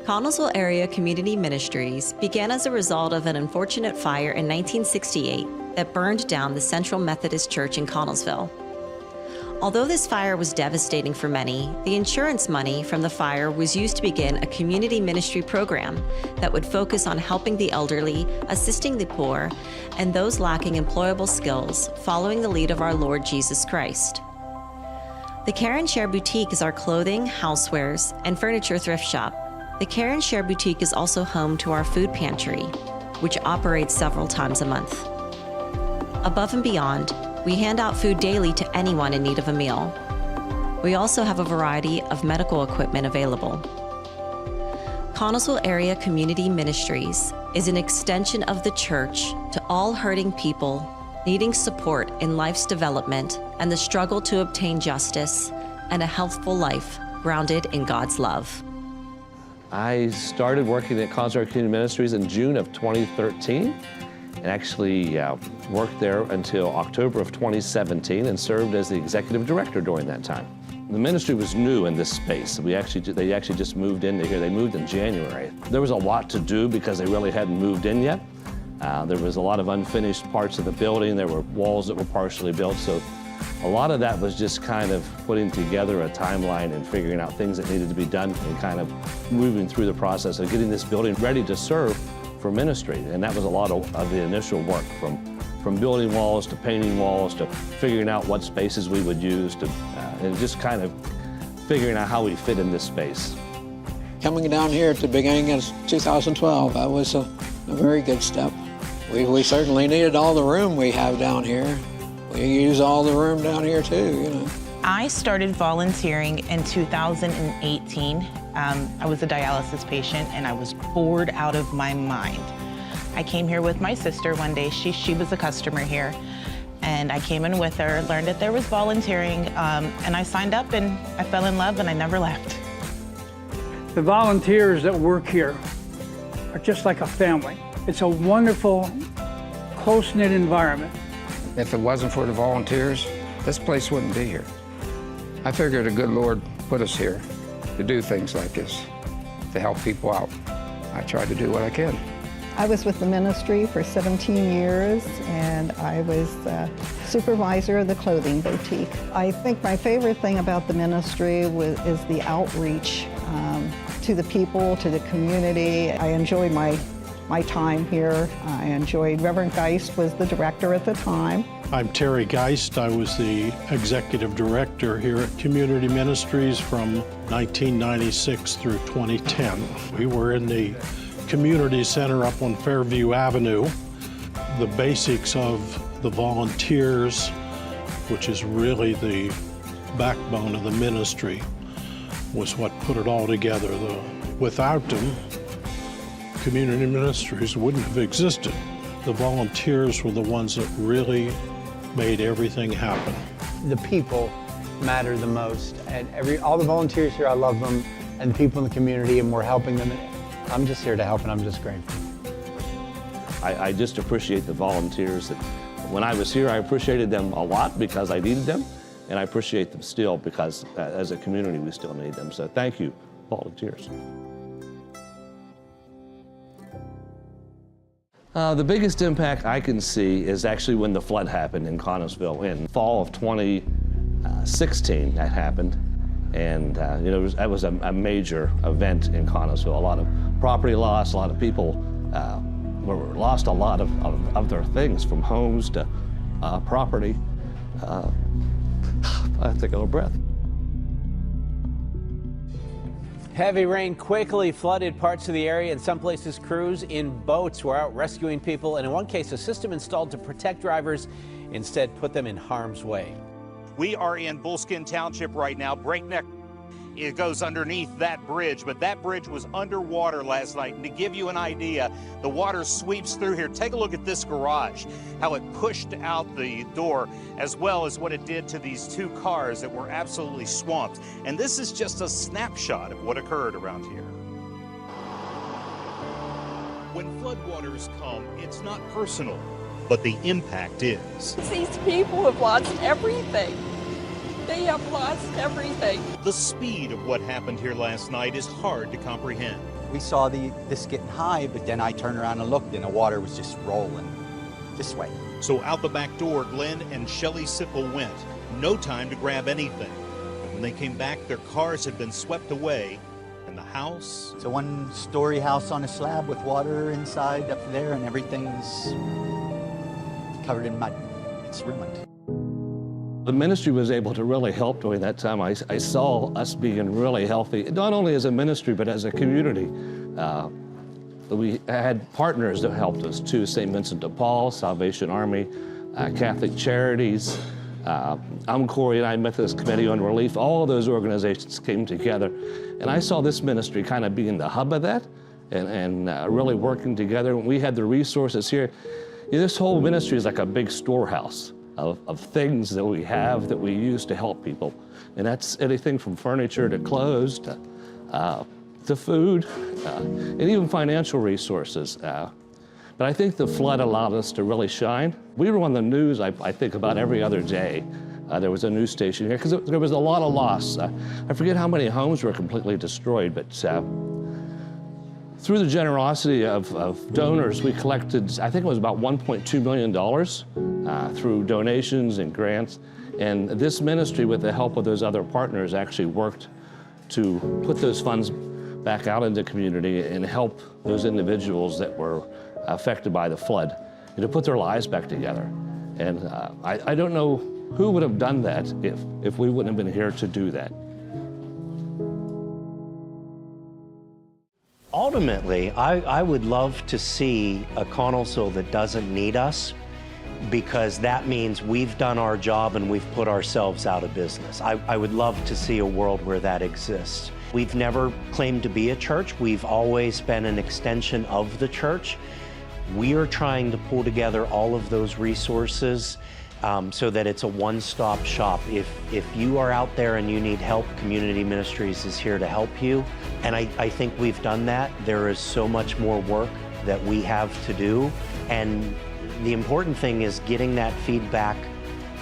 Connellsville Area Community Ministries began as a result of an unfortunate fire in 1968 that burned down the Central Methodist Church in Connellsville. Although this fire was devastating for many, the insurance money from the fire was used to begin a community ministry program that would focus on helping the elderly, assisting the poor, and those lacking employable skills, following the lead of our Lord Jesus Christ. The Care and Share Boutique is our clothing, housewares, and furniture thrift shop. The Care and Share Boutique is also home to our food pantry, which operates several times a month. Above and beyond, we hand out food daily to anyone in need of a meal. We also have a variety of medical equipment available. Connellsville Area Community Ministries is an extension of the church to all hurting people needing support in life's development and the struggle to obtain justice and a healthful life grounded in God's love. I started working at CASA Community Ministries in June of 2013 and actually worked there until October of 2017 and served as the executive director during that time. The ministry was new in this space. They actually just moved into here. They moved in January. There was a lot to do because they really hadn't moved in yet. There was a lot of unfinished parts of the building. There were walls that were partially built, so a lot of that was just kind of putting together a timeline and figuring out things that needed to be done and kind of moving through the process of getting this building ready to serve for ministry. And that was a lot of the initial work, from building walls to painting walls to figuring out what spaces we would use to, and just kind of figuring out how we fit in this space. Coming down here at the beginning of 2012, that was a very good step. We certainly needed all the room we have down here. We use all the room down here too, you know. I started volunteering in 2018. I was a dialysis patient and I was bored out of my mind. I came here with my sister one day. She was a customer here, and I came in with her, learned that there was volunteering, and I signed up and I fell in love and I never left. The volunteers that work here are just like a family. It's a wonderful, close-knit environment. If it wasn't for the volunteers, this place wouldn't be here. I figured the good Lord put us here to do things like this, to help people out. I tried to do what I can. I was with the ministry for 17 years, and I was supervisor of the clothing boutique. I think my favorite thing about the ministry is the outreach to the people, to the community. I enjoyed my time here. I enjoyed, Reverend Geist was the director at the time. I'm Terry Geist. I was the executive director here at Community Ministries from 1996 through 2010. We were in the community center up on Fairview Avenue. The basics of the volunteers, which is really the backbone of the ministry, was what put it all together. Without them, Community Ministries wouldn't have existed. The volunteers were the ones that really made everything happen. The people matter the most, and all the volunteers here, I love them, and the people in the community, and we're helping them. I'm just here to help, and I'm just grateful. I just appreciate the volunteers. When I was here, I appreciated them a lot because I needed them, and I appreciate them still because as a community, we still need them. So thank you, volunteers. The biggest impact I can see is actually when the flood happened in Connellsville in fall of 2016. That happened, and you know, that was a major event in Connellsville. A lot of property loss, a lot of people lost a lot of their things, from homes to property. I take a little breath. Heavy rain quickly flooded parts of the area. In some places, crews in boats were out rescuing people, and in one case, a system installed to protect drivers instead put them in harm's way. We are in Bullskin Township right now. Breakneck, it goes underneath that bridge, but that bridge was underwater last night. And to give you an idea, the water sweeps through here. Take a look at this garage, how it pushed out the door, as well as what it did to these two cars that were absolutely swamped. And this is just a snapshot of what occurred around here. When floodwaters come, it's not personal, but the impact is. These people have lost everything. They have lost everything. The speed of what happened here last night is hard to comprehend. We saw this getting high, but then I turned around and looked, and the water was just rolling this way. So out the back door, Glenn and Shelley Sipple went. No time to grab anything. And when they came back, their cars had been swept away, and the house... It's a one-story house on a slab with water inside up there, and everything's covered in mud. It's ruined. The ministry was able to really help during that time. I saw us being really healthy, not only as a ministry, but as a community. We had partners that helped us too, St. Vincent de Paul, Salvation Army, Catholic Charities, Encore, United Methodist Committee on Relief. All of those organizations came together. And I saw this ministry kind of being the hub of that and really working together. We had the resources here. This whole ministry is like a big storehouse of things that we have that we use to help people. And that's anything from furniture to clothes to food and even financial resources. But I think the flood allowed us to really shine. We were on the news, I think, about every other day. There was a news station here because there was a lot of loss. I forget how many homes were completely destroyed, but through the generosity of donors, we collected, I think it was about $1.2 million through donations and grants. And this ministry, with the help of those other partners, actually worked to put those funds back out into the community and help those individuals that were affected by the flood and to put their lives back together. And I don't know who would have done that if we wouldn't have been here to do that. Ultimately, I would love to see a Connellsville that doesn't need us, because that means we've done our job and we've put ourselves out of business. I would love to see a world where that exists. We've never claimed to be a church. We've always been an extension of the church. We are trying to pull together all of those resources so that it's a one-stop shop. If you are out there and you need help, Community Ministries is here to help you. And I think we've done that. There is so much more work that we have to do. And the important thing is getting that feedback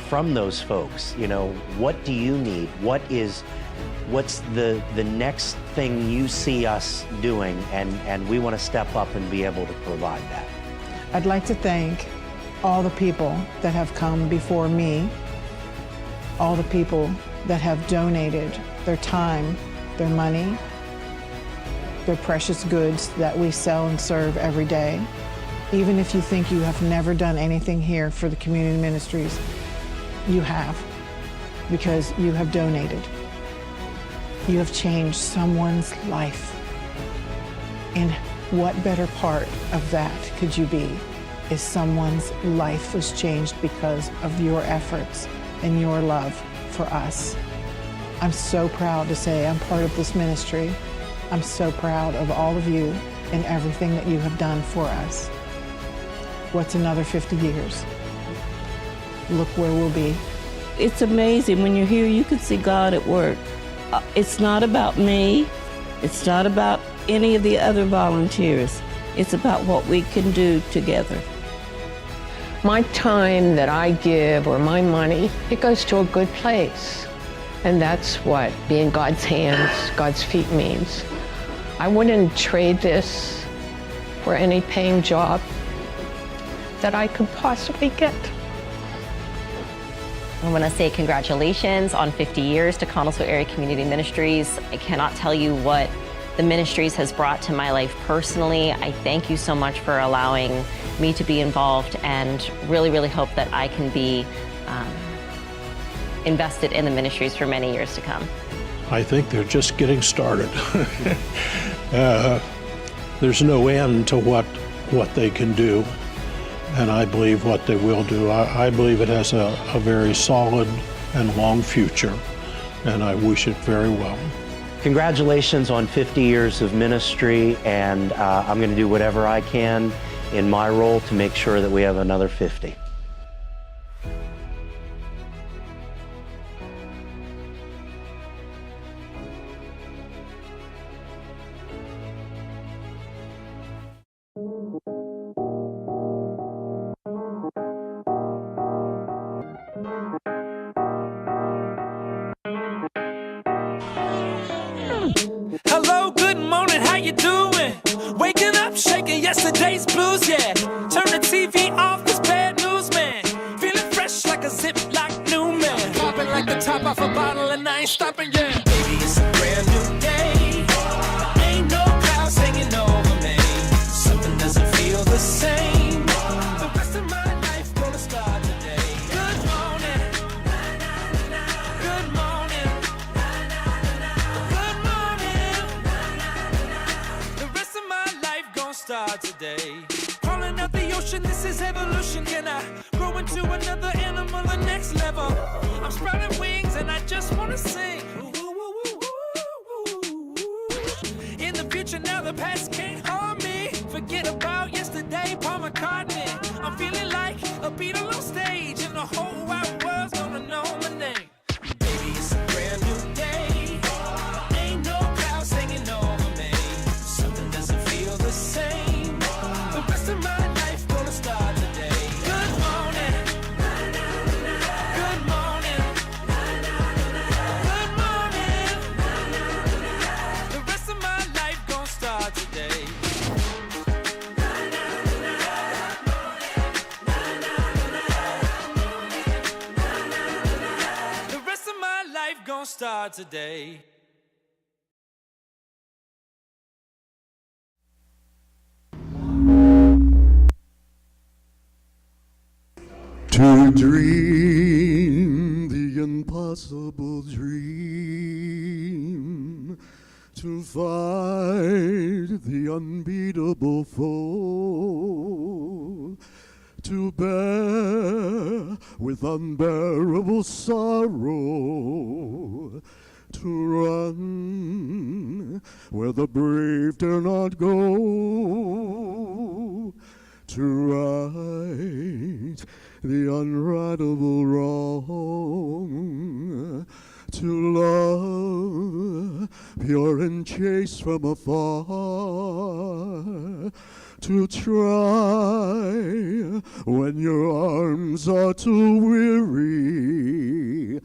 from those folks. You know, what do you need? What's the next thing you see us doing? And we want to step up and be able to provide that. I'd like to thank all the people that have come before me, all the people that have donated their time, their money, their precious goods that we sell and serve every day. Even if you think you have never done anything here for the Community Ministries, you have, because you have donated. You have changed someone's life. And what better part of that could you be? Is someone's life was changed because of your efforts and your love for us. I'm so proud to say I'm part of this ministry. I'm so proud of all of you and everything that you have done for us. What's another 50 years? Look where we'll be. It's amazing when you're here, you can see God at work. It's not about me. It's not about any of the other volunteers. It's about what we can do together. My time that I give, or my money, it goes to a good place. And that's what being God's hands, God's feet means. I wouldn't trade this for any paying job that I could possibly get. I want to say congratulations on 50 years to Connellsville Area Community Ministries. I cannot tell you what the ministries has brought to my life personally. I thank you so much for allowing me to be involved, and really, really hope that I can be invested in the ministries for many years to come. I think they're just getting started. There's no end to what they can do, and I believe what they will do. I believe it has a very solid and long future, and I wish it very well. Congratulations on 50 years of ministry, and I'm going to do whatever I can in my role to make sure that we have another 50. yesterday's blues, yeah. Turn the TV off, this bad news, man. Feeling fresh like a Ziploc new man. Popping like the top off a bottle and I ain't stopping, yeah. Baby, it's a brand new day. Ain't no clouds hanging over me. Something doesn't feel the same. The rest of my life gonna start today. Good morning. Good morning. Good morning. The rest of my life gonna start today. Crawling up the ocean, this is evolution. Can I grow into another animal, the next level? I'm sprouting wings and I just wanna sing. In the future now, the past can't harm me. Forget about yesterday, Paul McCartney. I'm feeling like a Beatle on stage, and the whole wide world's gonna know my name. Baby, it's a brand new day. Ain't no clouds hanging over me. Something doesn't feel the same. The rest of my life gonna start today. Good morning. Good morning. Good morning. The rest of my life gonna start today. The rest of my life gonna start today. To dream the impossible dream, to fight the unbeatable foe, to bear with unbearable sorrow, to run where the brave dare not go, to right the unrightable wrong, to love pure and chaste from afar, to try when your arms are too weary,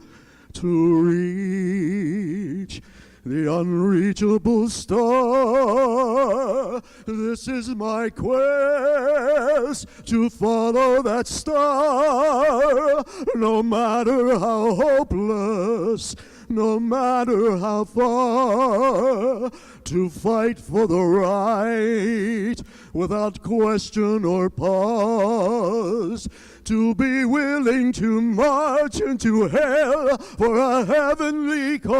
to reach the unreachable star. This is my quest, to follow that star, no matter how hopeless, no matter how far, to fight for the right without question or pause, to be willing to march into hell for a heavenly cause.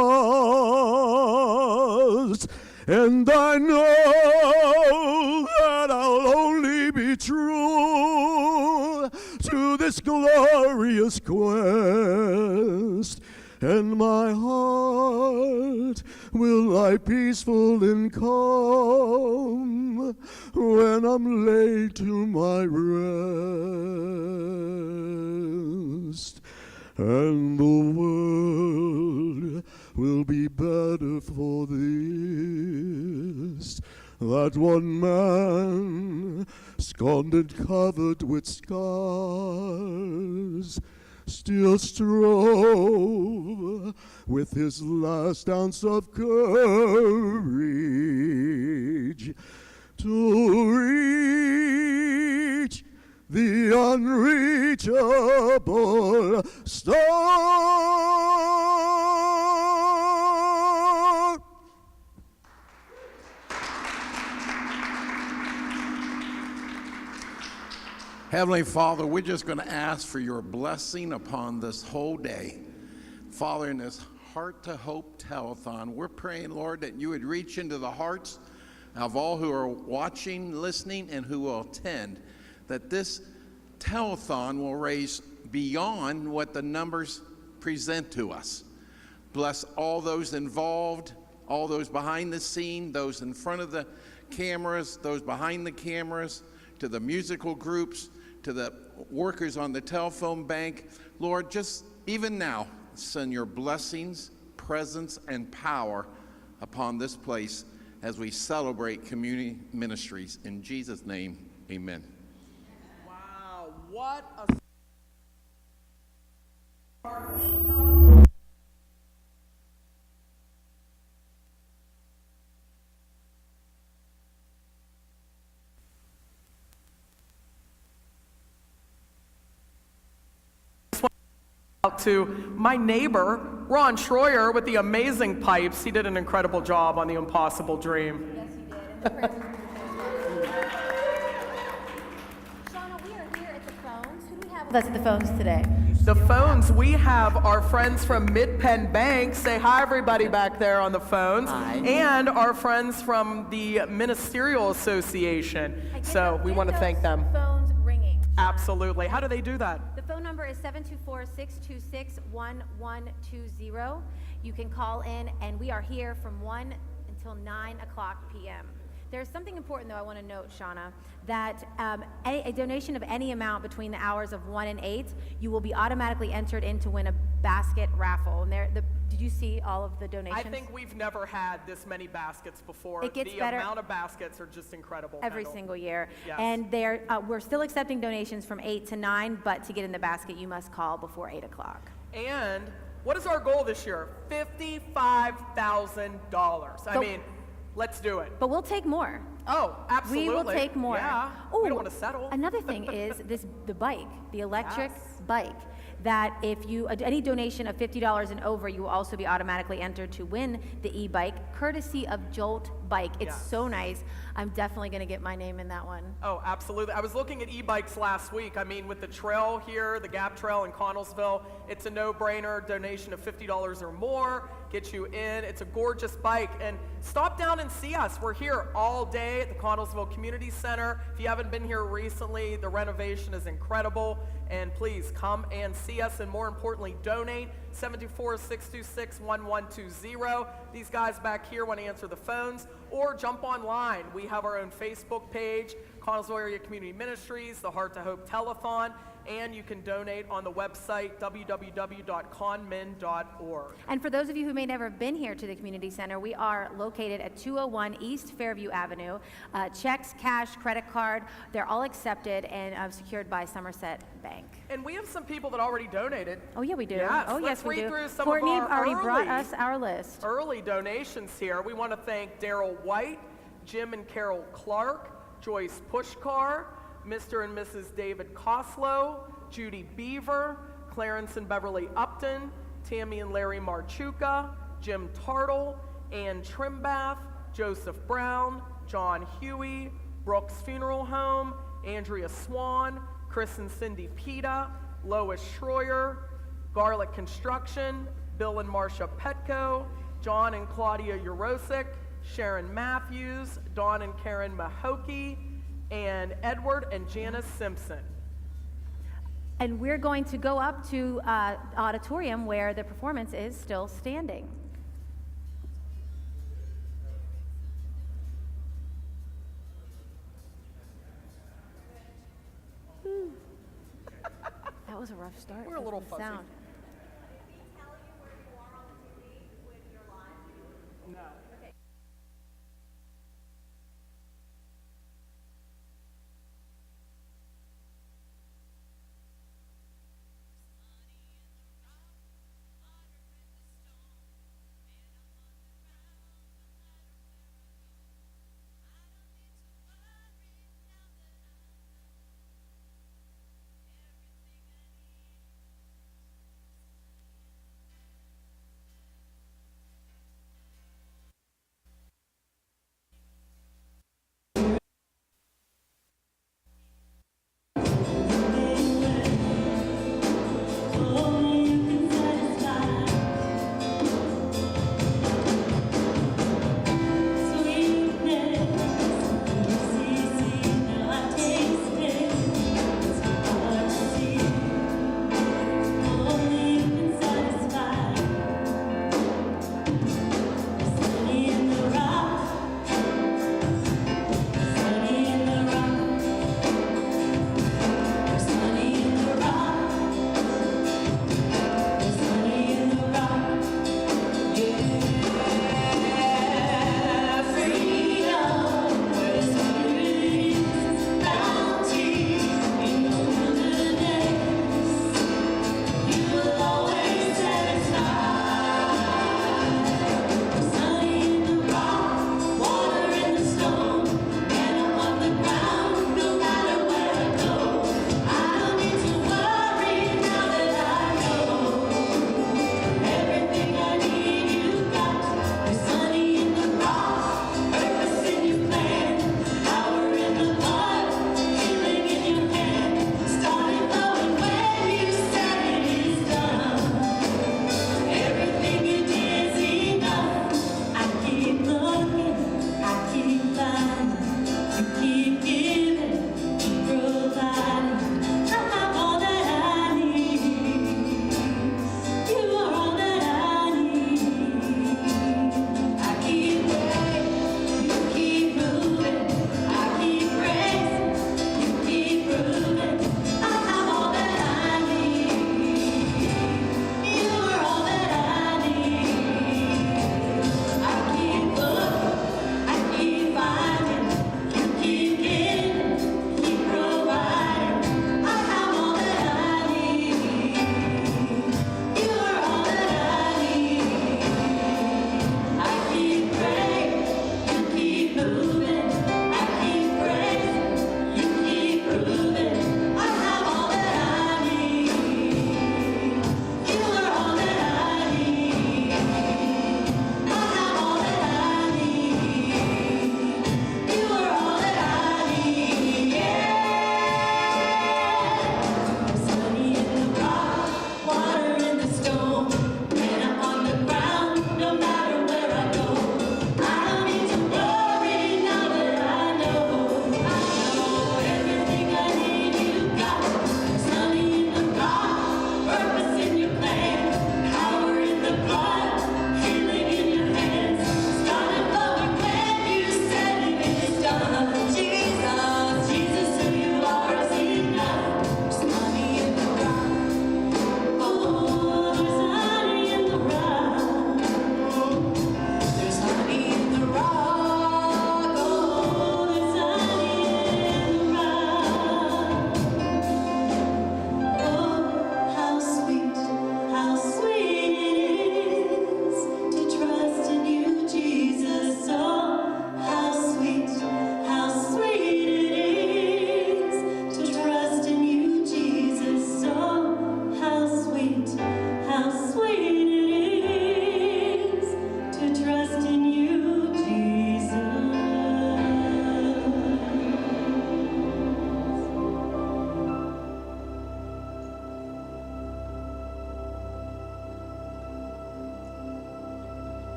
And I know that I'll only be true to this glorious quest, and my heart will lie peaceful and calm when I'm laid to my rest. And the world will be better for this, that one man, scorned and covered with scars, still strove with his last ounce of courage to reach the unreachable star. Heavenly Father, we're just going to ask for your blessing upon this whole day. Father, in this Heart to Hope Telethon, we're praying, Lord, that you would reach into the hearts of all who are watching, listening, and who will attend, that this telethon will raise beyond what the numbers present to us. Bless all those involved, all those behind the scene, those in front of the cameras, those behind the cameras, to the musical groups, to the workers on the telephone bank. Lord, just even now, send your blessings, presence, and power upon this place as we celebrate community ministries. In Jesus' name, amen. Wow, what a... Out to my neighbor, Ron Schroyer, with the amazing pipes. He did an incredible job on The Impossible Dream. Yes, he did. Shauna, we are here at the phones. Who do we have with us at the phones today? The phones, we have our friends from Mid-Penn Bank. Say hi, everybody back there on the phones. Hi. And our friends from the Ministerial Association. So we want to thank them. Phones ringing. Absolutely. How do they do that? The phone number is 724-626-1120. You can call in, and we are here from 1 until 9 o'clock p.m. There's something important, though, I want to note, Shauna, that a donation of any amount between the hours of 1 and 8, you will be automatically entered in to win a basket raffle. And did you see all of the donations? I think we've never had this many baskets before. It gets the better. amount of baskets are just incredible. Every Kendall. single year. Yes. And we're still accepting donations from 8 to 9, but to get in the basket, you must call before 8 o'clock. And what is our goal this year? $55,000. I mean, let's do it. But we'll take more. Oh, absolutely. We will take more. Yeah. Ooh, we don't want to settle. Another thing is the bike, the electric bike, that if you, any donation of $50 and over, you will also be automatically entered to win the e-bike, courtesy of Jolt Bike. It's so nice. I'm definitely going to get my name in that one. Oh, absolutely. I was looking at e-bikes last week. I mean, with the trail here, the Gap Trail in Connellsville, it's a no-brainer. Donation of $50 or more gets you in. It's a gorgeous bike. And stop down and see us. We're here all day at the Connellsville Community Center. If you haven't been here recently, the renovation is incredible. And please come and see us, and more importantly, donate. 724-626-1120. These guys back here want to answer the phones, or jump online. We have our own Facebook page, Connellsville Area Community Ministries, the Heart to Hope Telethon, and you can donate on the website www.conmin.org. And for those of you who may never have been here to the community center, we are located at 201 East Fairview Avenue. Checks, cash, credit card, they're all accepted and secured by Somerset Bank. And we have some people that already donated. Oh yeah, we do. Yes, oh let's yes, we read do. through some Courtney of our already brought early- us our list. Early donations here. We want to thank Daryl White, Jim and Carol Clark, Joyce Pushkar, Mr. and Mrs. David Koslow, Judy Beaver, Clarence and Beverly Upton, Tammy and Larry Marchuka, Jim Tartle, Ann Trimbath, Joseph Brown, John Huey, Brooks Funeral Home, Andrea Swan, Chris and Cindy Pita, Lois Schroyer, Garlic Construction, Bill and Marcia Petco, John and Claudia Urosic, Sharon Matthews, Dawn and Karen Mahokey, and Edward and Janice Simpson. And we're going to go up to auditorium where the performance is still standing. That was a rough start. We're a little with the fuzzy. sound. No.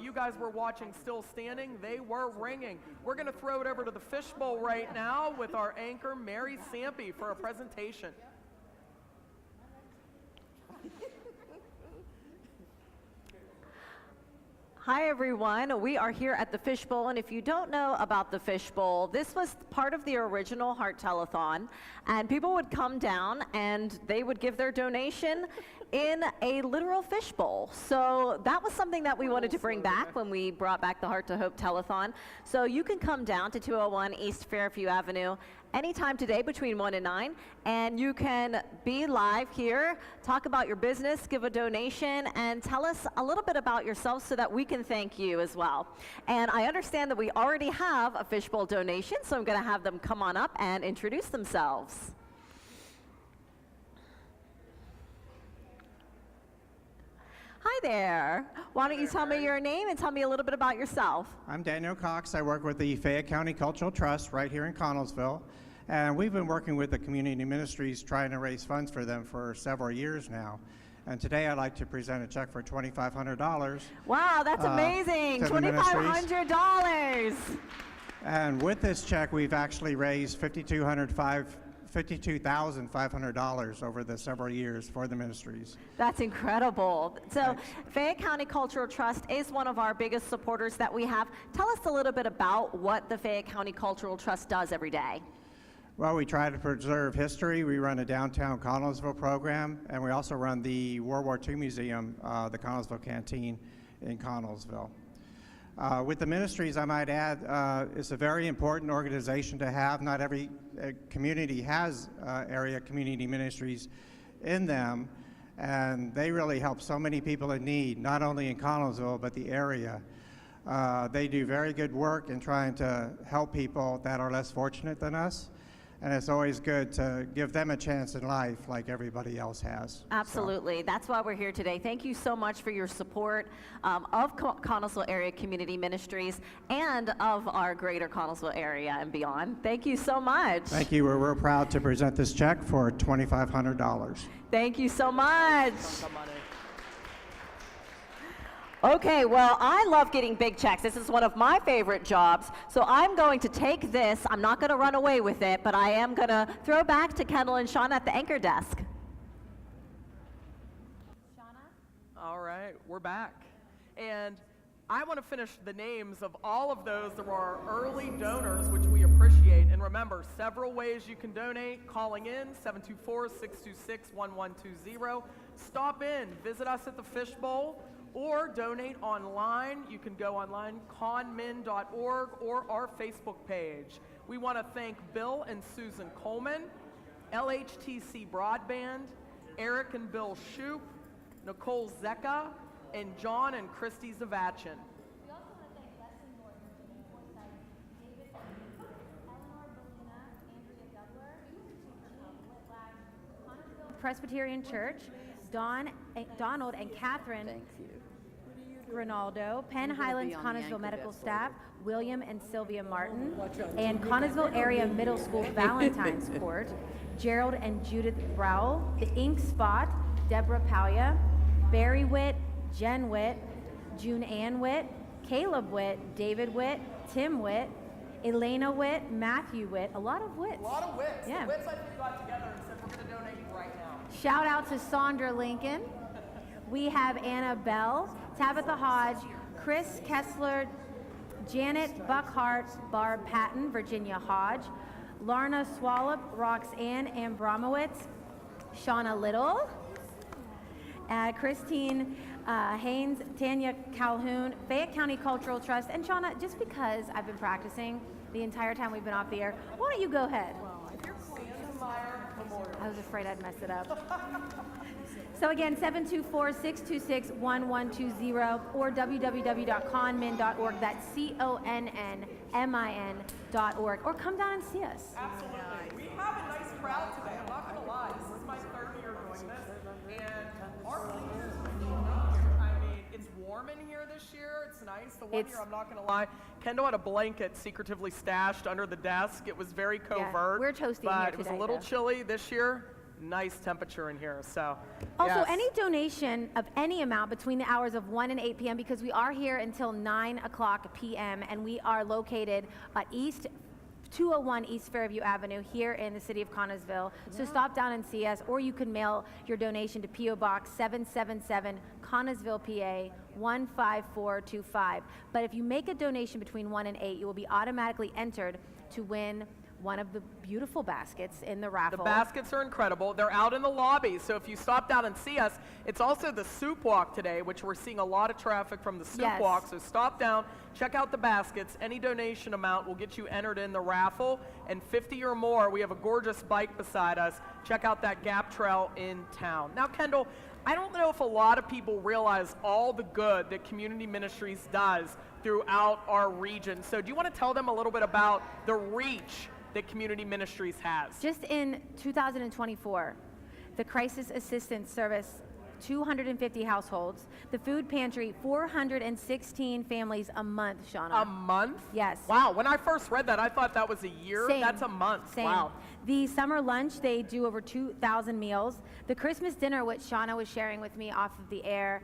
You guys were watching still standing. They were ringing. We're going to throw it over to the Fishbowl right now with our anchor, Mary Sampy, for a presentation. Hi everyone, we are here at the Fishbowl, and if you don't know about the Fishbowl, this was part of the original Heart Telethon, and people would come down and they would give their donation in a literal fishbowl. So that was something that we wanted to bring back when we brought back the Heart to Hope Telethon. So you can come down to 201 East Fairview Avenue anytime today between 1 and 9, and you can be live here, talk about your business, give a donation, and tell us a little bit about yourself so that we can thank you as well. And I understand that we already have a Fishbowl donation, so I'm going to have them come on up and introduce themselves. Hi there. Why don't you tell me your name and tell me a little bit about yourself? I'm Daniel Cox. I work with the Fayette County Cultural Trust right here in Connellsville. And we've been working with the community ministries trying to raise funds for them for several years now. And today I'd like to present a check for $2,500. Wow, that's amazing. $2,500. And with this check, we've actually raised $52,500 over the several years for the ministries. That's incredible. So Fayette County Cultural Trust is one of our biggest supporters that we have. Tell us a little bit about what the Fayette County Cultural Trust does every day. Well, we try to preserve history. We run a downtown Connellsville program, and we also run the World War II Museum, the Connellsville Canteen in Connellsville. With the ministries, I might add, it's a very important organization to have. Not every community has area community ministries in them, and they really help so many people in need, not only in Connellsville, but the area. They do very good work in trying to help people that are less fortunate than us. And it's always good to give them a chance in life like everybody else has. Absolutely. So. That's why we're here today. Thank you so much for your support of Connellsville Area Community Ministries and of our greater Connellsville area and beyond. Thank you so much. Thank you. We're real proud to present this check for $2,500. Thank you so much. Okay, well, I love getting big checks. This is one of my favorite jobs. So I'm going to take this. I'm not going to run away with it, but I am going to throw back to Kendall and Shauna at the anchor desk. All right, we're back. And I want to finish the names of all of those that were our early donors, which we appreciate. And remember, several ways you can donate. Calling in, 724-626-1120. Stop in, visit us at the Fishbowl, or donate online. You can go online, conmin.org, or our Facebook page. We want to thank Bill and Susan Coleman, LHTC Broadband, Eric and Bill Shoup, Nicole Zecca, and John and Christy Zavachin. We also want to thank Leslie Norton, Janine Forsythe, David Eleanor Belina, Andrea Doubler, Jean Whitlash, Connellsville Presbyterian Church, Donald and Catherine Ronaldo, Penn Highlands Connellsville Medical Staff, William and Sylvia Martin, and Connellsville Area Middle School Valentine's Court, Gerald and Judith Browell, the Ink Spot, Deborah Palia, Barry Witt, Jen Witt, June Ann Witt, Caleb Witt, David Witt, Tim Witt, Elena Witt, Matthew Witt, a lot of wits. A lot of wits. Yeah. The wits I think got together and said we're going to donate right now. Shout out to Sandra Lincoln. We have Anna Bell, Tabitha Hodge, Chris Kessler, Janet Buckhart, Barb Patton, Virginia Hodge, Larna Swallop, Roxanne Abramowitz, Shauna Little, Christine Haynes, Tanya Calhoun, Fayette County Cultural Trust, and Shauna, just because I've been practicing the entire time we've been off the air, why don't you go ahead? I was afraid I'd mess it up. So again, 724-626-1120 or www.conmin.org. That's CONNMIN.org. Or come down and see us. Absolutely. We have a nice crowd today. I'm not going to lie. This is my third year doing this. And our bleachers are filling up here. I mean, it's warm in here this year. It's nice. The one year, I'm not going to lie, Kendall had a blanket secretively stashed under the desk. It was very covert. Yeah, we're toasting but here it was today, a little though. chilly this year. nice temperature in here. So Also, yes. any donation of any amount between the hours of 1 and 8 p.m. because we are here until 9 o'clock p.m. and we are located at 201 East Fairview Avenue here in the city of Connellsville. So stop down and see us, or you can mail your donation to P.O. Box 777, Connellsville, PA 15425. But if you make a donation between 1 and 8, you will be automatically entered to win one of the beautiful baskets in the raffle. The baskets are incredible. They're out in the lobby, so if you stop down and see us, it's also the soup walk today, which we're seeing a lot of traffic from the soup walk. So stop down, check out the baskets. Any donation amount will get you entered in the raffle, and 50 or more, we have a gorgeous bike beside us. Check out that Gap Trail in town. Now, Kendall, I don't know if a lot of people realize all the good that Community Ministries does throughout our region. So do you want to tell them a little bit about the reach that Community Ministries has? Just in 2024, the Crisis Assistance Service, 250 households. The food pantry, 416 families a month, Shauna. A month? Yes. Wow, when I first read that, I thought that was a year. Same. That's a month. Same. Wow. The summer lunch, they do over 2,000 meals. The Christmas dinner, which Shauna was sharing with me off of the air,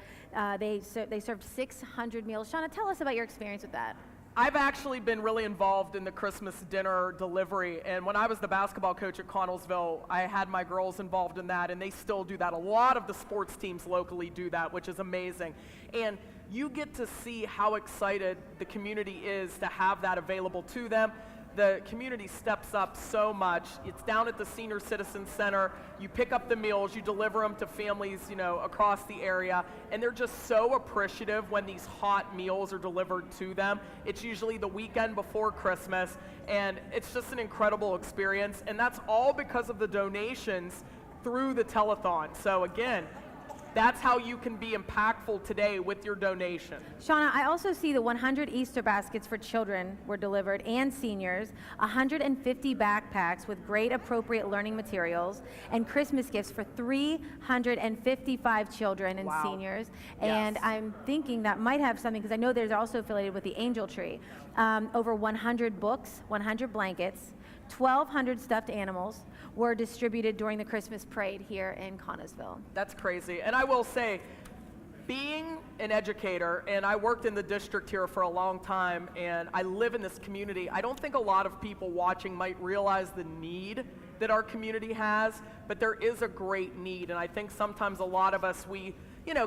they served 600 meals. Shauna, tell us about your experience with that. I've actually been really involved in the Christmas dinner delivery, and when I was the basketball coach at Connellsville, I had my girls involved in that, and they still do that. A lot of the sports teams locally do that, which is amazing. And you get to see how excited the community is to have that available to them. The community steps up so much. It's down at the Senior Citizen Center. You pick up the meals, you deliver them to families, across the area, and they're just so appreciative when these hot meals are delivered to them. It's usually the weekend before Christmas, and it's just an incredible experience, and that's all because of the donations through the telethon. So again, that's how you can be impactful today with your donation. Shauna, I also see the 100 Easter baskets for children were delivered and seniors, 150 backpacks with great appropriate learning materials, and Christmas gifts for 355 children and seniors. And I'm thinking that might have something, because I know they're also affiliated with the Angel Tree. Over 100 books, 100 blankets, 1,200 stuffed animals were distributed during the Christmas parade here in Connellsville. That's crazy. And I will say, being an educator, and I worked in the district here for a long time, and I live in this community, I don't think a lot of people watching might realize the need that our community has, but there is a great need. And I think sometimes a lot of us, we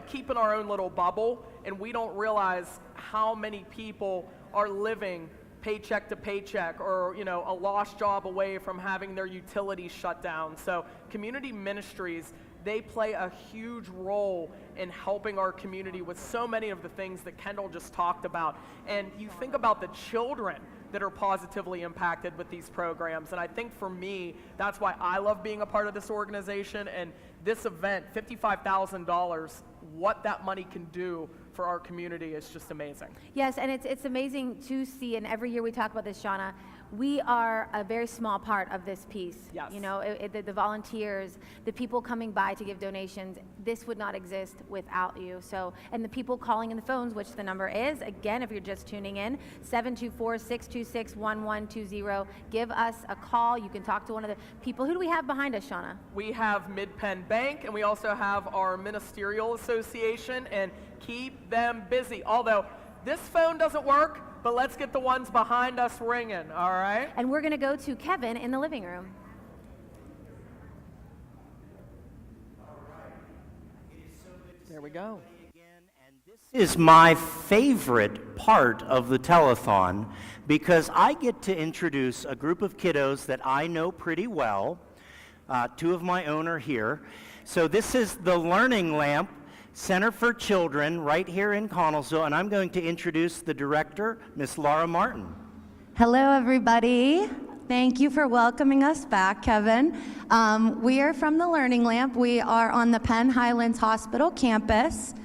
keep in our own little bubble, and we don't realize how many people are living paycheck to paycheck, or a lost job away from having their utilities shut down. So Community Ministries, they play a huge role in helping our community with so many of the things that Kendall just talked about. And you think about the children that are positively impacted with these programs, and I think for me, that's why I love being a part of this organization. And this event, $55,000, what that money can do for our community is just amazing. Yes, and it's amazing to see, and every year we talk about this, Shauna, we are a very small part of this piece. Yes. The volunteers, the people coming by to give donations, this would not exist without you. So, and the people calling in the phones, which the number is, again, if you're just tuning in, 724-626-1120. Give us a call. You can talk to one of the people. Who do we have behind us, Shauna? We have Mid-Penn Bank, and we also have our Ministerial Association, and keep them busy. Although this phone doesn't work, but let's get the ones behind us ringing, all right? And we're going to go to Kevin in the living room. There we go. This is my favorite part of the telethon, because I get to introduce a group of kiddos that I know pretty well. Two of my own are here. So this is the Learning Lamp Center for Children right here in Connellsville, and I'm going to introduce the director, Miss Laura Martin. Hello, everybody. Thank you for welcoming us back, Kevin. We are from the Learning Lamp. We are on the Penn Highlands Hospital campus.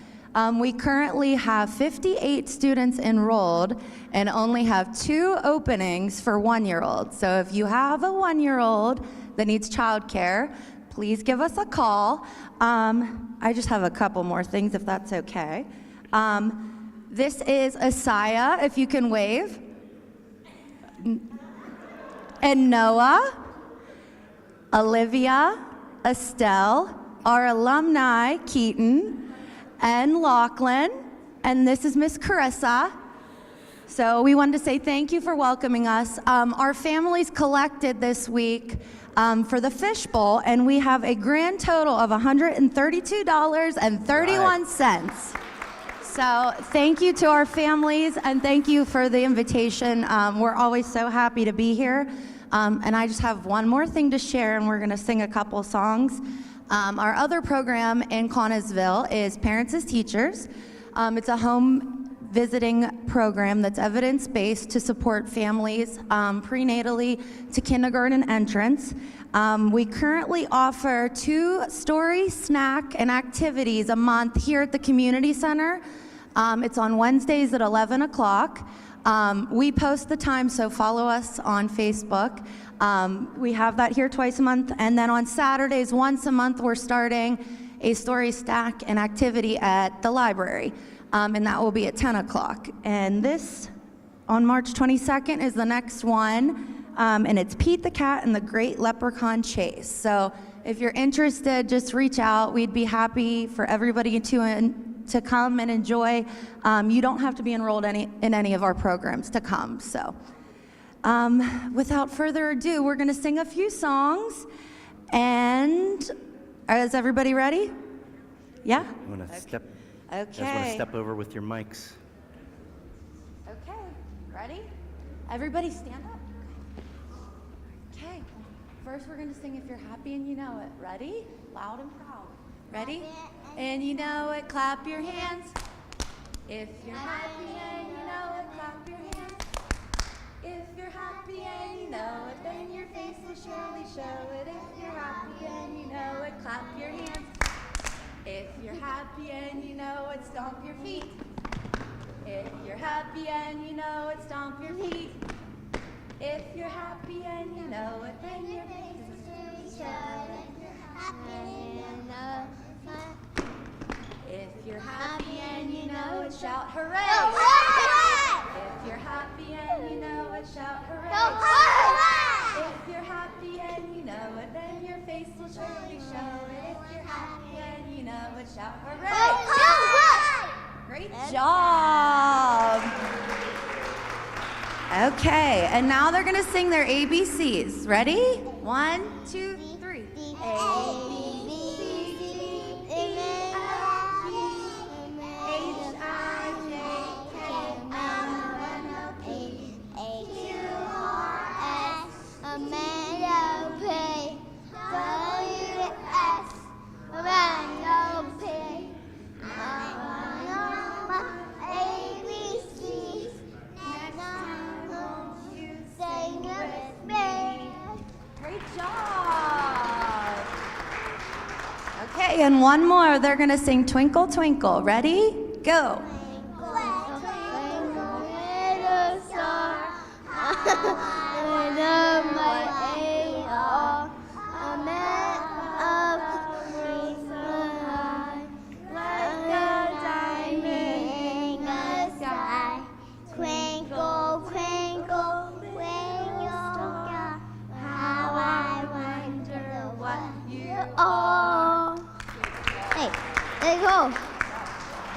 We currently have 58 students enrolled and only have 2 openings for 1-year-olds. So if you have a 1-year-old that needs childcare, please give us a call. I just have a couple more things, if that's okay. This is Asaya, if you can wave. And Noah, Olivia, Estelle, our alumni, Keaton, and Lachlan, and this is Miss Carissa. So we wanted to say thank you for welcoming us. Our families collected this week for the Fishbowl, and we have a grand total of $132.31. So thank you to our families, and thank you for the invitation. We're always so happy to be here. And I just have one more thing to share, and we're going to sing a couple songs. Our other program in Connellsville is Parents as Teachers. It's a home visiting program that's evidence-based to support families prenatally to kindergarten entrance. We currently offer 2 story, snack, and activities a month here at the community center. It's on Wednesdays at 11 o'clock. We post the time, so follow us on Facebook. We have that here twice a month, and then on Saturdays, once a month, we're starting a story, stack, and activity at the library. And that will be at 10 o'clock. And this, on March 22nd, is the next one, and it's Pete the Cat and the Great Leprechaun Chase. So if you're interested, just reach out. We'd be happy for everybody to come and enjoy. You don't have to be enrolled in any of our programs to come. So without further ado, we're going to sing a few songs. And is everybody ready? Yeah? You want to step? Okay. You guys want to step over with your mics? Okay, ready? Everybody stand up. Okay, first we're going to sing If You're Happy and You Know It. Ready? Loud and proud. Ready? And you know it, clap your hands. If you're happy and you know it, clap your hands. If you're happy and you know it, then your face will surely show it. If you're happy and you know it, clap your hands. If you're happy and you know it, stomp your feet. If you're happy and you know it, stomp your feet. If you're happy and you know it, then your face will surely show it. If you're happy and you know it, shout hooray! If you're happy and you know it, shout hooray! If you're happy and you know it, then your face will surely show it. If you're happy and you know it, shout hooray! Great job! Okay, and now they're gonna sing their ABCs. Ready? 1, 2, 3. Okay, and one more. They're going to sing Twinkle, Twinkle. Ready? Go.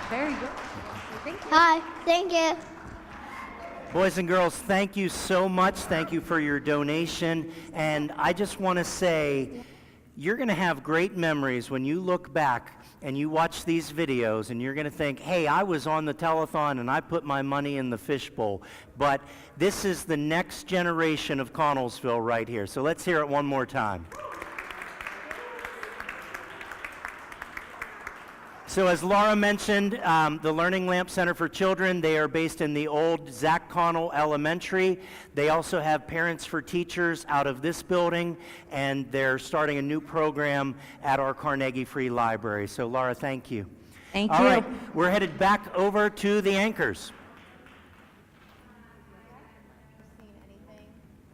Very good. Thank you. Hi, thank you. Boys and girls, thank you so much. Thank you for your donation. And I just want to say, you're going to have great memories when you look back and you watch these videos, and you're going to think, hey, I was on the telethon and I put my money in the Fishbowl. But this is the next generation of Connellsville right here. So let's hear it one more time. So as Laura mentioned, the Learning Lamp Center for Children, they are based in the old Zach Connell Elementary. They also have Parents for Teachers out of this building, and they're starting a new program at our Carnegie Free Library. So Laura, thank you. Thank you. All right, we're headed back over to the anchors.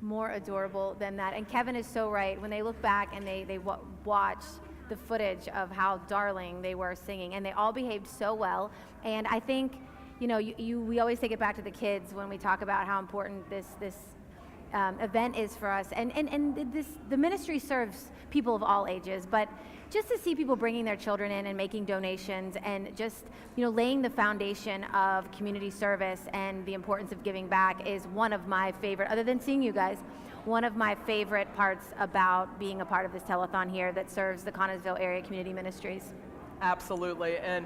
More adorable than that. And Kevin is so right. When they look back and they watch the footage of how darling they were singing, and they all behaved so well. And I think, you know, we always take it back to the kids when we talk about how important this event is for us. And the ministry serves people of all ages, but just to see people bringing their children in and making donations and just, laying the foundation of community service and the importance of giving back is one of my favorite, other than seeing you guys, one of my favorite parts about being a part of this telethon here that serves the Connellsville Area Community Ministries. Absolutely. And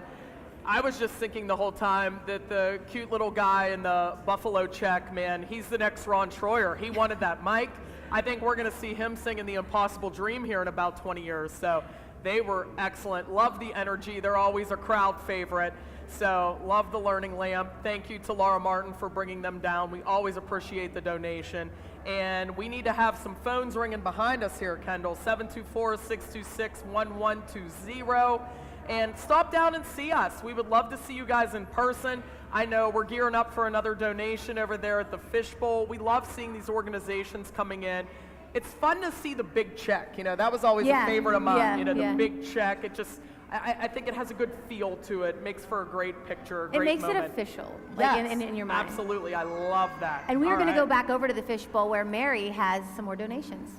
I was just thinking the whole time that the cute little guy in the buffalo check, man, he's the next Ron Troyer. He wanted that mic. I think we're going to see him singing The Impossible Dream here in about 20 years. So they were excellent. Love the energy. They're always a crowd favorite. So love the Learning Lamp. Thank you to Laura Martin for bringing them down. We always appreciate the donation. And we need to have some phones ringing behind us here, Kendall. 724-626-1120. And stop down and see us. We would love to see you guys in person. I know we're gearing up for another donation over there at the Fishbowl. We love seeing these organizations coming in. It's fun to see the big check. That was always a favorite of mine. The big check. It just, I think it has a good feel to it. Makes for a great picture, a great moment. It makes moment. it official, Yes, in your mind. Absolutely. I love that. And we are going to go back over to the Fishbowl where Mary has some more donations.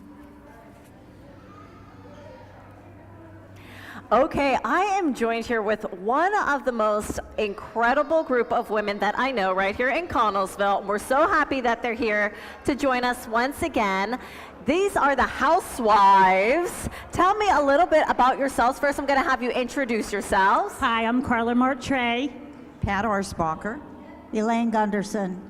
Okay, I am joined here with one of the most incredible group of women that I know right here in Connellsville. We're so happy that they're here to join us once again. These are the housewives. Tell me a little bit about yourselves. First, I'm going to have you introduce yourselves. Hi, I'm Carla Martre. Pat Orsbacher. Elaine Gunderson.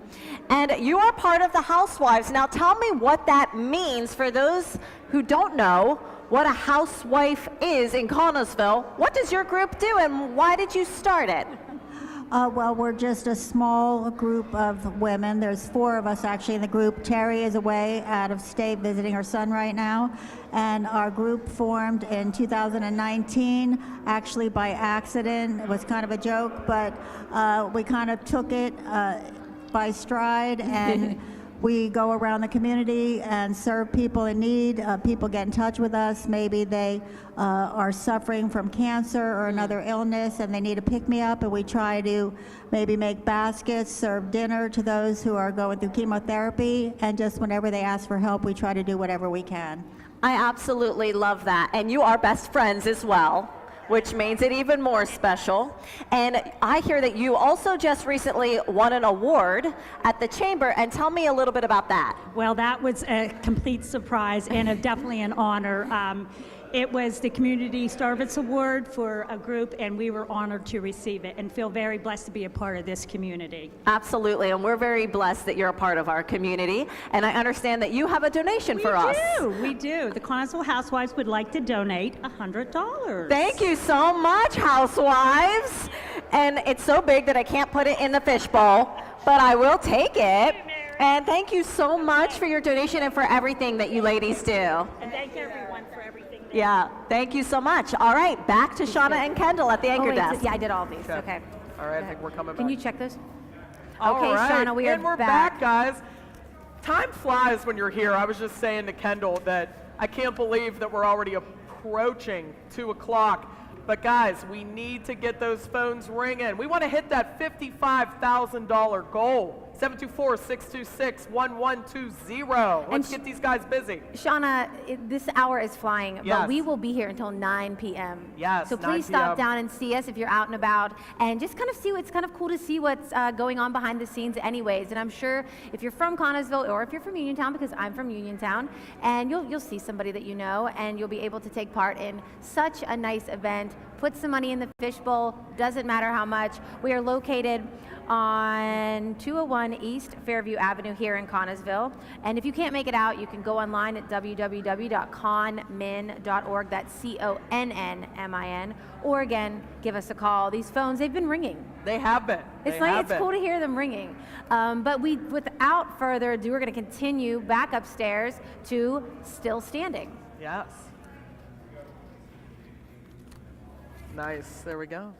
And you are part of the housewives. Now tell me what that means for those who don't know what a housewife is in Connellsville. What does your group do and why did you start it? Well, we're just a small group of women. There's 4 of us actually in the group. Terry is away out of state visiting her son right now. And our group formed in 2019, actually by accident. It was kind of a joke, but we kind of took it by stride and we go around the community and serve people in need. People get in touch with us. Maybe they are suffering from cancer or another illness and they need a pick-me-up, and we try to maybe make baskets, serve dinner to those who are going through chemotherapy, and just whenever they ask for help, we try to do whatever we can. I absolutely love that. And you are best friends as well, which makes it even more special. And I hear that you also just recently won an award at the Chamber, and tell me a little bit about that. Well, that was a complete surprise and definitely an honor. It was the Community Service Award for a group, and we were honored to receive it and feel very blessed to be a part of this community. Absolutely, and we're very blessed that you're a part of our community. And I understand that you have a donation for us. We do. The Connellsville Housewives would like to donate $100. Thank you so much, housewives. And it's so big that I can't put it in the fishbowl, but I will take it. And thank you so much for your donation and for everything that you ladies do. And thank everyone for everything. Yeah, thank you so much. All right, back to Shauna and Kendall at the anchor desk. Yeah, I did all these. Okay. All right, I think we're coming back. Can you check those? All okay, right. Shauna, we are and we're back, guys. Time flies when you're here. I was just saying to Kendall that I can't believe that we're already approaching 2 o'clock. But guys, we need to get those phones ringing. We want to hit that $55,000 goal. 724-626-1120. Let's get these guys busy. Shauna, this hour is flying, Yes. but we will be here until 9 p.m. Yes, So 9 please stop p.m. down and see us if you're out and about, and just kind of see. It's kind of cool to see what's going on behind the scenes, anyways. And I'm sure if you're from Connellsville or if you're from Uniontown, because I'm from Uniontown, and you'll see somebody that you know, and you'll be able to take part in such a nice event. Put some money in the fishbowl. Doesn't matter how much. We are located on 201 East Fairview Avenue here in Connellsville. And if you can't make it out, you can go online at www.conmin.org. That's CONNMIN. Or again, give us a call. These phones, they've been ringing. They have been. It's cool to hear them ringing. But without further ado, we're going to continue back upstairs to Still Standing. Yes. Nice. There we go.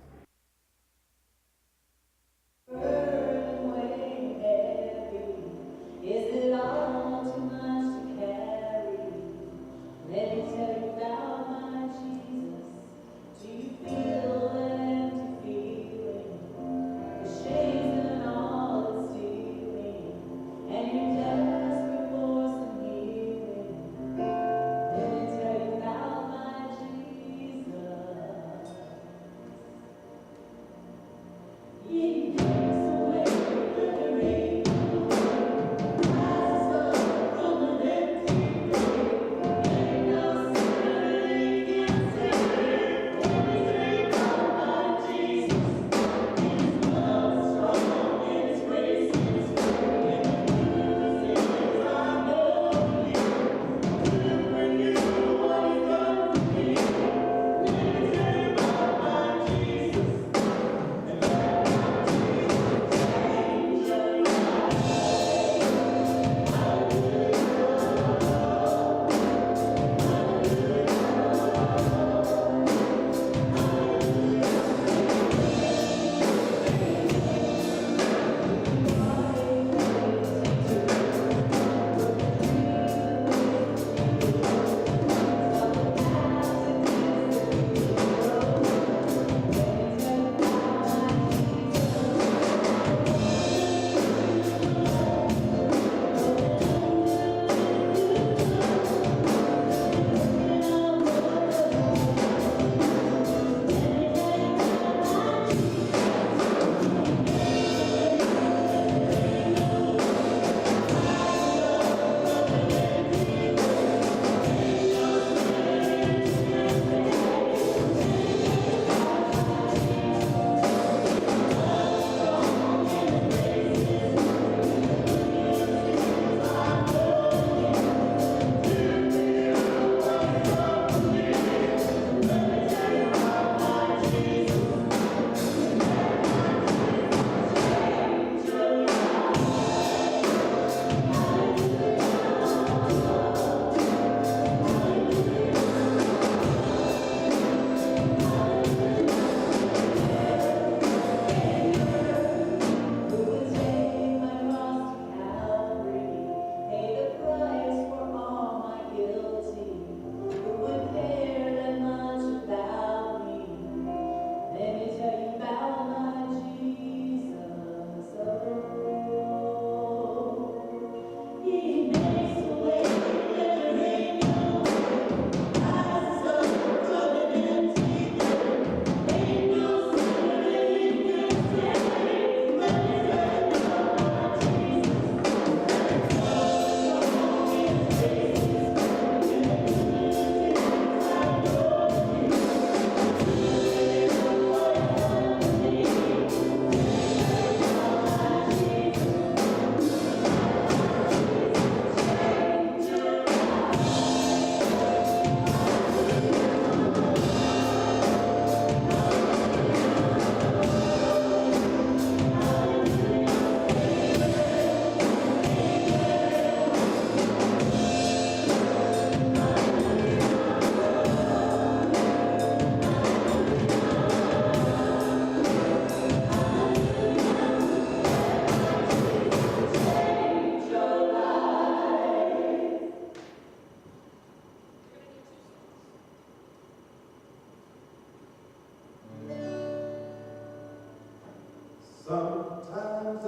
Sometimes I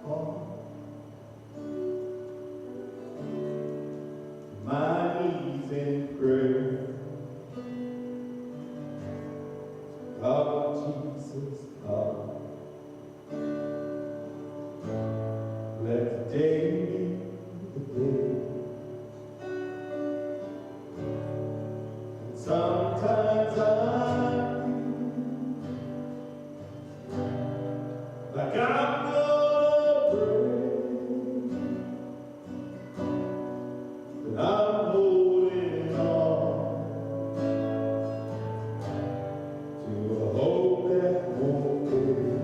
fall, my knees in prayer. Oh, Jesus, oh, let today be the day. And sometimes I like I'm gonna break, but I'm holding on to a hope that won't fade.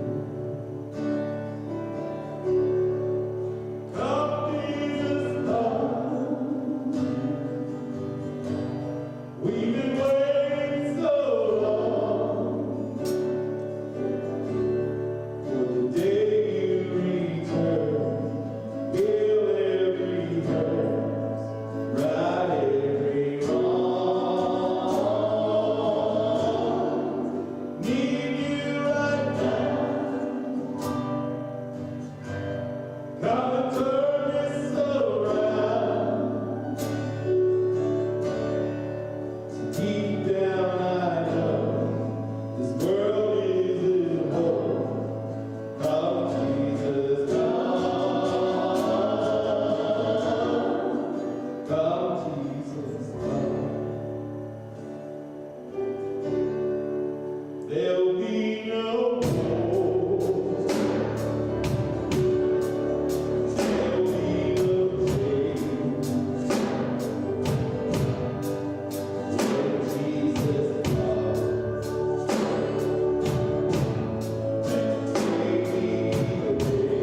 Come Jesus, come, we've been waiting so long for the day you return. Heal every hurt, right every wrong. Need you right now. Come and turn this around. So deep down I know this world isn't home. Come Jesus, come Jesus, come. There'll be no war. There'll be no change when Jesus comes. Take me away.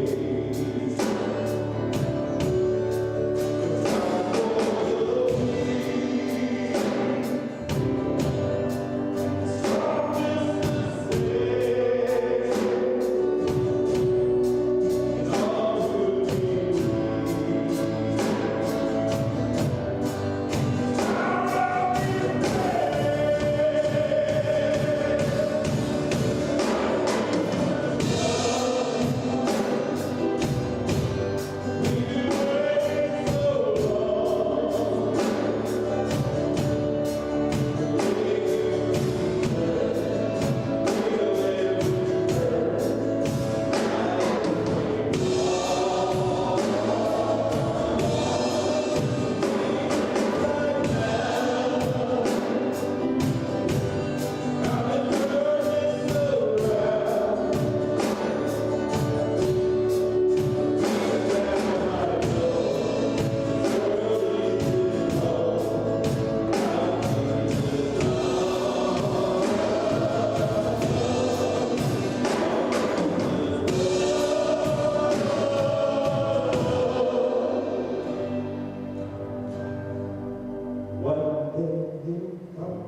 One day he'll come,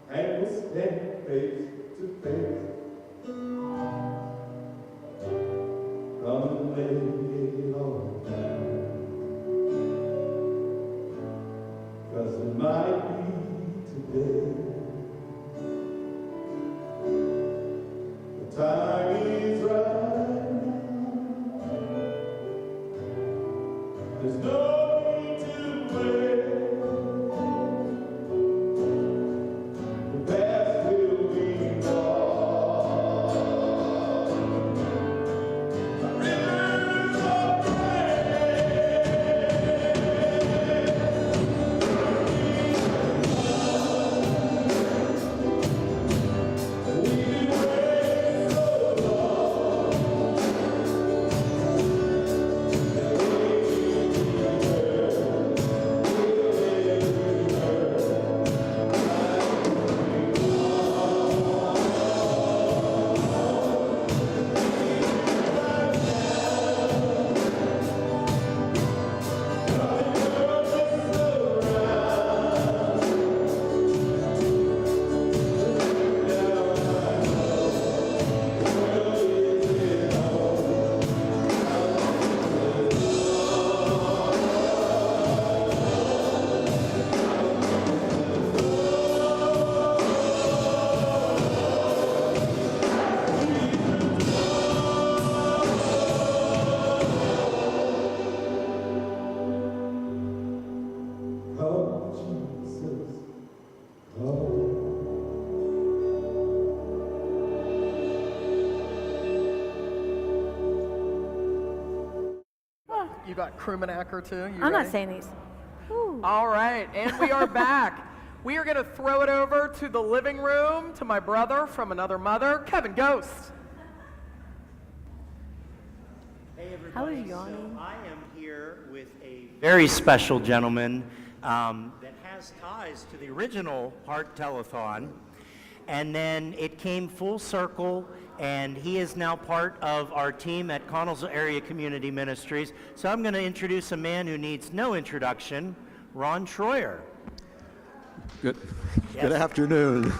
and we'll stand face to face. Come and lay it all down, 'cause it might be today. The time is right now. There's no need to wait. The past will be gone. The rivers of grace. We've been waiting so You got Krumenacker too? You I'm ready? not saying these. All right, and we are back. We are going to throw it over to the living room to my brother from another mother, Kevin Ghost. Hey everybody. How are you yawning? So I am here with a very special gentleman that has ties to the original Heart Telethon, and then it came full circle, and he is now part of our team at Connellsville Area Community Ministries. So I'm going to introduce a man who needs no introduction, Ron Troyer. Good, Yes. Good afternoon.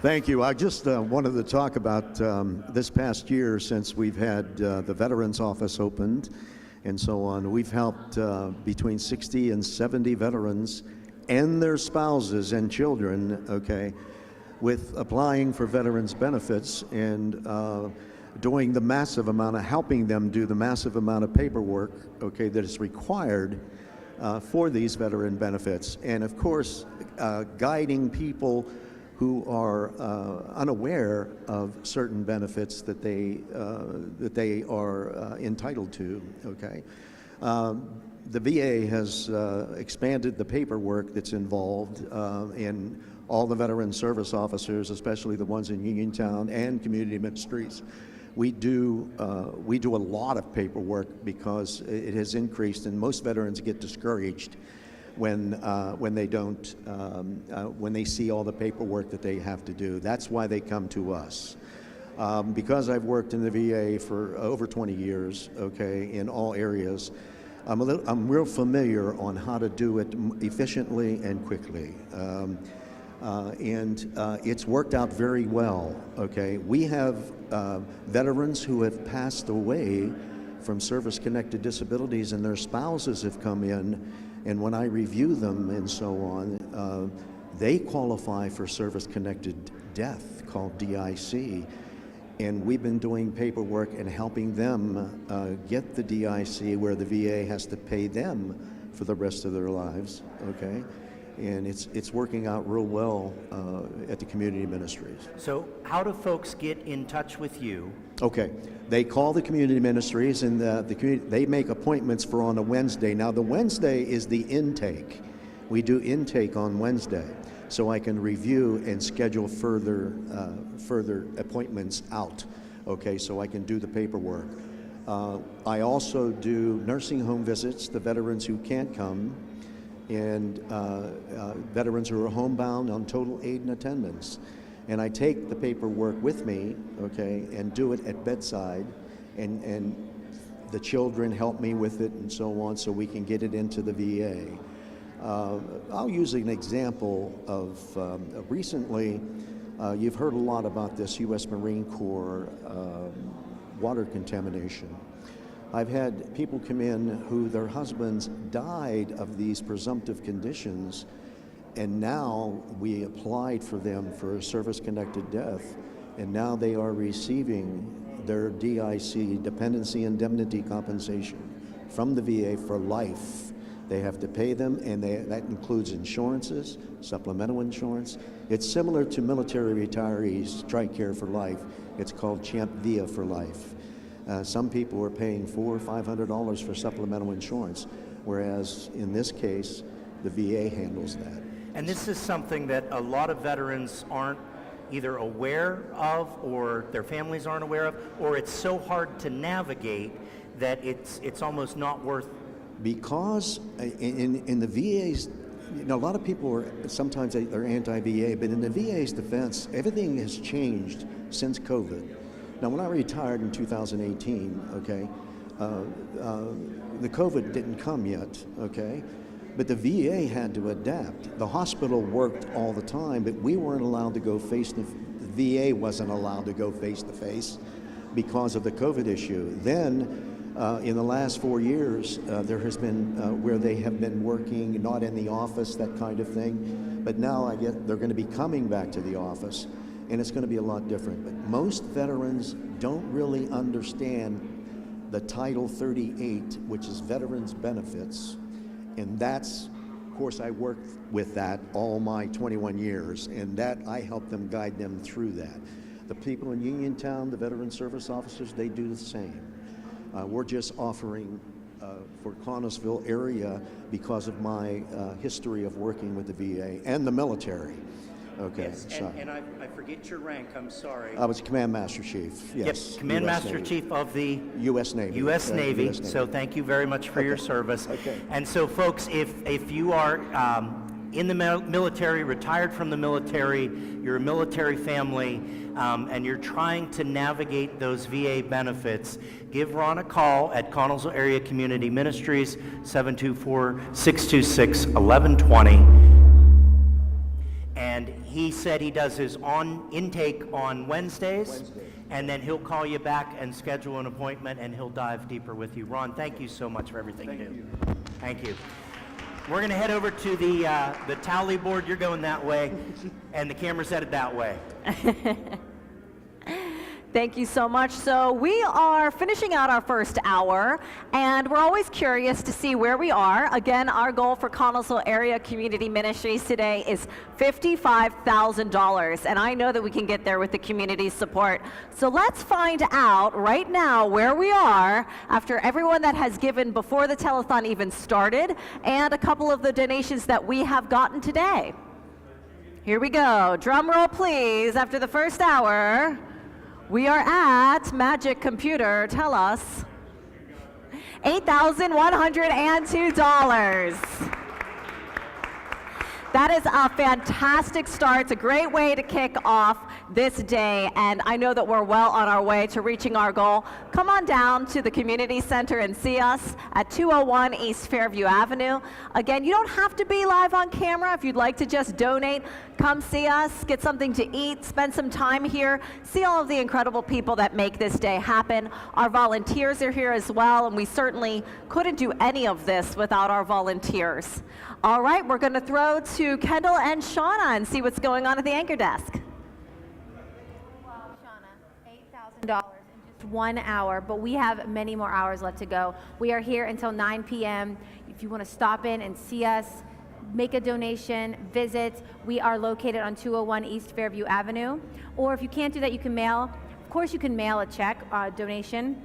Thank you. I just wanted to talk about this past year since we've had the Veterans Office opened and so on. We've helped between 60 and 70 veterans and their spouses and children, okay, with applying for veterans benefits and doing the massive amount of, helping them do the massive amount of paperwork, okay, that is required for these veteran benefits. And of course, guiding people who are unaware of certain benefits that they are entitled to, okay? The VA has expanded the paperwork that's involved in all the veteran service officers, especially the ones in Uniontown and community ministries. We do a lot of paperwork because it has increased, and most veterans get discouraged when they don't when they see all the paperwork that they have to do. That's why they come to us. Because I've worked in the VA for over 20 years, okay, in all areas, I'm real familiar on how to do it efficiently and quickly. It's worked out very well, okay? We have veterans who have passed away from service-connected disabilities, and their spouses have come in, and when I review them and so on, they qualify for service-connected death, called DIC, and we've been doing paperwork and helping them get the DIC where the VA has to pay them for the rest of their lives, okay? And it's working out real well at the community ministries. So how do folks get in touch with you? Okay, they call the community ministries, and they make appointments for on a Wednesday. Now the Wednesday is the intake. We do intake on Wednesday, so I can review and schedule further appointments out. Okay, so I can do the paperwork. I also do nursing home visits, the veterans who can't come, and veterans who are homebound on total aid and attendance. And I take the paperwork with me, okay, and do it at bedside, and the children help me with it and so on, so we can get it into the VA. I'll use an example of recently, you've heard a lot about this U.S. Marine Corps water contamination. I've had people come in who their husbands died of these presumptive conditions, and now we applied for them for a service-connected death, and now they are receiving their DIC, dependency indemnity compensation, from the VA for life. They have to pay them, and that includes insurances, supplemental insurance. It's similar to military retirees, TRICARE for life. It's called CHAMP VIA for life. Some people are paying $400 or $500 for supplemental insurance, whereas in this case, the VA handles that. And this is something that a lot of veterans aren't either aware of, or their families aren't aware of, or it's so hard to navigate that it's almost not worth. Because in the VA's, you know, a lot of people are sometimes they're anti-VA, but in the VA's defense, everything has changed since COVID. Now, when I retired in 2018, okay, the COVID didn't come yet, okay, but the VA had to adapt. The hospital worked all the time, but we weren't allowed to go the VA wasn't allowed to go face to face because of the COVID issue. Then, in the last 4 years, there has been where they have been working not in the office, that kind of thing, but now they're going to be coming back to the office, and it's going to be a lot different. But most veterans don't really understand the Title 38, which is Veterans Benefits, and that's, of course, I worked with that all my 21 years, and that I help them, guide them through that. The people in Uniontown, the veteran service officers, they do the same. We're just offering for Connellsville area because of my history of working with the VA and the military. Okay. Yes, and I forget your rank, I'm sorry. I was Command Master Chief, yes. Yep, Command US Master Navy. Chief of the U.S. Navy. U.S. Navy. US Navy. So thank you very much for your service. Okay. And so folks, if you are in the military, retired from the military, you're a military family, and you're trying to navigate those VA benefits, give Ron a call at Connellsville Area Community Ministries, 724-626-1120. And he said he does his intake on Wednesdays, and then he'll call you back and schedule an appointment, and he'll dive deeper with you. Ron, thank you so much for everything you do. Thank you. We're going to head over to the tally board. You're going that way, and the camera's headed that way. Thank you so much. So we are finishing out our first hour, and we're always curious to see where we are. Again, our goal for Connellsville Area Community Ministries today is $55,000, and I know that we can get there with the community support. So let's find out right now where we are after everyone that has given before the telethon even started, and a couple of the donations that we have gotten today. Here we go. Drum roll, please. After the first hour, we are at, Magic Computer, tell us, $8,102. That is a fantastic start. It's a great way to kick off this day, and I know that we're well on our way to reaching our goal. Come on down to the community center and see us at 201 East Fairview Avenue. Again, you don't have to be live on camera. If you'd like to just donate, come see us, get something to eat, spend some time here, see all of the incredible people that make this day happen. Our volunteers are here as well, and we certainly couldn't do any of this without our volunteers. All right, we're going to throw to Kendall and Shauna and see what's going on at the anchor desk. Well, Shauna, $8,000 in just 1 hour, but we have many more hours left to go. We are here until 9 p.m. If you want to stop in and see us, make a donation, visit. We are located on 201 East Fairview Avenue. Or if you can't do that, you can mail. Of course, you can mail a check donation,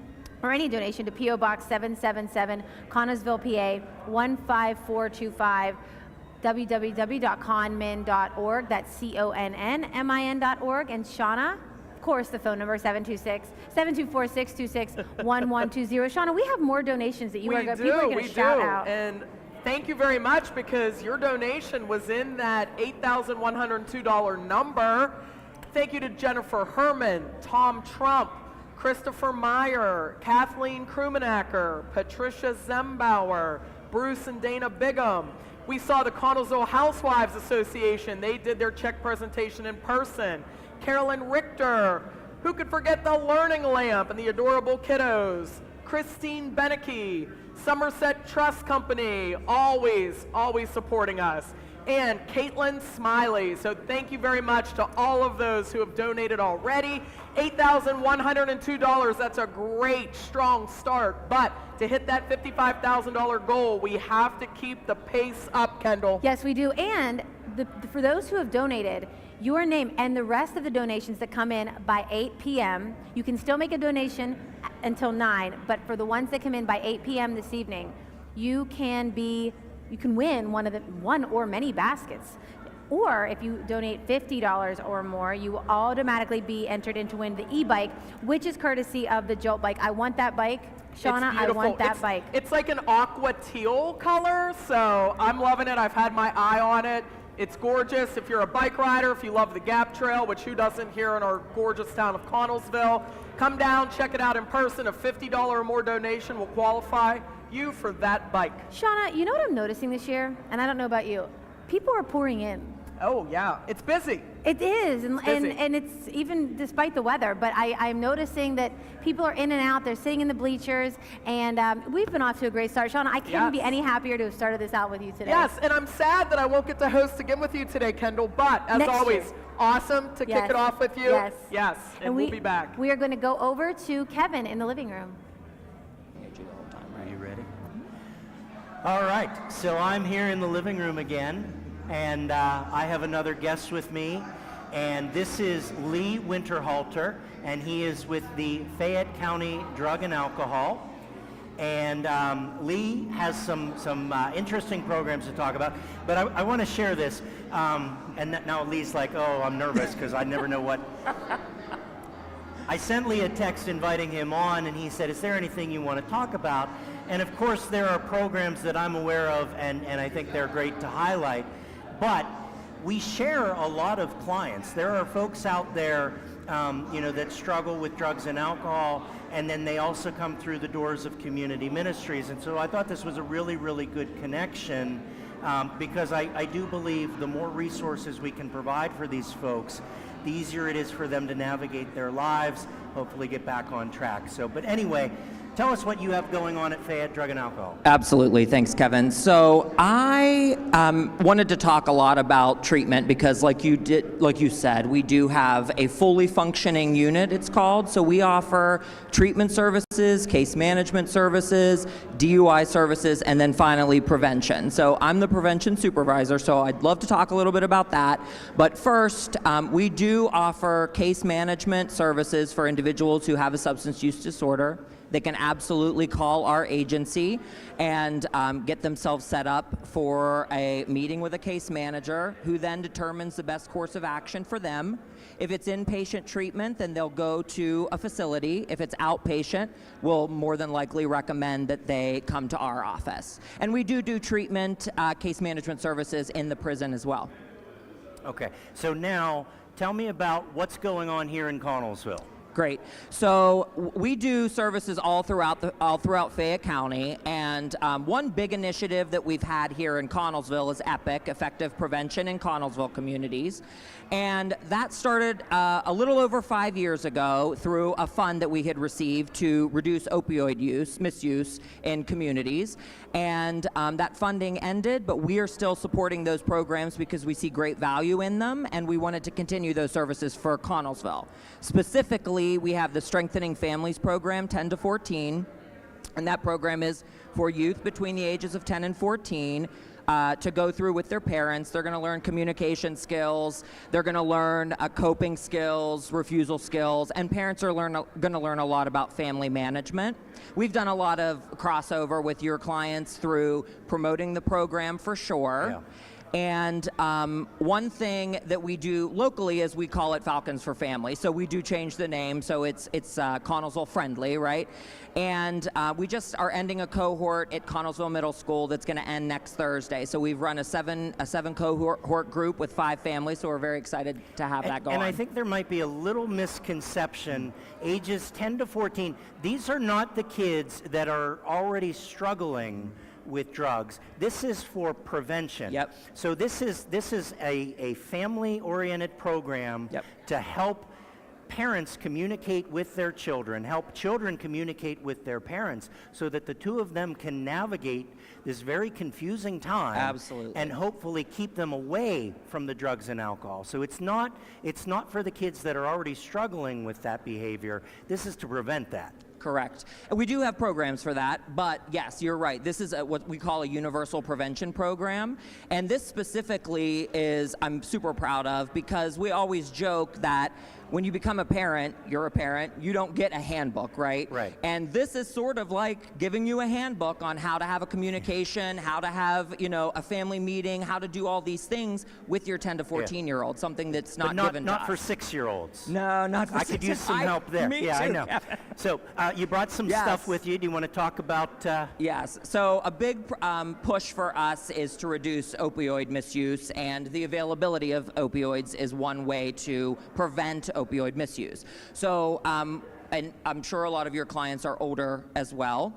or any donation, to P.O. Box 777, Connellsville, PA 15425, www.conmin.org. That's CONNMIN.org. And Shauna, of course, the phone number 724-626-1120. Shauna, we have more donations that people are going to shout out. And thank you very much, because your donation was in that $8,102 number. Thank you to Jennifer Herman, Tom Trump, Christopher Meyer, Kathleen Krumenacker, Patricia Zembauer, Bruce and Dana Bigham. We saw the Connellsville Housewives Association. They did their check presentation in person. Carolyn Richter. Who could forget the Learning Lamp and the adorable kiddos? Christine Beneke, Somerset Trust Company, always supporting us. And Caitlin Smiley. So thank you very much to all of those who have donated already. $8,102, that's a great, strong start. But to hit that $55,000 goal, we have to keep the pace up, Kendall. Yes, we do. And for those who have donated, your name and the rest of the donations that come in by 8 p.m., you can still make a donation until 9, but for the ones that come in by 8 p.m. this evening, you can win one or many baskets. Or if you donate $50 or more, you will automatically be entered in to win the e-bike, which is courtesy of the Jolt bike. I want that bike. Shauna, I want that bike. It's like an aqua teal color, so I'm loving it. I've had my eye on it. It's gorgeous. If you're a bike rider, if you love the Gap Trail, which who doesn't here in our gorgeous town of Connellsville, come down, check it out in person. A $50 or more donation will qualify you for that bike. Shauna, you know what I'm noticing this year? And I don't know about you. People are pouring in. Oh, yeah. It's busy. It is, and busy. It's even despite the weather, but I'm noticing that people are in and out, they're sitting in the bleachers, and we've been off to a great start. Shauna, I couldn't be any happier to have started this out with you today. Yes, and I'm sad that I won't get to host again with you today, Kendall, but as Next always, year. Awesome to kick it off with you. Yes. Yes, and we'll be back. We are going to go over to Kevin in the living room. Are you ready? All right, so I'm here in the living room again, and I have another guest with me, and this is Lee Winterhalter, and he is with the Fayette County Drug and Alcohol. And Lee has some interesting programs to talk about, but I want to share this. And now Lee's like, oh, I'm nervous because I never know what. I sent Lee a text inviting him on, and he said, is there anything you want to talk about? And of course, there are programs that I'm aware of, and I think they're great to highlight. But we share a lot of clients. There are folks out there that struggle with drugs and alcohol, and then they also come through the doors of community ministries. And so I thought this was a really, really good connection because I do believe the more resources we can provide for these folks, the easier it is for them to navigate their lives, hopefully get back on track. So, but anyway, tell us what you have going on at Fayette Drug and Alcohol. Absolutely. Thanks, Kevin. So I wanted to talk a lot about treatment because like you said, we do have a fully functioning unit, it's called. So we offer treatment services, case management services, DUI services, and then finally prevention. So I'm the prevention supervisor, so I'd love to talk a little bit about that. But first, we do offer case management services for individuals who have a substance use disorder. They can absolutely call our agency and get themselves set up for a meeting with a case manager who then determines the best course of action for them. If it's inpatient treatment, then they'll go to a facility. If it's outpatient, we'll more than likely recommend that they come to our office. And we do treatment, case management services in the prison as well. Okay, so now tell me about what's going on here in Connellsville. Great. So we do services all throughout Fayette County, and one big initiative that we've had here in Connellsville is EPIC, Effective Prevention in Connellsville Communities. And that started a little over 5 years ago through a fund that we had received to reduce opioid misuse in communities. And that funding ended, but we are still supporting those programs because we see great value in them, and we wanted to continue those services for Connellsville. Specifically, we have the Strengthening Families program, 10 to 14, and that program is for youth between the ages of 10 and 14 to go through with their parents. They're going to learn communication skills, they're going to learn coping skills, refusal skills, and parents are going to learn a lot about family management. We've done a lot of crossover with your clients through promoting the program for sure. Yeah. And one thing that we do locally is we call it Falcons for Family. So we do change the name, so it's Connellsville friendly, right? And we just are ending a cohort at Connellsville Middle School that's going to end next Thursday. So we've run a seven cohort group with 5 families, so we're very excited to have that going. And I think there might be a little misconception. Ages 10 to 14, these are not the kids that are already struggling with drugs. This is for prevention. Yep. So this is a family-oriented program to help parents communicate with their children, help children communicate with their parents, so that the two of them can navigate this very confusing time. Absolutely. And hopefully keep them away from the drugs and alcohol. So it's not for the kids that are already struggling with that behavior. This is to prevent that. Correct. And we do have programs for that, but yes, you're right. This is what we call a universal prevention program. And this specifically I'm super proud of because we always joke that when you become a parent, you're a parent, you don't get a handbook, right? Right. And this is sort of like giving you a handbook on how to have a communication, how to have, a family meeting, how to do all these things with your 10 to 14-year-old, something that's not given to us. Not for 6-year-olds. No, not for 6-year-olds. I could use some help there. Me yeah, too. I know. So you brought some stuff with you. Do you want to talk about? Yes. So a big push for us is to reduce opioid misuse, and the availability of opioids is one way to prevent opioid misuse. So, and I'm sure a lot of your clients are older as well.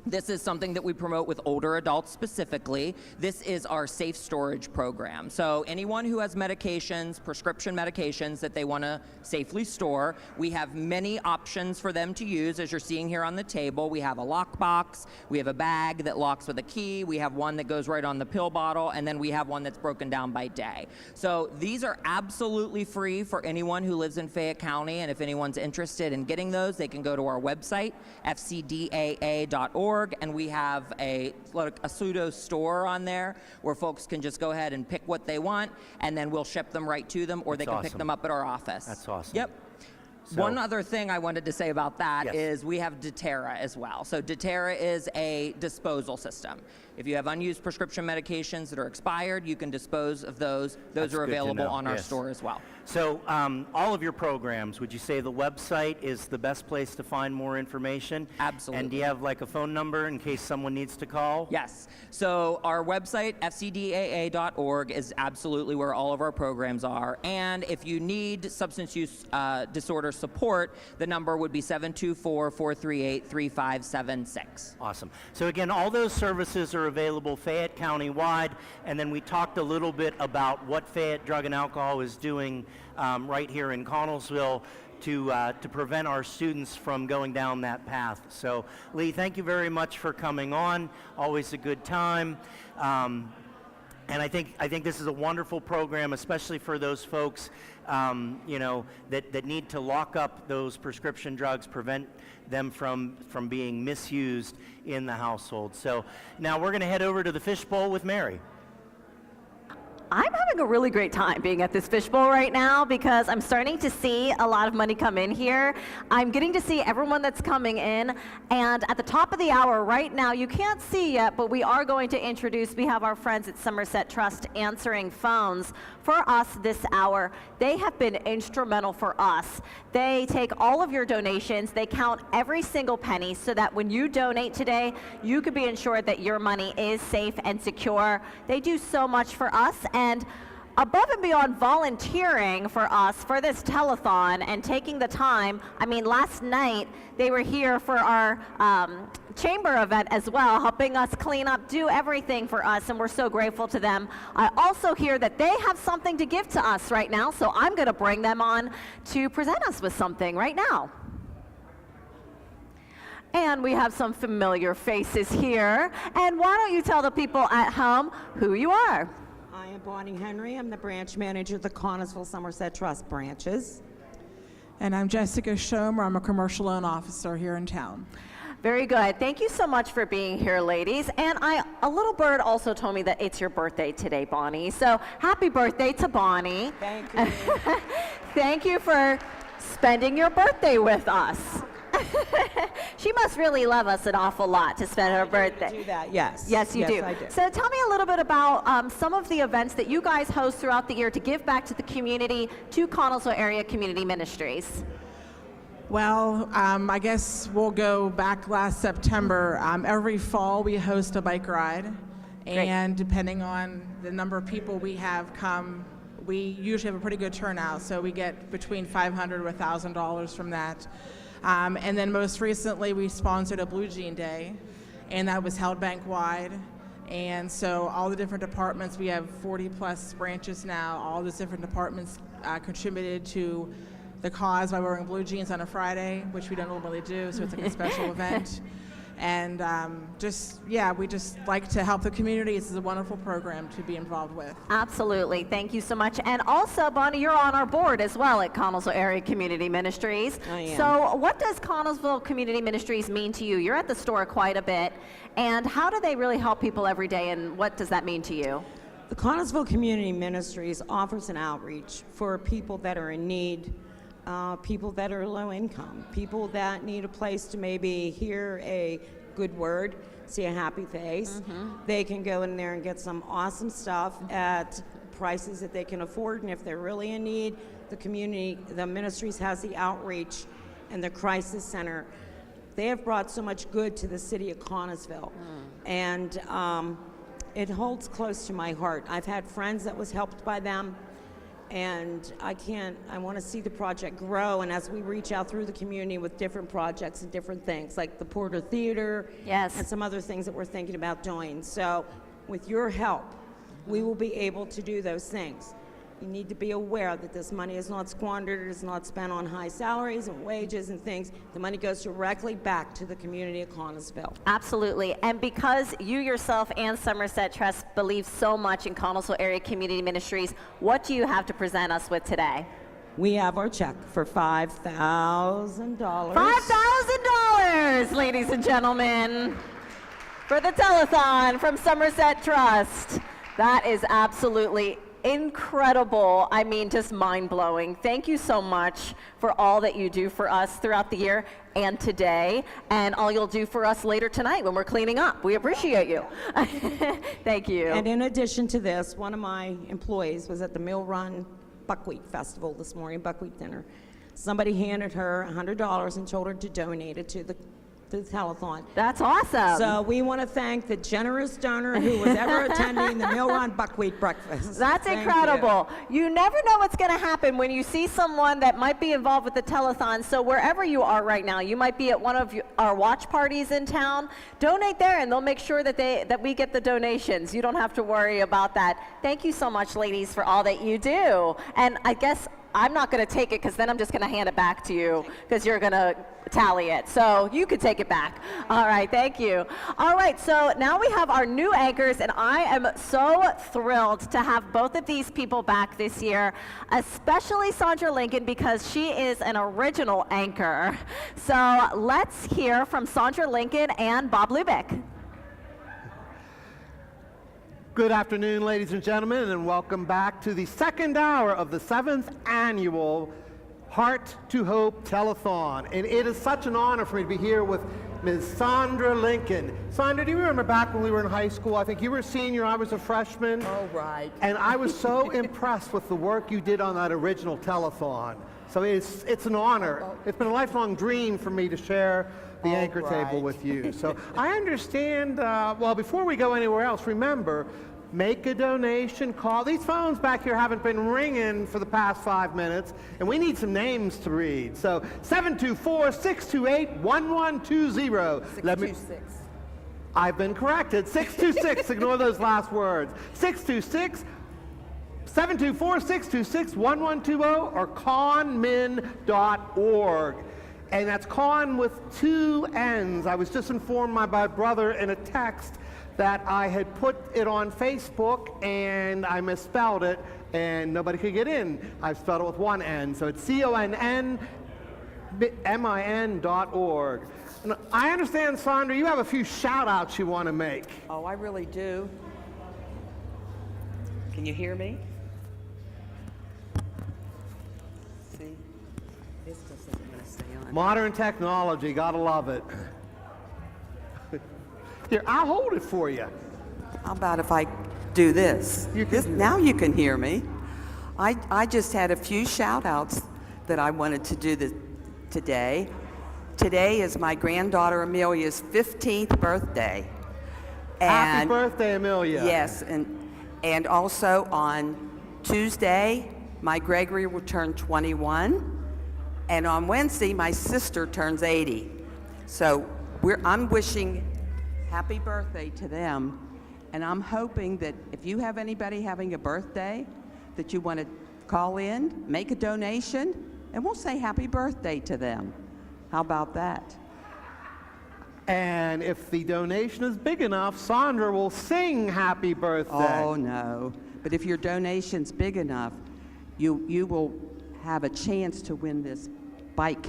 This is something that we promote with older adults specifically. This is our safe storage program. So anyone who has medications, prescription medications that they want to safely store, we have many options for them to use, as you're seeing here on the table. We have a lockbox, we have a bag that locks with a key, we have one that goes right on the pill bottle, and then we have one that's broken down by day. So these are absolutely free for anyone who lives in Fayette County, and if anyone's interested in getting those, they can go to our website, fcdaa.org, and we have a pseudo store on there where folks can just go ahead and pick what they want, and then we'll ship them right to them, or they can pick them up at our office. That's awesome. Yep. So, one other thing I wanted to say about that Yes. is we have doTERRA as well. So doTERRA is a disposal system. If you have unused prescription medications that are expired, you can dispose of those. Those That's are good to available know, on our yes. store as well. So all of your programs, would you say the website is the best place to find more information? Absolutely. And do you have like a phone number in case someone needs to call? Yes. So our website, fcdaa.org, is absolutely where all of our programs are. And if you need substance use disorder support, the number would be 724-438-3576. Awesome. So again, all those services are available Fayette County-wide, and then we talked a little bit about what Fayette Drug and Alcohol is doing right here in Connellsville to prevent our students from going down that path. So Lee, thank you very much for coming on. Always a good time. And I think this is a wonderful program, especially for those folks, that need to lock up those prescription drugs, prevent them from being misused in the household. So now we're going to head over to the Fishbowl with Mary. I'm having a really great time being at this Fishbowl right now because I'm starting to see a lot of money come in here. I'm getting to see everyone that's coming in, and at the top of the hour right now, you can't see yet, but we are going to introduce, we have our friends at Somerset Trust answering phones for us this hour. They have been instrumental for us. They take all of your donations, they count every single penny so that when you donate today, you can be ensured that your money is safe and secure. They do so much for us, and above and beyond volunteering for us for this telethon and taking the time, I mean, last night they were here for our chamber event as well, helping us clean up, do everything for us, and we're so grateful to them. I also hear that they have something to give to us right now, so I'm going to bring them on to present us with something right now. And we have some familiar faces here. And why don't you tell the people at home who you are? I am Bonnie Henry. I'm the branch manager of the Connellsville Somerset Trust branches. And I'm Jessica Schomer. I'm a commercial loan officer here in town. Very good. Thank you so much for being here, ladies. And a little bird also told me that it's your birthday today, Bonnie. So happy birthday to Bonnie. Thank you. Thank you for spending your birthday with us. She must really love us an awful lot to spend her birthday. Do that, yes. Yes, you do. I do. So tell me a little bit about some of the events that you guys host throughout the year to give back to the community, to Connellsville Area Community Ministries. Well, I guess we'll go back last September. Every fall we host a bike ride. And depending on the number of people we have come, we usually have a pretty good turnout. So we get between $500 to $1,000 from that. And then most recently we sponsored a Blue Jean Day, and that was held bank-wide. And so all the different departments, we have 40 plus branches now, all those different departments contributed to the cause by wearing blue jeans on a Friday, which we don't normally do, so it's like a special event. And we just like to help the community. This is a wonderful program to be involved with. Absolutely. Thank you so much. And also, Bonnie, you're on our board as well at Connellsville Area Community Ministries. I am. So what does Connellsville Community Ministries mean to you? You're at the store quite a bit. And how do they really help people every day, and what does that mean to you? The Connellsville Community Ministries offers an outreach for people that are in need, people that are low income, people that need a place to maybe hear a good word, see a happy face. They can go in there and get some awesome stuff at prices that they can afford, and if they're really in need, the ministries has the outreach and the crisis center. They have brought so much good to the city of Connellsville, and it holds close to my heart. I've had friends that was helped by them, and I want to see the project grow, and as we reach out through the community with different projects and different things, like the Porter Theater, yes, and some other things that we're thinking about doing. So with your help, we will be able to do those things. You need to be aware that this money is not squandered, it is not spent on high salaries and wages and things. The money goes directly back to the community of Connellsville. Absolutely. And because you yourself and Somerset Trust believe so much in Connellsville Area Community Ministries, what do you have to present us with today? We have our check for $5,000. $5,000, ladies and gentlemen, for the telethon from Somerset Trust. That is absolutely incredible. I mean, just mind-blowing. Thank you so much for all that you do for us throughout the year and today, and all you'll do for us later tonight when we're cleaning up. We appreciate you. Thank you. And in addition to this, one of my employees was at the Mill Run Buckwheat Festival this morning, Buckwheat Dinner. Somebody handed her $100 and told her to donate it to the telethon. That's awesome. So we want to thank the generous donor who was ever attending the Mill Run Buckwheat Breakfast. That's Thank incredible. You never know what's going to happen when you see someone that might be involved with the telethon. So wherever you are right now, you might be at one of our watch parties in town. Donate there, and they'll make sure that we get the donations. You don't have to worry about that. Thank you so much, ladies, for all that you do. And I guess I'm not going to take it, because then I'm just going to hand it back to you, because you're going to tally it. So you could take it back. All right, thank you. All right, so now we have our new anchors, and I am so thrilled to have both of these people back this year, especially Sandra Lincoln, because she is an original anchor. So let's hear from Sandra Lincoln and Bob Lubick. Good afternoon, ladies and gentlemen, and welcome back to the second hour of the 7th annual Heart to Hope Telethon. And it is such an honor for me to be here with Ms. Sandra Lincoln. Sandra, do you remember back when we were in high school? I think you were a senior, I was a freshman. Oh, right. And I was so impressed with the work you did on that original telethon. So it's an honor. It's been a lifelong dream for me to share the anchor table with you. So I understand, well, before we go anywhere else, remember, make a donation, call. These phones back here haven't been ringing for the past 5 minutes, and we need some names to read. So 724-628-1120. 626. I've been corrected. 626, ignore those last words. 724-626-1120 or conmin.org. And that's con with 2 N's. I was just informed by my brother in a text that I had put it on Facebook and I misspelled it and nobody could get in. I spelled it with 1 N. So it's CONNMIN.org. And I understand, Sandra, you have a few shout outs you want to make. Oh, I really do. Can you hear me? See? This doesn't want to stay on. Modern technology, gotta love it. Here, I'll hold it for you. How about if I do this? Now you can hear me. I just had a few shout outs that I wanted to do today. Today is my granddaughter Amelia's 15th birthday. Happy birthday, Amelia. Yes, and also on Tuesday, my Gregory will turn 21. And on Wednesday, my sister turns 80. So I'm wishing happy birthday to them. And I'm hoping that if you have anybody having a birthday that you want to call in, make a donation, and we'll say happy birthday to them. How about that? And if the donation is big enough, Sandra will sing happy birthday. Oh, no. But if your donation's big enough, you will have a chance to win this bike,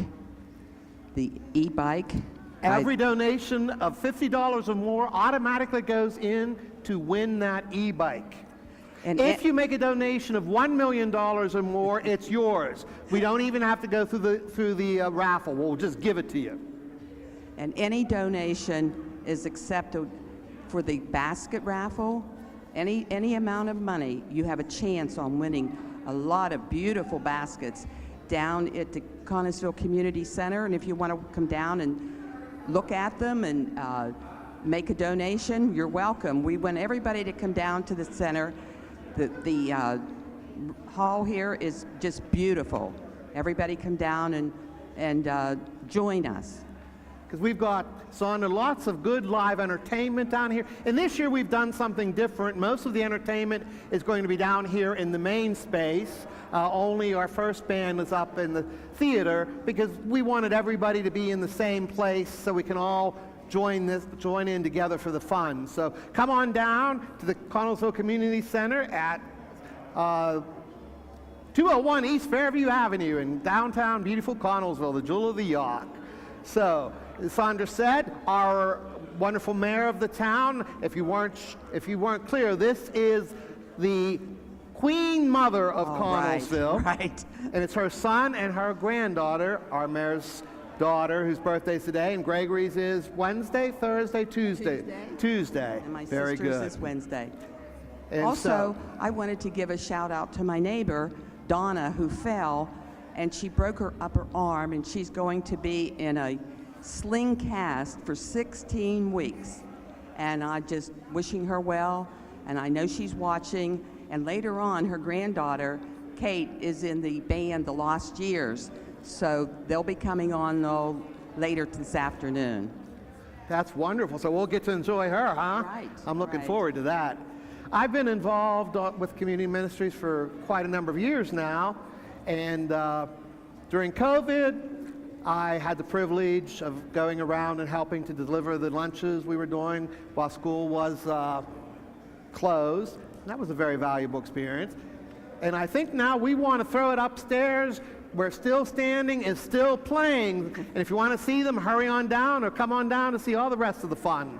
the e-bike. Every donation of $50 or more automatically goes in to win that e-bike. And if you make a donation of $1 million or more, it's yours. We don't even have to go through the raffle. We'll just give it to you. And any donation is accepted for the basket raffle. Any amount of money, you have a chance on winning a lot of beautiful baskets down at the Connellsville Community Center. And if you want to come down and look at them and make a donation, you're welcome. We want everybody to come down to the center. The hall here is just beautiful. Everybody come down and join us. Because we've got, Sandra, lots of good live entertainment down here. And this year we've done something different. Most of the entertainment is going to be down here in the main space. Only our first band is up in the theater because we wanted everybody to be in the same place so we can all join in together for the fun. So come on down to the Connellsville Community Center at 201 East Fairview Avenue in downtown beautiful Connellsville, the jewel of the Yawk. So, as Sandra said, our wonderful mayor of the town, if you weren't clear, this is the queen mother of right, Connellsville. right. And it's her son and her granddaughter, our mayor's daughter, whose birthday's today, and Gregory's is Wednesday, Thursday, Tuesday. Tuesday. And my Very sister's good. is Wednesday. And Also, I wanted to give a shout out to my neighbor, Donna, who fell, and she broke her upper arm, and she's going to be in a sling cast for 16 weeks. And I'm just wishing her well, and I know she's watching. And later on, her granddaughter, Kate, is in the band The Lost Years, so they'll be coming on later this afternoon. That's wonderful. So we'll get to enjoy her, huh? Right. I'm looking right. forward to that. I've been involved with community ministries for quite a number of years now, and during COVID, I had the privilege of going around and helping to deliver the lunches we were doing while school was closed. And that was a very valuable experience. And I think now we want to throw it upstairs. We're still standing, it's still playing. And if you want to see them, hurry on down or come on down to see all the rest of the fun.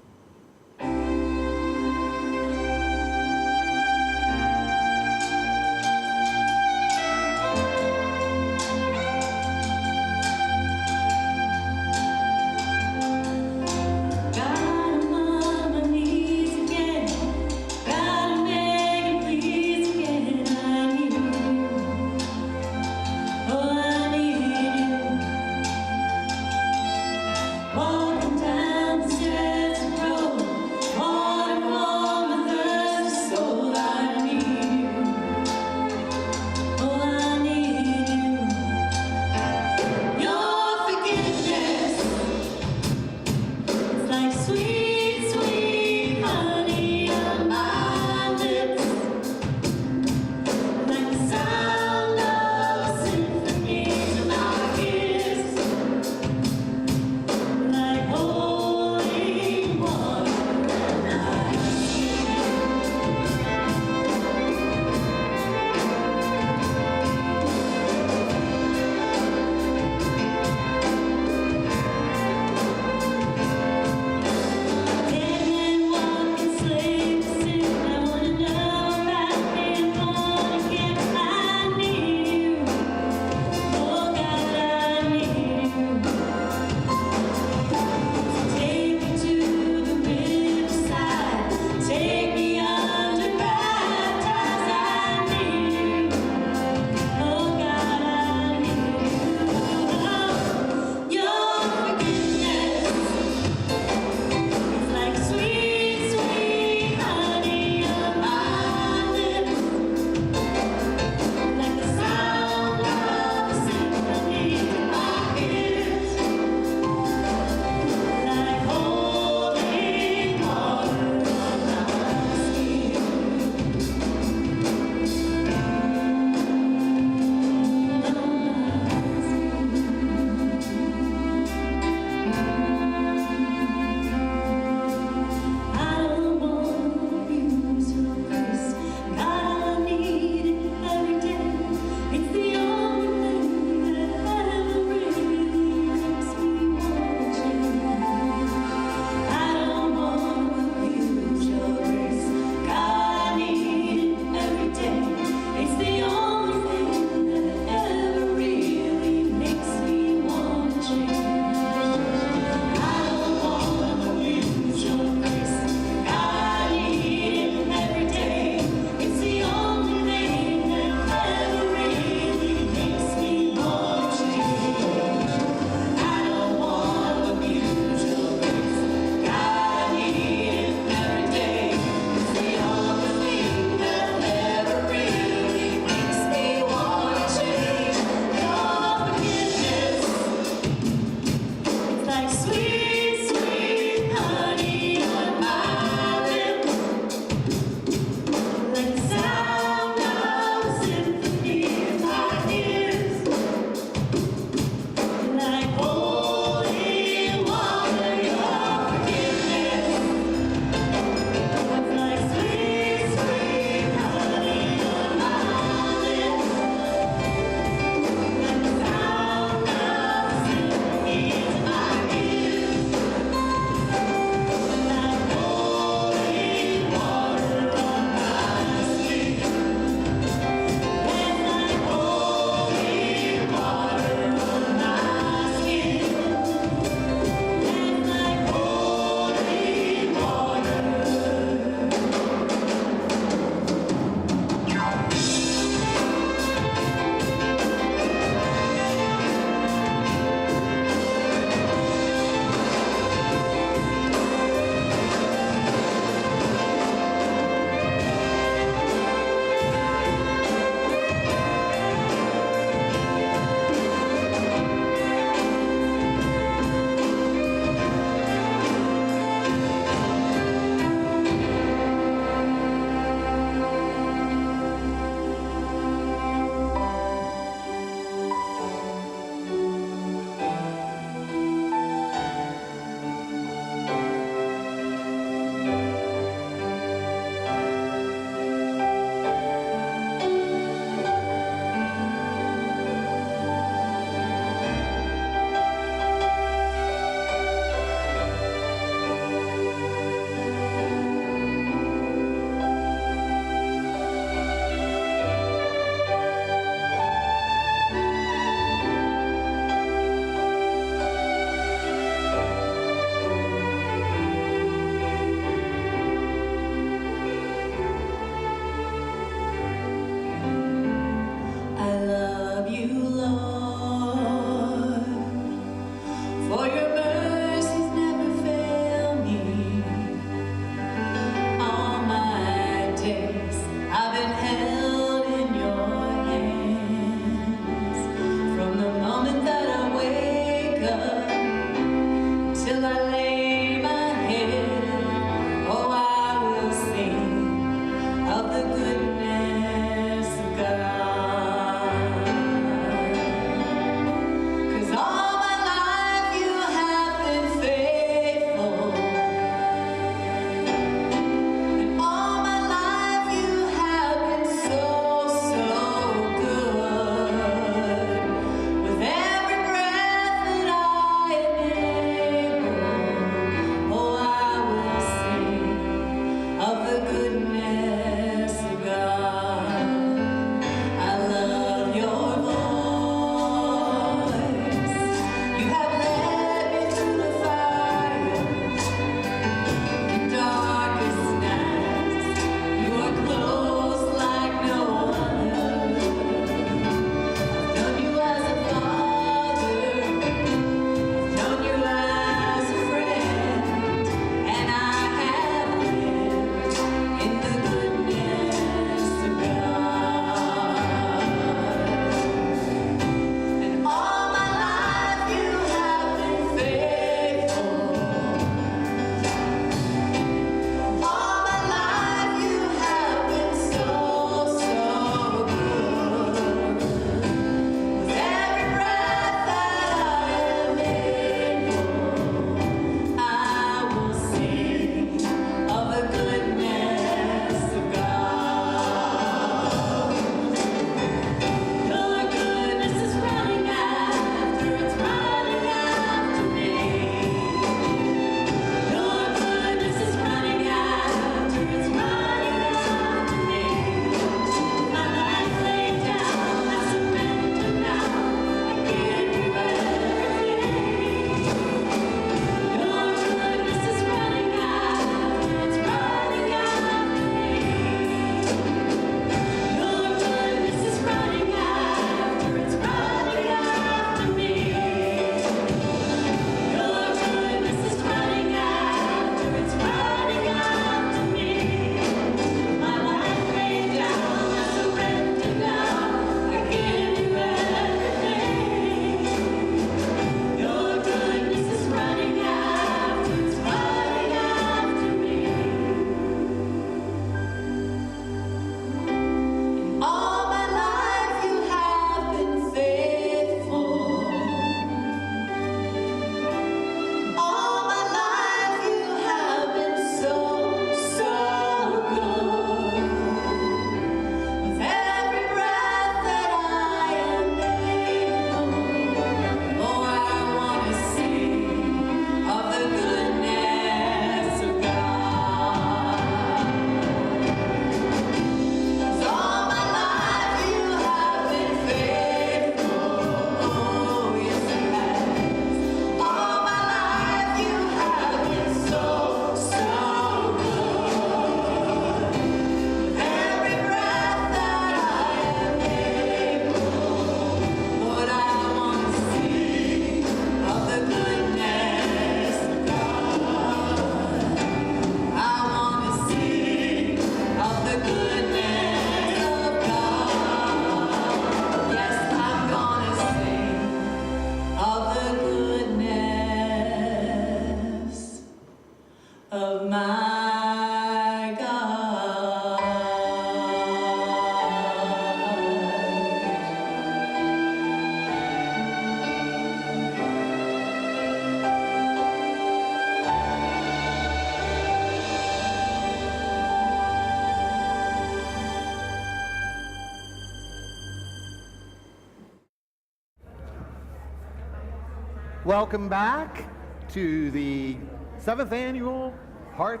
Welcome back to the 7th annual Heart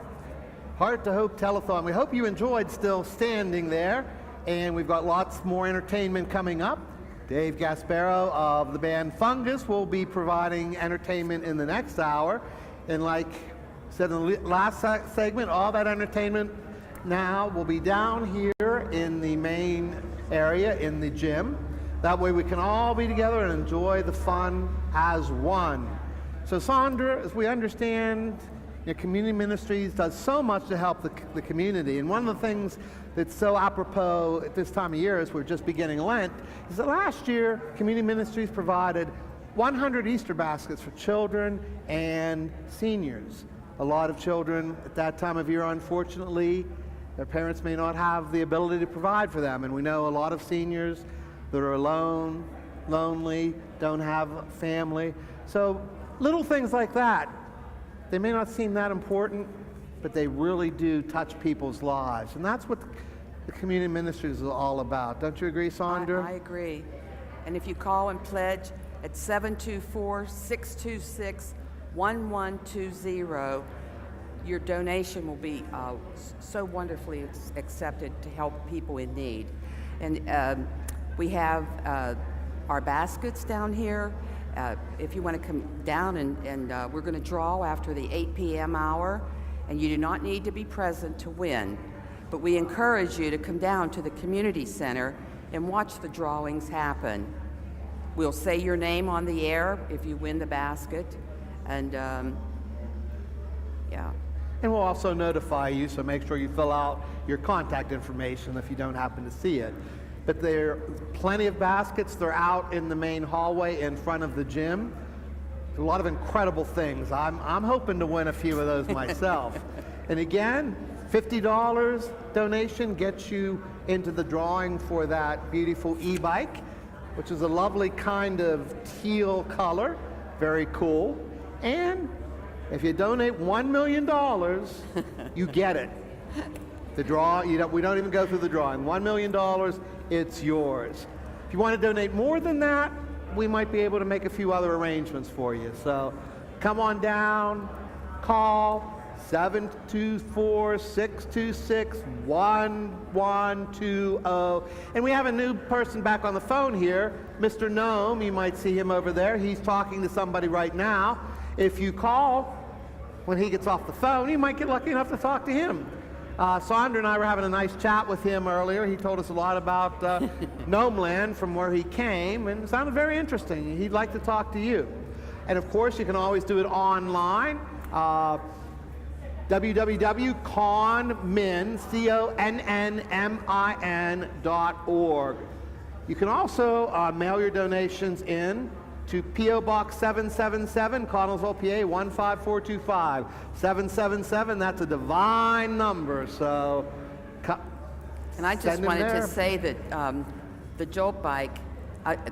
to Hope Telethon. We hope you enjoyed still standing there, and we've got lots more entertainment coming up. Dave Gasparo of the band Fungus will be providing entertainment in the next hour. And like I said in the last segment, all that entertainment now will be down here in the main area in the gym. That way we can all be together and enjoy the fun as one. So Sandra, as we understand, Community Ministries does so much to help the community. And one of the things that's so apropos at this time of year, as we're just beginning Lent, is that last year Community Ministries provided 100 Easter baskets for children and seniors. A lot of children at that time of year, unfortunately, their parents may not have the ability to provide for them. And we know a lot of seniors that are alone, lonely, don't have a family. So little things like that, they may not seem that important, but they really do touch people's lives. And that's what the community ministries is all about. Don't you agree, Sandra? I agree. And if you call and pledge at 724-626-1120, your donation will be so wonderfully accepted to help people in need. And we have our baskets down here. If you want to come down and we're going to draw after the 8 p.m. hour, and you do not need to be present to win, but we encourage you to come down to the community center and watch the drawings happen. We'll say your name on the air if you win the basket, and yeah. And we'll also notify you, so make sure you fill out your contact information if you don't happen to see it. But there are plenty of baskets. They're out in the main hallway in front of the gym. A lot of incredible things. I'm hoping to win a few of those myself. And again, $50 donation gets you into the drawing for that beautiful e-bike, which is a lovely kind of teal color. Very cool. And if you donate $1 million, you get it. The draw, we don't even go through the drawing. $1 million, it's yours. If you want to donate more than that, we might be able to make a few other arrangements for you. So come on down, call 724-626-1120. And we have a new person back on the phone here, Mr. Gnome. You might see him over there. He's talking to somebody right now. If you call when he gets off the phone, you might get lucky enough to talk to him. Sandra and I were having a nice chat with him earlier. He told us a lot about Gnome Land from where he came, and it sounded very interesting. He'd like to talk to you. And of course, you can always do it online. www.connmin.org. You can also mail your donations in to P.O. Box 777, Connellsville, PA 15425. 777, that's a divine number, so... And I just wanted to say that the Jolt Bike,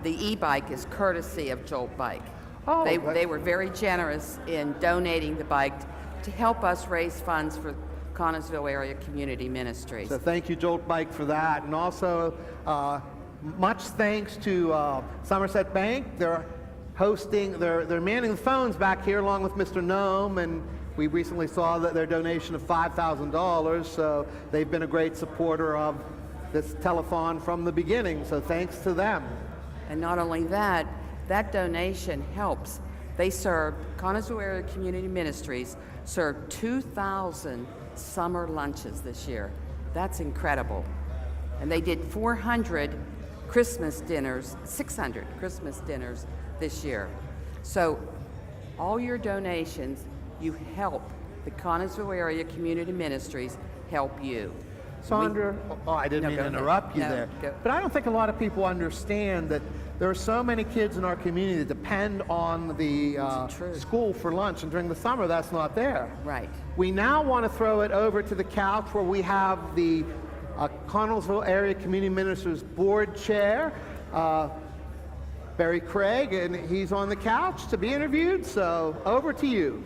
the e-bike is courtesy of Jolt Bike. Oh, they were very generous in donating the bike to help us raise funds for Connellsville Area Community Ministries. So thank you, Jolt Bike, for that. And also, much thanks to Somerset Bank. They're manning the phones back here along with Mr. Gnome, and we recently saw that their donation of $5,000, so they've been a great supporter of this telethon from the beginning, so thanks to them. And not only that, that donation helps. They served, Connellsville Area Community Ministries served 2,000 summer lunches this year. That's incredible. And they did 400 Christmas dinners, 600 Christmas dinners this year. So all your donations, you help the Connellsville Area Community Ministries help you. Sandra, I didn't mean to interrupt you there. But I don't think a lot of people understand that there are so many kids in our community that depend on the school for lunch, and during the summer that's not there. Right. We now want to throw it over to the couch where we have the Connellsville Area Community Ministers Board Chair, Barry Craig, and he's on the couch to be interviewed, so over to you.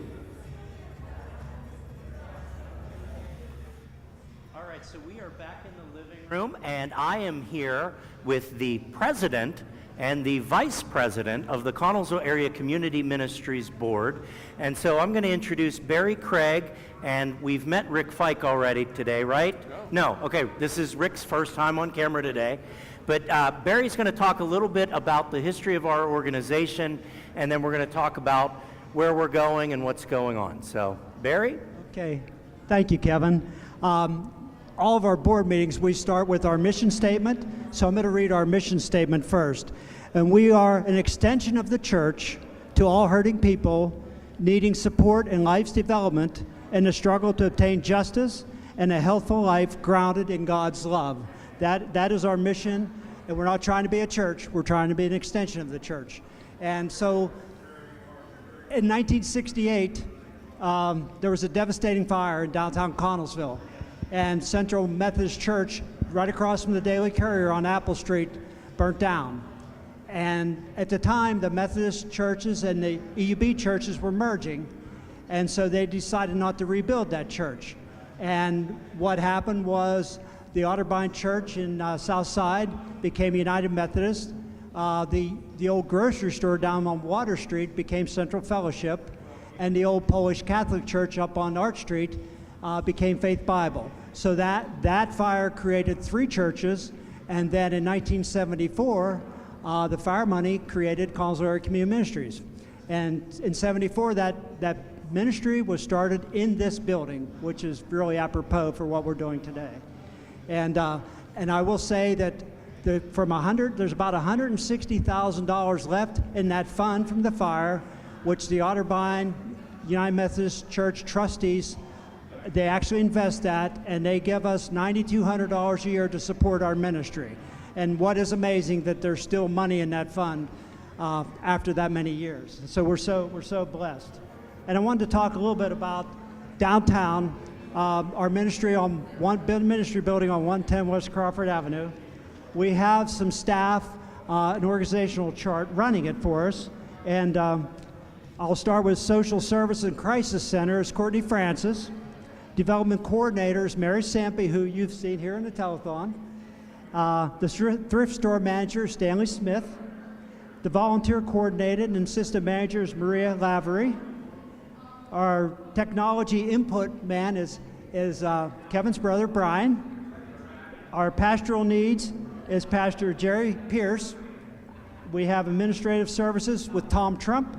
All right, so we are back in the living room, and I am here with the president and the vice president of the Connellsville Area Community Ministries Board. And so I'm going to introduce Barry Craig, and we've met Rick Fike already today, right? No. Okay, this is Rick's first time on camera today. But Barry's going to talk a little bit about the history of our organization, and then we're going to talk about where we're going and what's going on. So, Barry? Okay, thank you, Kevin. All of our board meetings, we start with our mission statement. So I'm going to read our mission statement first. And we are an extension of the church to all hurting people needing support in life's development and the struggle to obtain justice and a healthful life grounded in God's love. That is our mission, and we're not trying to be a church. We're trying to be an extension of the church. And so in 1968, there was a devastating fire in downtown Connellsville, and Central Methodist Church, right across from the Daily Courier on Apple Street, burnt down. And at the time, the Methodist churches and the EUB churches were merging, and so they decided not to rebuild that church. And what happened was the Otterbein Church in South Side became United Methodist. The old grocery store down on Water Street became Central Fellowship, and the old Polish Catholic Church up on Arch Street became Faith Bible. So that fire created 3 churches, and then in 1974, the fire money created Connellsville Area Community Ministries. And in 74, that ministry was started in this building, which is really apropos for what we're doing today. And I will say that there's about $160,000 left in that fund from the fire, which the Otterbein United Methodist Church trustees, they actually invest that, and they give us $9,200 a year to support our ministry. And what is amazing that there's still money in that fund after that many years. So we're so blessed. And I wanted to talk a little bit about downtown. Our ministry ministry building on 110 West Crawford Avenue. We have some staff, an organizational chart running it for us. And I'll start with Social Service and Crisis Center is Courtney Francis. Development Coordinator is Mary Sampe, who you've seen here in the telethon. The Thrift Store Manager is Stanley Smith. The Volunteer Coordinator and Assistant Manager is Maria Lavery. Our technology input man is Kevin's brother, Brian. Our pastoral needs is Pastor Jerry Pierce. We have administrative services with Tom Trump.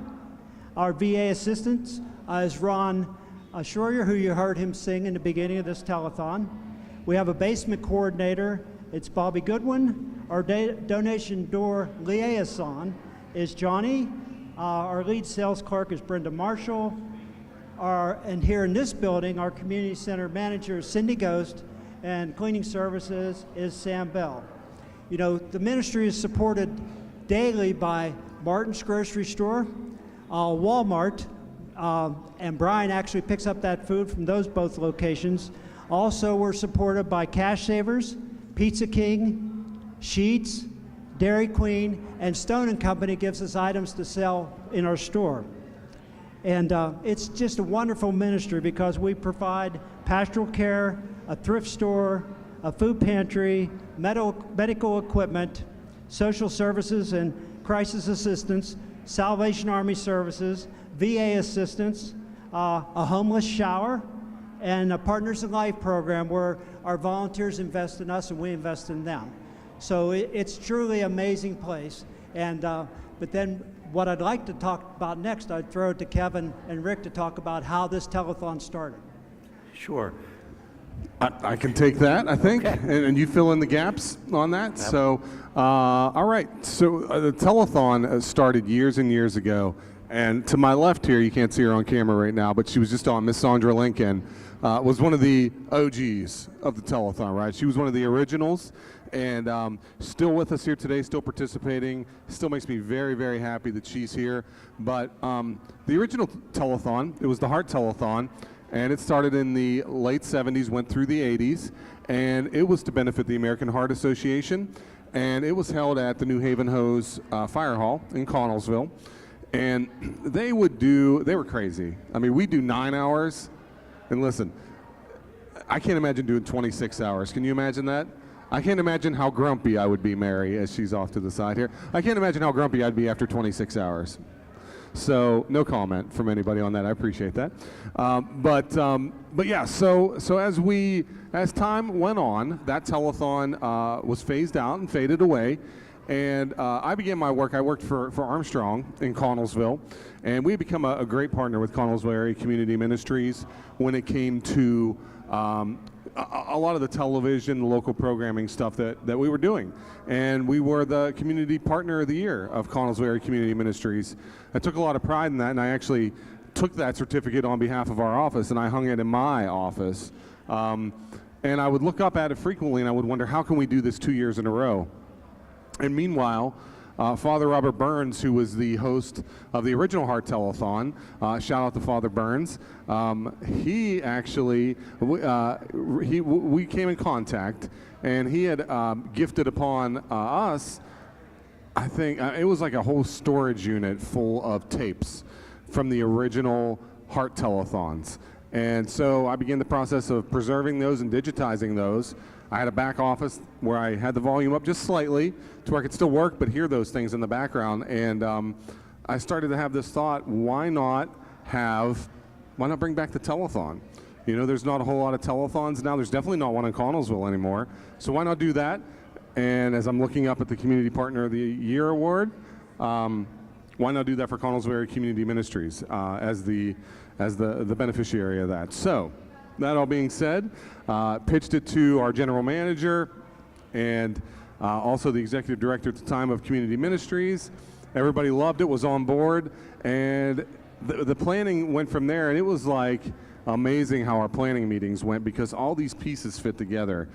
Our VA assistant is Ron Schroyer, who you heard him sing in the beginning of this telethon. We have a basement coordinator. It's Bobby Goodwin. Our donation door liaison is Johnny. Our lead sales clerk is Brenda Marshall. And here in this building, our community center manager is Cindy Ghost, and cleaning services is Sam Bell. You know, the ministry is supported daily by Martin's Grocery Store, Walmart, and Brian actually picks up that food from both locations. Also, we're supported by Cash Savers, Pizza King, Sheetz, Dairy Queen, and Stone & Company gives us items to sell in our store. And it's just a wonderful ministry because we provide pastoral care, a thrift store, a food pantry, medical equipment, social services and crisis assistance, Salvation Army services, VA assistance, a homeless shower, and a Partners in Life program where our volunteers invest in us and we invest in them. So it's truly an amazing place. And but then what I'd like to talk about next, I'd throw it to Kevin and Rick to talk about how this telethon started. Sure. I can take that, I think, Okay. and you fill in the gaps on that. Yep. So, all right. So the telethon started years and years ago. And to my left here, you can't see her on camera right now, but she was just on, Miss Sandra Lincoln, was one of the OGs of the telethon, right? She was one of the originals, and still with us here today, still participating. Still makes me very, very happy that she's here. But the original telethon, it was the Heart Telethon, and it started in the late 70s, went through the 80s, and it was to benefit the American Heart Association, and it was held at the New Haven Hose Fire Hall in Connellsville. And they were crazy. I mean, we do 9 hours, and listen, I can't imagine doing 26 hours. Can you imagine that? I can't imagine how grumpy I would be, Mary, as she's off to the side here. I can't imagine how grumpy I'd be after 26 hours. So no comment from anybody on that. I appreciate that. But yeah, so as time went on, that telethon was phased out and faded away. And I began my work. I worked for Armstrong in Connellsville, and we had become a great partner with Connellsville Area Community Ministries when it came to a lot of the television, local programming stuff that we were doing. And we were the Community Partner of the Year of Connellsville Area Community Ministries. I took a lot of pride in that, and I actually took that certificate on behalf of our office, and I hung it in my office. And I would look up at it frequently, and I would wonder, how can we do this 2 years in a row? And meanwhile, Father Robert Burns, who was the host of the original Heart Telethon, shout out to Father Burns, he actually, we came in contact, and he had gifted upon us, I think, it was like a whole storage unit full of tapes from the original Heart Telethons. And so I began the process of preserving those and digitizing those. I had a back office where I had the volume up just slightly to where I could still work but hear those things in the background. And I started to have this thought, why not bring back the telethon? You know, there's not a whole lot of telethons now. There's definitely not one in Connellsville anymore. So why not do that? And as I'm looking up at the Community Partner of the Year Award, why not do that for Connellsville Area Community Ministries as the beneficiary of that? So, that all being said, pitched it to our general manager and also the executive director at the time of Community Ministries. Everybody loved it, was on board, and the planning went from there, and it was like amazing how our planning meetings went because all these pieces fit together.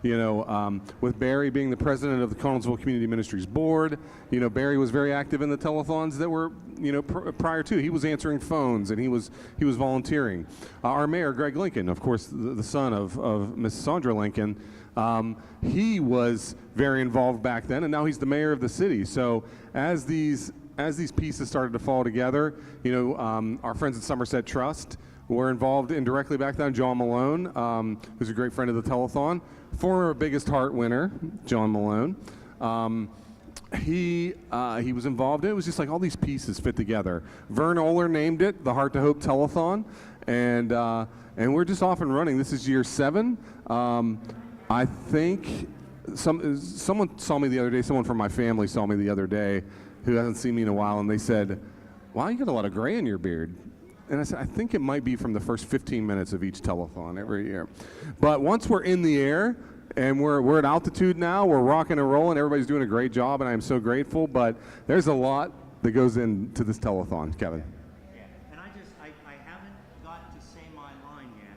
You know, with Barry being the president of the Connellsville Community Ministries Board, you know, Barry was very active in the telethons that were, you know, prior to. He was answering phones and he was volunteering. Our mayor, Greg Lincoln, of course, the son of Miss Sandra Lincoln, he was very involved back then, and now he's the mayor of the city. So as these pieces started to fall together, you know, our friends at Somerset Trust were involved indirectly back then. John Malone, who's a great friend of the telethon, former Biggest Heart winner, John Malone. He was involved. It was just like all these pieces fit together. Vern Oler named it the Heart to Hope Telethon, and we're just off and running. This is year 7. I think someone saw me the other day. Someone from my family saw me the other day, who hasn't seen me in a while, and they said, "Wow, you got a lot of gray in your beard." And I said, I think it might be from the first 15 minutes of each telethon every year. But once we're in the air and we're at altitude now, we're rocking and rolling, everybody's doing a great job, and I am so grateful. But there's a lot that goes into this telethon, Kevin. Yeah. And I haven't got to say my line yet.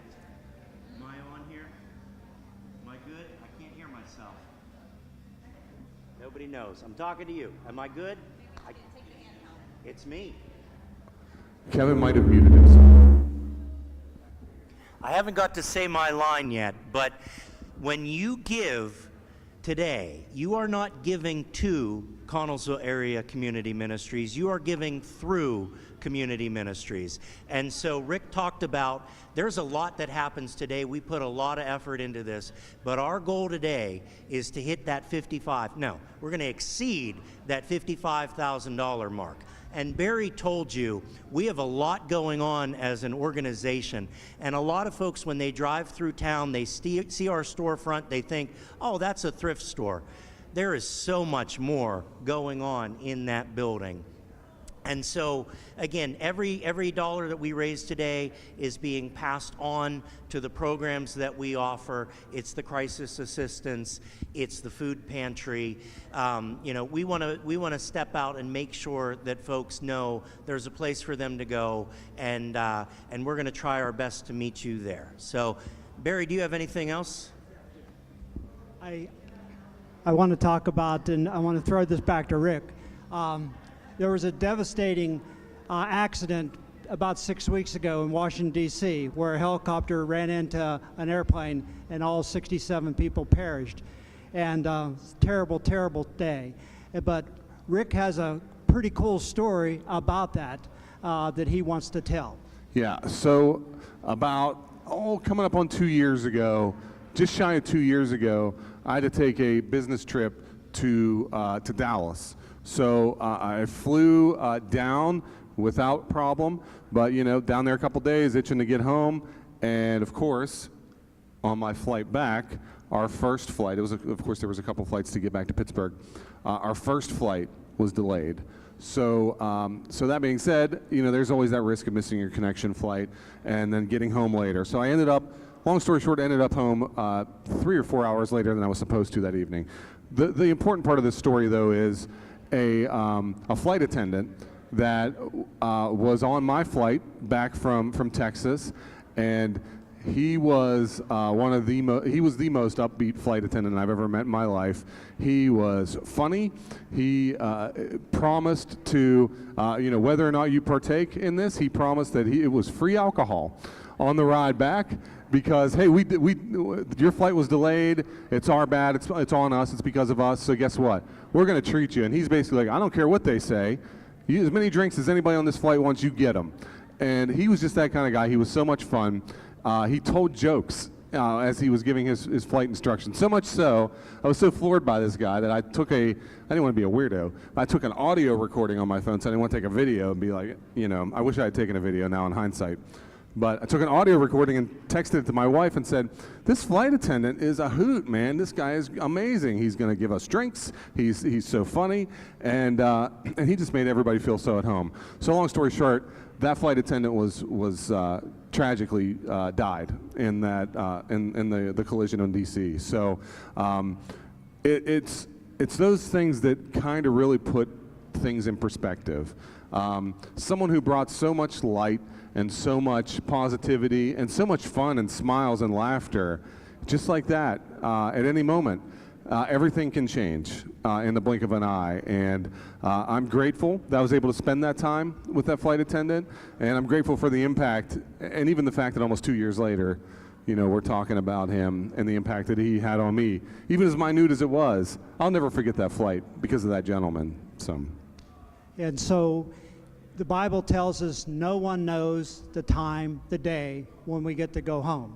Am I on here? Am I good? I can't hear myself. Nobody knows. I'm talking to you. Am I good? It's me. Kevin might have muted himself. I haven't got to say my line yet, but when you give today, you are not giving to Connellsville Area Community Ministries, you are giving through community ministries. And so Rick talked about there's a lot that happens today. We put a lot of effort into this, but our goal today is to hit that we're going to exceed that $55,000 mark. And Barry told you, we have a lot going on as an organization. And a lot of folks, when they drive through town, they see our storefront, they think, oh, that's a thrift store. There is so much more going on in that building. And so, again, every dollar that we raise today is being passed on to the programs that we offer. It's the crisis assistance, it's the food pantry. You know, we want to step out and make sure that folks know there's a place for them to go, and we're going to try our best to meet you there. So, Barry, do you have anything else? I want to talk about, and I want to throw this back to Rick. There was a devastating accident about 6 weeks ago in Washington, D.C., where a helicopter ran into an airplane and all 67 people perished. And terrible, terrible day. But Rick has a pretty cool story about that that he wants to tell. Yeah, so about, coming up on 2 years ago, just shy of 2 years ago, I had to take a business trip to Dallas. So I flew down without problem, but down there a couple days, itching to get home, and of course, on my flight back, our first flight, of course there was a couple flights to get back to Pittsburgh, our first flight was delayed. So, so that being said, there's always that risk of missing your connection flight and then getting home later. So I ended up, long story short, ended up home 3 or 4 hours later than I was supposed to that evening. The important part of this story, though, is a flight attendant that was on my flight back from Texas, and he was he was the most upbeat flight attendant I've ever met in my life. He was funny. He promised to, whether or not you partake in this, he promised that it was free alcohol on the ride back, because hey, your flight was delayed. It's our bad. It's on us. It's because of us. So guess what? We're going to treat you. And he's basically like, I don't care what they say. As many drinks as anybody on this flight wants, you get them. And he was just that kind of guy. He was so much fun. He told jokes as he was giving his flight instructions. So much so, I was so floored by this guy that I didn't want to be a weirdo, but I took an audio recording on my phone, so I didn't want to take a video and be like, I wish I had taken a video now in hindsight. But I took an audio recording and texted it to my wife and said, this flight attendant is a hoot, man. This guy is amazing. He's going to give us drinks. He's so funny. And he just made everybody feel so at home. So long story short, that flight attendant was tragically died in that in the collision in D.C. So it's those things that kind of really put things in perspective. Someone who brought so much light and so much positivity and so much fun and smiles and laughter, just like that, at any moment, everything can change in the blink of an eye. And I'm grateful that I was able to spend that time with that flight attendant, and I'm grateful for the impact, and even the fact that almost 2 years later, we're talking about him and the impact that he had on me. Even as minute as it was, I'll never forget that flight because of that gentleman. And so the Bible tells us no one knows the time, the day, when we get to go home.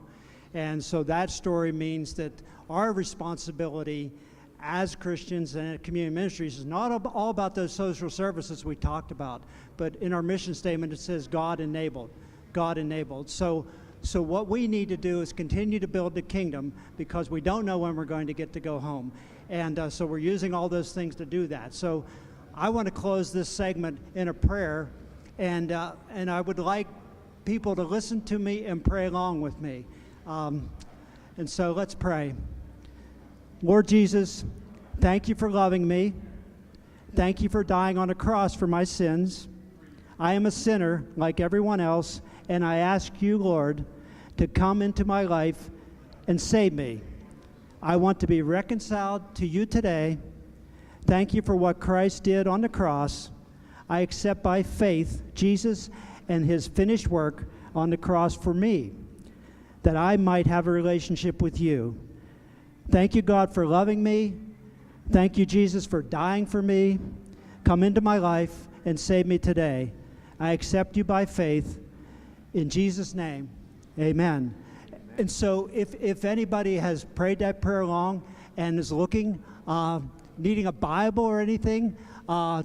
And so that story means that our responsibility as Christians and at community ministries is not all about those social services we talked about, but in our mission statement it says God enabled. God enabled. So what we need to do is continue to build the kingdom, because we don't know when we're going to get to go home. And so we're using all those things to do that. So I want to close this segment in a prayer, and I would like people to listen to me and pray along with me. And so let's pray. Lord Jesus, thank you for loving me. Thank you for dying on a cross for my sins. I am a sinner like everyone else, and I ask you, Lord, to come into my life and save me. I want to be reconciled to you today. Thank you for what Christ did on the cross. I accept by faith Jesus and his finished work on the cross for me, that I might have a relationship with you. Thank you, God, for loving me. Thank you, Jesus, for dying for me. Come into my life and save me today. I accept you by faith. In Jesus' name, amen. And so if anybody has prayed that prayer along and is looking, needing a Bible or anything,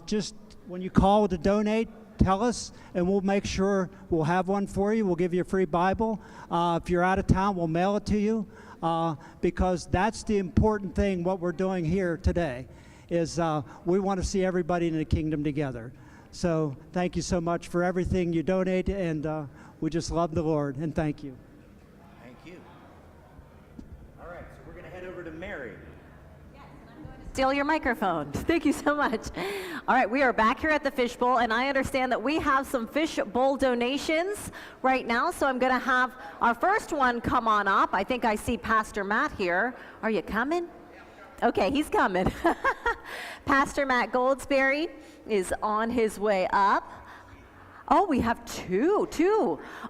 just when you call to donate, tell us, and we'll make sure we'll have one for you. We'll give you a free Bible. If you're out of town, we'll mail it to you, because that's the important thing. What we're doing here today is we want to see everybody in the kingdom together. So thank you so much for everything you donate, and we just love the Lord, and thank you. Thank you. All right, so we're going to head over to Mary. Steal your microphone. Thank you so much. All right, we are back here at the Fishbowl, and I understand that we have some Fishbowl donations right now, so I'm going to have our first one come on up. I think I see Pastor Matt here. Are you coming? Okay, he's coming. Pastor Matt Goldsberry is on his way up. Oh, we have two.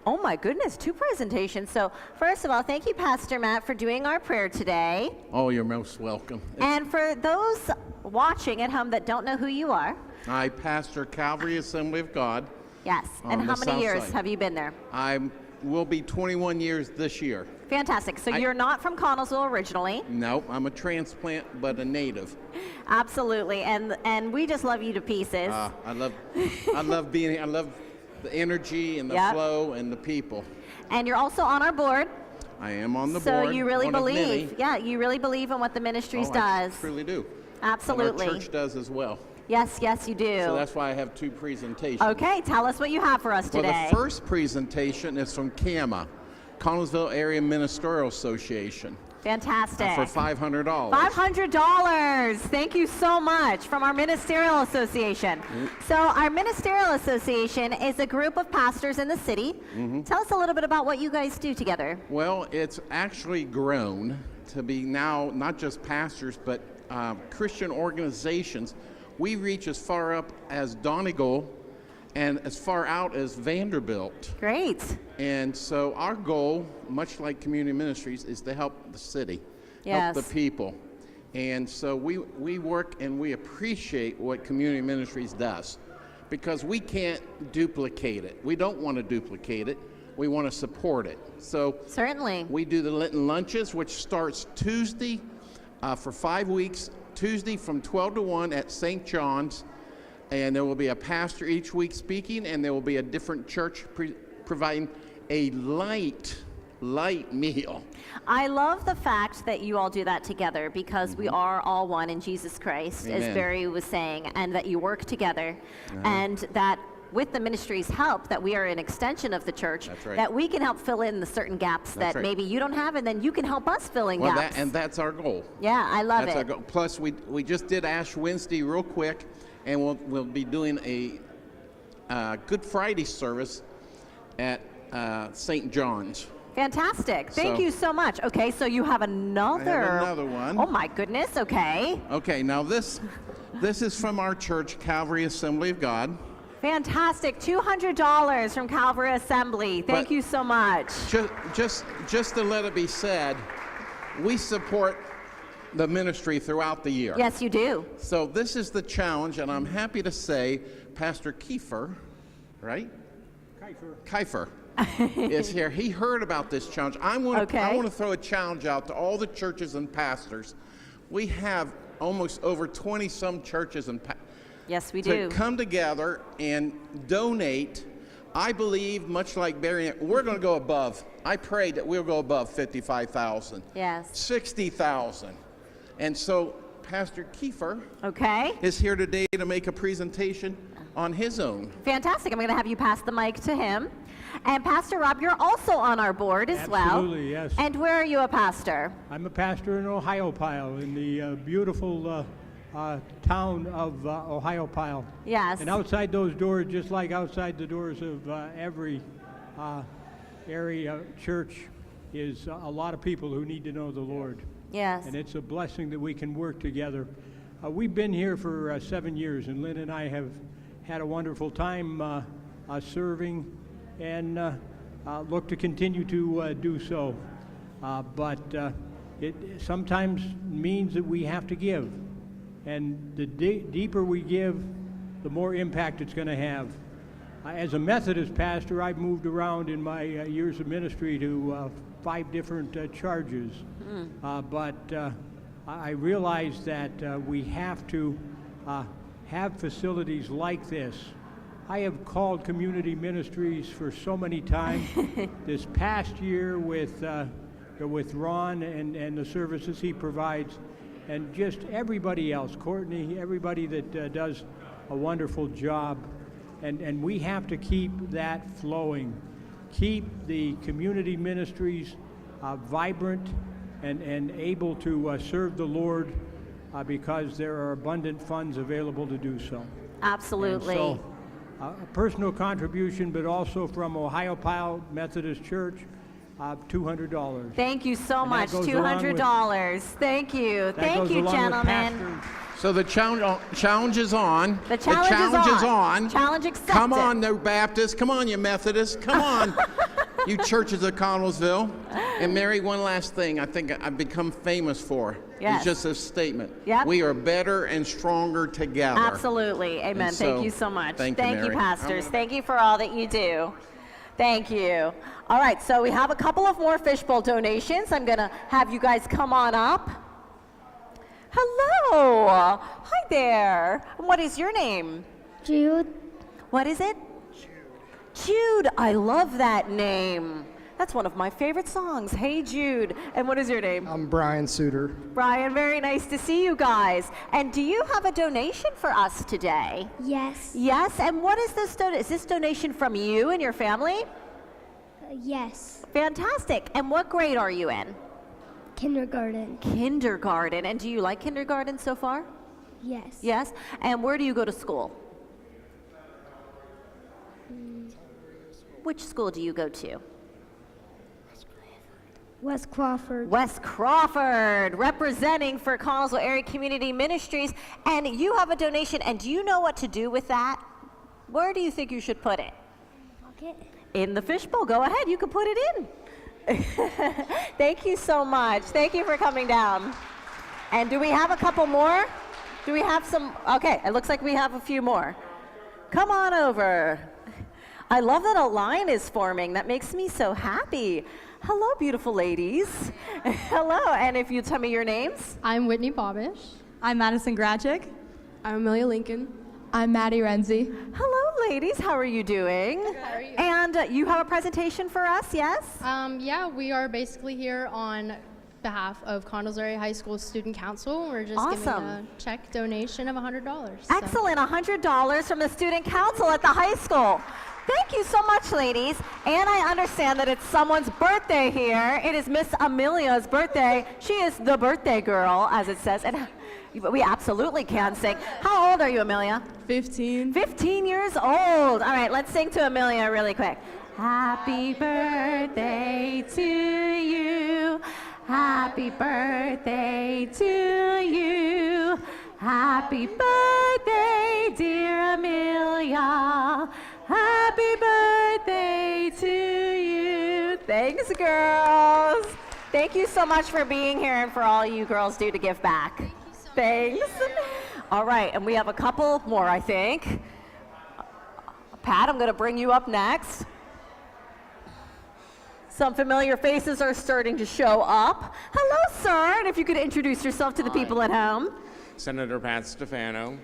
Oh my goodness, 2 presentations. So first of all, thank you, Pastor Matt, for doing our prayer today. Oh, you're most welcome. And for those watching at home that don't know who you are. I pastor Calvary Assembly of God. Yes, and how many years have you been there? I'm will be 21 years this year. Fantastic. So you're not from Connellsville originally. No, I'm a transplant, but a native. Absolutely. And we just love you to pieces. I love being here. I love the energy and the flow and the people. And you're also on our board. I am on the So board. you really one of believe, many. yeah, you really believe in what the ministries does. I truly do. Absolutely. And our church does as well. Yes, yes, you do. So that's why I have 2 presentations. Okay, tell us what you have for us today. Well, the first presentation is from CAMA, Connellsville Area Ministerial Association. Fantastic. For $500. $500. Thank you so much, from our Ministerial Association. So our Ministerial Association is a group of pastors in the city. Tell us a little bit about what you guys do together. Well, it's actually grown to be now not just pastors, but Christian organizations. We reach as far up as Donegal and as far out as Vanderbilt. Great. And so our goal, much like community ministries, is to help the city, Yes. help the people. And so we work and we appreciate what community ministries does, because we can't duplicate it. We don't want to duplicate it. We want to support it. So certainly we do the Lenten lunches, which starts Tuesday for 5 weeks, Tuesday from 12 to 1 at St. John's. And there will be a pastor each week speaking, and there will be a different church providing a light meal. I love the fact that you all do that together, because we are all one in Jesus Christ, as Amen. Barry was saying, and that you work together, and that with the ministry's help, that we are an extension of the church, That's right. that we can help fill in the certain gaps That's that right. maybe you don't have, and then you can help us fill in gaps. And that's our goal. Yeah, I love That's it. our goal. Plus, we just did Ash Wednesday real quick, and we'll be doing a Good Friday service at St. John's. Fantastic. Thank So- you so much. Okay, so you have another. I have another one. Oh my goodness. Okay. Okay, now this is from our church, Calvary Assembly of God. Fantastic. $200 from Calvary Assembly. Thank But- you so much. Just to let it be said, we support the ministry throughout the year. Yes, you do. So this is the challenge, and I'm happy to say Pastor Kiefer, right? Kiefer is here. He heard about this challenge. I want to throw a challenge out to all the churches and pastors. We have almost over 20-some churches and Yes, we to do. come together and donate. I believe, much like Barry, we're going to go above. I pray that we'll go above 55,000. Yes. 60,000. And so Pastor Kiefer Okay. is here today to make a presentation on his own. Fantastic. I'm going to have you pass the mic to him. And Pastor Rob, you're also on our board as well. Absolutely, yes. And where are you a pastor? I'm a pastor in Ohiopyle, in the beautiful town of Ohiopyle. Yes. And outside those doors, just like outside the doors of every area church, is a lot of people who need to know the Lord. Yes. And it's a blessing that we can work together. We've been here for 7 years, and Lynn and I have had a wonderful time serving, and look to continue to do so. But it sometimes means that we have to give. And the deeper we give, the more impact it's going to have. As a Methodist pastor, I've moved around in my years of ministry to 5 different charges. But I realize that we have to have facilities like this. I have called community ministries for so many times. This past year with Ron and the services he provides, and just everybody else, Courtney, everybody that does a wonderful job. And we have to keep that flowing. Keep the community ministries vibrant and able to serve the Lord because there are abundant funds available to do so. Absolutely. And so, a personal contribution, but also from Ohiopyle Methodist Church, $200. Thank you so And that much. goes along with- $200. Thank you. that Thank goes you, along with gentlemen. So the challenge is on. The challenge is on. Challenge accepted. Come on, no Baptists. Come on, you Methodists. Come on, you churches of Connellsville. And Mary, one last thing I think I've become famous for. Yes. It's just a statement. Yep. We are better and stronger together. Absolutely. Amen. And Thank so, you so much. thank you, Mary. pastors. Thank you for all that you do. Thank you. All right, so we have a couple of more Fishbowl donations. I'm going to have you guys come on up. Hello. Hi there. What is your name? Jude. What is it? Jude. I love that name. That's one of my favorite songs. Hey, Jude. And what is your name? I'm Brian Suter. Brian, very nice to see you guys. And do you have a donation for us today? Yes. Yes? And what is this donation? Is this donation from you and your family? Yes. Fantastic. And what grade are you in? Kindergarten. Kindergarten. And do you like kindergarten so far? Yes. Yes? And where do you go to school? Which school do you go to? West Crawford. West Crawford, representing for Connellsville Area Community Ministries. And you have a donation, and do you know what to do with that? Where do you think you should put it? Pocket. In the fishbowl. Go ahead, you can put it in. Thank you so much. Thank you for coming down. And do we have a couple more? Do we have some? Okay, it looks like we have a few more. Come on over. I love that a line is forming. That makes me so happy. Hello, beautiful ladies. Hello, and if you tell me your names. I'm Whitney Bobish. I'm Madison Grachick. I'm Amelia Lincoln. I'm Maddie Renzi. Hello, ladies. How are you doing? Good. How are you? And you have a presentation for us, yes? Yeah, we are basically here on behalf of Connellsville Area High School Student Council. We're just giving a check donation of $100. Excellent, $100 from the Student Council at the high school. Thank you so much, ladies. And I understand that it's someone's birthday here. It is Miss Amelia's birthday. She is the birthday girl, as it says. And we absolutely can sing. How old are you, Amelia? 15. 15 years old. All right, let's sing to Amelia really quick. Happy birthday to you. Happy birthday to you. Happy birthday, dear Amelia. Happy birthday to you. Thanks, girls. Thank you so much for being here and for all you girls do to give back. Thanks. All right, and we have a couple more, I think. Pat, I'm going to bring you up next. Some familiar faces are starting to show up. Hello, sir, and if you could introduce yourself to the people at home. Senator Pat Stefano.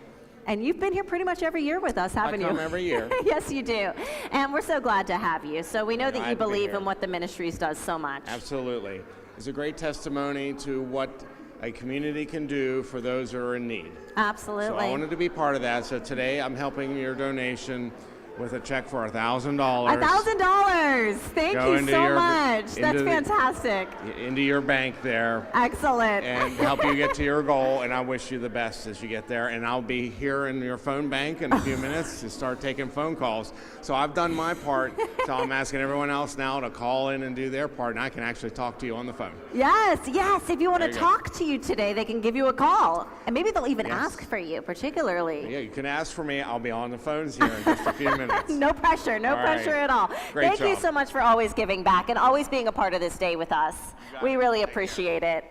And you've been here pretty much every year with us, haven't you? I come every year. Yes, you do. And we're so glad to have you. So we know that you believe in what the ministries does so much. Absolutely. It's a great testimony to what a community can do for those who are in need. Absolutely. So I wanted to be part of that. So today I'm helping your donation with a check for $1,000. $1,000. Thank you so much. That's fantastic. Into your bank there. Excellent. And help you get to your goal. And I wish you the best as you get there. And I'll be here in your phone bank in a few minutes to start taking phone calls. So I've done my part. So I'm asking everyone else now to call in and do their part. And I can actually talk to you on the phone. Yes, yes. If you want to There you talk to you today, they can give you a call. And maybe they'll even ask for you, particularly. Yeah, you can ask for me. I'll be on the phones here in just a few minutes. No pressure, no All pressure right. at all. Great Thank you job. so much for always giving back and always being a part of this day with us. We really appreciate it.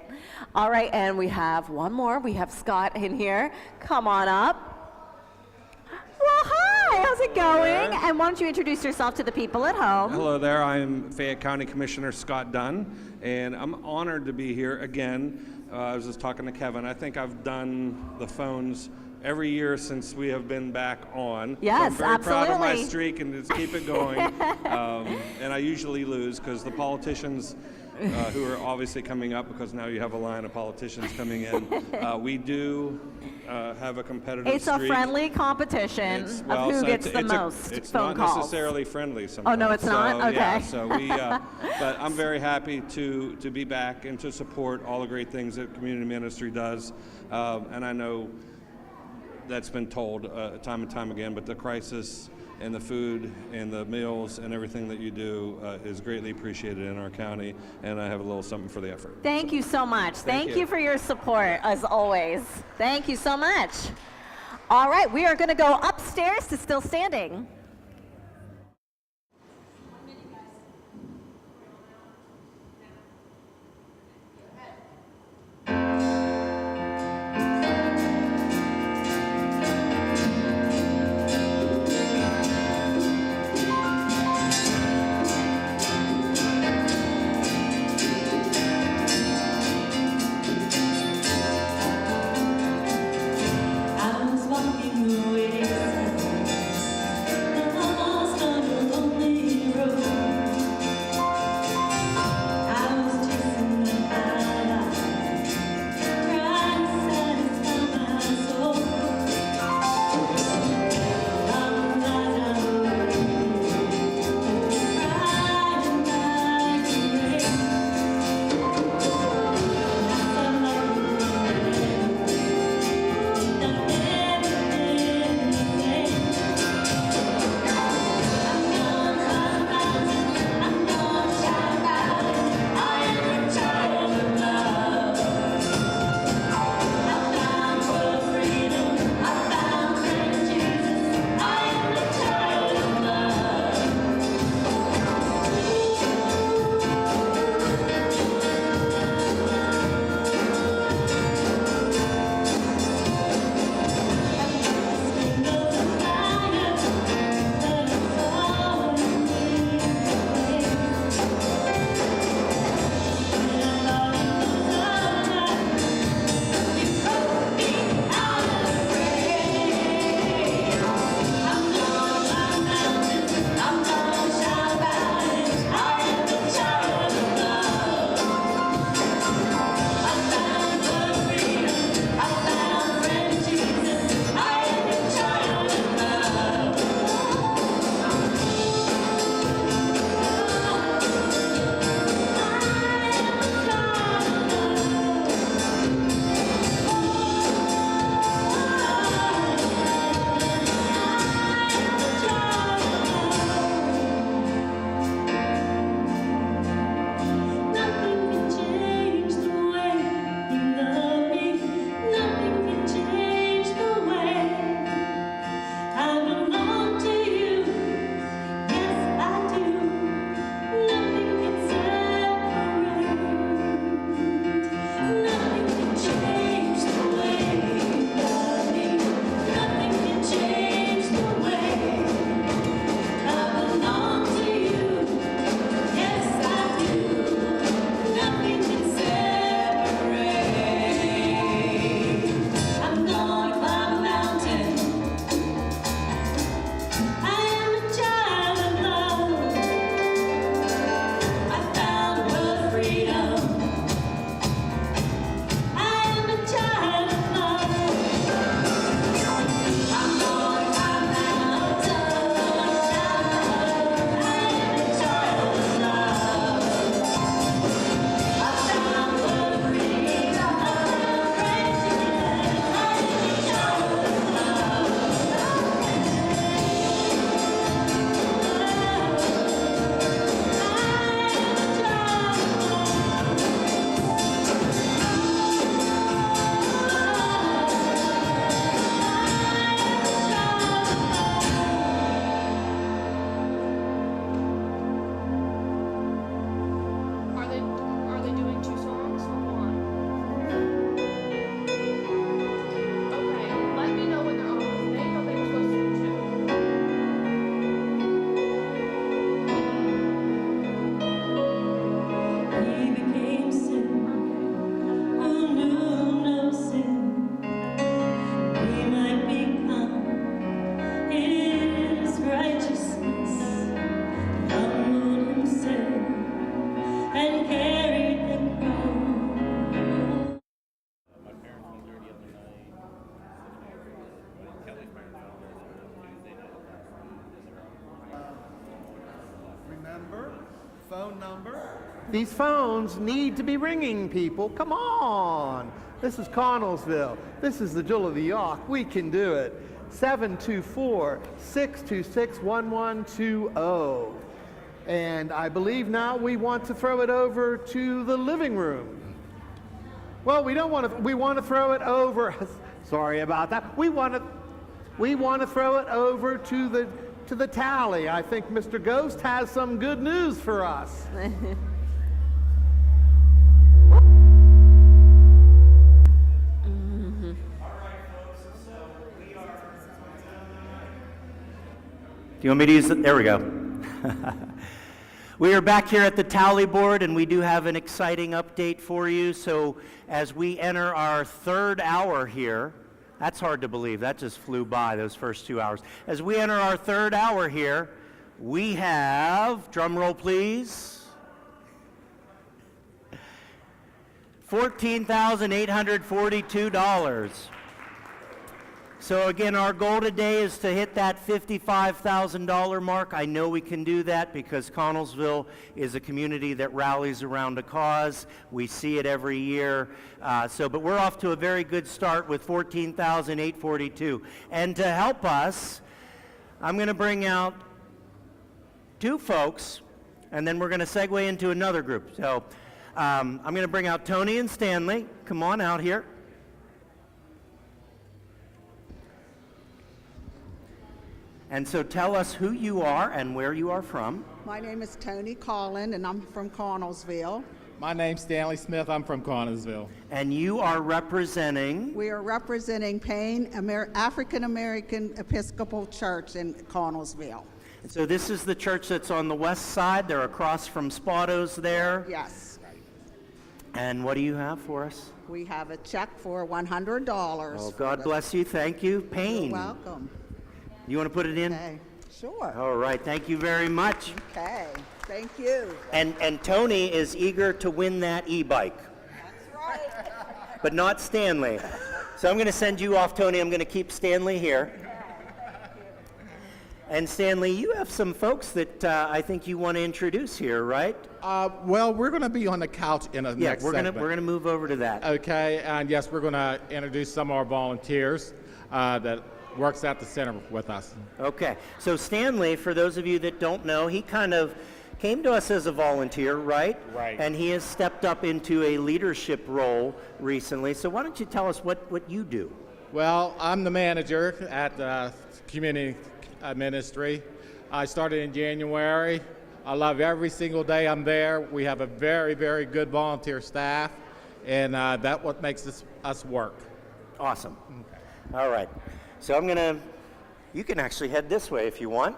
All right, and we have one more. We have Scott in here. Come on up. Well, hi, how's it going? And why don't you introduce yourself to the people at home? Hello there, I'm Fayette County Commissioner Scott Dunn, and I'm honored to be here again. I was just talking to Kevin. I think I've done the phones every year since we have been back on. Yes, so I'm very proud of my absolutely. streak and just keep it going. And I usually lose because the politicians who are obviously coming up, because now you have a line of politicians coming in, we do have a competitive It's streak. a friendly competition of who gets the most it's phone not calls. necessarily friendly sometimes. Oh, no, it's not? So, yeah, Okay. so we, but I'm very happy to be back and to support all the great things that community ministry does. And I know that's been told time and time again, but the crisis and the food and the meals and everything that you do is greatly appreciated in our county, and I have a little something for the effort. Thank you so much. Thank you. you for your support, as always. Thank you so much. All right, we are going to go upstairs to Still Standing. phone number. These phones need to be ringing, people. Come on. This is Connellsville. This is the Jewel of the Yawk. We can do it. 724-626-1120. And I believe now we want to throw it over to the living room. Well, we don't want to. We want to throw it over. Sorry about that. We want to throw it over to the tally. I think Mr. Ghost has some good news for us. Do you want me to use it? There we go. We are back here at the tally board, and we do have an exciting update for you. So as we enter our third hour here, that's hard to believe. That just flew by, those first 2 hours. As we enter our third hour here, we have, drum roll please, $14,842. So again, our goal today is to hit that $55,000 mark. I know we can do that because Connellsville is a community that rallies around a cause. We see it every year. But we're off to a very good start with $14,842. And to help us, I'm going to bring out two folks, and then we're going to segue into another group. So I'm going to bring out Tony and Stanley. Come on out here. And so tell us who you are and where you are from. My name is Tony Collin, and I'm from Connellsville. My name's Stanley Smith. I'm from Connellsville. And you are representing? We are representing Payne African American Episcopal Church in Connellsville. So this is the church that's on the west side. They're across from Spotto's there. Yes. And what do you have for us? We have a check for $100. Oh, God bless you. Thank you. Payne. You're welcome. You want to put it in? Okay. Sure. All right. Thank you very much. Okay. Thank you. And Tony is eager to win that e-bike. That's right. But not Stanley. So I'm going to send you off, Tony. I'm going to keep Stanley here. And Stanley, you have some folks that I think you want to introduce here, right? Well, we're going to be on the couch in a next segment. We're going to move over to that. Okay, and yes, we're going to introduce some of our volunteers that works at the center with us. Okay, so Stanley, for those of you that don't know, he kind of came to us as a volunteer, right? Right. And he has stepped up into a leadership role recently. So why don't you tell us what you do? Well, I'm the manager at community ministry. I started in January. I love every single day I'm there. We have a very, very good volunteer staff, and that's what makes us work. Awesome. Okay. All right. So you can actually head this way if you want.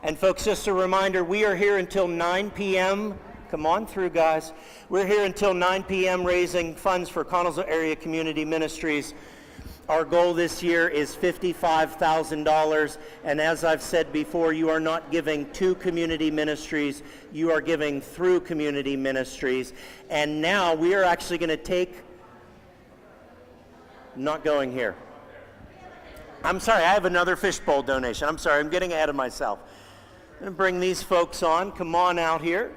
And folks, just a reminder, we are here until 9 p.m. Come on through, guys. We're here until 9 p.m. raising funds for Connellsville Area Community Ministries. Our goal this year is $55,000, and as I've said before, you are not giving to community ministries, you are giving through community ministries. And now we are actually going to take, not going here. I'm sorry, I have another Fishbowl donation. I'm sorry, I'm getting ahead of myself. I'm going to bring these folks on. Come on out here.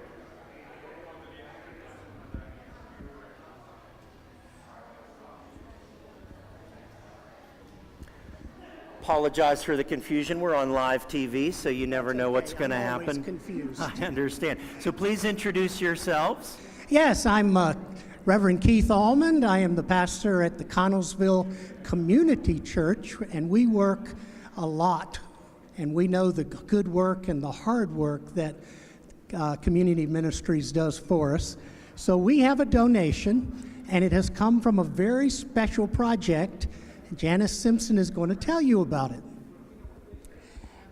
Apologize for the confusion. We're on live TV, so you never know what's going to happen. I'm always confused. I understand. So please introduce yourselves. Yes, I'm Reverend Keith Almond. I am the pastor at the Connellsville Community Church, and we work a lot. And we know the good work and the hard work that Community Ministries does for us. So we have a donation, and it has come from a very special project. Janice Simpson is going to tell you about it.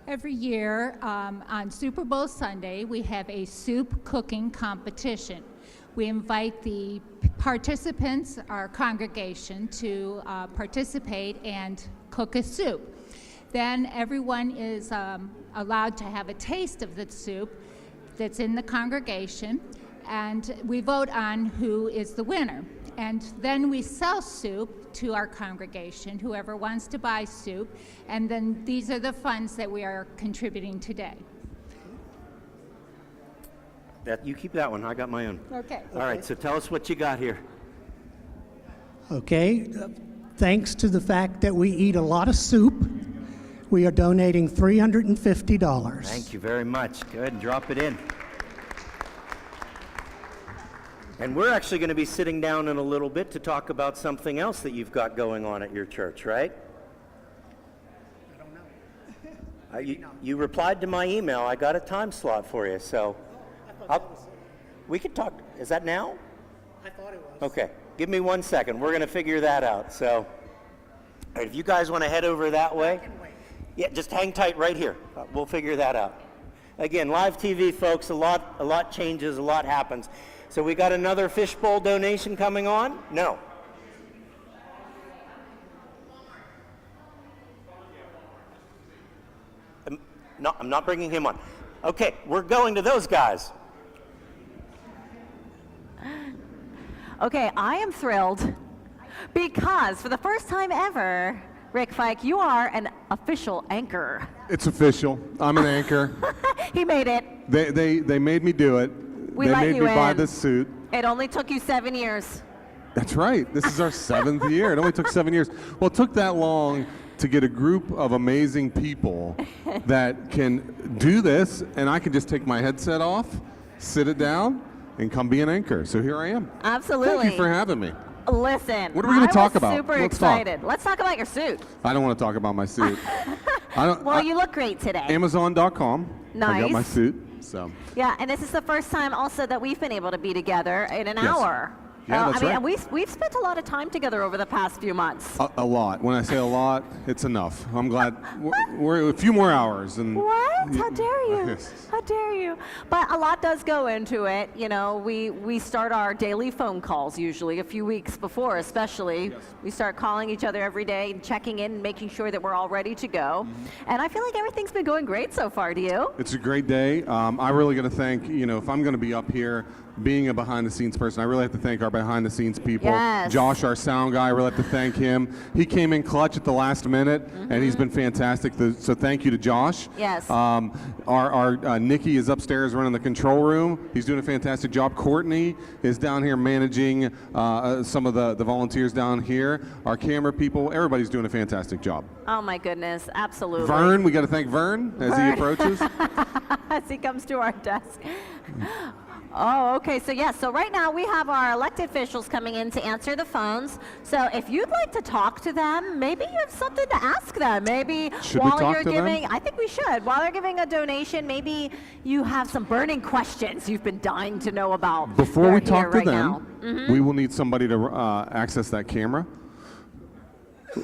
Every year on Super Bowl Sunday, we have a soup cooking competition. We invite the participants, our congregation, to participate and cook a soup. Then everyone is allowed to have a taste of the soup that's in the congregation, and we vote on who is the winner. And then we sell soup to our congregation, whoever wants to buy soup. And then these are the funds that we are contributing today. You keep that one. I got my own. Okay. All right, so tell us what you got here. Okay, thanks to the fact that we eat a lot of soup, we are donating $350. Thank you very much. Go ahead and drop it in. And we're actually going to be sitting down in a little bit to talk about something else that you've got going on at your church, right? I don't know. You replied to my email. I got a time slot for you, so we could talk. Is that now? I thought it was. Okay. Give me 1 second. We're going to figure that out. So, all right, if you guys want to head over that way, yeah, just hang tight right here. We'll figure that out. Again, live TV, folks. A lot changes, a lot happens. So we got another Fishbowl donation coming on? No. No, I'm not bringing him on. Okay, we're going to those guys. Okay, I am thrilled because for the first time ever, Rick Fike, you are an official anchor. It's official. I'm an anchor. He made it. They made me do it. We they let made you me buy in. this suit. It only took you 7 years. That's right. This is our 7th year. It only took 7 years. Well, it took that long to get a group of amazing people that can do this, and I can just take my headset off, sit it down, and come be an anchor. So here I am. Absolutely. Thank you for having me. Listen, What are we going to talk I was about? super Let's talk. excited. Let's talk about your suit. I don't want to talk about my suit. Well, you look great today. Amazon.com. I got Nice. my suit. So. Yeah, and this is the first time also that we've been able to be together in an Yes. hour. Yeah, that's I mean, right. and we've spent a lot of time together over the past few months. A lot. When I say a lot, it's enough. I'm glad we're a few more hours. And What? How dare you? How dare you? But a lot does go into it. You know, we start our daily phone calls usually a few weeks before, especially. Yes. We start calling each other every day, checking in, and making sure that we're all ready to go. And I feel like everything's been going great so far. Do you? It's a great day. I really got to thank, if I'm going to be up here being a behind-the-scenes person, I really have to thank our behind-the-scenes people. Yes. Josh, our sound guy, I really have to thank him. He came in clutch at the last minute, and he's been fantastic. So thank you to Josh. Yes. Our Nikki is upstairs running the control room. He's doing a fantastic job. Courtney is down here managing some of the volunteers down here. Our camera people, everybody's doing a fantastic job. Oh my goodness, absolutely. Vern, we got to thank Vern as he approaches. As he comes to our desk. Oh, okay. So yes. So right now we have our elected officials coming in to answer the phones. So if you'd like to talk to them, maybe you have something to ask them. Maybe Should we while talk you're to them? giving, I think we should. While they're giving a donation, maybe you have some burning questions you've been dying to know about. Before They're we talk here to right them, now. we will need somebody to access that camera.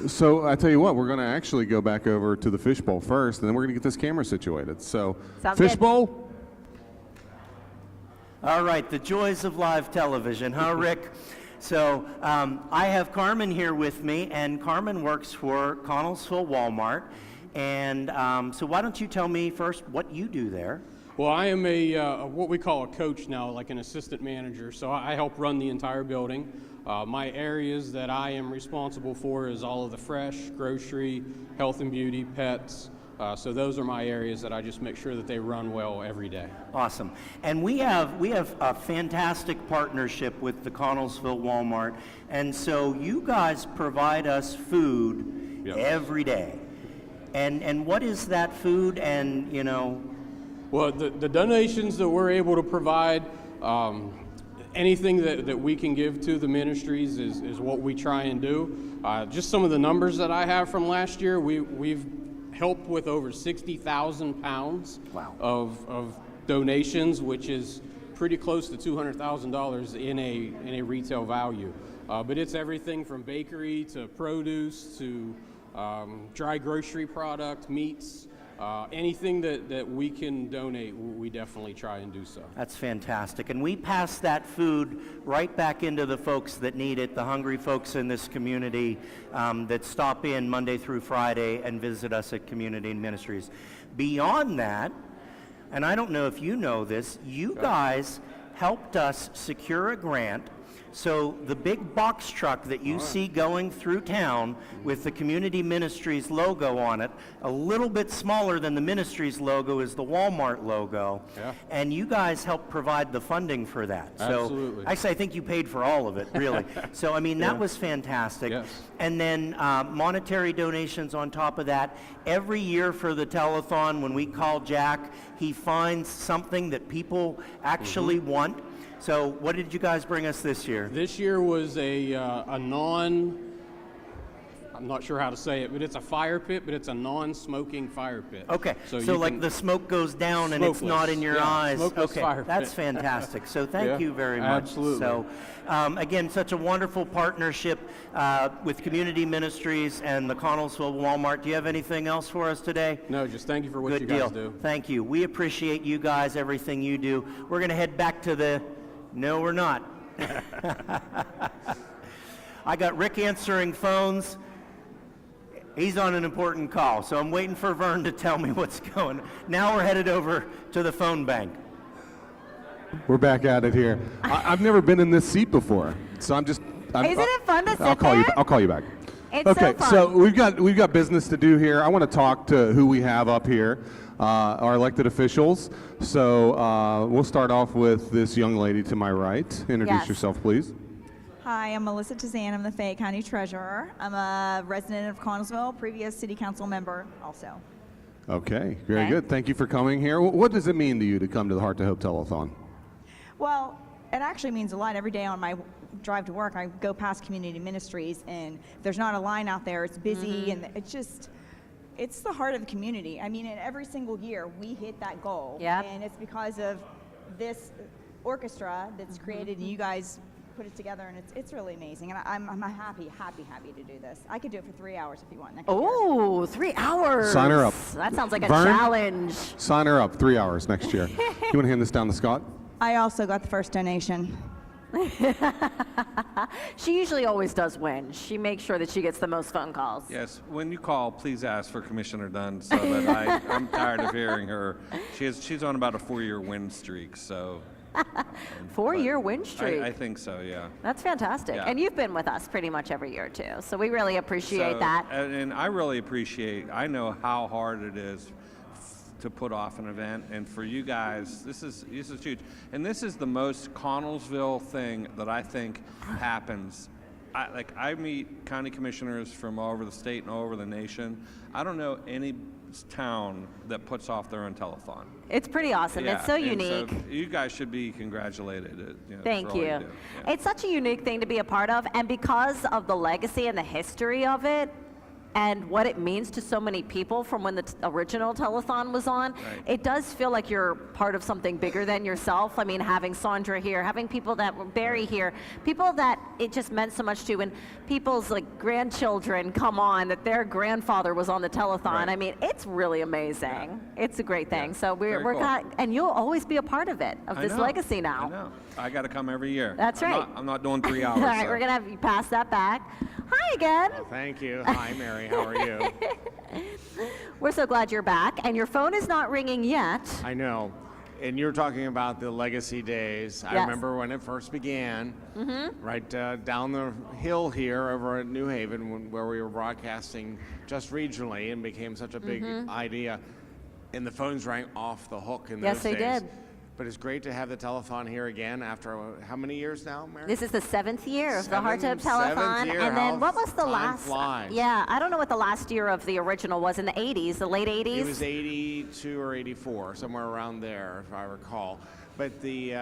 So I tell you what, we're going to actually go back over to the Fishbowl first, and then we're going to get this camera situated. So, Sounds good. Fishbowl. All right, the joys of live television, huh, Rick? So I have Carmen here with me, and Carmen works for Connellsville Walmart. And so why don't you tell me first what you do there? Well, I am what we call a coach now, like an assistant manager. So I help run the entire building. My areas that I am responsible for is all of the fresh, grocery, health and beauty, pets. So those are my areas that I just make sure that they run well every day. Awesome. And we have a fantastic partnership with the Connellsville Walmart. And so you guys provide us food every day. And what is that food? And, Well, the donations that we're able to provide, anything that we can give to the ministries is what we try and do. Just some of the numbers that I have from last year, we've helped with over 60,000 pounds of donations, which is pretty close to $200,000 in a retail value. But it's everything from bakery to produce to dry grocery product, meats. Anything that we can donate, we definitely try and do so. That's fantastic. And we pass that food right back into the folks that need it, the hungry folks in this community that stop in Monday through Friday and visit us at Community Ministries. Beyond that, and I don't know if you know this, you guys helped us secure a grant So the big box truck that you see going through town with the Community Ministries logo on it, a little bit smaller than the Ministries logo is the Walmart logo. Yeah. And you guys helped provide the funding for that. Absolutely. So actually, I think you paid for all of it, really. So, I mean, that Yeah. was fantastic. Yes. And then monetary donations on top of that. Every year for the telethon, when we call Jack, he finds something that people actually want. So what did you guys bring us this year? This year was a I'm not sure how to say it, but it's a fire pit, but it's a non-smoking fire pit. Okay, so you like can- the smoke goes down and it's not Smokeless, in your yeah, eyes. smokeless Okay, fire that's pit. fantastic. So thank Yeah, you very much. absolutely. So again, such a wonderful partnership with Community Ministries and the Connellsville Walmart. Do you have anything else for us today? No, just thank you for what Good you deal. guys do. Thank you. We appreciate you guys, everything you do. We're going to head back to the... No, we're not. I got Rick answering phones. He's on an important call, so I'm waiting for Vern to tell me what's going. Now we're headed over to the phone bank. We're back at it here. I've never been in this seat before, so Isn't it fun to sit call there? I'll call you back. It's Okay, so fun. we've got business to do here. I want to talk to who we have up here, our elected officials. So we'll start off with this young lady to my right. Introduce Yes. yourself, please. Hi, I'm Melissa Tizan. I'm the Fayette County Treasurer. I'm a resident of Connellsville, previous City Council member also. Okay, very Okay. good. Thank you for coming here. What does it mean to you to come to the Heart to Hope Telethon? Well, it actually means a lot. Every day on my drive to work, I go past Community Ministries, and if there's not a line out there, it's busy, and it's the heart of the community. I mean, in every single year, we hit that goal. Yep. And it's because of this orchestra that's created, and you guys put it together, and it's really amazing. And I'm happy to do this. I could do it for 3 hours if you want next year. Oh, 3 hours. Sign her up. That sounds like a Vern? challenge. Sign her up, 3 hours next year. You want to hand this down to Scott? I also got the first donation. She usually always does win. She makes sure that she gets the most phone calls. Yes, when you call, please ask for Commissioner Dunn so that I'm tired of hearing her. She's on about a 4-year win streak, so. 4-year win streak. I think so, yeah. That's fantastic. Yeah. And you've been with us pretty much every year too. So we really appreciate So, that. And I really I know how hard it is to put off an event, and for you guys, this is huge. And this is the most Connellsville thing that I think happens. I meet county commissioners from all over the state and all over the nation. I don't know any town that puts off their own telethon. It's pretty awesome. Yeah, It's so and unique. you guys should be congratulated. Thank for all you. do. Yeah. It's such a unique thing to be a part of, and because of the legacy and the history of it, and what it means to so many people from when the original telethon was on, it does feel like you're part of something bigger than yourself. I mean, having Sandra here, having people that were Barry here, people that it just meant so much to, and people's like grandchildren come on, that their grandfather was on the telethon. Right. I mean, it's really amazing. It's a great thing. So we're Very cool. glad, and you'll always be a part of it, of I this know, legacy now. I know. I got to come every year. That's right. I'm not doing 3 hours. All right, so. we're gonna have you pass that back. Hi again. Thank you. Hi, Mary. How are you? We're so glad you're back, and your phone is not ringing yet. I know. And you're talking about the legacy days. I Yes. remember when it first began, Mm-hmm. right down the hill here over at New Haven, where we were broadcasting just regionally and became such a big Mhm. idea. And the phones rang off the hook in Yes, those they days. did. But it's great to have the telethon here again after how many years now, Mary? This is the 7th year of the Heart to Hope Seventh Telethon, year. and then How what was the time last? flies. Yeah, I don't know what the last year of the original was in the 80s, the late 80s. It was 82 or 84, somewhere around there, if I recall. But the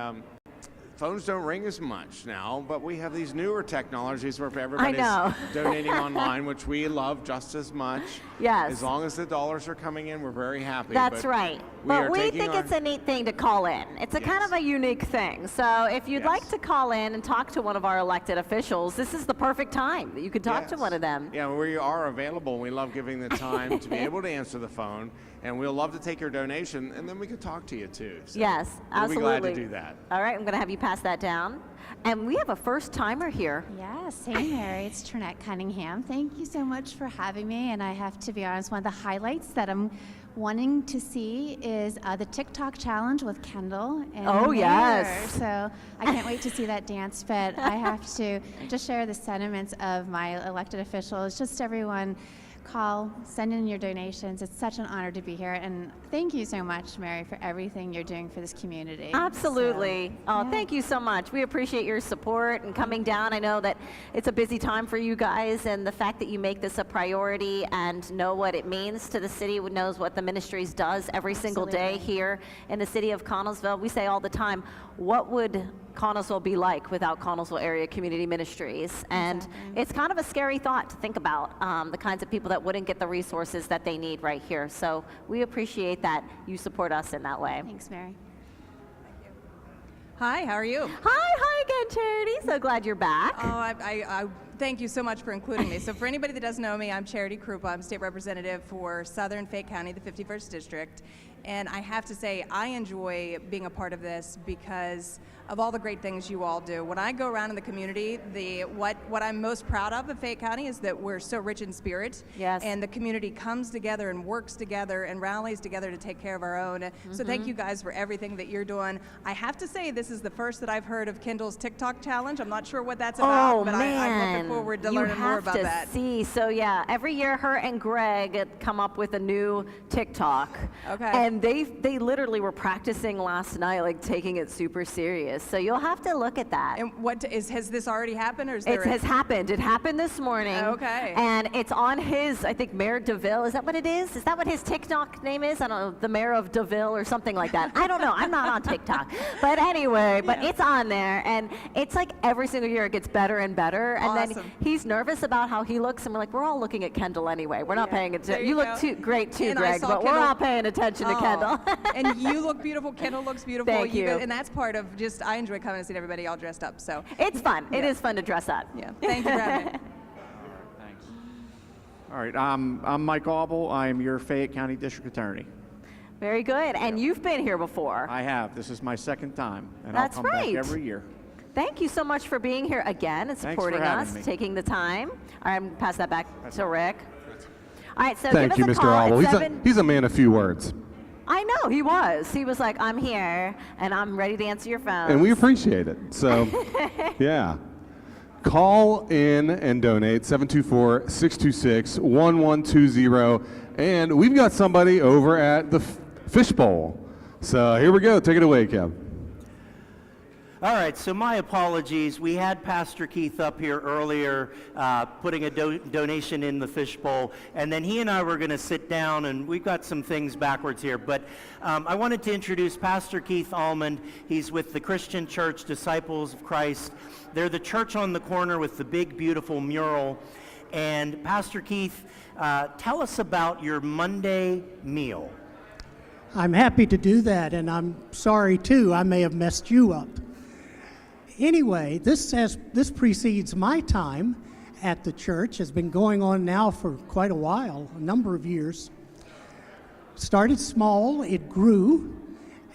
phones don't ring as much now, but we have these newer technologies where everybody's know. donating online, which we love just as much. Yes. As long as the dollars are coming in, we're very happy. That's But right. we But are we taking think our- it's a neat thing to call in. It's a kind of a unique thing. So if you'd like to call in and talk to one of our elected officials, this is the perfect time that you could talk to one of them. Yeah, we are available. We love giving the time to be able to answer the phone, and we'll love to take your donation, and then we can talk to you too. So Yes, we'll absolutely. be glad to do that. All right, I'm going to have you pass that down. And we have a first timer here. Yes, hey Mary, it's Trinette Cunningham. Thank you so much for having me. And I have to be honest, one of the highlights that I'm wanting to see is the TikTok challenge with Kendall and Oh, Mayor. yes. So I can't wait to see that dance, but I have to just share the sentiments of my elected officials. Just everyone call, send in your donations. It's such an honor to be here, and thank you so much, Mary, for everything you're doing for this community. Absolutely. So, Thank you so much. We appreciate your support and coming down. I know that it's a busy time for you guys, and the fact that you make this a priority and know what it means to the city, knows what the ministries does every single day Absolutely. here in the city of Connellsville. We say all the time, what would Connellsville be like without Connellsville Area Community Ministries? And it's kind of a scary thought to think about, the kinds of people that wouldn't get the resources that they need right here. So we appreciate that you support us in that way. Thanks, Mary. Hi, how are you? Hi again, Charity. So glad you're back. Oh, I thank you so much for including me. So for anybody that doesn't know me, I'm Charity Krupa. I'm state representative for Southern Fayette County, the 51st District. And I have to say, I enjoy being a part of this because of all the great things you all do. When I go around in the community, what I'm most proud of Fayette County is that we're so rich in spirit. Yes. And the community comes together and works together and rallies together to take care of our own. So thank you guys for everything that you're doing. I have to say, this is the first that I've heard of Kendall's TikTok challenge. I'm not sure what that's about, but I'm looking forward to learning more about that. You have to see. So yeah, every year her and Greg come up with a new TikTok. Okay. And they literally were practicing last night, like taking it super serious. So you'll have to look at that. And has this already happened, or is there? It has happened. It happened this morning. Okay. And it's on his, I think, Mayor DeVille. Is that what it is? Is that what his TikTok name is? I don't know, the Mayor of DeVille or something like that. I don't know. I'm not on TikTok. But anyway, but it's on there, and it's like every single year it gets better and better. And then Awesome. he's nervous about how he looks, and we're like, we're all looking at Kendall anyway. We're not paying There attention. you You go. look great too, And I Greg, saw but we're Kendall- all paying attention to Oh. Kendall. And you look beautiful. Kendall looks beautiful. Thank you. And that's part of just, I enjoy coming and seeing everybody all dressed up. So It's fun. It Yeah. is fun to dress up. Yeah. Thank you for having me. All right, I'm Mike Auble. I'm your Fayette County District Attorney. Very good. And you've been here before. I have. This is my second time, and That's I'll come right. back every year. Thank you so much for being here again and Thanks for supporting having us, me. taking the time. All right, I'm gonna pass that back to Rick. All right, so Thank give you, us a Mr. call at Auble. He's a man of few words, I know, he was. He was like, I'm here, and I'm ready to answer your phone. and we appreciate it. So, yeah. Call in and donate, 724-626-1120. And we've got somebody over at the Fishbowl. So here we go. Take it away, Kev. All right, so my apologies. We had Pastor Keith up here earlier putting a donation in the Fishbowl, and then he and I were going to sit down, and we've got some things backwards here. But I wanted to introduce Pastor Keith Almond. He's with the Christian Church Disciples of Christ. They're the church on the corner with the big, beautiful mural. And Pastor Keith, tell us about your Monday meal. I'm happy to do that, and I'm sorry too, I may have messed you up. Anyway, this precedes my time at the church. Has been going on now for quite a while, a number of years. Started small, it grew,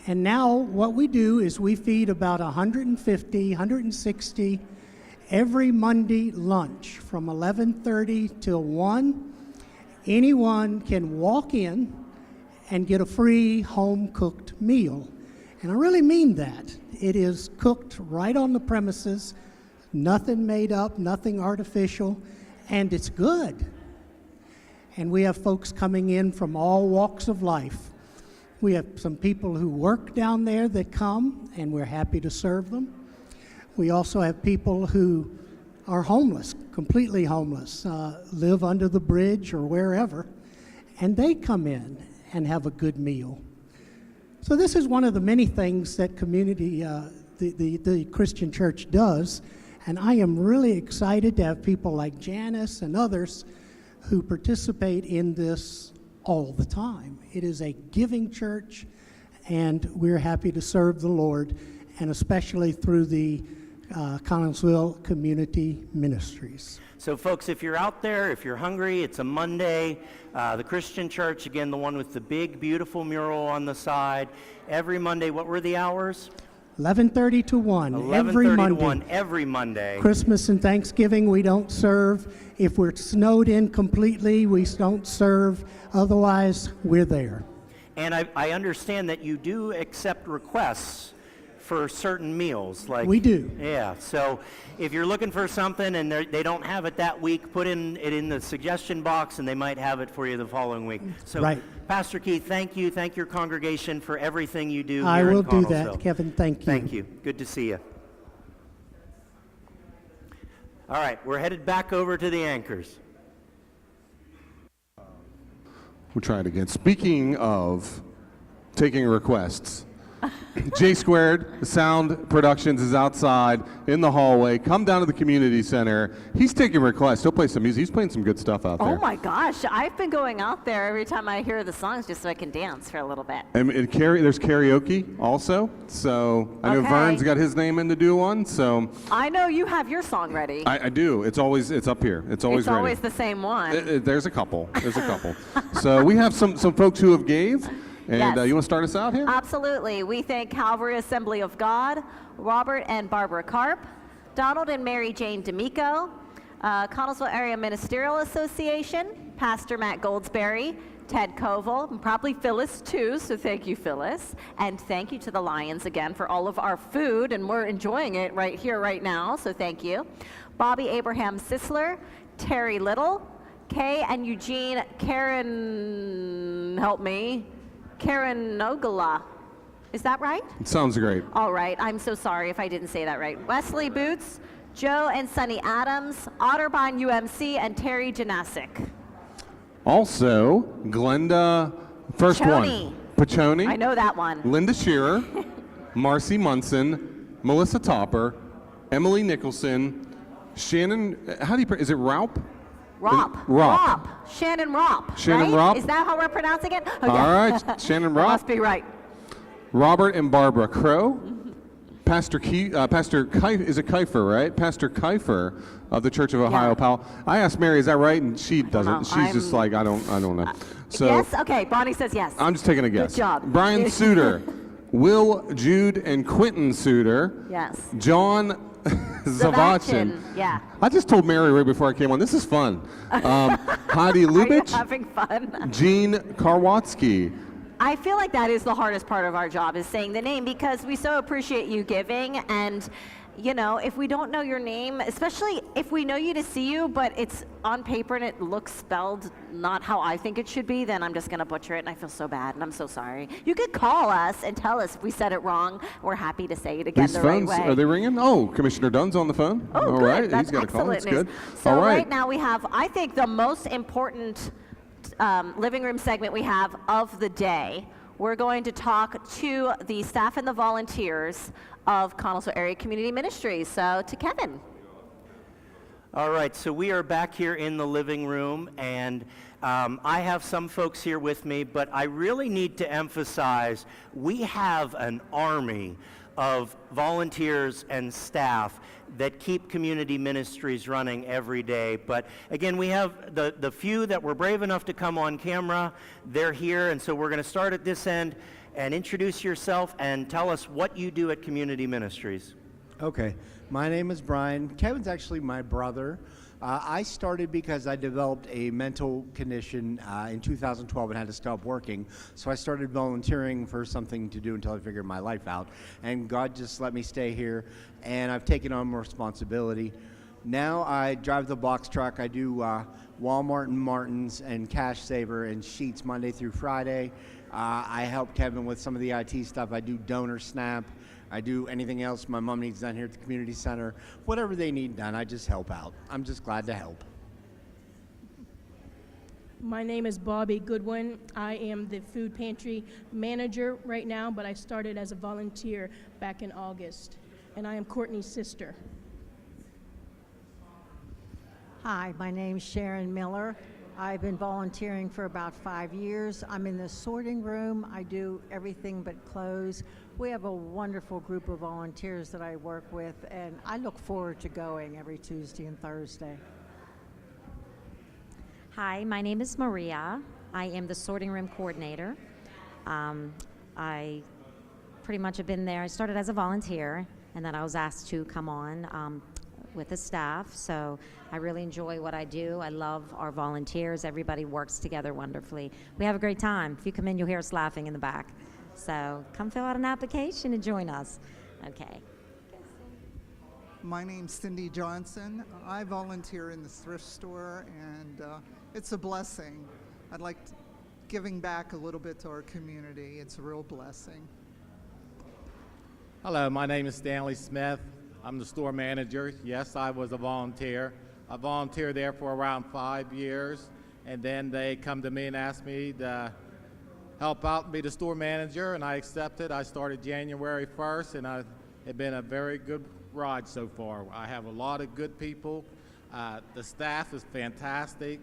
and now what we do is we feed about 150, 160 every Monday lunch from 11:30 till 1. Anyone can walk in and get a free home-cooked meal. And I really mean that. It is cooked right on the premises, nothing made up, nothing artificial, and it's good. And we have folks coming in from all walks of life. We have some people who work down there that come, and we're happy to serve them. We also have people who are homeless, completely homeless, live under the bridge or wherever, and they come in and have a good meal. So this is one of the many things that the Christian church does, and I am really excited to have people like Janice and others who participate in this all the time. It is a giving church, and we're happy to serve the Lord, and especially through the Connellsville Community Ministries. So folks, if you're out there, if you're hungry, it's a Monday. The Christian Church, again, the one with the big, beautiful mural on the side. Every Monday, what were the hours? 11:30 to 1, every 11:30 Monday. to 1, every Monday. Christmas and Thanksgiving, we don't serve. If we're snowed in completely, we don't serve. Otherwise, we're there. And I understand that you do accept requests for certain meals. Like We do. Yeah, so if you're looking for something and they don't have it that week, put it in the suggestion box and they might have it for you the following week. So Right. Pastor Keith, thank you. Thank your congregation for everything you do I here in will do that, Connellsville. Kevin. Thank you. Thank you. Good to see you. All right, we're headed back over to the anchors. We'll try it again. Speaking of taking requests, J Squared Sound Productions is outside in the hallway. Come down to the community center. He's taking requests. He'll play some music. He's playing some good stuff out there. Oh my gosh, I've been going out there every time I hear the songs just so I can dance for a little bit. And there's karaoke also. So I know Okay. Vern's got his name in to do one. So I know you have your song ready. I do. It's up here. It's always It's ready. always the same one. There's a couple. So we have some folks who have gave. And Yes. you want to start us out here? Absolutely. We thank Calvary Assembly of God, Robert and Barbara Karp, Donald and Mary Jane D'Amico, Connellsville Area Ministerial Association, Pastor Matt Goldsberry, Ted Koval, and probably Phyllis too, so thank you, Phyllis. And thank you to the Lions again for all of our food, and we're enjoying it right here, right now, so thank you. Bobby Abraham Sisler, Terry Little, Kay and Eugene Karen, help me, Karen Nogala. Is that right? It sounds great. All right. I'm so sorry if I didn't say that right. Wesley Boots, Joe and Sonny Adams, Otterbein UMC, and Terry Janasic. Also, Glenda, first Pachoni. one. Pachoni. I know that one. Linda Shearer, Marcy Munson, Melissa Topper, Emily Nicholson, Shannon, is it Raup? Rop. Rop. Shannon Rop. Shannon right? Rop. Is that how we're pronouncing it? Okay. All right, Shannon That Rop. must be right. Robert and Barbara Crow. Pastor Kiefer, is it Kiefer, right? Pastor Kiefer of the Church of Ohio Powell. I asked Mary, is that right? And she doesn't. She's just like, I don't know. So Yes? Okay. Bonnie says yes. I'm just taking a guess. Good job. Brian Suter, Will, Jude, and Quentin Suter. Yes. John Zavachin. Yeah. I just told Mary right before I came on, this is fun. Heidi Are you Lubitch, having fun? Jean Karwatsky. I feel like that is the hardest part of our job, is saying the name, because we so appreciate you giving. And, you know, if we don't know your name, especially if we know you to see you, but it's on paper and it looks spelled not how I think it should be, then I'm just going to butcher it, and I feel so bad, and I'm so sorry. You could call us and tell us if we said it wrong. We're happy to say it again These the phones, right way. are they ringing? Oh, Commissioner Dunn's on the phone. Oh, All good. right, That's he's got a call. That's excellent good. news. So All right right. now we have, I think, the most important living room segment we have of the day. We're going to talk to the staff and the volunteers of Connellsville Area Community Ministries. So to Kevin. All right, so we are back here in the living room, and I have some folks here with me, but I really need to emphasize we have an army of volunteers and staff that keep community ministries running every day. But again, we have the few that were brave enough to come on camera. They're here, and so we're going to start at this end and introduce yourself and tell us what you do at Community Ministries. Okay, my name is Brian. Kevin's actually my brother. I started because I developed a mental condition in 2012 and had to stop working. So I started volunteering for something to do until I figured my life out. And God just let me stay here, and I've taken on more responsibility. Now I drive the box truck. I do Walmart and Martin's and Cash Saver and Sheets Monday through Friday. I help Kevin with some of the IT stuff. I do Donor Snap. I do anything else my mom needs done here at the community center. Whatever they need done, I just help out. I'm just glad to help. My name is Bobby Goodwin. I am the food pantry manager right now, but I started as a volunteer back in August. And I am Courtney's sister. Hi, my name's Sharon Miller. I've been volunteering for about 5 years. I'm in the sorting room. I do everything but clothes. We have a wonderful group of volunteers that I work with, and I look forward to going every Tuesday and Thursday. Hi, my name is Maria. I am the sorting room coordinator. I pretty much have been there. I started as a volunteer, and then I was asked to come on with the staff. So I really enjoy what I do. I love our volunteers. Everybody works together wonderfully. We have a great time. If you come in, you'll hear us laughing in the back. So come fill out an application and join us. Okay. My name's Cindy Johnson. I volunteer in the thrift store, and it's a blessing. I'd like giving back a little bit to our community. It's a real blessing. Hello, my name is Stanley Smith. I'm the store manager. Yes, I was a volunteer. I volunteered there for around 5 years, and then they come to me and asked me to help out and be the store manager, and I accepted. I started January 1st, and it's been a very good ride so far. I have a lot of good people. The staff is fantastic.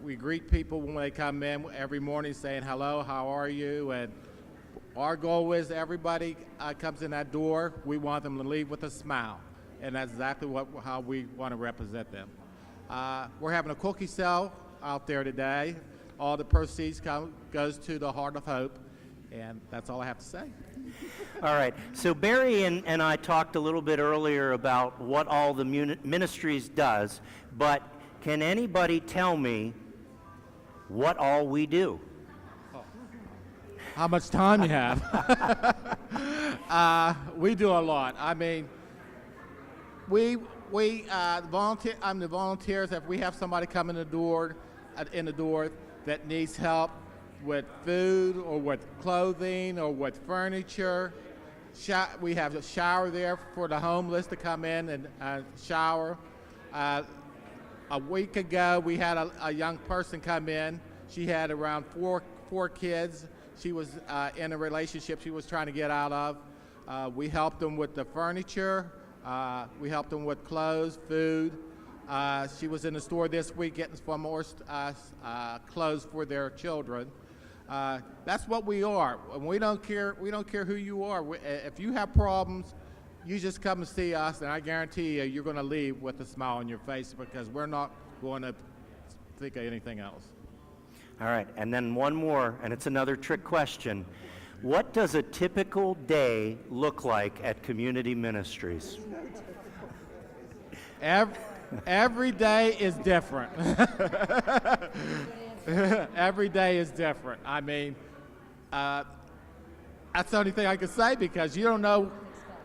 We greet people when they come in every morning saying, hello, how are you? And our goal is everybody comes in that door, we want them to leave with a smile. And that's exactly how we want to represent them. We're having a cookie sale out there today. All the proceeds goes to the Heart of Hope. And that's all I have to say. All right. So Barry and I talked a little bit earlier about what all the ministries does, but can anybody tell me what all we do? How much time you have? We do a lot. I mean, we volunteer. I'm the volunteers. If we have somebody come in the door that needs help with food or with clothing or with furniture, we have a shower there for the homeless to come in and shower. A week ago, we had a young person come in. She had around four kids. She was in a relationship she was trying to get out of. We helped them with the furniture. We helped them with clothes, food. She was in the store this week getting some more clothes for their children. That's what we are. We don't care who you are. If you have problems, you just come and see us, and I guarantee you're going to leave with a smile on your face because we're not going to think of anything else. All right, and then one more, and it's another trick question. What does a typical day look like at Community Ministries? Every day is different. Every day is different. I mean, that's the only thing I can say because you don't know.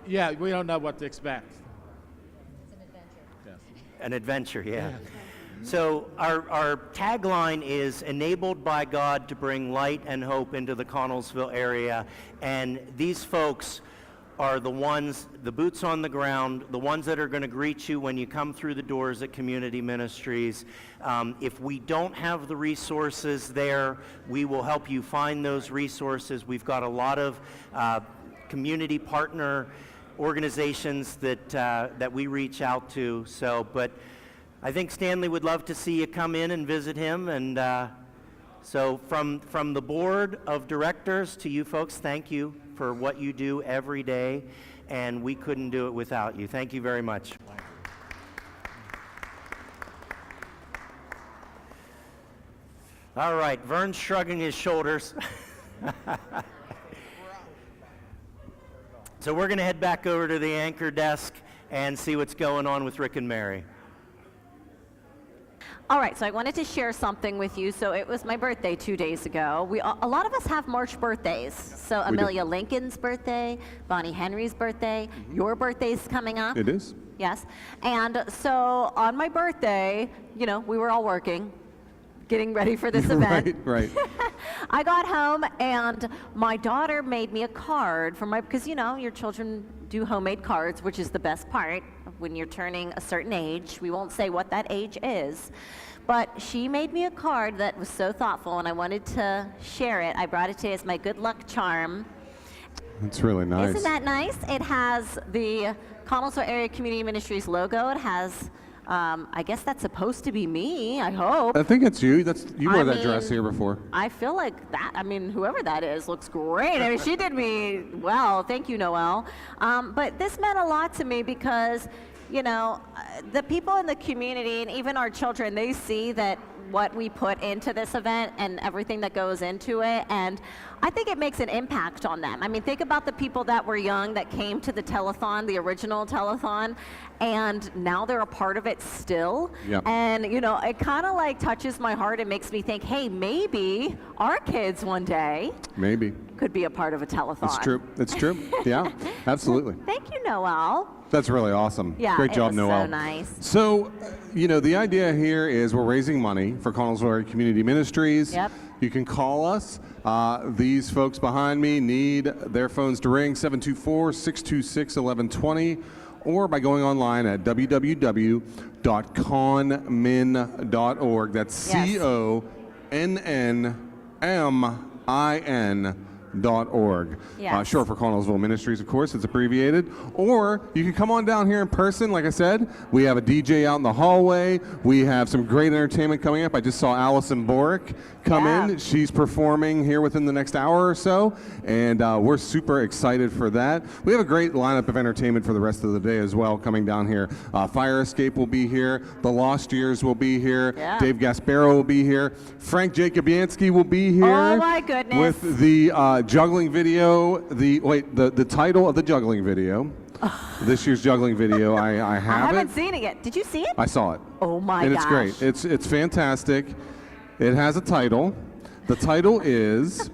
Yeah, we don't know what to expect. It's an adventure. Yes. An adventure, yeah. So our tagline is enabled by God to bring light and hope into the Connellsville area, and these folks are the ones, the boots on the ground, the ones that are going to greet you when you come through the doors at Community Ministries. If we don't have the resources there, we will help you find those resources. We've got a lot of community partner organizations that we reach out to. But I think Stanley would love to see you come in and visit him. And so from the board of directors to you folks, thank you for what you do every day, and we couldn't do it without you. Thank you very much. All right, Vern's shrugging his shoulders. So we're going to head back over to the anchor desk and see what's going on with Rick and Mary. All right, so I wanted to share something with you. So it was my birthday 2 days ago. A lot of us have March birthdays. So Amelia Lincoln's birthday, Bonnie Henry's birthday, your birthday's coming up. It is. Yes. And so on my birthday, we were all working, getting ready for this event. Right. I got home and my daughter made me a card because your children do homemade cards, which is the best part when you're turning a certain age. We won't say what that age is, but she made me a card that was so thoughtful and I wanted to share it. I brought it today as my good luck charm. That's really nice. Isn't that nice? It has the Connellsville Area Community Ministries logo. It has I guess that's supposed to be me, I hope. I think it's you. You wore that dress here before. I feel like that. Whoever that is looks great. She did me well. Thank you, Noelle. But this meant a lot to me because, the people in the community and even our children, they see that what we put into this event and everything that goes into it, and I think it makes an impact on them. I mean, think about the people that were young that came to the telethon, the original telethon, and now they're a part of it still. Yep. And you know, it kind of like touches my heart and makes me think, hey, maybe our kids one day Maybe. could be a part of a telethon. It's true. It's true. Yeah, absolutely. Thank you, Noel. That's really awesome. Yeah, Great it job, was Noel. so nice. So, the idea here is we're raising money for Connellsville Community Ministries. Yep. You can call us. These folks behind me need their phones to ring, 724-626-1120, or by going online at www.conmin.org. That's Yes. CONNMIN.org. Yes. Short for Connellsville Ministries, of course, it's abbreviated. Or you can come on down here in person. Like I said, we have a DJ out in the hallway. We have some great entertainment coming up. I just saw Allison Borick come in. She's performing here within the next hour or so, and we're super excited for that. We have a great lineup of entertainment for the rest of the day as well coming down here. Fire Escape will be here. The Lost Years will be here. Yeah. Dave Gasparo will be here. Frank Jacobianski will be here. Oh my goodness. With the juggling video, the title of the juggling video, this year's juggling video, I I have haven't it. seen it yet. Did you see it? I saw it. Oh my and gosh. it's great. It's fantastic. It has a title. The title is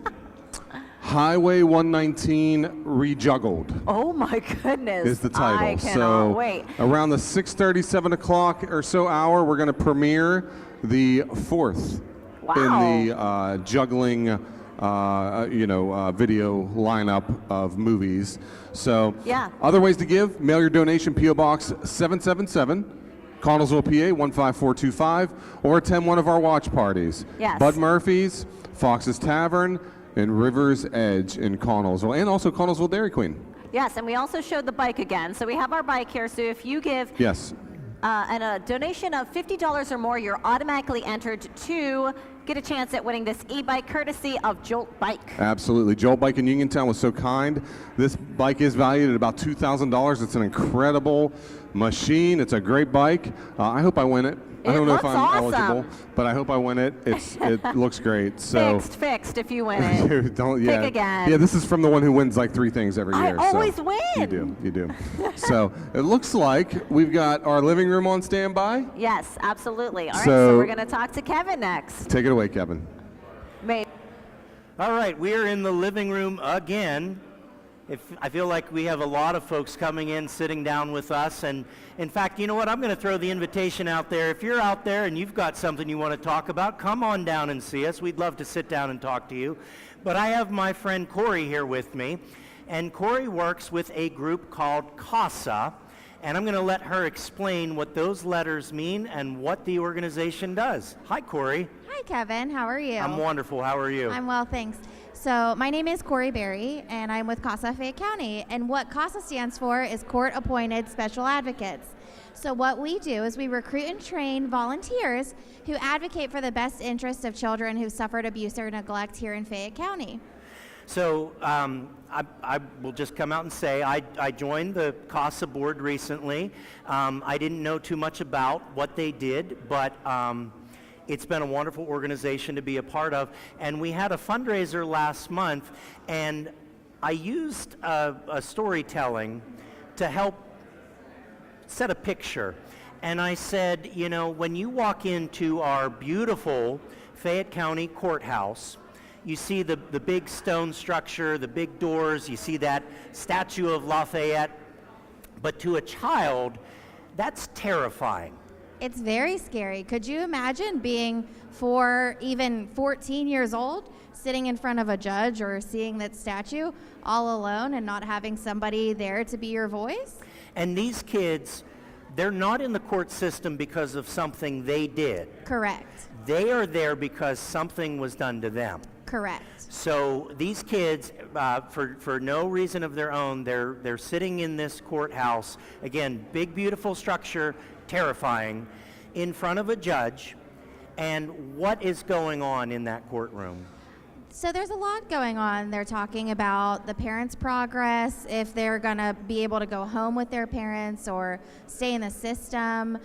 Highway 119 Rejuggled. Oh my goodness. Is the title. I cannot so wait. around the 6:30, 7 o'clock or so hour, we're going to premiere the fourth in the juggling video lineup of movies. So Yeah. other ways to give, mail your donation, P.O. Box 777, Connellsville, PA 15425, or attend one of our watch parties. Yes. Bud Murphy's, Fox's Tavern, and River's Edge in Connellsville, and also Connellsville Dairy Queen. Yes, and we also showed the bike again. So we have our bike here. So if you give Yes. a donation of $50 or more, you're automatically entered to get a chance at winning this e-bike courtesy of Jolt Bike. Absolutely. Joel Bike in Uniontown was so kind. This bike is valued at about $2,000. It's an incredible machine. It's a great bike. I hope I win it. I don't know if I'm eligible, but I hope I win it. It looks great. So Fixed if you win it. don't Pick again. Yeah, this is from the one who wins like 3 things every year. I always so win. You do. So it looks like we've got our living room on standby. Yes, absolutely. All right, So- so we're going to talk to Kevin next. Take it away, Kevin. All right, we are in the living room again. I feel like we have a lot of folks coming in, sitting down with us. And in fact, you know what? I'm going to throw the invitation out there. If you're out there and you've got something you want to talk about, come on down and see us. We'd love to sit down and talk to you. But I have my friend Corey here with me. And Corey works with a group called CASA. And I'm going to let her explain what those letters mean and what the organization does. Hi, Corey. Hi, Kevin. How are you? I'm wonderful. How are you? I'm well, thanks. So my name is Corey Berry, and I'm with CASA Fayette County. And what CASA stands for is Court-Appointed Special Advocates. So what we do is we recruit and train volunteers who advocate for the best interests of children who've suffered abuse or neglect here in Fayette County. So I will just come out and say I joined the CASA board recently. I didn't know too much about what they did, but it's been a wonderful organization to be a part of. And we had a fundraiser last month, and I used a storytelling to help set a picture. And I said, you know, when you walk into our beautiful Fayette County Courthouse, you see the big stone structure, the big doors, you see that statue of Lafayette, but to a child, that's terrifying. It's very scary. Could you imagine being even 14 years old, sitting in front of a judge or seeing that statue all alone and not having somebody there to be your voice? And these kids, they're not in the court system because of something they did. Correct. They are there because something was done to them. Correct. So these kids, for no reason of their own, they're sitting in this courthouse, again, big, beautiful structure, terrifying, in front of a judge. And what is going on in that courtroom? So there's a lot going on. They're talking about the parents' progress, if they're going to be able to go home with their parents or stay in the system.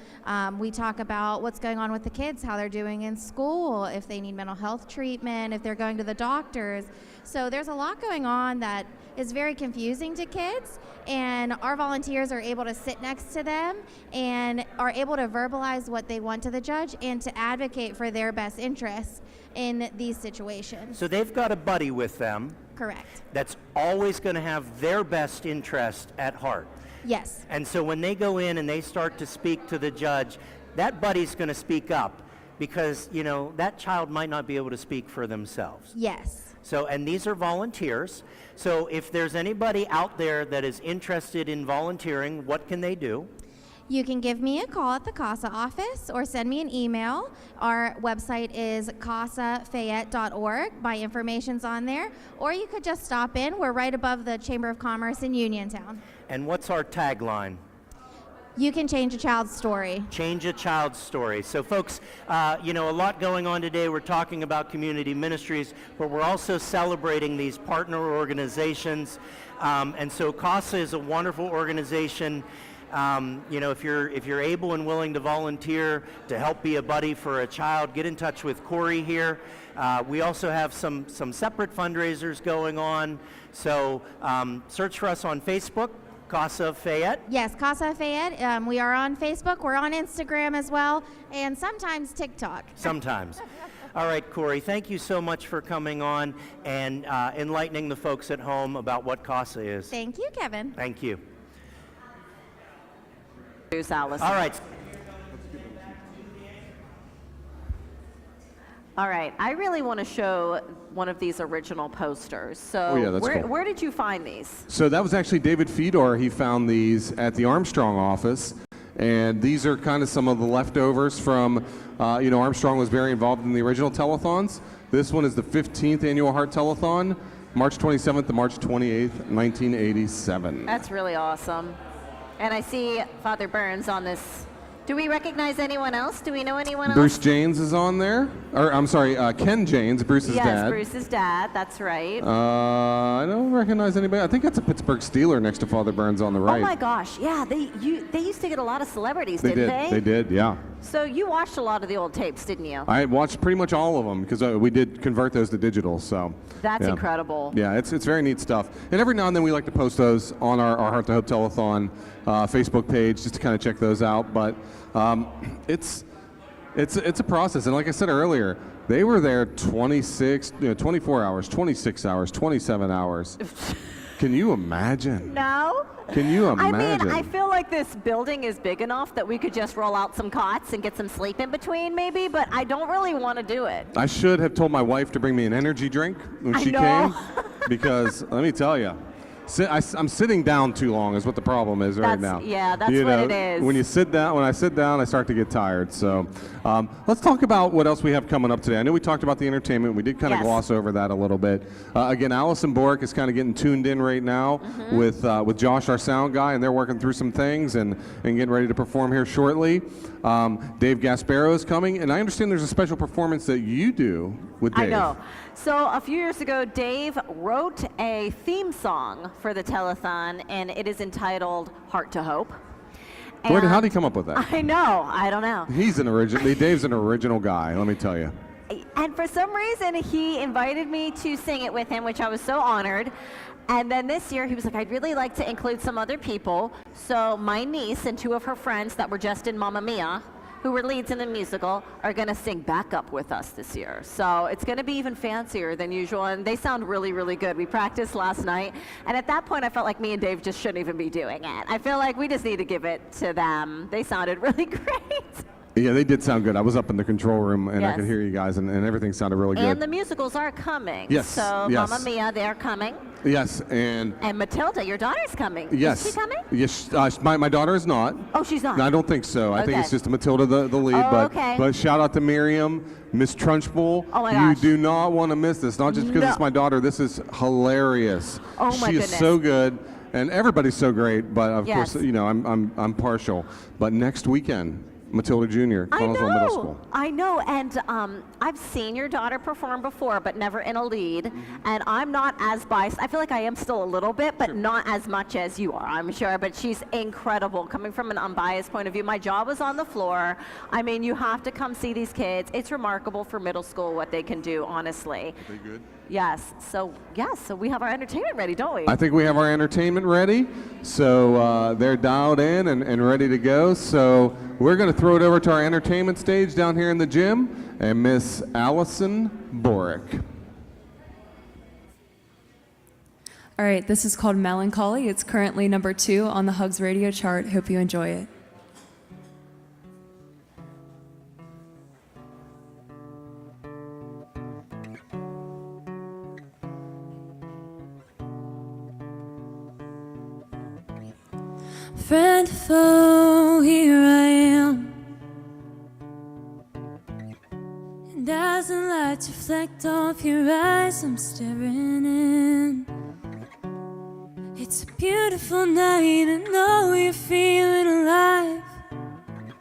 We talk about what's going on with the kids, how they're doing in school, if they need mental health treatment, if they're going to the doctors. So there's a lot going on that is very confusing to kids, and our volunteers are able to sit next to them and are able to verbalize what they want to the judge and to advocate for their best interests in these situations. So they've got a buddy with them. Correct. That's always going to have their best interest at heart. Yes. And so when they go in and they start to speak to the judge, that buddy's going to speak up because, you know, that child might not be able to speak for themselves. Yes. So, and these are volunteers. So if there's anybody out there that is interested in volunteering, what can they do? You can give me a call at the CASA office or send me an email. Our website is casafayette.org. My information's on there. Or you could just stop in. We're right above the Chamber of Commerce in Uniontown. And what's our tagline? You can change a child's story. Change a child's story. So folks, you know, a lot going on today. We're talking about community ministries, but we're also celebrating these partner organizations. And so CASA is a wonderful organization. You know, if you're able and willing to volunteer to help be a buddy for a child, get in touch with Corey here. We also have some separate fundraisers going on. So search for us on Facebook, CASA Fayette. Yes, CASA Fayette. We are on Facebook. We're on Instagram as well, and sometimes TikTok. Sometimes. All right, Corey, thank you so much for coming on and enlightening the folks at home about what CASA is. Thank you, Kevin. Thank you. Allison. All right. All right, I really want to show one of these original posters. So Oh, yeah, that's cool. where did you find these? So that was actually David Fedor. He found these at the Armstrong office. And these are kind of some of the leftovers from, you know, Armstrong was very involved in the original telethons. This one is the 15th annual Heart Telethon, March 27th to March 28th, 1987. That's really awesome. And I see Father Burns on this. Do we recognize anyone else? Do we know anyone Bruce else? Janes is on there. Or, I'm sorry, Ken Janes, Bruce's yes, dad. Bruce's dad, that's right. I don't recognize anybody. I think that's a Pittsburgh Steeler next to Father Burns on the right. Oh my gosh, yeah, they used to get a lot of celebrities, They didn't did. they? They did, yeah. So you watched a lot of the old tapes, didn't you? I watched pretty much all of them because we did convert those to digital. So That's yeah. incredible. Yeah, it's very neat stuff. And every now and then we like to post those on our Heart to Hope Telethon Facebook page just to kind of check those out. But it's a process. And like I said earlier, they were there 24 hours, 26 hours, 27 hours. Can you imagine? No? Can you imagine? I mean, I feel like this building is big enough that we could just roll out some cots and get some sleep in between maybe, but I don't really want to do it. I should have told my wife to bring me an energy drink when she came, because let me tell you, I'm sitting down too long is what the problem is right now. Yeah, that's what it is. When I sit down, I start to get tired. So let's talk about what else we have coming up today. I know we talked about the entertainment. We did kind of gloss over that a little bit. Again, Allison Bork is kind of getting tuned in right now with Josh, our sound guy, and they're working through some things and getting ready to perform here shortly. Dave Gasparo is coming, and I understand there's a special performance that you do with Dave. I know. So a few years ago, Dave wrote a theme song for the telethon, and it is entitled Heart to Hope. How did he come up with that? I know. I don't know. Dave's an original guy, let me tell you. And for some reason, he invited me to sing it with him, which I was so honored. And then this year, he was like, I'd really like to include some other people. So my niece and two of her friends that were just in Mamma Mia, who were leads in the musical, are going to sing backup with us this year. So it's going to be even fancier than usual, and they sound really, really good. We practiced last night, and at that point, I felt like me and Dave just shouldn't even be doing it. I feel like we just need to give it to them. They sounded really great. Yeah, they did sound good. I was up in the control room, and I Yes. could hear you guys, and everything sounded really good. And the musicals are coming. Yes, So yes. Mamma Mia, they're coming. Yes, and Matilda, your daughter's coming. yes. Is she coming? Yes, my daughter is not. Oh, she's not? No, I don't think so. I think Okay. it's just Matilda, the lead. Oh, okay. But shout out to Miriam, Miss Trunchbull. Oh, my You gosh. do not want to miss this. Not just because No. it's my daughter. This is hilarious. Oh, my She is goodness. so good, and every's so great. But of Yes. course, you know, I'm partial. But next weekend, Matilda Jr., Connellsville Middle School. I know, and I've seen your daughter perform before, but never in a lead, and I'm not as biased. I feel like I am still a little bit, but not as much as you are, I'm sure, but she's incredible. Coming from an unbiased point of view, my jaw was on the floor. I mean, you have to come see these kids. It's remarkable for middle school what they can do, honestly. Are they good? Yes, so we have our entertainment ready, don't we? I think we have our entertainment ready. So they're dialed in and ready to go. So we're going to throw it over to our entertainment stage down here in the gym and Miss Allison Borick. All right, this is called Melancholy. It's currently number 2 on the Hugs radio chart. Hope you enjoy it. Friend, foe, here I am, and as the lights reflect off your eyes, I'm staring in. It's a beautiful night, I know you're feeling alive.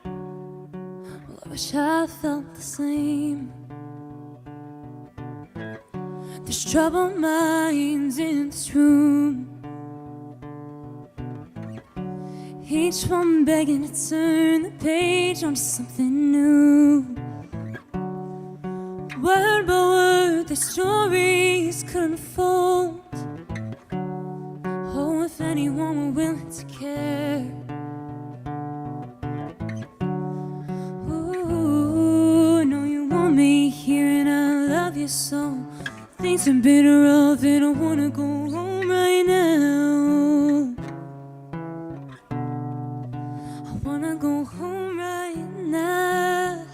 Well, I wish I felt the same. There's troubled minds in this room, each one begging to turn the page onto something new. Word by word, their stories couldn't unfold. Oh, if anyone were willing to care. Ooh, I know you want me here and I love you so. Things are bitter rough and I wanna go home right now. Wanna go home right now.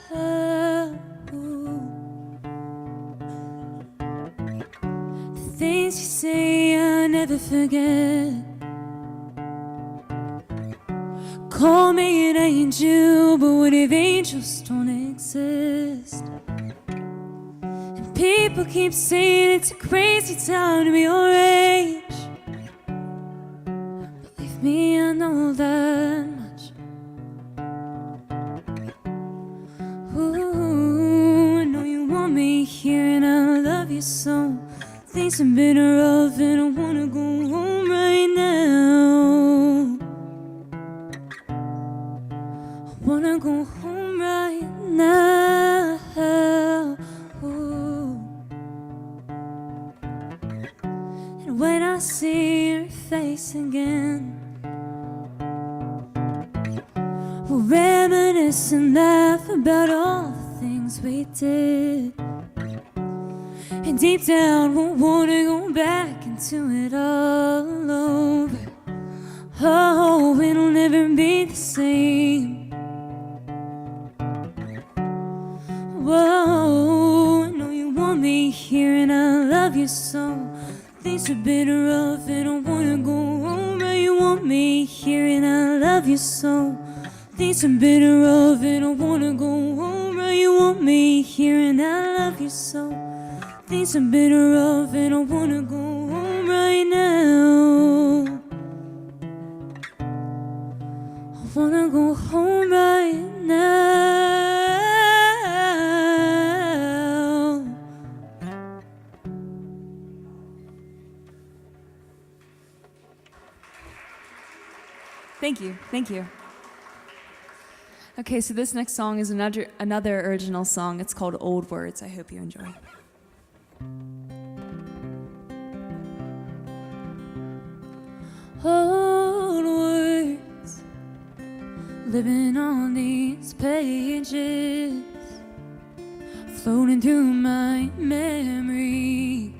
The things you say I never forget. Call me an angel, but what if angels don't exist? And people keep saying it's a crazy time to be your age. Believe me, I know that. Ooh, I know you want me here and I love you so. Things have been rough and I wanna go home right now. I wanna go home right now. Ooh. And when I see your face again, we'll reminisce and laugh about all the things we did. And deep down we'll wanna go back into it all over. Oh, it'll never be the same. Whoa, I know you want me here and I love you so. Things have been rough and I wanna go home, but you want me here and I love you so. Things have been rough and I wanna go home, but you want me here and I love you so. Things have been rough and I wanna go home right now. I wanna go home right now. Thank you, thank you. Okay, so this next song is another original song. It's called Old Words. I hope you enjoy. Old words living on these pages, floating through my memory,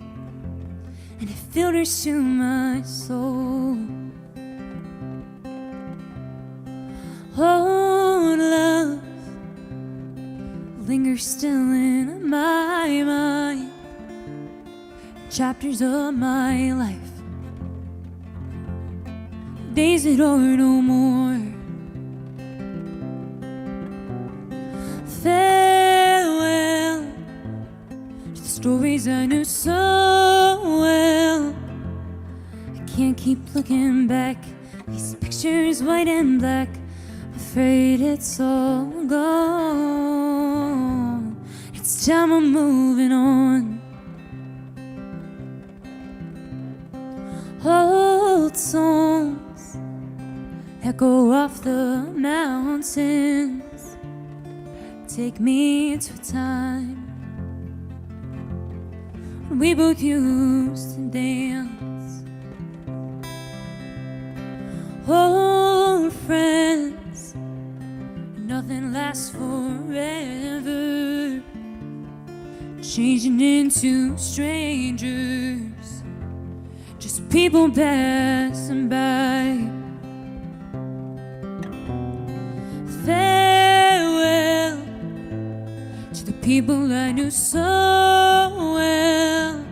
and it filters to my soul. Old love lingers still in my mind, chapters of my life, days that are no more. Farewell to the stories I knew so well. I can't keep looking back, these pictures white and black, afraid it's all gone. gone. It's time I'm moving on. Old songs echo off the mountains, take me to a time when we both used to dance. Old friends, nothing lasts forever, changing into strangers, just people passing by. Farewell to the people I knew so well.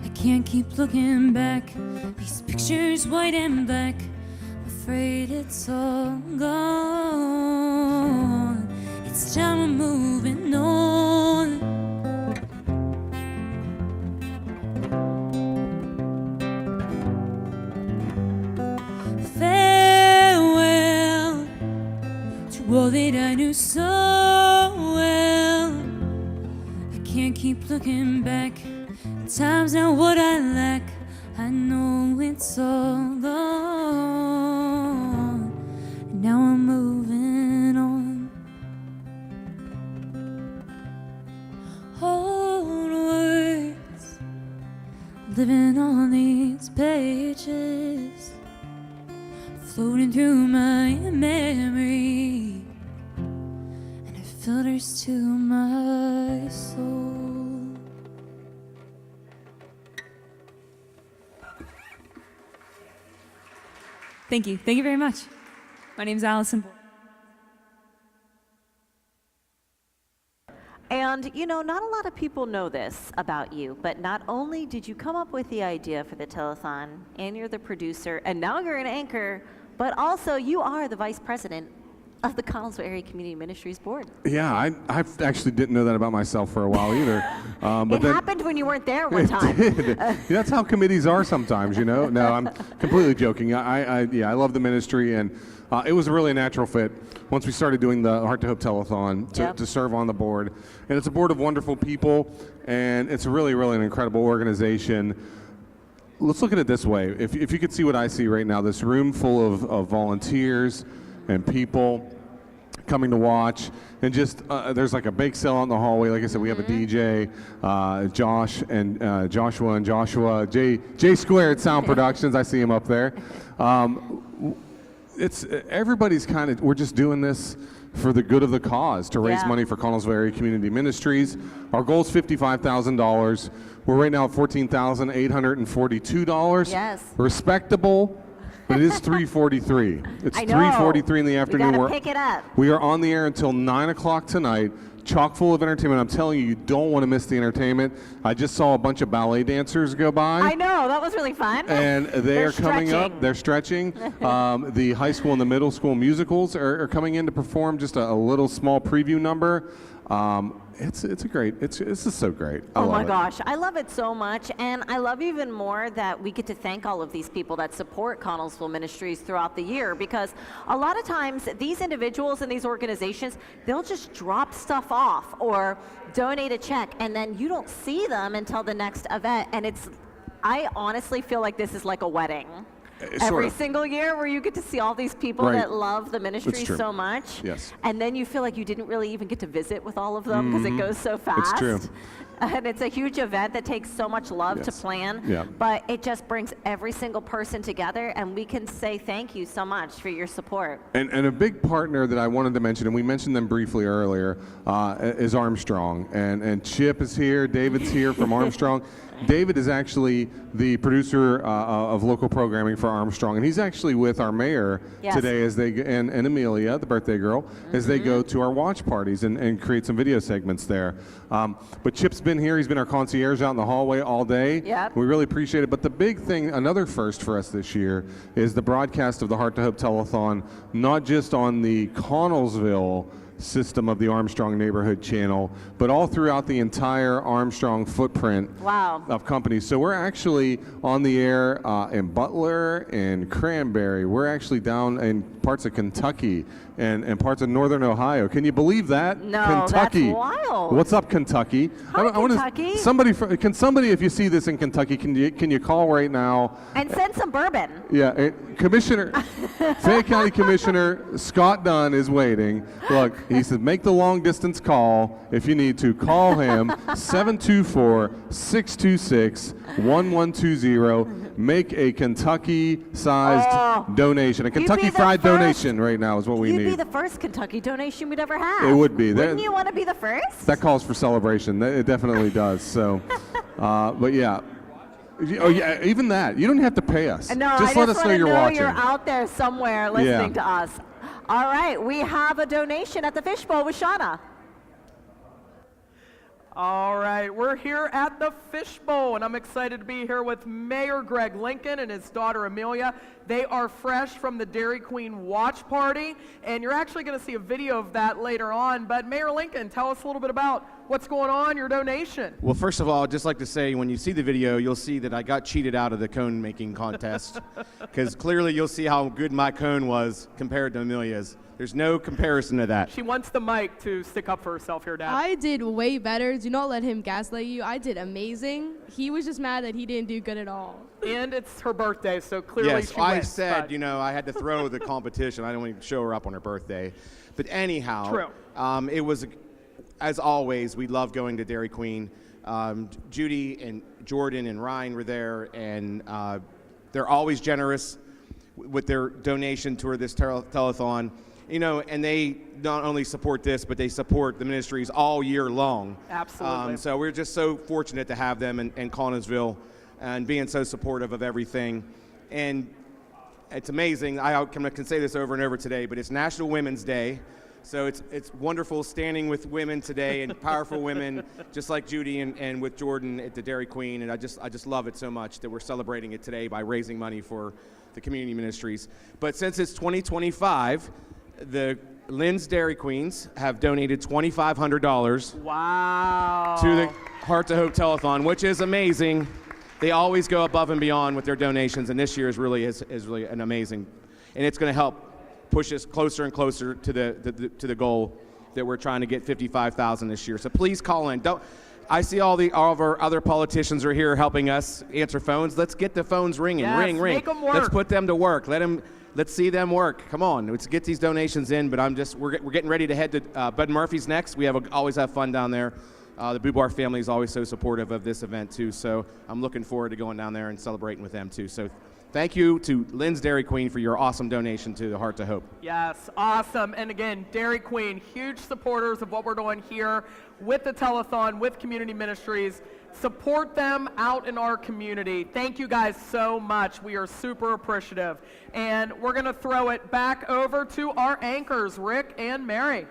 I can't keep looking back, these pictures white and black. I'm afraid it's all gone. It's time I'm moving on. Farewell to all that I knew so well. I can't keep looking back, time's not what I lack. I know it's all gone, and now I'm moving on. Old words living on these pages, floating through my memory, and it filters to my soul. Thank you. Thank you very much. My name's Allison. And you know, not a lot of people know this about you, but not only did you come up with the idea for the telethon, and you're the producer, and now you're an anchor, but also you are the vice president of the Connellsville Area Community Ministries Board. Yeah, I actually didn't know that about myself for a while either. But It happened when you weren't there one time. Did. That's how committees are sometimes, you know. No, I'm completely joking. I love the ministry, and it was really a natural fit once we started doing the Heart to Hope Telethon to serve on the board. And it's a board of wonderful people, and it's really, really an incredible organization. Let's look at it this way. If you could see what I see right now, this room full of volunteers and people coming to watch, and just there's like a bake sale out in the hallway. Like I said, we have a DJ, Josh and Joshua, J Squared Sound Productions. I see him up there. It's everybody's we're just doing this for the good of the cause, to raise money for Connellsville Area Community Ministries. Our goal is $55,000. We're right now at $14,842. Yes. Respectable. But it is 3:43. It's I know. 3:43 in the afternoon. You gotta pick it up. We are on the air until 9 o'clock tonight, chock full of entertainment. I'm telling you, you don't want to miss the entertainment. I just saw a bunch of ballet dancers go by. I know, that was really fun. And they're coming up. They're stretching. The high school and the middle school musicals are coming in to perform just a little small preview number. It's just so great. I Oh love my it. gosh, I love it so much, and I love even more that we get to thank all of these people that support Connellsville Ministries throughout the year, because a lot of times these individuals and these organizations, they'll just drop stuff off or donate a check, and then you don't see them until the next event, and I honestly feel like this is like a wedding. Every single year where you get to see all these people that love the ministry so much. Yes. And then you feel like you didn't really even get to visit with all of them because it goes so fast. It's true. And it's a huge event that takes so much love to plan. Yeah. But it just brings every single person together, and we can say thank you so much for your support. And a big partner that I wanted to mention, and we mentioned them briefly earlier, is Armstrong. And Chip is here, David's here from Armstrong. David is actually the producer of local programming for Armstrong, and he's actually with our mayor today as and Amelia, the birthday girl, as they go to our watch parties and create some video segments there. But Chip's been here. He's been our concierge out in the hallway all day. Yep. We really appreciate it. But the big thing, another first for us this year, is the broadcast of the Heart to Hope Telethon, not just on the Connellsville system of the Armstrong Neighborhood Channel, but all throughout the entire Armstrong footprint of companies. So we're actually on the air in Butler and Cranberry. We're actually down in parts of Kentucky. and parts of northern Ohio. Can you believe that? No, Kentucky. that's wild. What's up, Kentucky? Hi, wanna- Kentucky. can somebody, if you see this in Kentucky, can you call right now? And send some bourbon. Yeah, Commissioner, Fayette County Commissioner Scott Dunn is waiting. Look, he said, make the long distance call if you need to. Call him 724-626-1120. Make a Kentucky-sized donation. A Kentucky Fried donation right now is what we You'd be need. the first Kentucky donation we'd ever have. It would be. Wouldn't you want to be the first? That calls for celebration. It definitely does. So, but yeah. Oh yeah, even that. You don't have to pay us. No, just I let just us know want to you're know watching. you're out there somewhere listening Yeah. to us. All right, we have a donation at the Fishbowl with Shauna. All right, we're here at the Fishbowl, and I'm excited to be here with Mayor Greg Lincoln and his daughter Amelia. They are fresh from the Dairy Queen watch party, and you're actually going to see a video of that later on. But Mayor Lincoln, tell us a little bit about what's going on, your donation. Well, first of all, I'd just like to say, when you see the video, you'll see that I got cheated out of the cone making contest, because clearly you'll see how good my cone was compared to Amelia's. There's no comparison to that. She wants the mic to stick up for herself here, Dad. I did way better. Do not let him gaslight you. I did amazing. He was just mad that he didn't do good at all. And it's her birthday, so clearly Yes, she I wins, said, but- you know, I had to throw the competition. I didn't want to show her up on her birthday. But anyhow, True. It was, as always, we love going to Dairy Queen. Judy and Jordan and Ryan were there, and they're always generous with their donation toward this telethon. You know, and they not only support this, but they support the ministries all year long. Absolutely. So we're just so fortunate to have them in Connellsville and being so supportive of everything. And it's amazing. I can say this over and over today, but it's National Women's Day. So it's wonderful standing with women today and powerful women, just like Judy and with Jordan at the Dairy Queen. And I just love it so much that we're celebrating it today by raising money for the community ministries. But since it's 2025, the Lynn's Dairy Queens have donated $2,500 Wow. to the Heart to Hope Telethon, which is amazing. They always go above and beyond with their donations, and this year is really an amazing, and it's going to help push us closer and closer to the goal that we're trying to get 55,000 this year. So please call in. I see all of our other politicians are here helping us answer phones. Let's get the phones ringing. Yes, ring. make 'em work. Let's put them to work. Let's see them work. Come on, let's get these donations in. But we're getting ready to head to Bud Murphy's next. We always have fun down there. The Bubar family is always so supportive of this event too. So I'm looking forward to going down there and celebrating with them too. So thank you to Lynn's Dairy Queen for your awesome donation to the Heart to Hope. Yes, awesome. And again, Dairy Queen, huge supporters of what we're doing here with the telethon, with community ministries. Support them out in our community. Thank you guys so much. We are super appreciative. And we're going to throw it back over to our anchors, Rick and Mary.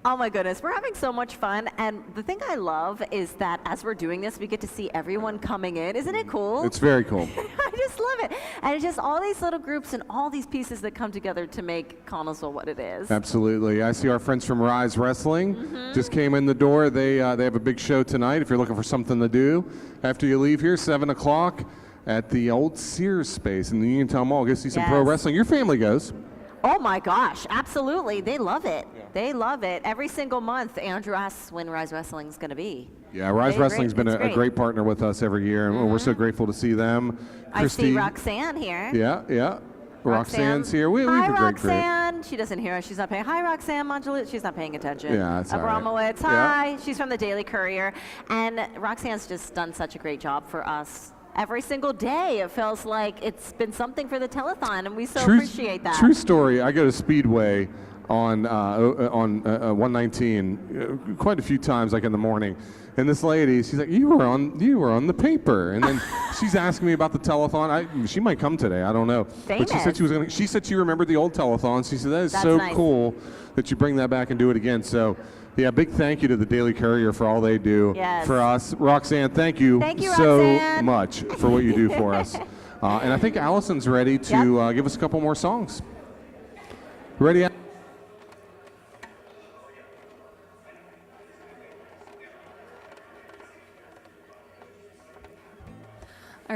Oh my goodness, we're having so much fun, and the thing I love is that as we're doing this, we get to see everyone coming in. Isn't it cool? It's very cool. I just love it. And it's just all these little groups and all these pieces that come together to make Connellsville what it is. Absolutely. I see our friends from Rise Wrestling just came in the door. They have a big show tonight if you're looking for something to do. After you leave here, 7 o'clock at the old Sears space in the Uniontown Mall. Go see some pro Yes. wrestling. Your family goes. Oh my gosh, absolutely. They love it. Yeah. They love it. Every single month, Andrew asks when Rise Wrestling is going to be. Yeah, Rise Wrestling's been a great partner with us every year, and we're so grateful to see them. I see Roxanne here. Yeah. Roxanne's here. We Hi, have a great group. Roxanne. She doesn't hear us. She's not paying. Hi, Roxanne Mongelut. She's not paying attention. Yeah, that's all right. Abramowitz. Yeah. Hi. She's from the Daily Courier. And Roxanne's just done such a great job for us. Every single day, it feels like it's been something for the telethon, and we so appreciate that. True story. I go to Speedway on 119 quite a few times, like in the morning. And this lady, she's like, "You were on the paper," and then she's asking me about the telethon. She might come today. I don't know. But she said she was going. She said she remembered the old telethon. She said that is so nice. cool that you bring that back and do it again. So. Yeah, big thank you to the Daily Courier for all they do for us. Roxanne, thank you so Roxanne. much for what you do for us. And I think Allison's ready to give us a couple more songs. Ready? All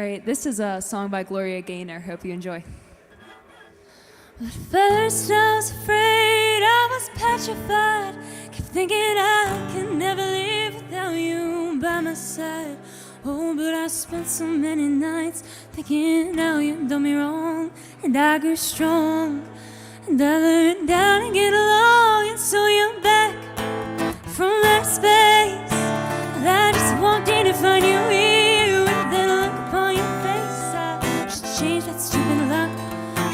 right, this is a song by Gloria Gaynor. Hope you enjoy. At first I was afraid, I was petrified. Kept thinking I could never live without you by my side. Oh, but I spent so many nights thinking how you done me wrong. And I grew strong, and I learned how to get along. And so you're back from that space. And I just walked in to find you here with that look upon your face. I should change that stupid lock.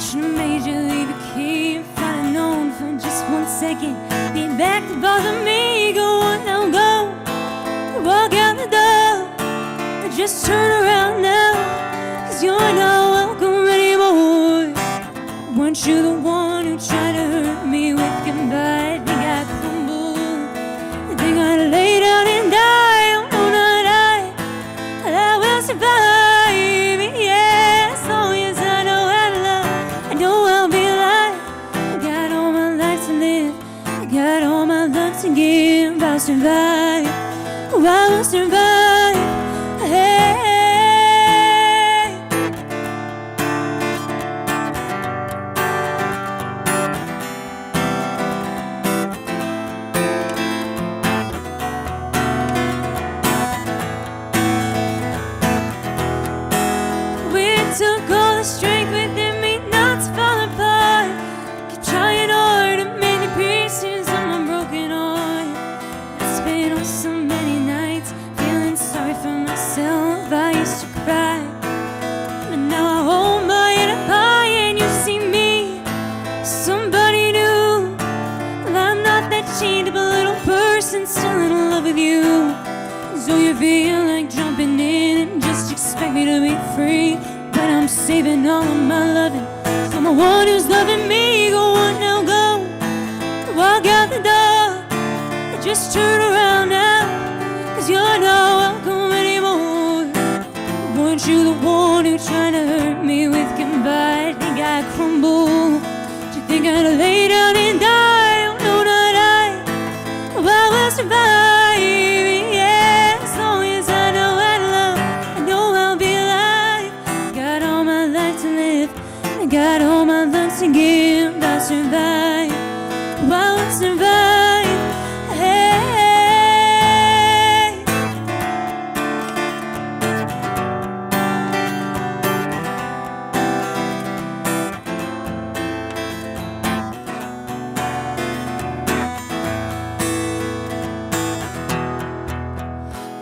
Should've made you leave a key. If I'd have known for just 1 second, be back to bother me. Go on now, go. Walk out the door. Just turn around now, 'cause you're not welcome anymore. Weren't you the one who tried to hurt me with goodbye? I think I crumbled. I think I'd lay down and die. Oh no, not I will survive. Yeah, as long as I know how to love, I know I'll be alive. I got all my life to live, I got all my love to give. I'll survive, oh, I will survive. Hey. We took all the strength within me not to fall apart. Keep trying hard to mend the pieces of my broken heart. I spent on so many nights feeling sorry for myself. I used to cry, but now I hold my head up high and you see me, somebody new. Well, I'm not that chained up a little person still in love with you. So you feel like jumping in and just expect me to be free, but I'm saving all of my loving for someone who's loving me. Go on now, go. Walk out the door. Just turn around now, 'cause you're not welcome anymore. Weren't you the one who tried to hurt me with goodbye? I think I crumbled. Do you think I'd lay down and die? Oh no, not I. Oh, I will survive. Yeah, as long as I know how to love, I know I'll be alive. Got all my life to live, I got all my love to give. I'll survive, oh, I will survive. Hey.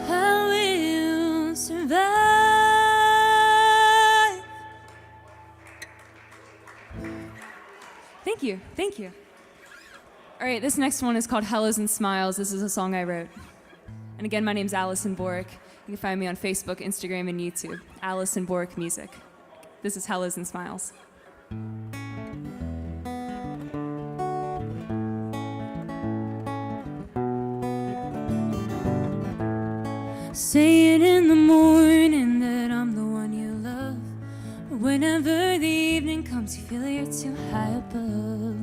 I will survive. Thank you. Thank you. All right, this next one is called Hellos and Smiles. This is a song I wrote. And again, my name's Allison Borick. You can find me on Facebook, Instagram, and YouTube. Allison Borick Music. This is Hellos and Smiles. Say it in the morning that I'm the one you love. Whenever the evening comes, you feel you're too high above.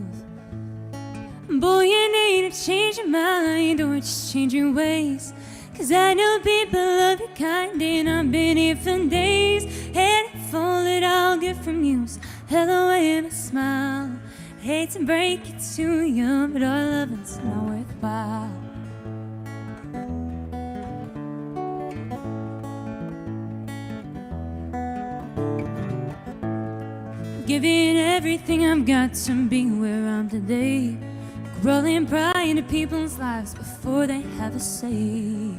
Boy, you need to change your mind or just change your ways. 'Cause I know people love you kind and I've been here for days. And if all that I'll get from you is hello and a smile. Hate to break it to you, but our loving's not worthwhile. Giving everything I've got to be where I'm today. Crawling pride into people's lives before they have a say.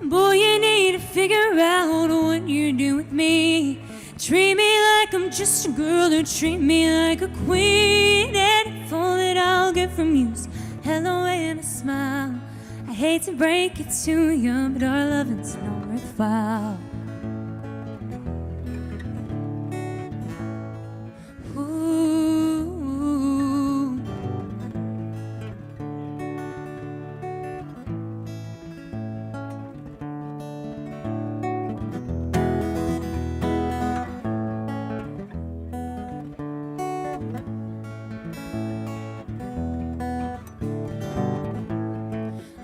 Boy, you need to figure out what you do with me. Treat me like I'm just a girl or treat me like a queen. And if all that I'll get from you is hello and a smile, I hate to break it to you, but our loving's not worthwhile.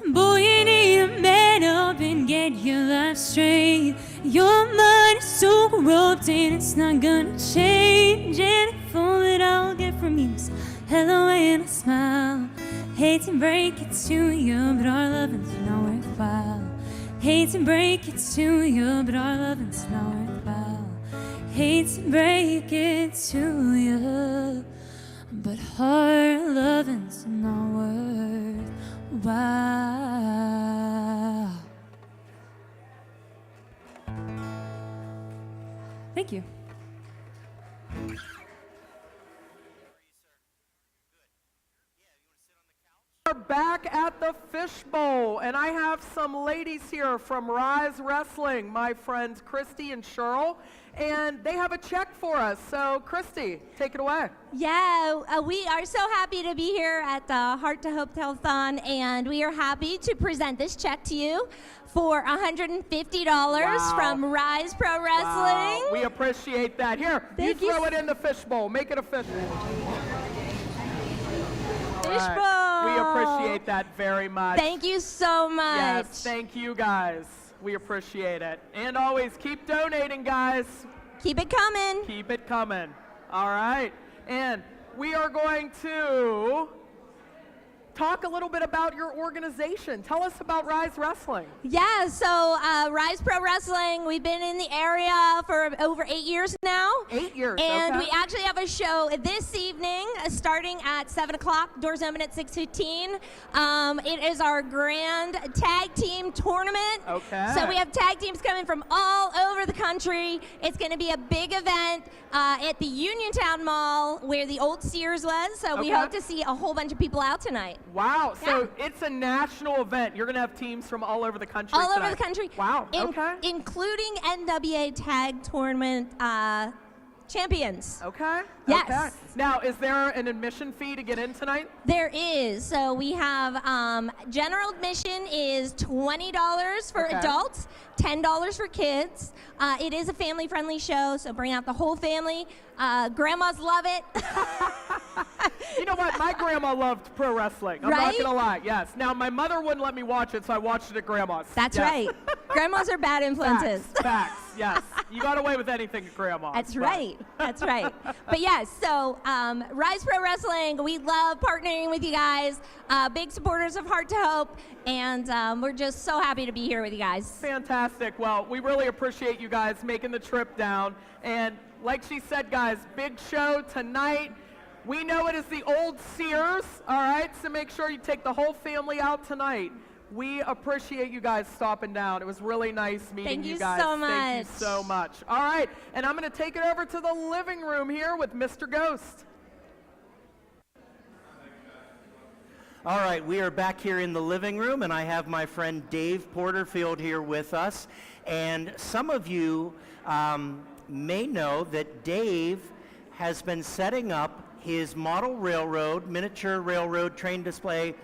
Boy, you need to man up and get your life straight. Your mind is so corrupt and it's not gonna change. And if all that from you. So hello and a smile. Hate to break it to you, but our loving's not worthwhile. Hate to break it to you, but our loving's not worthwhile. Hate to break it to you, but our loving's not worthwhile. Thank you. We're back at the Fishbowl, and I have some ladies here from Rise Wrestling, my friends Christy and Cheryl, and they have a check for us. So, Christy, take it away. Yeah, we are so happy to be here at the Heart to Hope Telethon, and we are happy to present this check to you for $150 from Rise Pro Wrestling. Wow. We appreciate that. Here, Thank you throw you. it in the Fishbowl. Make it official. Fishbowl. Right. We appreciate that very much. Thank you so much. Yes, thank you guys. We appreciate it. And always keep donating, guys. Keep it coming. Keep it coming. All right. And we are going to talk a little bit about your organization. Tell us about Rise Wrestling. Yeah, so Rise Pro Wrestling, we've been in the area for over 8 years now. 8 years, And okay. we actually have a show this evening starting at 7 o'clock, doors open at 6:15. It is our grand tag team tournament. Okay. So we have tag teams coming from all over the country. It's going to be a big event at the Uniontown Mall where the old Sears was. So we Okay. hope to see a whole bunch of people out tonight. Wow, so it's a national event. You're going to have teams from all over the country All over tonight. the country. Wow, okay. Including NWA Tag Tournament champions. Okay. Yes. Okay. Now, is there an admission fee to get in tonight? There is. So we have general admission is $20 for Okay. adults, $10 for kids. It is a family-friendly show, so bring out the whole family. Grandmas love it. You know what? My grandma loved pro wrestling. I'm not Right? going to lie. Yes. Now, my mother wouldn't let me watch it, so I watched it at Grandma's. That's Yes. right. Grandmas are bad influences. Facts. Yes. You got away with anything at Grandma's. That's but- right. That's right. But yes, so Rise Pro Wrestling, we love partnering with you guys. Big supporters of Heart to Hope, and we're just so happy to be here with you guys. Fantastic. Well, we really appreciate you guys making the trip down. And like she said, guys, big show tonight. We know it is the old Sears, all right? So make sure you take the whole family out tonight. We appreciate you guys stopping down. It was really nice meeting Thank you guys. so Thank you much. so much. All right, and I'm going to take it over to the living room here with Mr. Ghost. All right, we are back here in the living room, and I have my friend Dave Porterfield here with us. And some of you may know that Dave has been setting up his model railroad, miniature railroad train display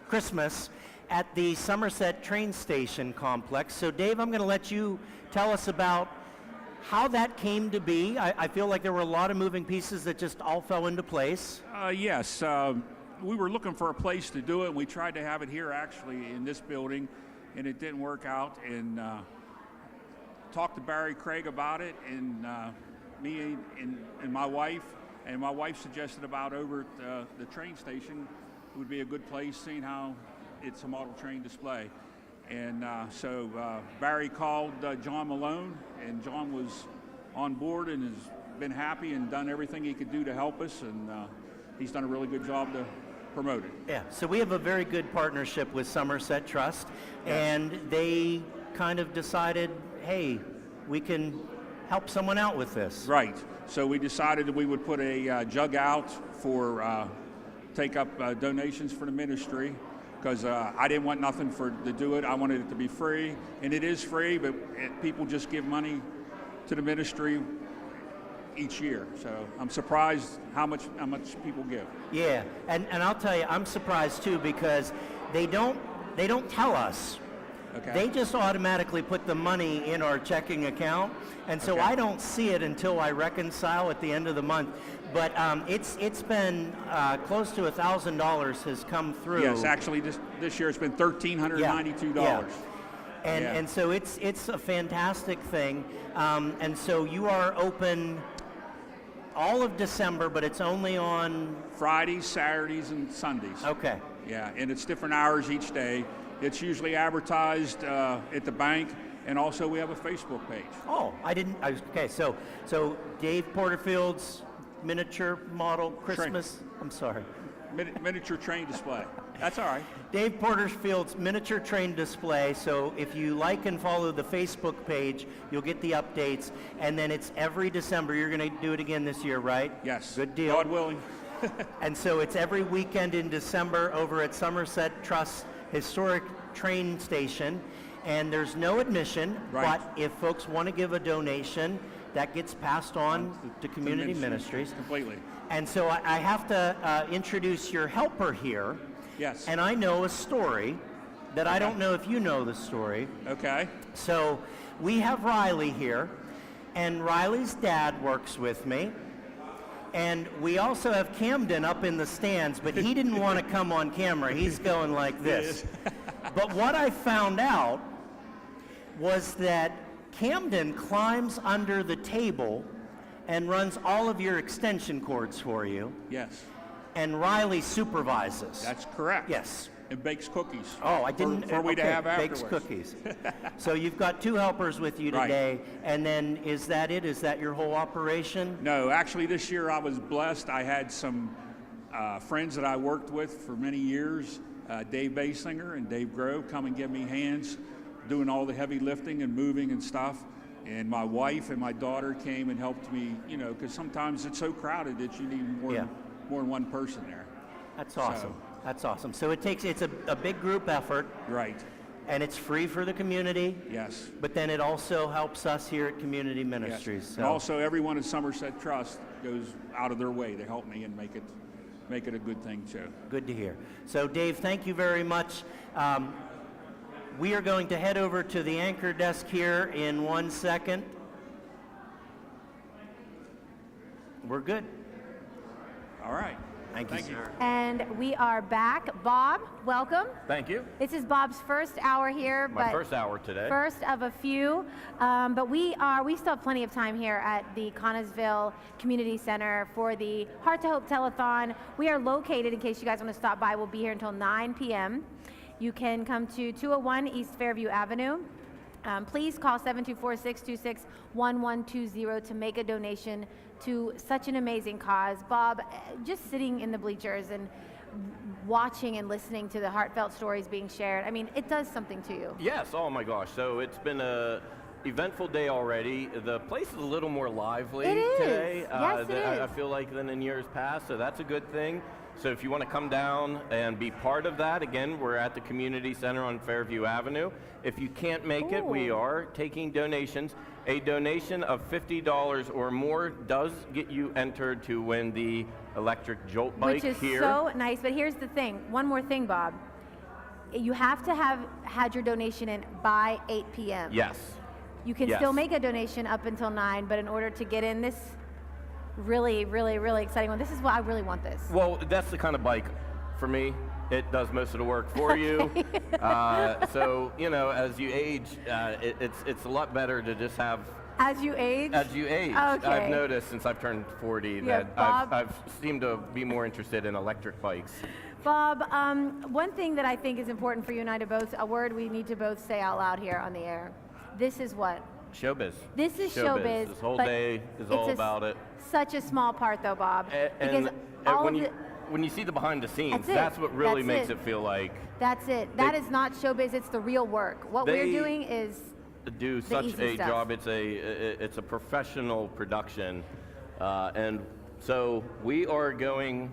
Christmas at the Somerset train station complex. So Dave, I'm going to let you tell us about how that came to be. I feel like there were a lot of moving pieces that just all fell into place. Yes, we were looking for a place to do it. We tried to have it here actually in this building, and it didn't work out. And talked to Barry Craig about it, and me and my wife. And my wife suggested about over at the train station would be a good place, seeing how it's a model train display. And so Barry called John Malone, and John was on board and has been happy and done everything he could do to help us, and he's done a really good job to promote it. Yeah, so we have a very good partnership with Somerset Trust, and they kind of decided, hey, we can help someone out with this. Right. So we decided that we would put a jug out for take up donations for the ministry, because I didn't want nothing to do it. I wanted it to be free, and it is free, but people just give money to the ministry each year. So I'm surprised how much people give. Yeah, and I'll tell you, I'm surprised too, because they don't tell us. Okay. They just automatically put the money in our checking account, and so Okay. I don't see it until I reconcile at the end of the month. But it's been close to $1,000 has come through. Yes, actually this year it's been $1,392. Yeah. Yeah. And so it's a fantastic thing. And so you are open all of December, but it's only on Fridays, Saturdays, and Sundays. Okay. Yeah, and it's different hours each day. It's usually advertised at the bank, and also we have a Facebook page. Oh, okay, so Dave Porterfield's miniature model Christmas, I'm sorry. Miniature train display. That's all right. Dave Porterfield's miniature train display. So if you like and follow the Facebook page, you'll get the updates. And then it's every December. You're going to do it again this year, right? Yes. Good deal. God willing. And so it's every weekend in December over at Somerset Trust Historic Train Station. And there's no admission, Right. but if folks want to give a donation, that gets passed on to community ministries. Completely. And so I have to introduce your helper here. Yes. And I know a story that I don't know if you know the story. Okay. So we have Riley here, and Riley's dad works with me. And we also have Camden up in the stands, but he didn't want to come on camera. He's going like this. But what I found out was that Camden climbs under the table and runs all of your extension cords for you. Yes. And Riley supervises. That's correct. Yes. And bakes cookies. Oh, I didn't. For we to okay, have bakes afterwards. cookies. So you've got two helpers with you Right. today, and then is that it? Is that your whole operation? No, actually this year I was blessed. I had some friends that I worked with for many years, Dave Basinger and Dave Grove, come and give me hands doing all the heavy lifting and moving and stuff. And my wife and my daughter came and helped me, because sometimes it's so crowded that you need more than one person there. That's awesome. That's awesome. So it's a big group effort. Right. And it's free for the community. Yes. But then it also helps us here at Community Ministries. Yes. So. And also everyone at Somerset Trust goes out of their way to help me and make it a good thing too. Good to hear. So Dave, thank you very much. We are going to head over to the anchor desk here in 1 second. We're good. All right. Thank you. And we are back. Bob, welcome. Thank you. This is Bob's first hour here. My first hour today. First of a few. But we still have plenty of time here at the Connellsville Community Center for the Heart to Hope Telethon. We are located, in case you guys want to stop by, we'll be here until 9 p.m. You can come to 201 East Fairview Avenue. Please call 724-626-1120 to make a donation to such an amazing cause. Bob, just sitting in the bleachers and watching and listening to the heartfelt stories being shared, I mean, it does something to you. Yes, oh my gosh. So it's been a eventful day already. The place is a little more lively today. Yes, it is. I feel like than in years past, so that's a good thing. So if you want to come down and be part of that, again, we're at the Community Center on Fairview Avenue. If you can't make it, we are taking donations. A donation of $50 or more does get you entered to win the electric jolt bike Which is here. so nice, but here's the thing. One more thing, Bob. You have to have had your donation in by 8 p.m. Yes. You can still make a donation up until 9, but in order to get in this really, really, really exciting one, this is what I really want this. Well, that's the kind of bike for me. It does most of the work for you. So, as you age, it's a lot better to just have... As you age? As you age. Okay. I've noticed since I've turned 40 that Bob, I've seemed to be more interested in electric bikes. Bob, one thing that I think is important for you and I to both, a word we need to both say out loud here on the air. This is what? Showbiz. This is showbiz. This whole but day is all about it. Such a small part, though, Bob. And because all when you see the behind the scenes, That's that's it. what really That's makes it feel like That's it. That is not showbiz. It's the real work. What we're doing is do the such easy a stuff. job. It's a professional production, and so we are going.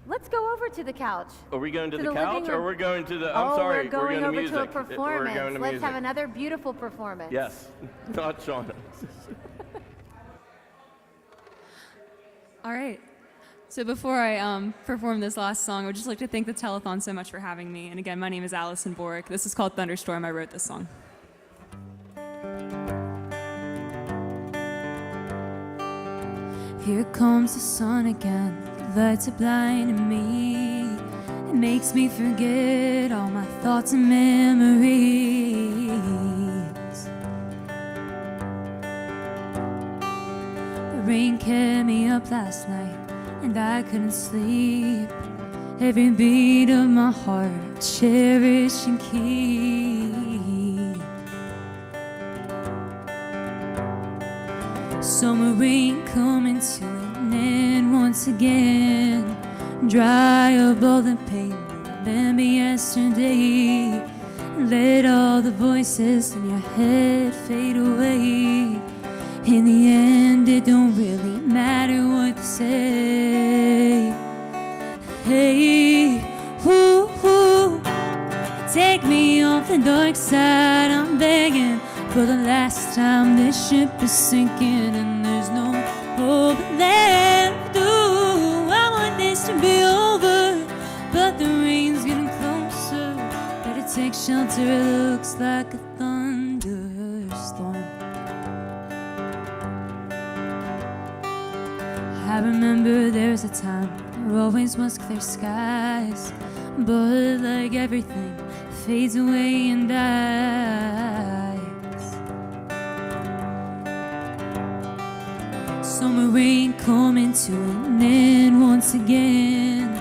Let's go over to the couch. Are we going to the living couch, or room. we're going to the? Oh, I'm sorry, we're going to over music. to a We're performance. going to Let's music. have another beautiful performance. Yes, not Shauna. All right. So before I perform this last song, I would just like to thank the Telethon so much for having me. And again, my name is Allison Borick. This is called Thunderstorm. I wrote this song. Here comes the sun again. The lights are blinding me. It makes me forget all my thoughts and memories. The rain kept me up last night and I couldn't sleep. Every beat of my heart, cherish and keep. Summer rain coming to an end once again. Dry up all the pain, remember yesterday. Let all the voices in your head fade away. In the end, it don't really matter what they say. Hey, ooh, ooh, take me off the dark side, I'm begging. For the last time, this ship is sinking and there's no hope left. Ooh, I want this to be over, but the rain's getting closer. Better take shelter, it looks like a thunderstorm. I remember there's a time there always was clear skies, but like everything fades away and dies. Summer rain coming to an end once again.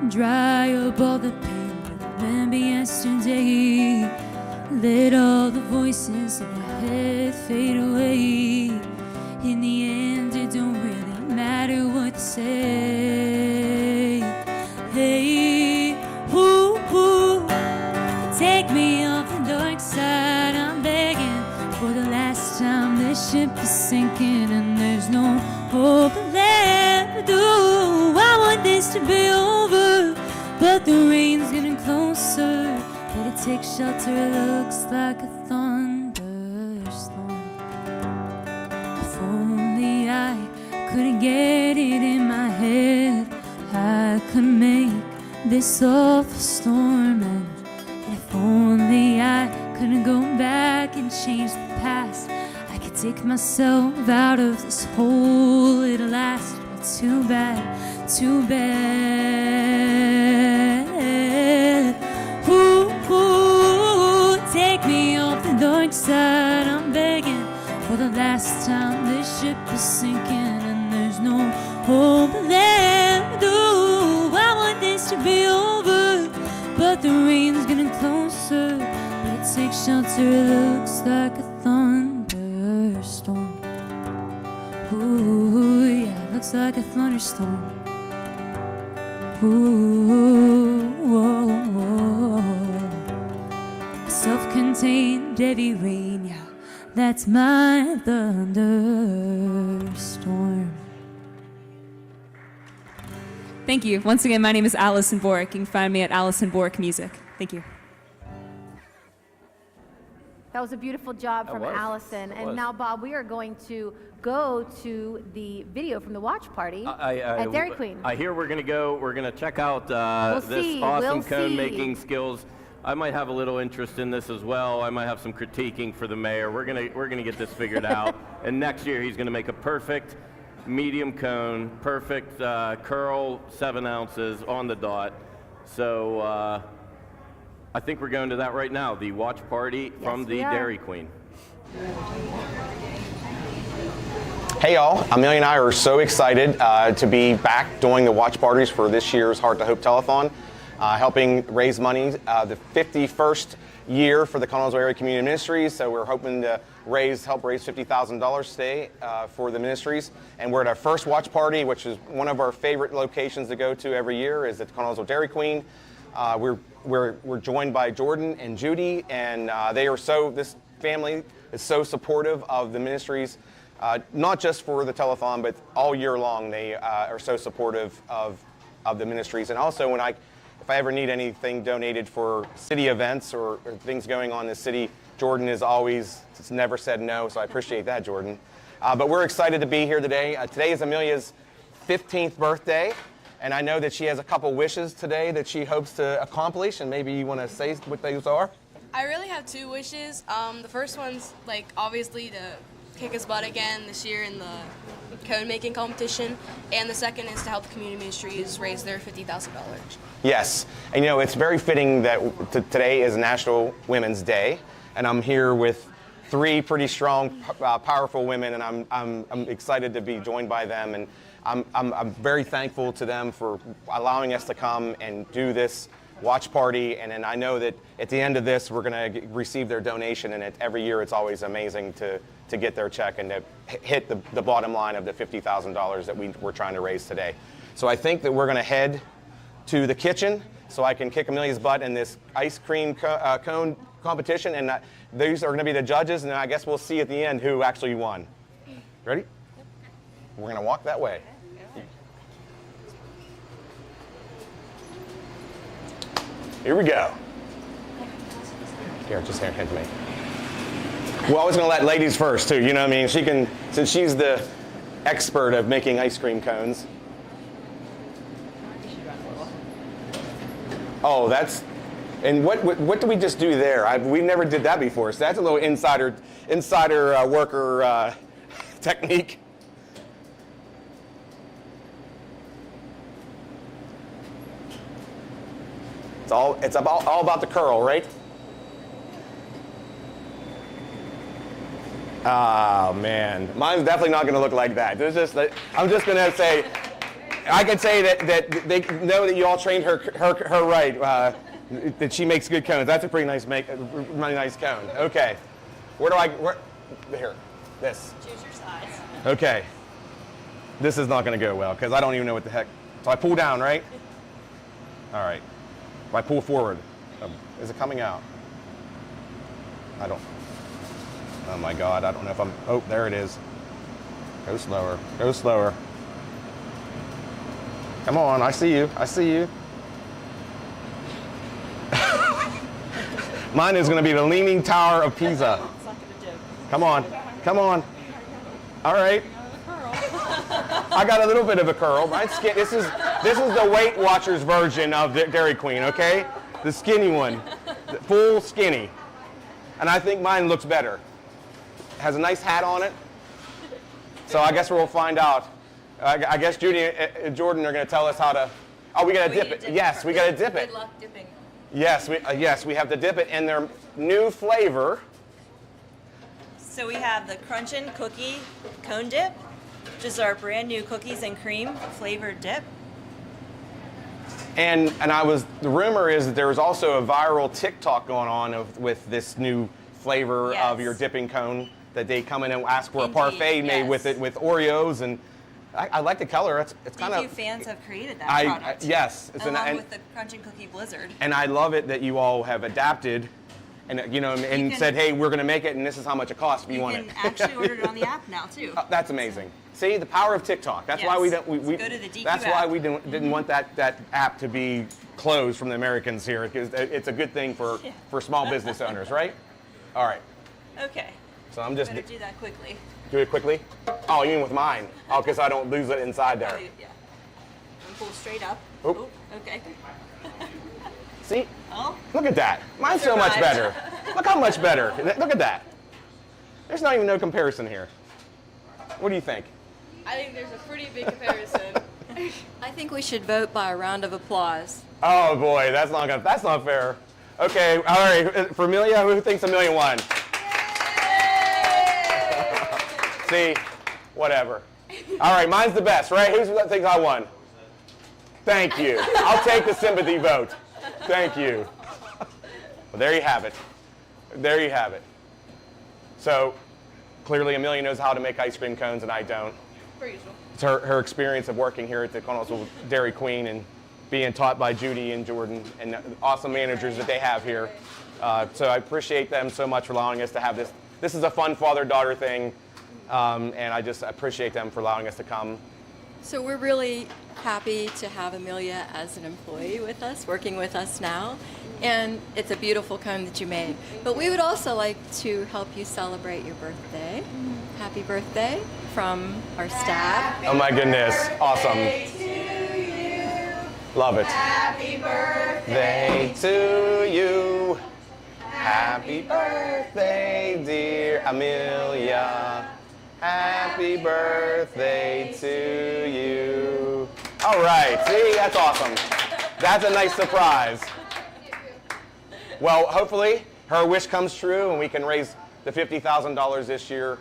Dry up all the pain, remember yesterday. Let all the voices in your head fade away. In the end, it don't really matter what they say. Hey, ooh, ooh, take me off the dark side, I'm begging. For the last time, this ship is sinking and there's no hope left. Ooh, I want this to be over, but the rain's getting closer. Better take shelter, it looks like a thunderstorm. If only I could get it in my head, I could make this awful storm end. If only I could go back and change the past, I could take myself out of this hole. It'll last, but too bad, too bad. Ooh, ooh, take me off the dark side, I'm begging. For the last time, this ship is sinking and there's no hope left. Ooh, I want this to be over, but the rain's getting closer. Better take shelter, it looks like a thunderstorm. Ooh, yeah, it looks like a thunderstorm. Ooh, whoa, whoa. Self-contained heavy rain, yeah, that's my thunderstorm. Thank you. Once again, my name is Allison Bork. You can find me at Allison Bork Music. Thank you. That was a beautiful job from Allison. And now, Bob, we are going to go to the video from the watch party at Dairy Queen. I hear we're going to check out this awesome cone making skills. I might have a little interest in this as well. I might have some critiquing for the mayor. We're gonna get this figured out. And next year he's gonna make a perfect medium cone, perfect curl, 7 ounces on the dot. So I think we're going to that right now, the watch party from the Dairy Queen. Hey y'all, Amelia and I are so excited to be back doing the watch parties for this year's Heart to Hope Telethon, helping raise money, the 51st year for the Connellsville Area Community Ministries. So we're hoping to help raise $50,000 today for the ministries. And we're at our first watch party, which is one of our favorite locations to go to every year, is at the Connellsville Dairy Queen. We're joined by Jordan and Judy, and this family is so supportive of the ministries, not just for the telethon, but all year long. They are so supportive of the ministries. And also, if I ever need anything donated for city events or things going on in the city, Jordan is it's never said no, so I appreciate that, Jordan. But we're excited to be here today. Today is Amelia's 15th birthday, and I know that she has a couple wishes today that she hopes to accomplish, and maybe you want to say what those are? I really have 2 wishes. The first one's obviously to kick his butt again this year in the cone making competition, and the second is to help the community ministries raise their $50,000. Yes, and it's very fitting that today is National Women's Day, and I'm here with 3 pretty strong, powerful women, and I'm excited to be joined by them. And I'm very thankful to them for allowing us to come and do this watch party, and then I know that at the end of this we're going to receive their donation, and every year it's always amazing to get their check and to hit the bottom line of the $50,000 that we're trying to raise today. So I think that we're going to head to the kitchen so I can kick Amelia's butt in this ice cream cone competition, and these are going to be the judges, and I guess we'll see at the end who actually won. Ready? We're going to walk that way. Here we go. Here, just hand to me. We're always going to let ladies first, too. You know what I mean? She can, since she's the expert of making ice cream cones. Oh, that's, and what did we just do there? We never did that before, so that's a little insider worker technique. It's all about the curl, right? Oh man, mine's definitely not going to look like that. I'm just going to say, I could say that they know that you all trained her right, that she makes good cones. That's a pretty nice cone. Okay, here, this. Choose your size. Okay, this is not going to go well because I don't even know what the heck. So I pull down, right? All right. If I pull forward, is it coming out? I don't. Oh my God, I don't know if I'm. Oh, there it is. Go slower. Go slower. Come on, I see you. I see you. Mine is going to be the Leaning Tower of Pisa. Come on. Come on. All right. I got a little bit of a curl. This is the Weight Watchers version of the Dairy Queen, okay? The skinny one, full skinny. And I think mine looks better. Has a nice hat on it. So I guess we'll find out. I guess Judy and Jordan are going to tell us how to. Oh, we got to dip it. Yes, we got to dip it. Good luck dipping. Yes, we have to dip it in their new flavor. So we have the Crunchin' Cookie Cone Dip, which is our brand new cookies and cream flavored dip. And the rumor is that there was also a viral TikTok going on with this new flavor of your dipping cone, that they come in and ask for a parfait made with Oreos, and I like the color. It's kind of. Thank you, fans have created that product. Yes, along with the Crunchin' Cookie Blizzard. And I love it that you all have adapted, and said, hey, we're going to make it, and this is how much it costs if you want it. You can actually order it on the app now too. That's amazing. See, the power of TikTok. That's why we don't. We go to the DQ that's app. why we didn't want that app to be closed from the Americans here, because it's a good thing for small business owners, right? All right. Okay. So I'm just. Better do that quickly. Do it quickly? Oh, you mean with mine? Oh, because I don't lose it inside there. Yeah. And pull straight up. Oh. Okay. See? Oh. Look at that. Mine's so much better. Look how much better. Look at that. There's not even no comparison here. What do you think? I think there's a pretty big comparison. I think we should vote by a round of applause. Oh boy, that's not fair. Okay, all right. For Amelia, who thinks Amelia won? See, whatever. All right, mine's the best, right? Who thinks I won? Thank you. I'll take the sympathy vote. Thank you. Well, there you have it. There you have it. So, clearly Amelia knows how to make ice cream cones and I don't. Per usual. It's her experience of working here at the Connellsville Dairy Queen and being taught by Judy and Jordan and the awesome managers that they have here. So I appreciate them so much for allowing us to have this. This is a fun father-daughter thing, and I just appreciate them for allowing us to come. So we're really happy to have Amelia as an employee with us, working with us now. And it's a beautiful cone that you made. But we would also like to help you celebrate your birthday. Happy birthday from our staff. Oh my goodness, awesome. Love it. Happy birthday to you. Happy birthday, dear Amelia. Happy birthday to you. All right, see, that's awesome. That's a nice surprise. Well, hopefully her wish comes true and we can raise the $50,000 this year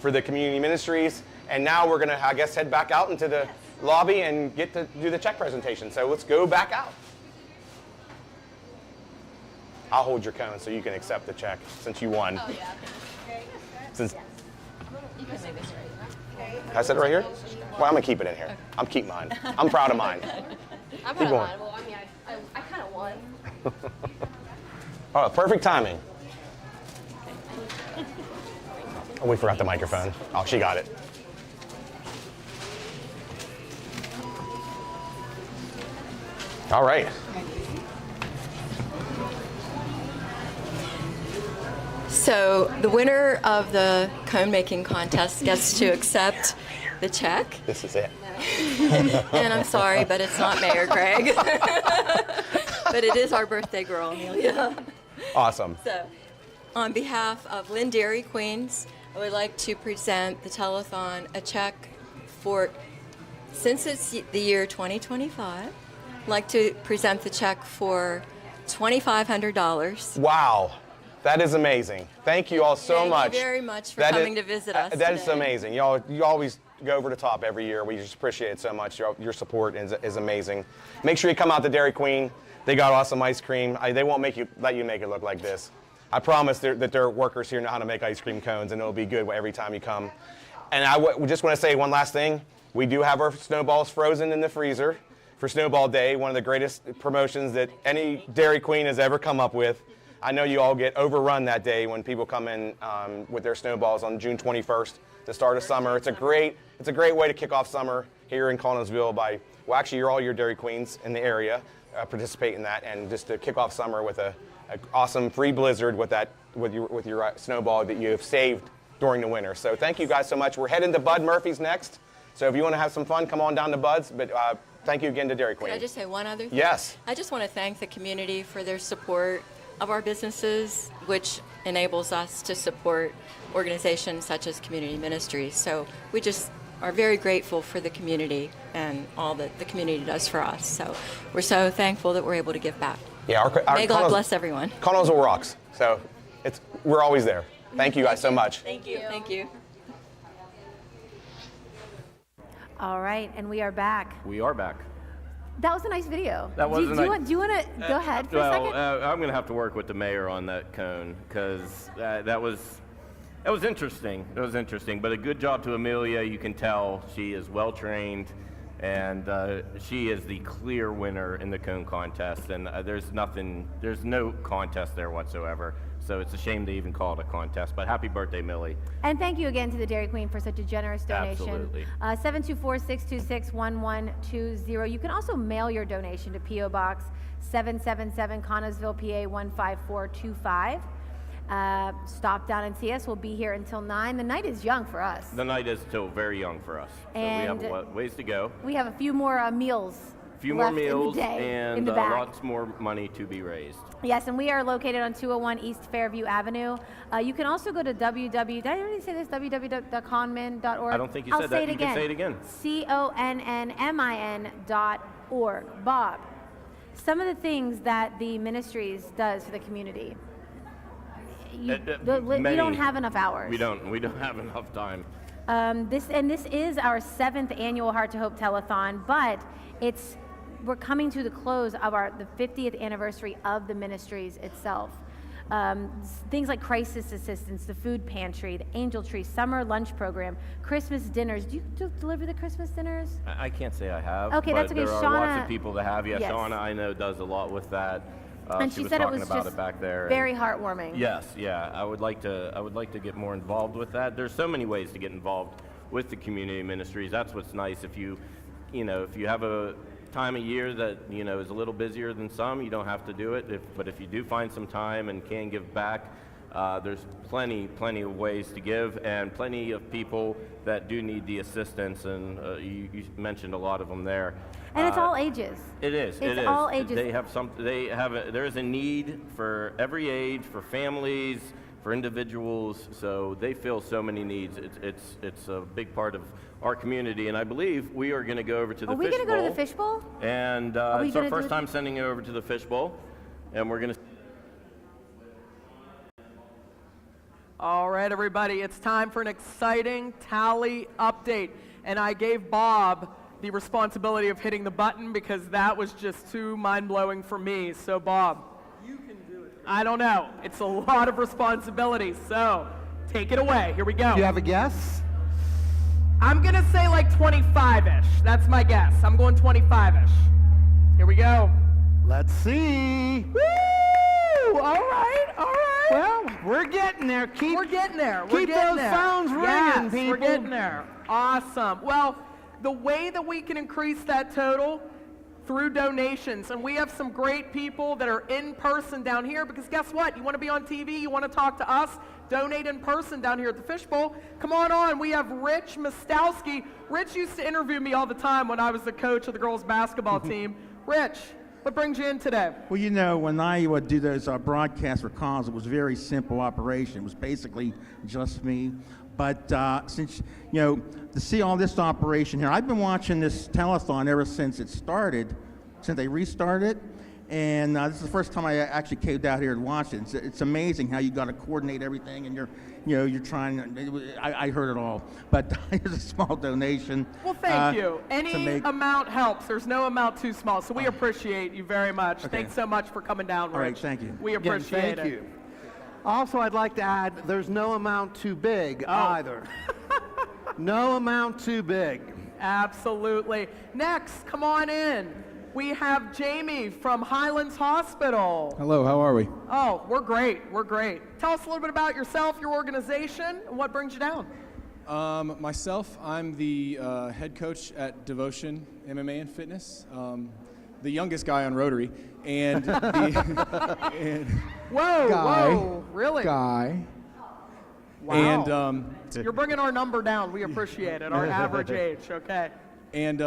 for the community ministries. And now we're going to, I guess, head back out into the lobby and get to do the check presentation. So let's go back out. I'll hold your cone so you can accept the check since you won. Oh, yeah. Since You can leave this right. Can I set it right here? Well, I'm gonna keep it in here. I'm keep mine. I'm proud of mine. I'm Keep proud of going. mine. Well, I mean, I kind of won. Oh, perfect timing. Oh, we forgot the microphone. Oh, she got it. All right. So the winner of the cone making contest gets to accept the check. This is it. And I'm sorry, but it's not Mayor Craig. But it is our birthday girl, Amelia. Awesome. So, on behalf of Lynn Dairy Queens, I would like to present the telethon a check for, since it's the year 2025, I'd like to present the check for $2,500. Wow. That is amazing. Thank you all so much. Thank you very much for coming to visit us That is today. amazing. You always go over the top every year. We just appreciate it so much. Your support is amazing. Make sure you come out to Dairy Queen. They got awesome ice cream. They won't let you make it look like this. I promise that their workers here know how to make ice cream cones, and it'll be good every time you come. And I just want to say one last thing. We do have our snowballs frozen in the freezer for Snowball Day, one of the greatest promotions that any Dairy Queen has ever come up with. I know you all get overrun that day when people come in with their snowballs on June 21st, the start of summer. It's a great way to kick off summer here in Connellsville well, actually, all your Dairy Queens in the area participate in that, and just to kick off summer with an awesome free blizzard with your snowball that you have saved during the winter. So thank you guys so much. We're heading to Bud Murphy's next. So if you want to have some fun, come on down to Bud's. But thank you again to Dairy Queen. Can I just say one other thing? Yes. I just want to thank the community for their support of our businesses, which enables us to support organizations such as Community Ministries. So we just are very grateful for the community and all that the community does for us. So we're so thankful that we're able to give back. Yeah, May God bless everyone. Connellsville rocks. So we're always there. Thank you guys so much. Thank you. Thank you. All right, and we are back. We are back. That was a nice video. That was do, a do, you nice- want, do you want to go ahead for a second? I'm going to have to work with the mayor on that cone because that was interesting. It was interesting, but a good job to Amelia. You can tell she is well trained, and she is the clear winner in the cone contest. And there's no contest there whatsoever. So it's a shame to even call it a contest. But happy birthday, Millie. And thank you again to the Dairy Queen for such a generous donation. Absolutely. 724-626-1120. You can also mail your donation to P.O. Box 777, Connellsville, PA 15425. Stop down and see us. We'll be here until 9. The night is young for us. The night is still very young for us. So we have a ways to go. We have a few more meals. A few more left in the meals day, in and the back. lots more money to be raised. Yes, and we are located on 201 East Fairview Avenue. You can also go to did I already say this? www.conmin.org. I don't think you I'll said say that. it You again. can say it again. CONNMIN.org. Bob, some of the things that the ministries does for the community. We don't have enough hours. We don't have enough time. This is our 7th annual Heart to Hope Telethon, but we're coming to the close of the 50th anniversary of the ministries itself. Things like crisis assistance, the food pantry, the Angel Tree, summer lunch program, Christmas dinners. Do you deliver the Christmas dinners? I can't say I have. Okay, but that's okay. There are Shauna- lots of people that have. Yeah, Yes. Shauna, I know, does a lot with that. And she she was said it talking was about just it back there. very heartwarming. Yes, yeah. I would like to get more involved with that. There's so many ways to get involved with the community ministries. That's what's nice. If you have a time of year that is a little busier than some, you don't have to do it. But if you do find some time and can give back, there's plenty of ways to give, and plenty of people that do need the assistance. And you mentioned a lot of them there. And it's all ages. It is. It's it is. all ages. There is a need for every age, for families, for individuals. So they fill so many needs. It's a big part of our community, and I believe we are going to go over to the Fishbowl. Are we going to go to the Fishbowl? And we it's our gonna first do it? time sending it over to the Fishbowl, and we're going to. All right, everybody, it's time for an exciting tally update. And I gave Bob the responsibility of hitting the button because that was just too mind-blowing for me. So Bob, you can do it. I don't know. It's a lot of responsibility. So take it away. Here we go. Do you have a guess? I'm going to say like 25-ish. That's my guess. I'm going 25-ish. Here we go. Let's see. Woo! All right, all right. Well, we're getting there. We're getting there. We're Keep getting those there. phones ringing, Yes, people. we're getting there. Awesome. Well, the way that we can increase that total through donations, and we have some great people that are in person down here, because guess what? You want to be on TV, you want to talk to us, donate in person down here at the Fishbowl. Come on. We have Rich Mostowski. Rich used to interview me all the time when I was the coach of the girls basketball team. Rich, what brings you in today? Well, you know, when I would do those broadcasts for cons, it was a very simple operation. It was basically just me. But since, you know, to see all this operation here, I've been watching this telethon ever since it started, since they restarted. And this is the first time I actually came out here to watch it. It's amazing how you got to coordinate everything, and you're trying. I heard it all, but here's a small donation. Well, thank you. Any make- amount helps. There's no amount too small, so we appreciate you very much. Okay. Thanks so much for coming down, Rich. All right, thank you. We Again, appreciate thank it. you. Also, I'd like to add, there's no amount too big either. No amount too big. Absolutely. Next, come on in. We have Jamie from Highlands Hospital. Hello, how are we? Oh, we're great. We're great. Tell us a little bit about yourself, your organization, and what brings you down. Myself, I'm the head coach at Devotion MMA and Fitness, the youngest guy on Rotary, and Whoa, really? Guy. Wow. And You're bringing our number down. We appreciate it. Our average age, okay. And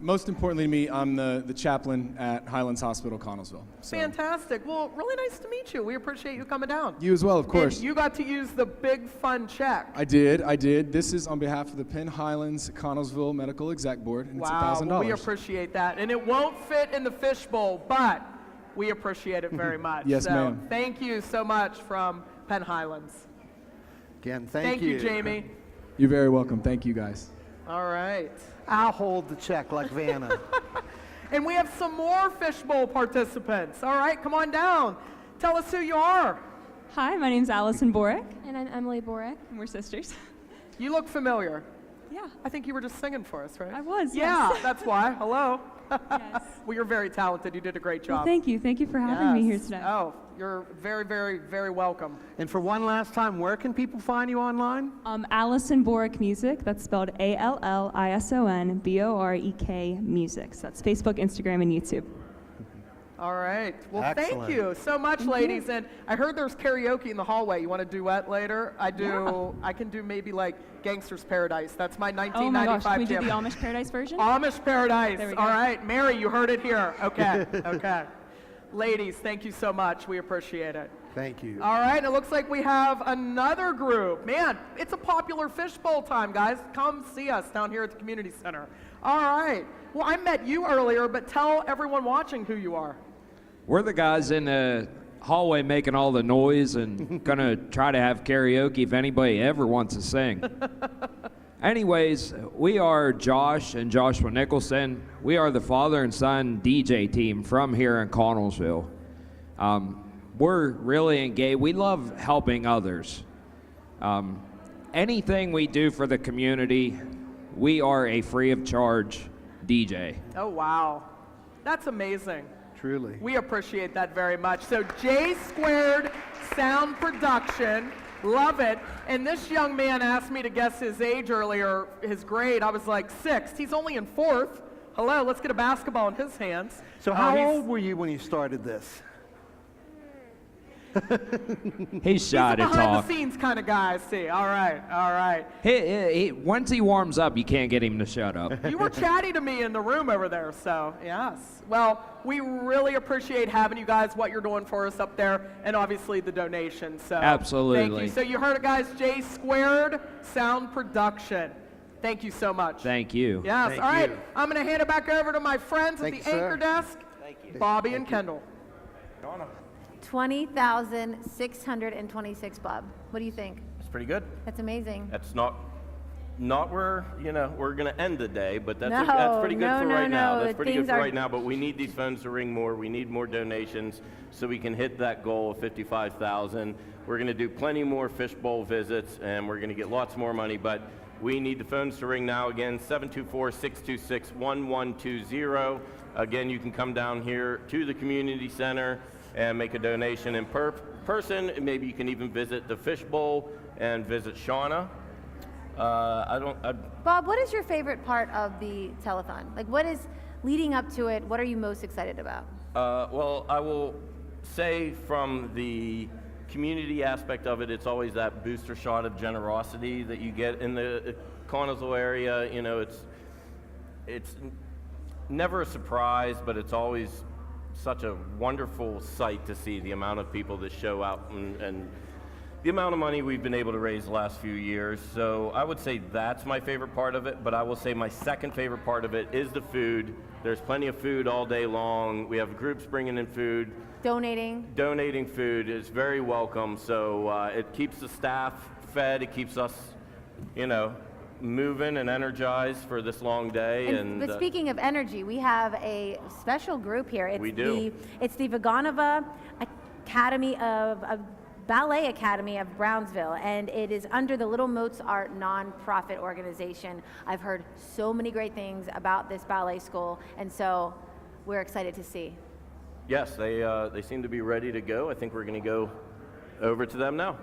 most importantly to me, I'm the chaplain at Highlands Hospital, Connellsville. So Fantastic. Well, really nice to meet you. We appreciate you coming down. you as well, of course. And you got to use the big fun check. I did. This is on behalf of the Penn Highlands Connellsville Medical Exec Board, and Wow, it's $1,000. well, we appreciate that. And it won't fit in the fishbowl, but we appreciate it very much. Yes, so ma'am. Thank you so much from Penn Highlands. Again, Thank you, Jamie. You're very welcome. Thank you, guys. All right. I'll hold the check like Vanna. And we have some more Fishbowl participants. All right, come on down. Tell us who you are. Hi, my name's Allison Borick. And I'm Emily Borick, and we're sisters. You look familiar. Yeah. I think you were just singing for us, right? I was, Yeah, yes. that's why. Hello. Yes. Well, you're very talented. You did a great job. Well, thank you. Thank you for having me here Yes. today. Oh, you're very, very, very welcome. And for one last time, where can people find you online? Allison Borick Music. That's spelled ALLISON Music. So that's Facebook, Instagram, and YouTube. All right. Well, Excellent. thank you so much, ladies. And I heard there's karaoke in the hallway. You want to duet later? I do. Yeah. I can do maybe like Gangster's Paradise. That's my Oh my 1995 gosh, can we do jam. the Amish Paradise version? Amish Paradise. There we go. All right, Mary, you heard it here. Okay. Okay. Ladies, thank you so much. We appreciate it. Thank you. All right, it looks like we have another group. Man, it's a popular fishbowl time, guys. Come see us down here at the community center. All right. Well, I met you earlier, but tell everyone watching who you are. We're the guys in the hallway making all the noise and gonna try to have karaoke if anybody ever wants to sing. Anyways, we are Josh and Joshua Nicholson. We are the father and son DJ team from here in Connellsville. We're really engaged. We love helping others. Anything we do for the community, we are a free of charge DJ. Oh, wow. That's amazing. Truly. We appreciate that very much. So J Squared Sound Production, love it. And this young man asked me to guess his age earlier, his grade. I was like 6. He's only in 4th. Hello, let's get a basketball in his hands. So how old were you when you started this? He's shy He's to a behind talk. the scenes kind of guy, I see. All right, all right. Once he warms up, you can't get him to shut up. You were chatty to me in the room over there, so yes. Well, we really appreciate having you guys, what you're doing for us up there, and obviously the donation. So Absolutely. Thank you. So you heard it, guys. J Squared Sound Production. Thank you so much. Thank you. Yes. Thank all right. you. I'm going to hand it back over to my friends Thank at the you, sir. anchor desk, Bobby and Kendall. 20,626, Bob. What do you think? That's pretty good. That's amazing. That's not not where, we're going to end the day, but that's, No, that's pretty good no, for no, right now. no, That's pretty good things for are- right now, but we need these phones to ring more. We need more donations so we can hit that goal of 55,000. We're going to do plenty more Fishbowl visits, and we're going to get lots more money, but we need the phones to ring now. Again, 724-626-1120. Again, you can come down here to the community center and make a donation in person. Maybe you can even visit the Fishbowl and visit Shauna. Bob, what is your favorite part of the telethon? Like, what is leading up to it? What are you most excited about? Well, I will say from the community aspect of it, it's always that booster shot of generosity that you get in the Connellsville area. It's never a surprise, but it's always such a wonderful sight to see the amount of people that show up and the amount of money we've been able to raise the last few years. So I would say that's my favorite part of it, but I will say my second favorite part of it is the food. There's plenty of food all day long. We have groups bringing in food. Donating food is very welcome, so it keeps the staff fed, it keeps us, moving and energized for this long day. But speaking of energy, we have a special group here. We do. It's the Vaganova Academy of Ballet Academy of Brownsville, and it is under the Little Mozart nonprofit organization. I've heard so many great things about this ballet school, and so we're excited to see. Yes, they seem to be ready to go. I think we're going to go over to them now.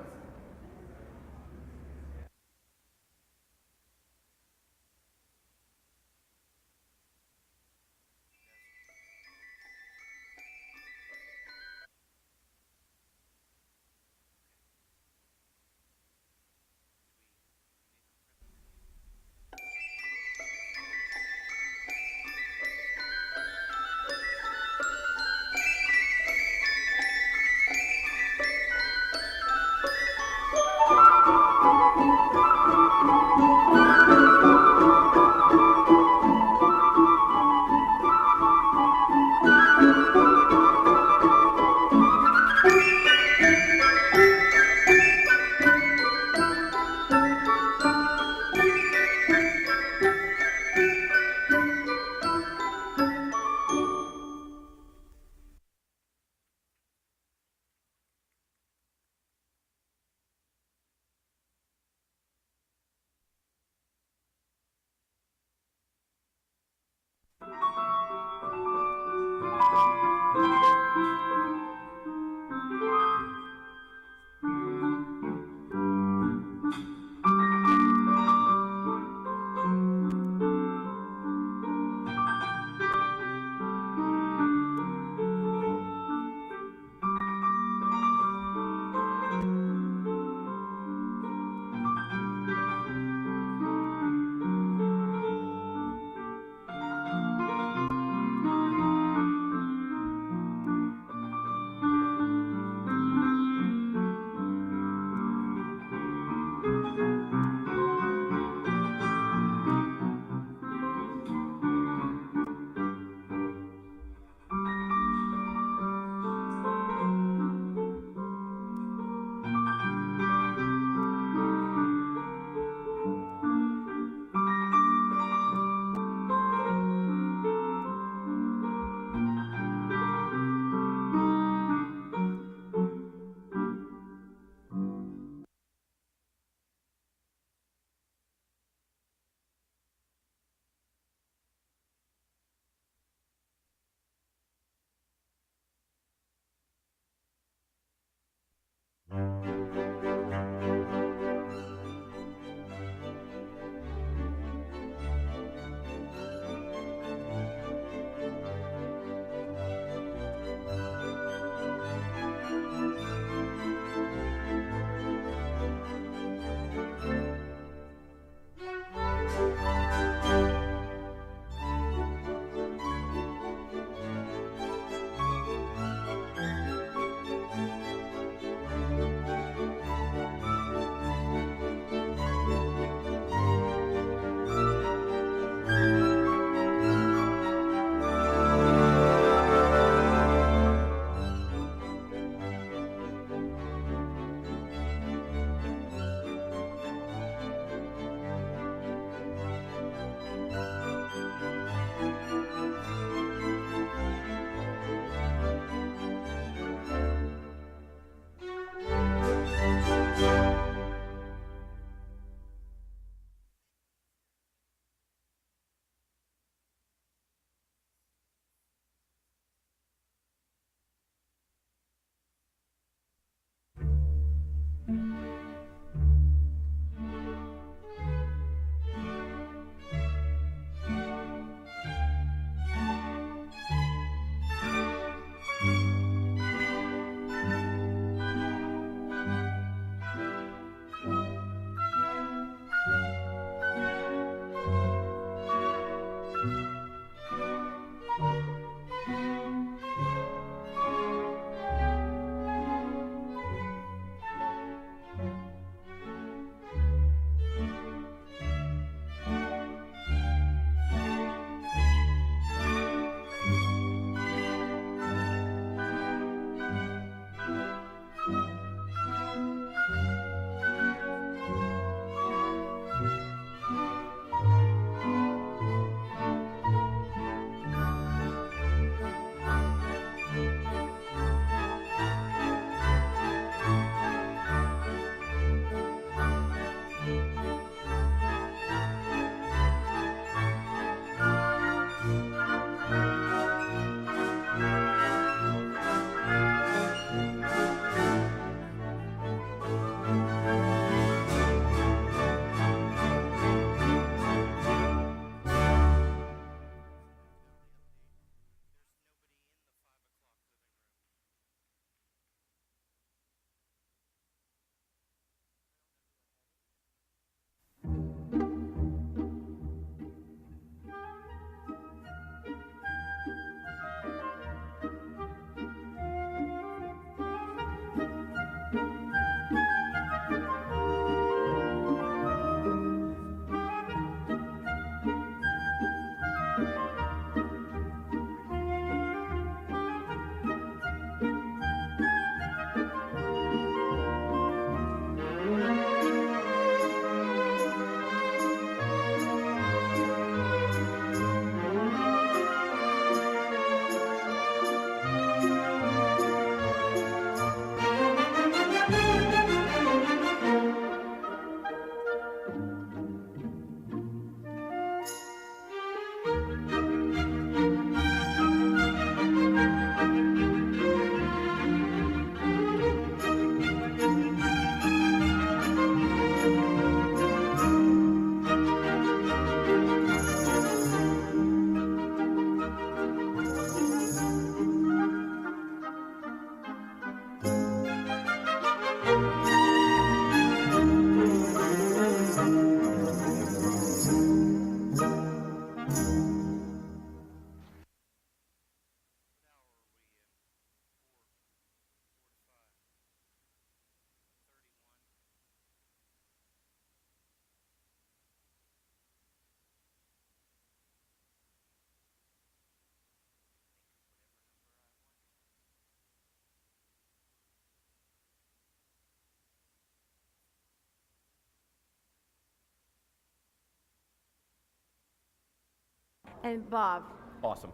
And Bob, Awesome.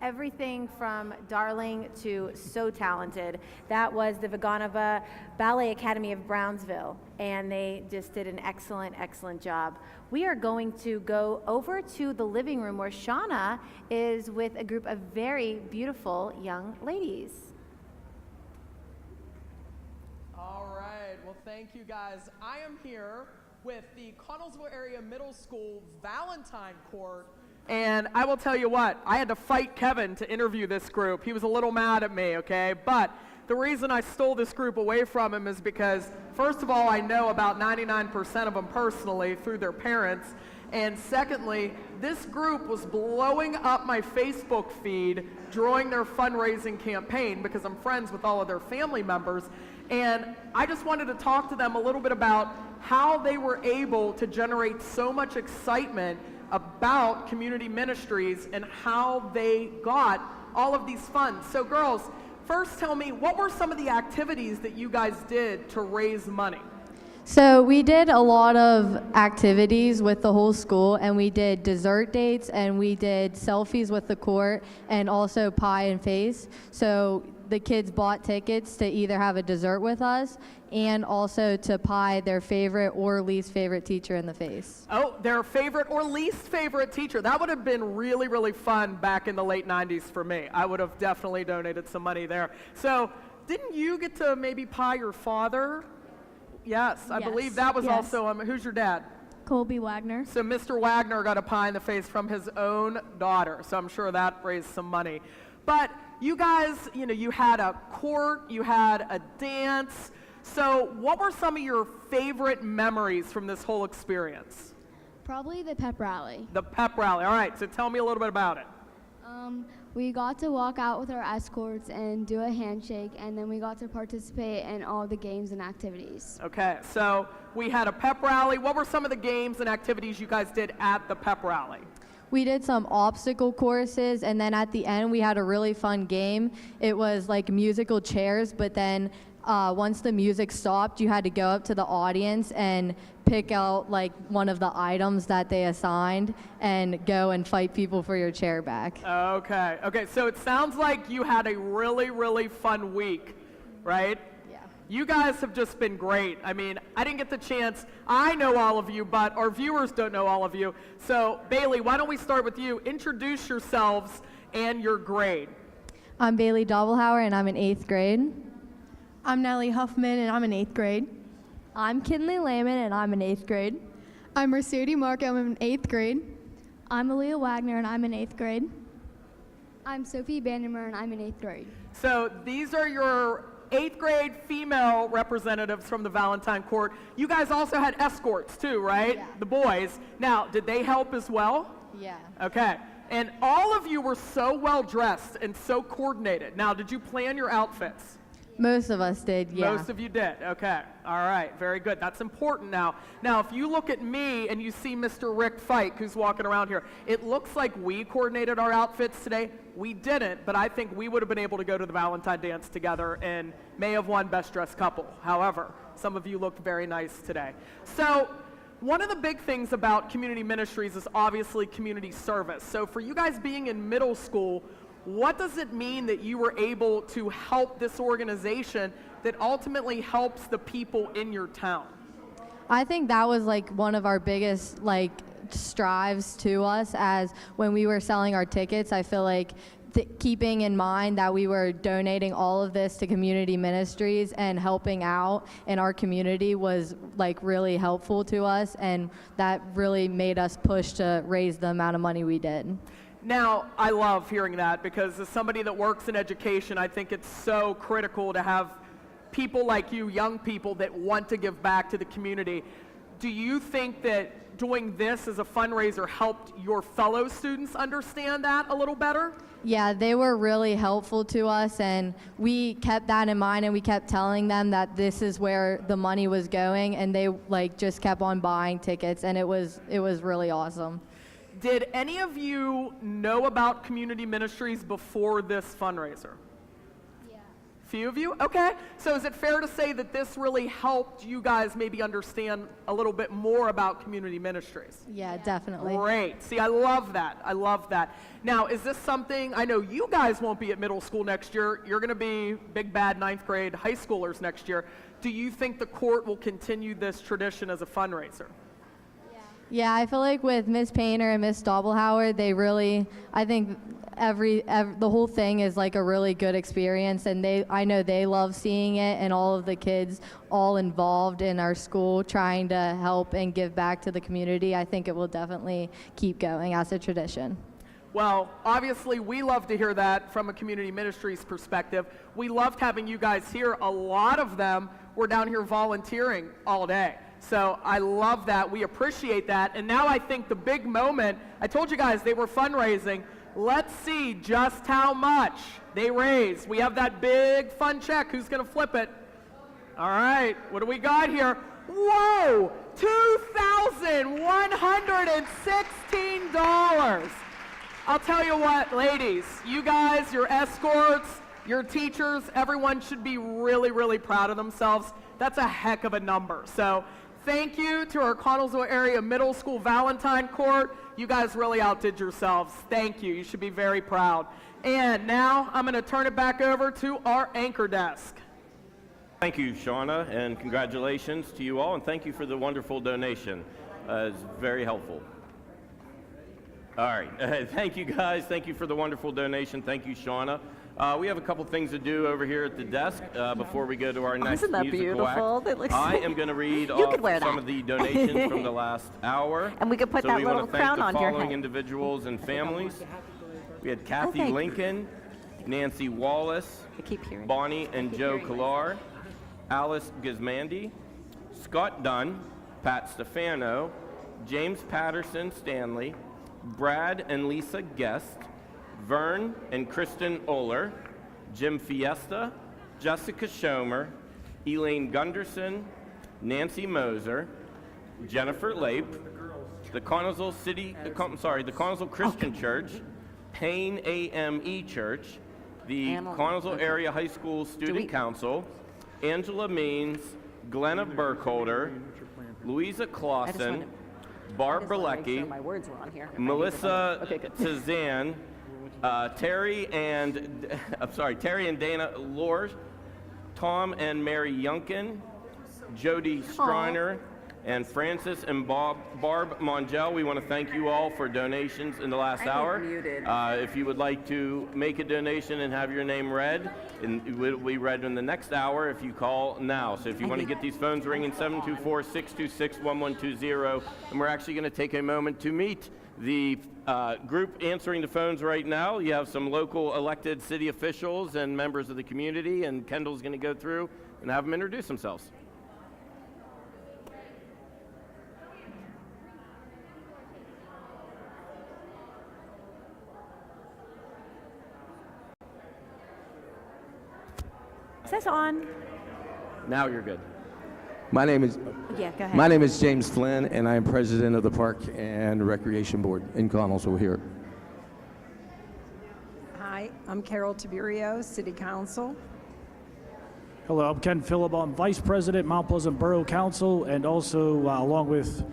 everything from darling to so talented. That was the Vaganova Ballet Academy of Brownsville, and they just did an excellent, excellent job. We are going to go over to the living room where Shauna is with a group of very beautiful young ladies. All right, well, thank you guys. I am here with the Connellsville Area Middle School Valentine Court. And I will tell you what, I had to fight Kevin to interview this group. He was a little mad at me, okay? But the reason I stole this group away from him is because, first of all, I know about 99% of them personally through their parents. And secondly, this group was blowing up my Facebook feed during their fundraising campaign because I'm friends with all of their family members. And I just wanted to talk to them a little bit about how they were able to generate so much excitement about community ministries and how they got all of these funds. So girls, first tell me, what were some of the activities that you guys did to raise money? So we did a lot of activities with the whole school, and we did dessert dates, and we did selfies with the court, and also pie and face. So the kids bought tickets to either have a dessert with us and also to pie their favorite or least favorite teacher in the face. Oh, their favorite or least favorite teacher. That would have been really, really fun back in the late 90s for me. I would have definitely donated some money there. So didn't you get to maybe pie your father? Yes, I believe that was also, who's your dad? Colby Wagner. So Mr. Wagner got a pie in the face from his own daughter, so I'm sure that raised some money. But you guys, you know, you had a court, you had a dance. So what were some of your favorite memories from this whole experience? Probably the pep rally. The pep rally. All right, so tell me a little bit about it. We got to walk out with our escorts and do a handshake, and then we got to participate in all the games and activities. Okay, so we had a pep rally. What were some of the games and activities you guys did at the pep rally? We did some obstacle courses, and then at the end we had a really fun game. It was like musical chairs, but then once the music stopped, you had to go up to the audience and pick out like one of the items that they assigned and go and fight people for your chair back. Okay, okay, so it sounds like you had a really, really fun week, right? Yeah. You guys have just been great. I mean, I didn't get the chance. I know all of you, but our viewers don't know all of you. So Bailey, why don't we start with you? Introduce yourselves and your grade. I'm Bailey Dobbelhauer, and I'm in 8th grade. I'm Nellie Huffman, and I'm in 8th grade. I'm Kinley Lehman, and I'm in 8th grade. I'm Mercedes Mark, I'm in 8th grade. I'm Aaliyah Wagner, and I'm in 8th grade. I'm Sophie Bandermer, and I'm in 8th grade. So these are your 8th grade female representatives from the Valentine Court. You guys also had escorts too, right? Yeah. The boys. Now, did they help as well? Yeah. Okay. And all of you were so well dressed and so coordinated. Now, did you plan your outfits? Most of us did, yeah. Most of you did, okay. All right, very good. That's important now. Now, if you look at me and you see Mr. Rick Fike, who's walking around here, it looks like we coordinated our outfits today. We didn't, but I think we would have been able to go to the Valentine dance together and may have won Best Dressed Couple. However, some of you looked very nice today. So, one of the big things about community ministries is obviously community service. So for you guys being in middle school, what does it mean that you were able to help this organization that ultimately helps the people in your town? I think that was like one of our biggest like strives to us, as when we were selling our tickets. I feel like keeping in mind that we were donating all of this to community ministries and helping out in our community was like really helpful to us, and that really made us push to raise the amount of money we did. Now, I love hearing that, because as somebody that works in education, I think it's so critical to have people like you, young people, that want to give back to the community. Do you think that doing this as a fundraiser helped your fellow students understand that a little better? Yeah, they were really helpful to us, and we kept that in mind, and we kept telling them that this is where the money was going, and they like just kept on buying tickets, and it was really awesome. Did any of you know about community ministries before this fundraiser? Yeah. A Few of you? Okay. So is it fair to say that this really helped you guys maybe understand a little bit more about community ministries? Yeah, definitely. Great. See, I love that. I love that. Now, is this something, I know you guys won't be at middle school next year. You're going to be big, bad 9th grade high schoolers next year. Do you think the court will continue this tradition as a fundraiser? Yeah, I feel like with Miss Painter and Miss Dobbelhauer, they really, I think the whole thing is like a really good experience, and I know they love seeing it, and all of the kids all involved in our school trying to help and give back to the community. I think it will definitely keep going as a tradition. Well, obviously, we love to hear that from a community ministries perspective. We loved having you guys here. A lot of them were down here volunteering all day. So I love that. We appreciate that. And now I think the big moment, I told you guys they were fundraising. Let's see just how much they raised. We have that big fun check. Who's going to flip it? All right. What do we got here? Whoa! $2,116. I'll tell you what, ladies, you guys, your escorts, your teachers, everyone should be really, really proud of themselves. That's a heck of a number. So thank you to our Connellsville Area Middle School Valentine Court. You guys really outdid yourselves. Thank you. You should be very proud. And now I'm going to turn it back over to our anchor desk. Thank you, Shauna, and congratulations to you all, and thank you for the wonderful donation. It's very helpful. All right. Thank you, guys. Thank you for the wonderful donation. Thank you, Shauna. We have a couple things to do over here at the desk before we go to our next Isn't that musical beautiful? act. That looks I am going to read You could off wear some that. of the donations from the last hour. And we could put so that we little want to thank crown the on your following head. individuals and families. We had Kathy Okay. Lincoln, Nancy Wallace, Bonnie and Joe Killar, Alice Gizmandi, Scott Dunn, Pat Stefano, James Patterson Stanley, Brad and Lisa Guest, Vern and Kristen Oler, Jim Fiesta, Jessica Schomer, Elaine Gunderson, Nancy Moser, Jennifer Lape, the Connellsville Christian Church, Payne AME Church, the Connellsville Area High School Student Council, Angela Means, Glenna Burkholder, Louisa Clausen, Barb Berlecki, Melissa Tizan, Terry and Dana Lors, Tom and Mary Yunkin, Jody Striner, and Francis and Barb Mongel. We want to thank you all for donations in the last hour. If you would like to make a donation and have your name read, and it will be read in the next hour if you call now. So if you want to get these phones ringing, 724-626-1120, and we're actually going to take a moment to meet the group answering the phones right now. You have some local elected city officials and members of the community, and Kendall's going to go through and have them introduce themselves. Is this on? Now you're good. My name is Yeah, go ahead. My name is James Flynn, and I am president of the Park and Recreation Board in Connellsville here. Hi, I'm Carol Tiberio, City Council. Hello, I'm Ken Phillip. I'm Vice President, Mount Pleasant Borough Council, and also along with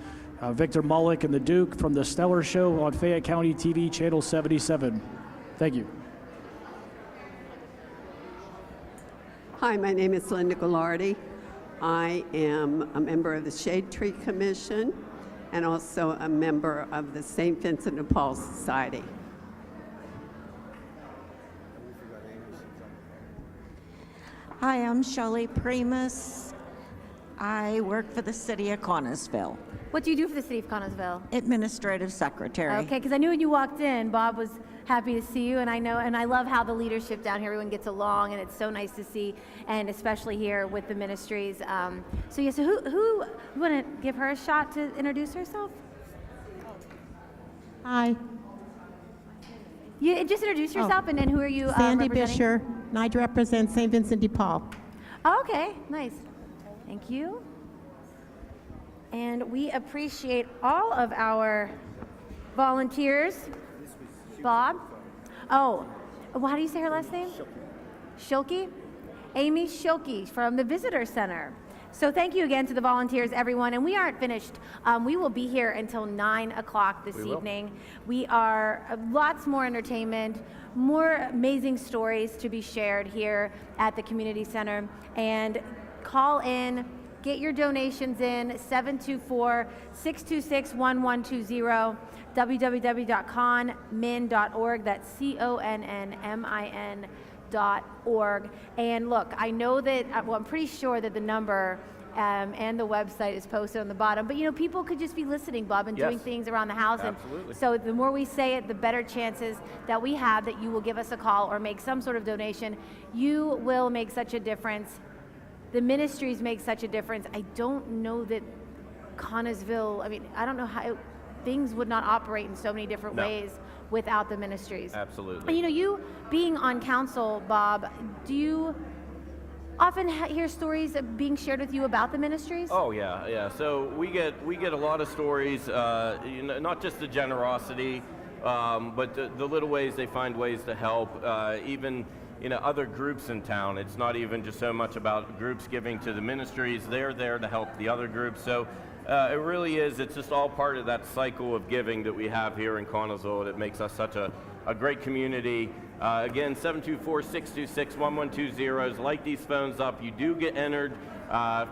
Victor Mullick and the Duke from the Stellar Show on Fayette County TV, Channel 77. Thank you. Hi, my name is Linda Gallardi. I am a member of the Shade Tree Commission and also a member of the St. Vincent de Paul Society. Hi, I'm Shelley Primus. I work for the city of Connellsville. What do you do for the city of Connellsville? Administrative secretary. Okay, because I knew when you walked in, Bob was happy to see you, and I love how the leadership down here, everyone gets along, and it's so nice to see, and especially here with the ministries. So who you want to give her a shot to introduce herself? Hi. You just introduce yourself, and then who are you Sandy representing? Bisher, and I represent St. Vincent de Paul. Oh, okay, nice. Thank you. And we appreciate all of our volunteers. Bob? Oh, how do you say her last name? Shilke. Amy Schilke from the Visitor Center. So thank you again to the volunteers, everyone. And we aren't finished. We will be here until 9 o'clock this evening. We are lots more entertainment, more amazing stories to be shared here at the community center. And call in, get your donations in, 724-626-1120, www.conmin.org. That's CONNMIN.org. And look, I know that, well, I'm pretty sure that the number and the website is posted on the bottom, but you know, people could just be listening, Bob, and doing things around the house. Absolutely. And so the more we say it, the better chances that we have that you will give us a call or make some sort of donation. You will make such a difference. The ministries make such a difference. I don't know that Connellsville, I mean, I don't know how things would not operate in so many different ways without the ministries. Absolutely. And you know, you being on council, Bob, do you often hear stories being shared with you about the ministries? Oh yeah. So we get a lot of stories, not just the generosity, but the little ways they find ways to help, even other groups in town. It's not even just so much about groups giving to the ministries. They're there to help the other groups. So it really is. It's just all part of that cycle of giving that we have here in Connellsville. That makes us such a great community. Again, 724-626-1120. Light these phones up. You do get entered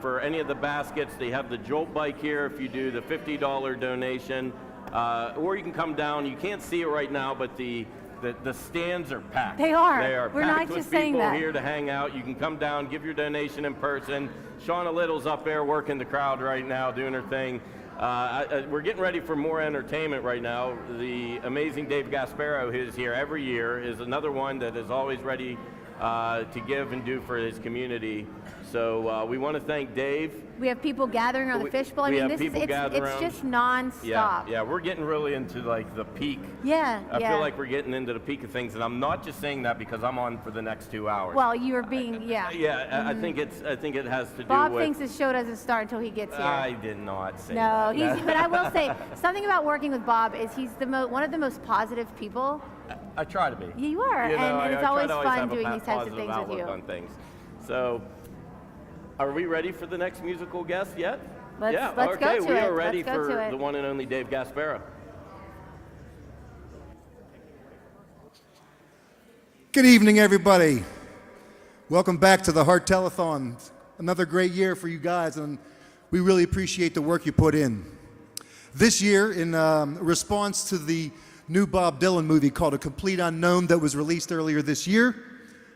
for any of the baskets. They have the Jolt bike here if you do the $50 donation. Or you can come down. You can't see it right now, but the stands are packed. They are. They are We're packed not with just saying people that. here to hang out. You can come down, give your donation in person. Shauna Little's up there working the crowd right now, doing her thing. We're getting ready for more entertainment right now. The amazing Dave Gasparo, who's here every year, is another one that is always ready to give and do for his community. So we want to thank Dave. We have people gathering on the Fishbowl. I We mean, have people gathering it's around. just non-stop. Yeah, we're getting really into like the peak. Yeah, I feel like we're getting into the peak of things, and I'm not just saying that because I'm on for the next 2 hours. Well, you're being, Yeah, I think it has to do Bob with. thinks the show doesn't start until he gets here. I did not say No, that. but I will say something about working with Bob is he's one of the most positive people. I try to be. Yeah, you are, and it's I always try to fun have a doing these types of positive things with outlook you. on things. So, are we ready for the next musical guest yet? Let's yeah. go Okay, to we it. are ready Let's go for to it. the one and only Dave Gasparo. Good evening, everybody. Welcome back to the Heart Telethon. Another great year for you guys, and we really appreciate the work you put in. This year, in response to the new Bob Dylan movie called A Complete Unknown that was released earlier this year,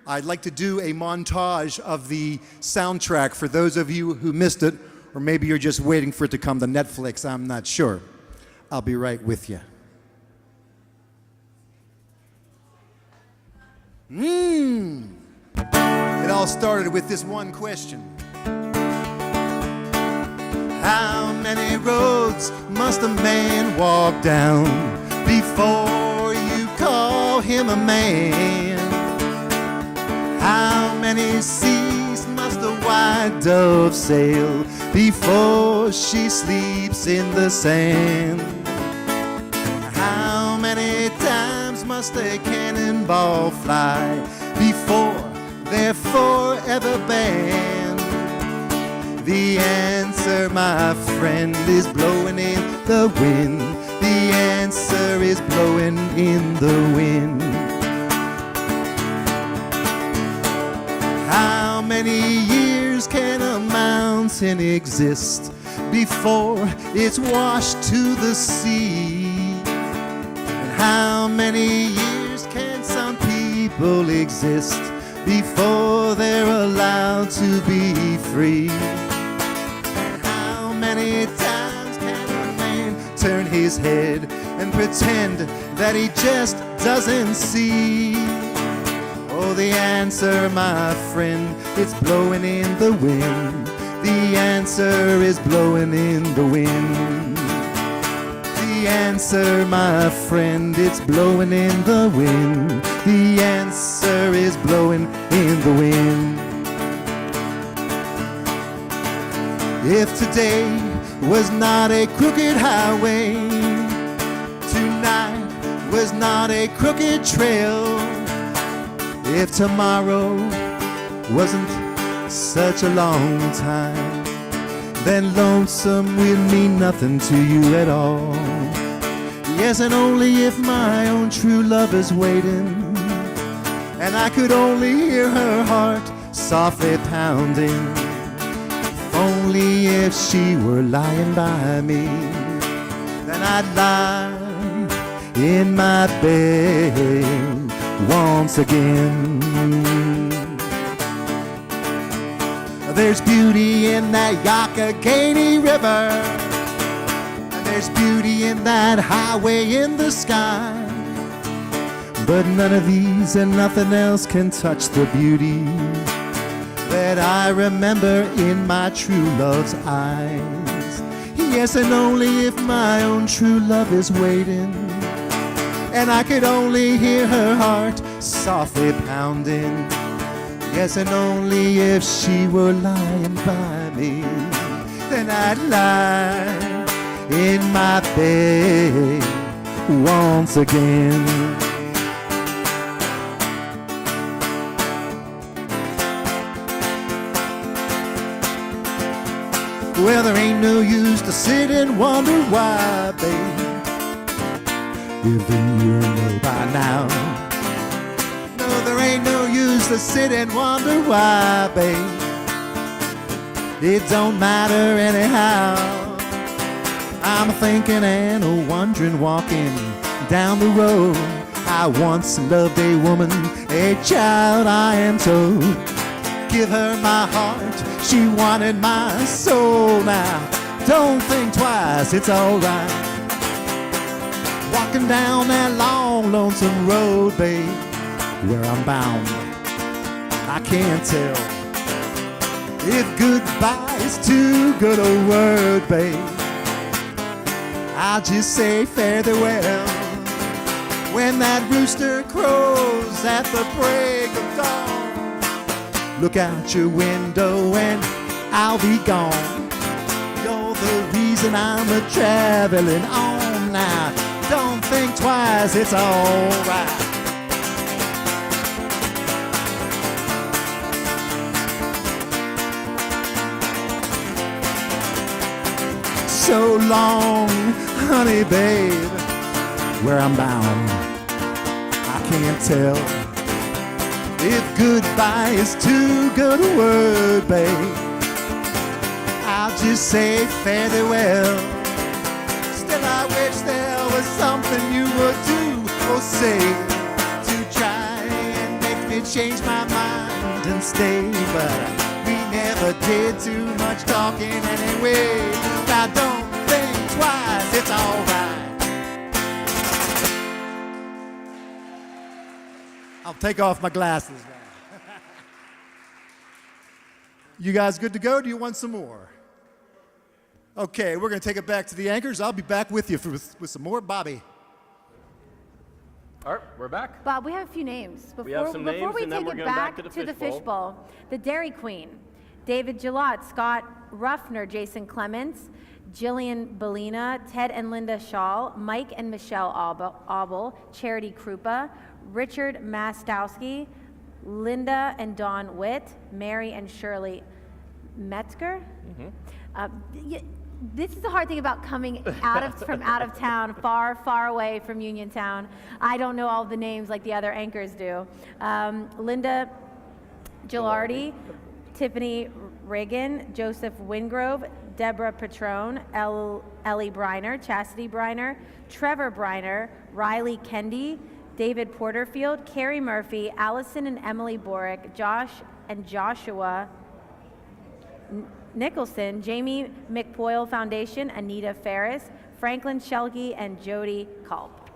I'd like to do a montage of the soundtrack for those of you who missed it, or maybe you're just waiting for it to come to Netflix, I'm not sure. I'll be right with you. It all started with this one question. How many roads must a man walk down before you call him a man? How many seas must a white dove sail before she sleeps in the sand? How many times must a cannonball fly before they're forever banned? The answer, my friend, is blowing in the wind. The answer is blowing in the wind. How many years can a mountain exist before it's washed to the sea? And how many years can some people exist before they're allowed to be free? And how many times can a man turn his head and pretend that he just doesn't see? Oh, the answer, my friend, it's blowing in the wind. The answer is blowing in the wind. The answer, my friend, it's blowing in the wind. The answer is blowing in the wind. If today was not a crooked highway, tonight was not a crooked trail, if tomorrow wasn't such a long time, then lonesome will mean nothing to you at all. Yes, and only if my own true love is waiting, and I could only hear her heart softly pounding. If only if she were lying by me, then I'd lie in my bed once again. There's beauty in that Youghiogheny River, and there's beauty in that highway in the sky, but none of these and nothing else can touch the beauty that I remember in my true love's eyes. Yes, and only if my own true love is waiting, and I could only hear her heart softly pounding. Yes, and only if she were lying by me, then I'd lie in my bed once again. Well, there ain't no use to sit and wonder why, babe, even you know by now. No, there ain't no use to sit and wonder why, babe. It don't matter anyhow. I'm thinking and a wondering, walking down the road. I once loved a woman, a child I am told. Give her my heart, she wanted my soul. Now, don't think twice, it's alright. Walking down that long, lonesome road, babe, where I'm bound, I can't tell if goodbye is too good a word, babe. I'll just say fare thee well when that rooster crows at the break of dawn. Look out your window and I'll be gone. You're the reason I'm a-traveling on now. Don't think twice, it's alright. So long, honey babe, where I'm bound, I can't tell if goodbye is too good a word, babe. I'll just say fare thee well. Still I wish there was something you would do or say to try and make me change my mind and stay, but we never did too much talking anyway. Now don't think twice, it's alright. I'll take off my glasses now. You guys good to go? Do you want some more? Okay, we're going to take it back to the anchors. I'll be back with you with some more. Bobby. All right, we're back. Bob, we have a few names. We have some names, before we and then take we're it going back to the to the Fishbowl. Fishbowl, the Dairy Queen, David Gillott, Scott Ruffner, Jason Clements, Jillian Bellina, Ted and Linda Shaw, Mike and Michelle Auble, Charity Krupa, Richard Mastowski, Linda and Dawn Witt, Mary and Shirley Metzger. This is the hard thing about coming from out of town, far, far away from Uniontown. I don't know all the names like the other anchors do. Linda Gilardi, Tiffany Reagan, Joseph Wingrove, Deborah Patrone, Ellie Briner, Chastity Briner, Trevor Briner, Riley Kendi, David Porterfield, Carrie Murphy, Allison and Emily Borick, Josh and Joshua Nicholson, Jamie McPoyle Foundation, Anita Ferris, Franklin Shelke, and Jody Culp.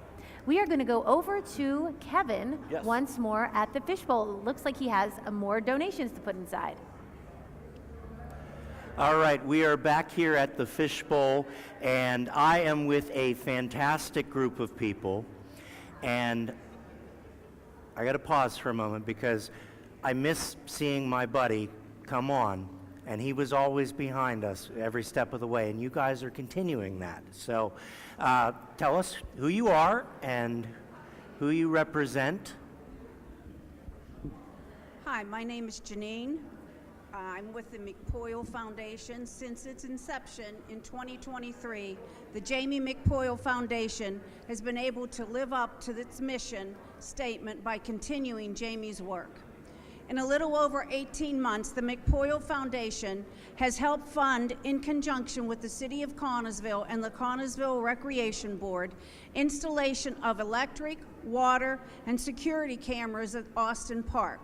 We are going to go over to Kevin once more at the Fishbowl. Looks like he has more donations to put inside. All right, we are back here at the Fishbowl, and I am with a fantastic group of people. And I got to pause for a moment because I miss seeing my buddy come on, and he was always behind us every step of the way, and you guys are continuing that. So tell us who you are and who you represent. Hi, my name is Janine. I'm with the McPoyle Foundation. Since its inception in 2023, the Jamie McPoyle Foundation has been able to live up to its mission statement by continuing Jamie's work. In a little over 18 months, the McPoyle Foundation has helped fund, in conjunction with the City of Connersville and the Connersville Recreation Board, installation of electric, water, and security cameras at Austin Park.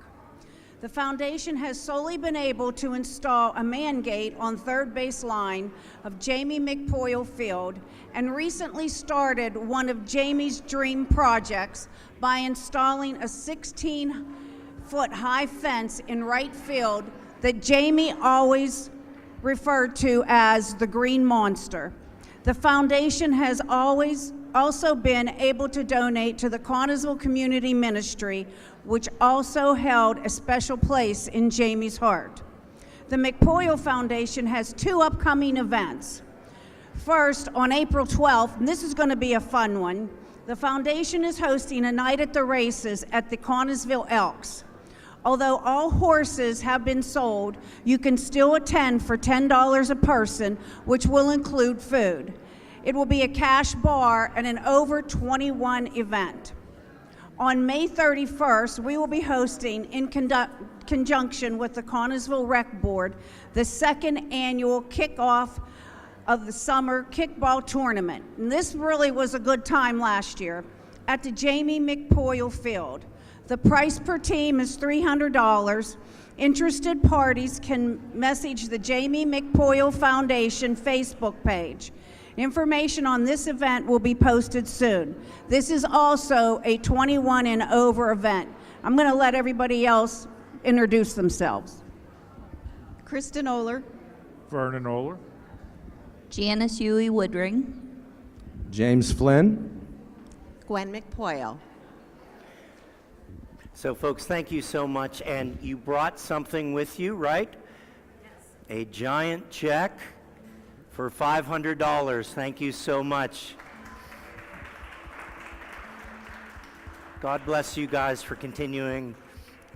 The foundation has solely been able to install a man gate on third base line of Jamie McPoyle Field and recently started one of Jamie's dream projects by installing a 16-foot high fence in right field that Jamie always referred to as the Green Monster. The foundation has always also been able to donate to the Connersville Community Ministry, which also held a special place in Jamie's heart. The McPoyle Foundation has two upcoming events. First, on April 12th, and this is going to be a fun one, the foundation is hosting a night at the races at the Connersville Elks. Although all horses have been sold, you can still attend for $10 a person, which will include food. It will be a cash bar and an over 21 event. On May 31st, we will be hosting, in conjunction with the Connersville Rec Board, the second annual kickoff of the summer kickball tournament. And this really was a good time last year at the Jamie McPoyle Field. The price per team is $300. Interested parties can message the Jamie McPoyle Foundation Facebook page. Information on this event will be posted soon. This is also a 21 and over event. I'm going to let everybody else introduce themselves. Kristen Oler. Vernon Oler. Janice Huey Woodring. James Flynn. Gwen McPoyle. So folks, thank you so much. And you brought something with you, right? Yes. A giant check for $500. Thank you so much. God bless you guys for continuing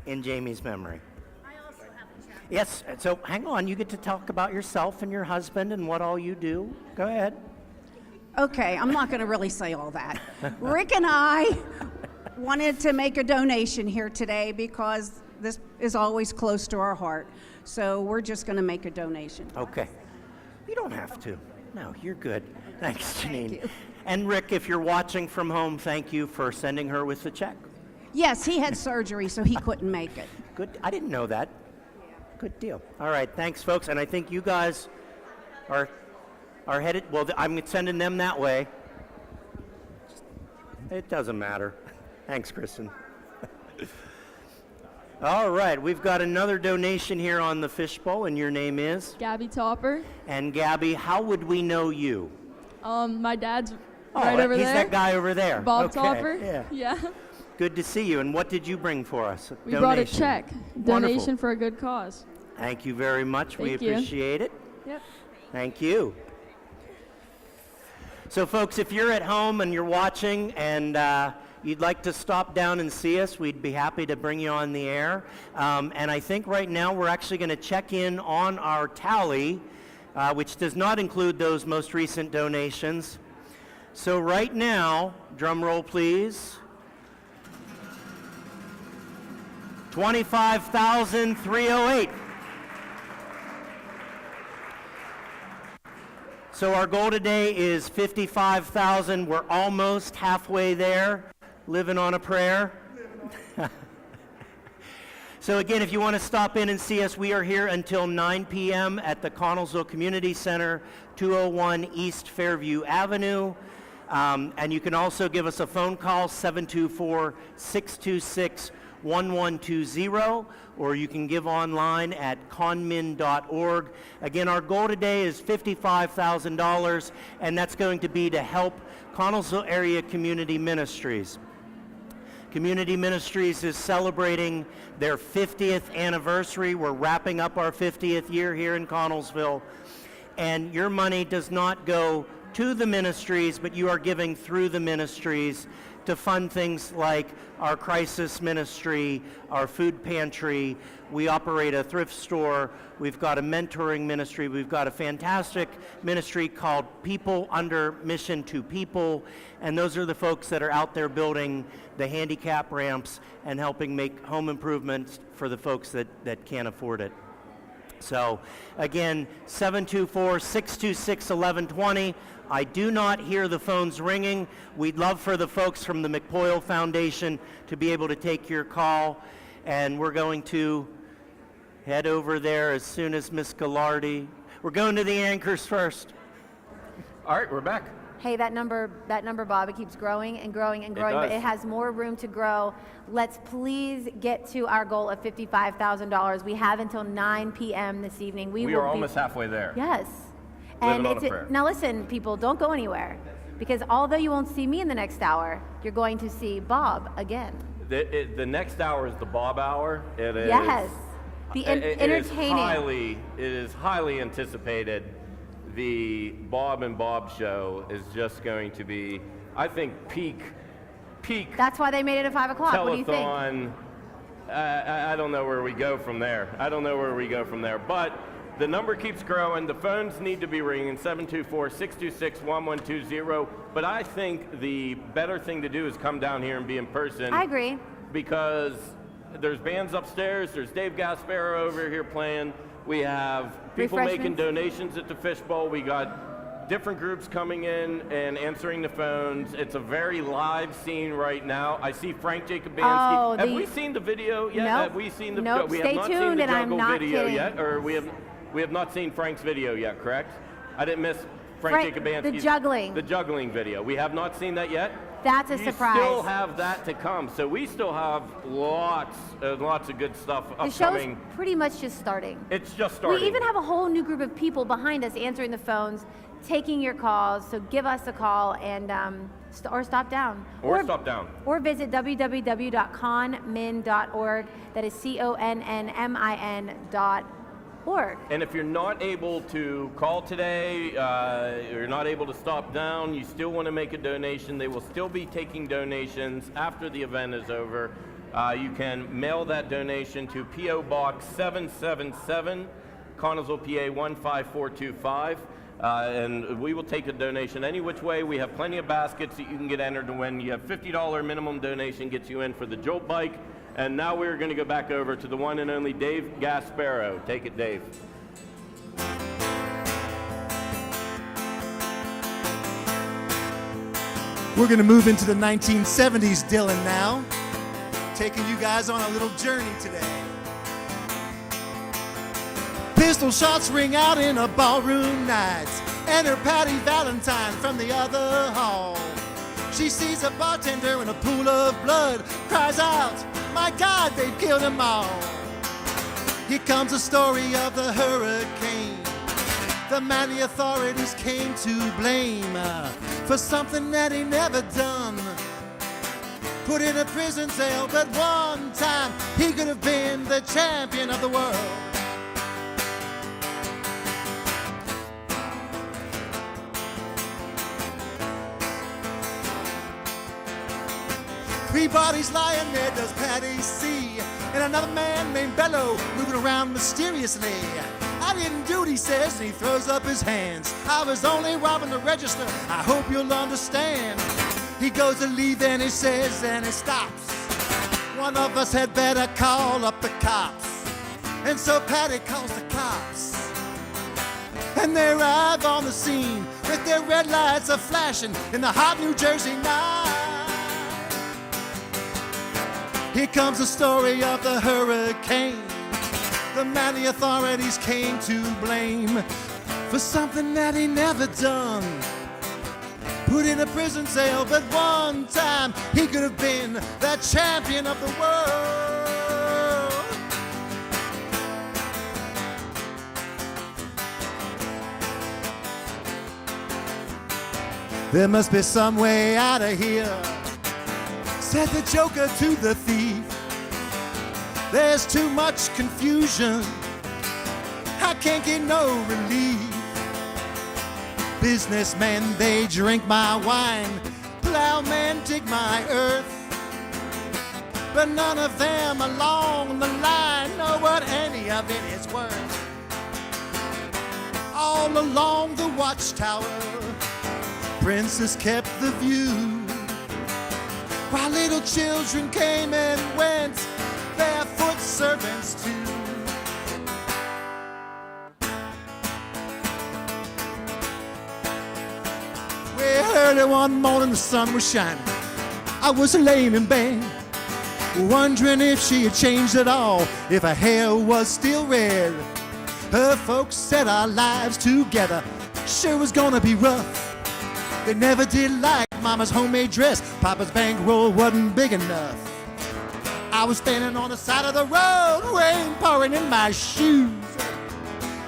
in Jamie's memory. I also have a check. Yes, so hang on. You get to talk about yourself and your husband and what all you do. Go ahead. Okay, I'm not going to really say all that. Rick and I wanted to make a donation here today because this is always close to our heart. So we're just going to make a donation. Okay. You don't have to. No, you're good. Thanks, Janine. Thank you. And Rick, if you're watching from home, thank you for sending her with the check. Yes, he had surgery, so he couldn't make it. Good. I didn't know that. Good deal. All right. Thanks, folks. And I think you guys are headed. Well, I'm sending them that way. It doesn't matter. Thanks, Kristen. All right, we've got another donation here on the Fishbowl, and your name is? Gabby Topper. And Gabby, how would we know you? My dad's right over there. He's that guy over there. Bob Okay, Topper. Yeah. Good to see you. And what did you bring for us? We brought a check. Wonderful. Donation for a good cause. Thank you very much. We Thank you. appreciate it. Yep. Thank you. So, folks, if you're at home and you're watching and you'd like to stop down and see us, we'd be happy to bring you on the air. And I think right now we're actually going to check in on our tally, which does not include those most recent donations. So right now, drum roll please, $25,308. So our goal today is $55,000. We're almost halfway there. Living on a prayer. So again, if you want to stop in and see us, we are here until 9 p.m. at the Connellsville Community Center, 201 East Fairview Avenue. And you can also give us a phone call, 724-626-1120, or you can give online at conmin.org. Again, our goal today is $55,000, and that's going to be to help Connellsville Area Community Ministries. Community Ministries is celebrating their 50th anniversary. We're wrapping up our 50th year here in Connellsville. And your money does not go to the ministries, but you are giving through the ministries to fund things like our crisis ministry, our food pantry. We operate a thrift store. We've got a mentoring ministry. We've got a fantastic ministry called People Under Mission to People. And those are the folks that are out there building the handicap ramps and helping make home improvements for the folks that can't afford it. So again, 724-626-1120. I do not hear the phones ringing. We'd love for the folks from the McPoyle Foundation to be able to take your call. And we're going to head over there as soon as Miss Gallardi. We're going to the anchors first. All right, we're back. Hey, that number, Bob, it keeps growing and growing and growing, but it has more room to grow. Let's please get to our goal of $55,000. We have until 9 p.m. this evening. We are almost halfway there. Yes. Living And on a prayer. now listen, people, don't go anywhere, because although you won't see me in the next hour, you're going to see Bob again. The next hour is the Bob hour. It is. Yes. It Entertaining. is highly anticipated. The Bob and Bob show is just going to be, I think, peak. That's why they made it at 5 o'clock. What do you think? Telethon. I don't know where we go from there. But the number keeps growing. The phones need to be ringing, 724-626-1120. But I think the better thing to do is come down here and be in person. I agree. Because there's bands upstairs. There's Dave Gasparo over here playing. We have people making donations at the Fishbowl. We got different groups coming in and answering the phones. It's a very live scene right now. I see Frank Jacobanski. Have we seen the video yet? Nope. Have we seen the Nope. we Stay have not tuned, seen the and I'm jungle not video kidding. yet, or we have not seen Frank's video yet, correct? I didn't miss Frank Jacobanski's the juggling video. We have not seen that yet. That's a surprise. You still have that to come. So we still have lots of good stuff The show's upcoming. pretty much just starting. It's just starting. We even have a whole new group of people behind us answering the phones, taking your calls. So give us a call and or stop down. Or stop down. Or visit www.conmin.org. That is CONNMIN.org. And if you're not able to call today, you're not able to stop down, you still want to make a donation, they will still be taking donations after the event is over. You can mail that donation to P.O. Box 777, Connellsville, PA 15425. And we will take a donation any which way. We have plenty of baskets that you can get entered to win. You have $50 minimum donation gets you in for the Jolt Bike. And now we're going to go back over to the one and only Dave Gasparo. Take it, Dave. We're going to move into the 1970s, Dylan, now. Taking you guys on a little journey today. Pistol shots ring out in a ballroom night. Enter Patty Valentine from the other hall. She sees a bartender in a pool of blood, cries out, "My God, they've killed them all." Here comes the story of the hurricane, the man the authorities came to blame for something that he never done. Put in a prison cell, but one time he could have been the champion of the world. Three bodies lying there, does Patty see, and another man named Bello moving around mysteriously. "I didn't do it," he says, and he throws up his hands. "I was only robbing the register, I hope you'll understand." He goes to leave and he says, and he stops, "One of us had better call up the cops." And so Patty calls the cops, and they arrive on the scene with their red lights are flashing in the hot New Jersey night. Here comes the story of the hurricane, the man the authorities came to blame for something that he never done. Put in a prison cell, but one time he could have been the champion of the world. There must be some way out of here, said the joker to the thief. There's too much confusion, I can't get no relief. Businessmen, they drink my wine, plowmen dig my earth, but none of them along the line know what any of it is worth. All along the watchtower, princes kept the view, while little children came and went, barefoot servants too. Well, early one morning the sun was shining. I was laying in bed, wondering if she had changed at all, if her hair was still red. Her folks said our lives together sure was gonna be rough. They never did like Mama's homemade dress, Papa's bankroll wasn't big enough. I was standing on the side of the road, rain pouring in my shoes,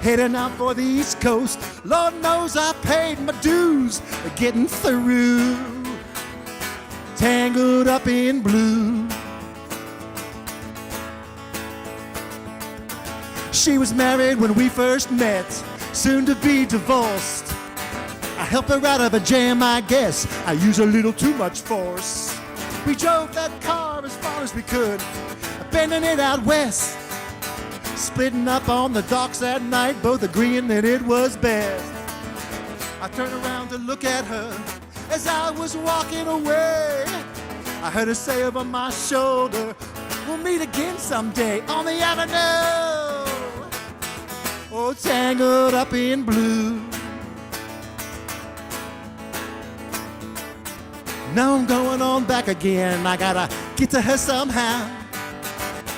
heading out for the East Coast. Lord knows I paid my dues, getting through, tangled up in blue. She was married when we first met, soon to be divorced. I helped her out of a jam, I guess. I used a little too much force. We drove that car as far as we could, bending it out west, splitting up on the docks that night, both agreeing that it was best. I turned around to look at her as I was walking away. I heard her say over my shoulder, we'll meet again someday on the avenue. Oh, tangled up in blue. Now I'm going on back again. I gotta get to her somehow.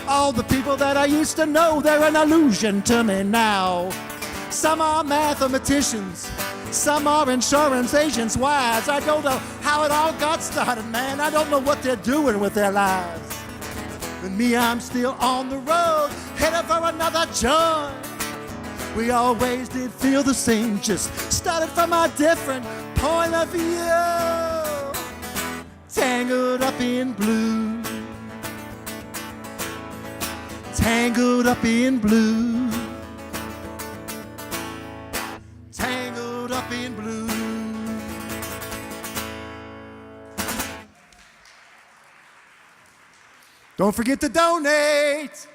All the people that I used to know, they're an illusion to me now. Some are mathematicians, some are insurance agents' wives. I don't know how it all got started, man. I don't know what they're doing with their lives. And me, I'm still on the road, headed for another joy. We always did feel the same, just started from a different point of view. Tangled up in blue, tangled up in blue, tangled up in blue. Don't forget to donate.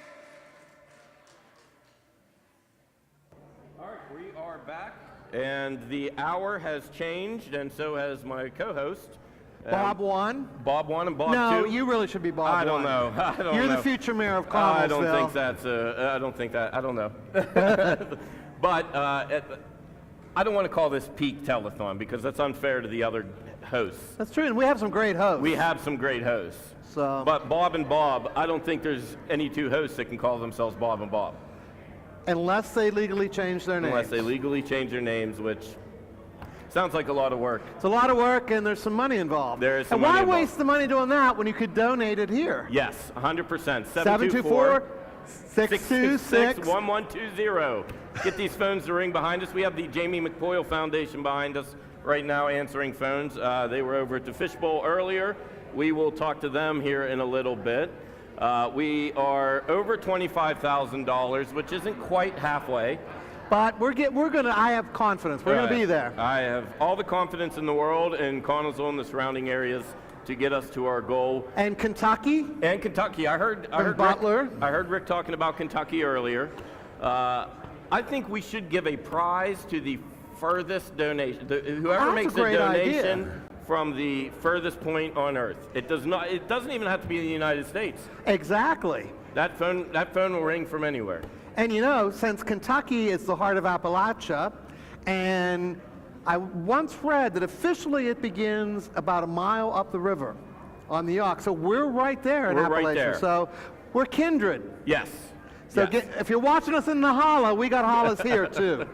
All right, we are back, and the hour has changed, and so has my co-host. Bob 1. Bob 1 and Bob 2. No, you really should be Bob 1. I don't know. I don't You're know. the future mayor of Connellsville. I don't think that's I don't think that. I don't know. But I don't want to call this peak telethon because that's unfair to the other hosts. That's true, and we have some great hosts. We have some great hosts. So. But Bob and Bob, I don't think there's any two hosts that can call themselves Bob and Bob. Unless they legally change their names. Unless they legally change their names, which sounds like a lot of work. It's a lot of work, and there's some money involved. There is some and money why involved. waste the money doing that when you could donate it here? Yes, 100%. 724-626-1120. Get these phones to ring behind us. We have the Jamie McPoyle Foundation behind us right now answering phones. They were over at the Fishbowl earlier. We will talk to them here in a little bit. We are over $25,000, which isn't quite halfway. But I have confidence. We're going to be there. I have all the confidence in the world in Connellsville and the surrounding areas to get us to our goal. And Kentucky? And Kentucky. I heard Butler. I heard Rick talking about Kentucky earlier. I think we should give a prize to the furthest donation. Whoever makes a donation idea. From the furthest point on Earth. It doesn't even have to be in the United States. Exactly. That phone will ring from anywhere. And you know, since Kentucky is the heart of Appalachia, and I once read that officially it begins about a mile up the river on the Yawk. So we're right there in Appalachia. Right there. So we're kindred. Yes. So yes. if you're watching us in the holla, we got hollas here too.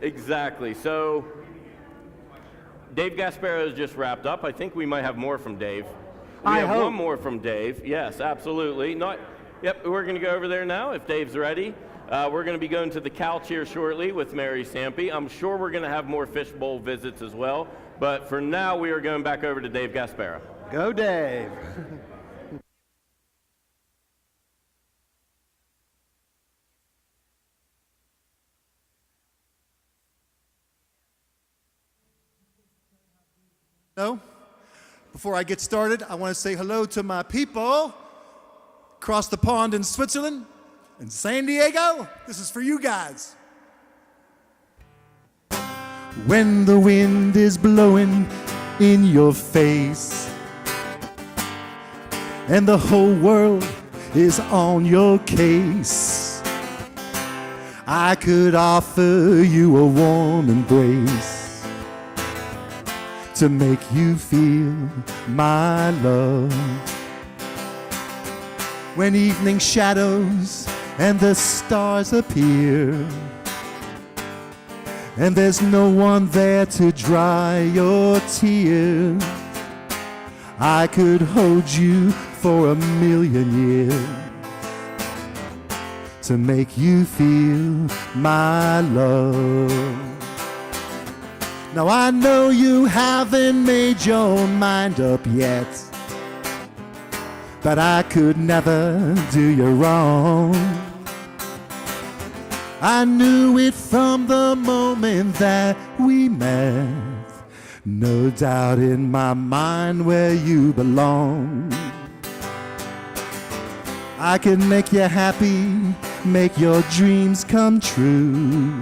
Exactly. So Dave Gasparo's just wrapped up. I think we might have more from Dave. We have one more from Dave. Yes, absolutely. Yep, we're going to go over there now if Dave's ready. We're going to be going to the couch here shortly with Mary Sampy. I'm sure we're going to have more Fishbowl visits as well. But for now, we are going back over to Dave Gasparo. Go, Dave. No? Before I get started, I want to say hello to my people across the pond in Switzerland and San Diego. This is for you guys. When the wind is blowing in your face and the whole world is on your case, I could offer you a warm embrace to make you feel my love. When evening shadows and the stars appear and there's no one there to dry your tears, I could hold you for 1,000,000 years to make you feel my love. Now I know you haven't made your mind up yet, but I could never do you wrong. I knew it from the moment that we met. No doubt in my mind where you belong. I can make you happy, make your dreams come true.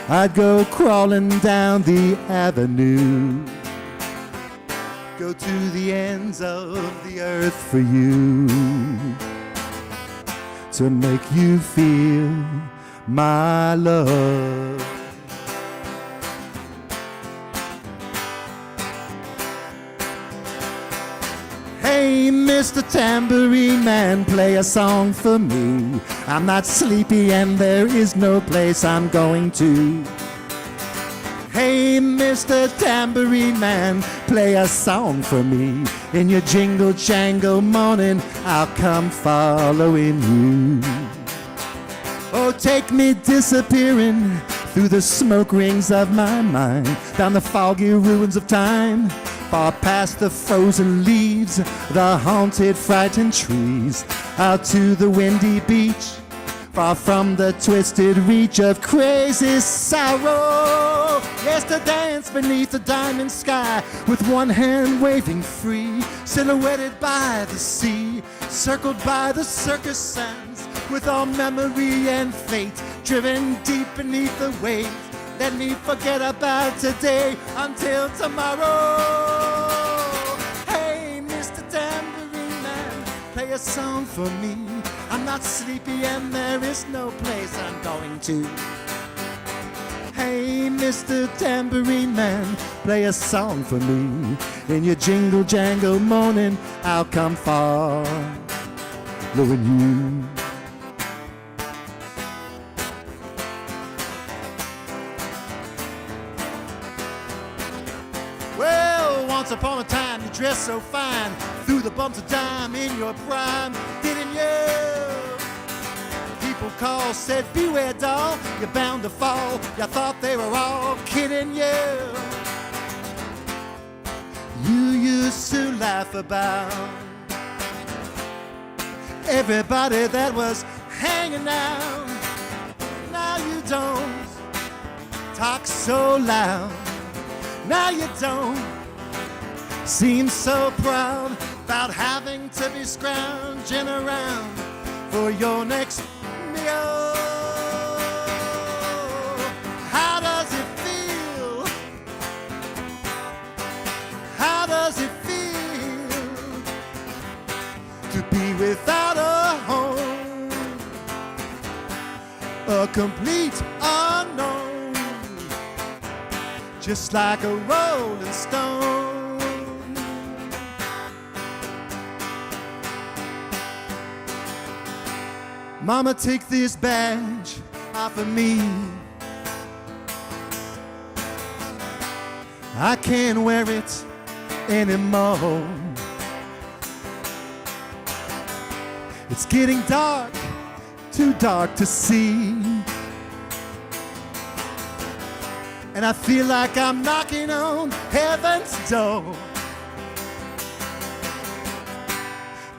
I'd go crawling down the avenue, go to the ends of the earth for you, to make you feel my love. Hey, Mr. Tambourine Man, play a song for me. I'm not sleepy and there is no place I'm going to. Hey, Mr. Tambourine Man, play a song for me. In your jingle jangle morning, I'll come following you. Oh, take me disappearing through the smoke rings of my mind, down the foggy ruins of time, far past the frozen leaves, the haunted, frightened trees, out to the windy beach, far from the twisted reach of crazy sorrow. Yes, to dance beneath the diamond sky, with one hand waving free, silhouetted by the sea, circled by the circus sands, with all memory and fate driven deep beneath the waves. Let me forget about today until tomorrow. Hey, Mr. Tambourine Man, play a song for me. I'm not sleepy and there is no place I'm going to. Hey, Mr. Tambourine Man, play a song for me. In your jingle jangle morning, I'll come following you. Once upon a time, you dressed so fine, threw the bumps of dime in your prime, didn't you? People called, said, beware, doll, you're bound to fall. You thought they were all kidding you. You used to laugh about everybody that was hanging out. Now you don't talk so loud. Now you don't seem so proud about having to be scrounging around for your next meal. How does it feel? How does it feel to be without a home? A complete unknown, just like a rolling stone. Mama, take this badge off of me. I can't wear it anymore. It's getting dark, too dark to see. And I feel like I'm knocking on heaven's door.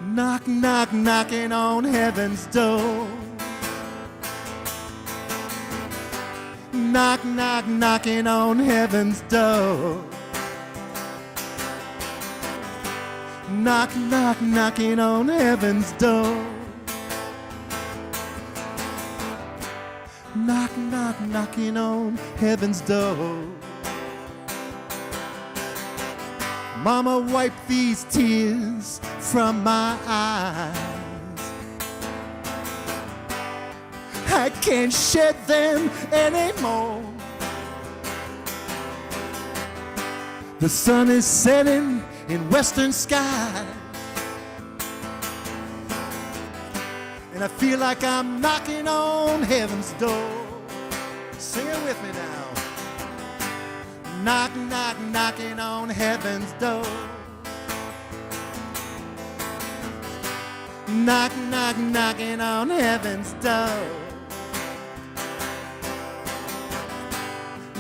Knock, knock, knocking on heaven's door. Knock, knock, knocking on heaven's door. Knock, knock, knocking on heaven's door. Knock, knock, knocking on heaven's door. Mama, wipe these tears from my eyes. I can't shed them anymore. The sun is setting in western skies, and I feel like I'm knocking on heaven's door. Sing it with me now. Knock, knock, knocking on heaven's door. Knock, knock, knocking on heaven's door.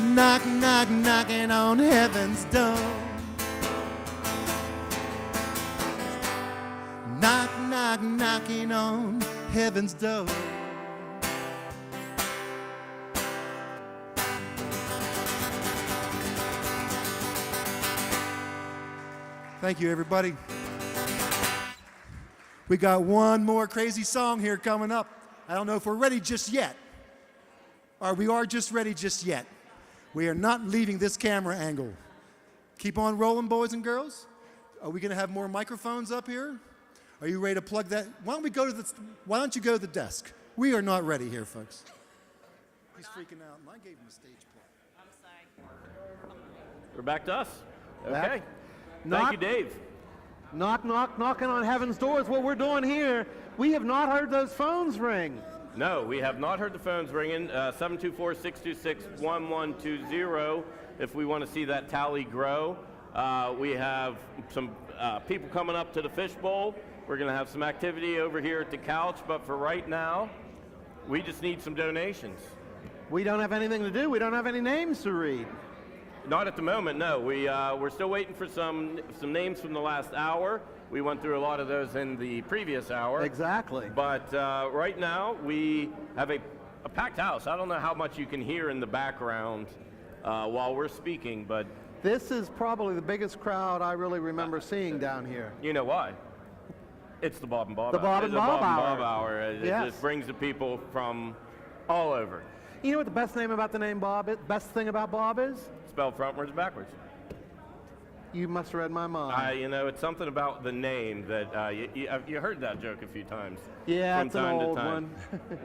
Knock, knock, knocking on heaven's door. Knock, knock, knocking on heaven's door. Thank you, everybody. We got one more crazy song here coming up. I don't know if we're ready just yet, or we are just ready just yet. We are not leaving this camera angle. Keep on rolling, boys and girls. Are we going to have more microphones up here? Are you ready to plug that? Why don't you go to the desk? We are not ready here, folks. He's freaking out, and I gave him a stage play. I'm sorry. We're back to us. Okay. Knock, Thank you, Dave. Knock, knock, knocking on heaven's door is what we're doing here. We have not heard those phones ring. No, we have not heard the phones ringing. 724-626-1120 if we want to see that tally grow. We have some people coming up to the Fishbowl. We're going to have some activity over here at the couch, but for right now, we just need some donations. We don't have anything to do. We don't have any names to read. Not at the moment, no. We're still waiting for some names from the last hour. We went through a lot of those in the previous hour. Exactly. But right now, we have a packed house. I don't know how much you can hear in the background while we're speaking, but... This is probably the biggest crowd I really remember seeing down here. You know why? It's the Bob and Bob The Hour. Bob and Bob Hour. Hour. It just brings the people from all over. You know what the best name about the name Bob is? Best thing about Bob is? Spelled frontwards and backwards. You must have read my mind. You know, it's something about the name that you heard that joke a few times. Yeah, from it's an time old to time. one.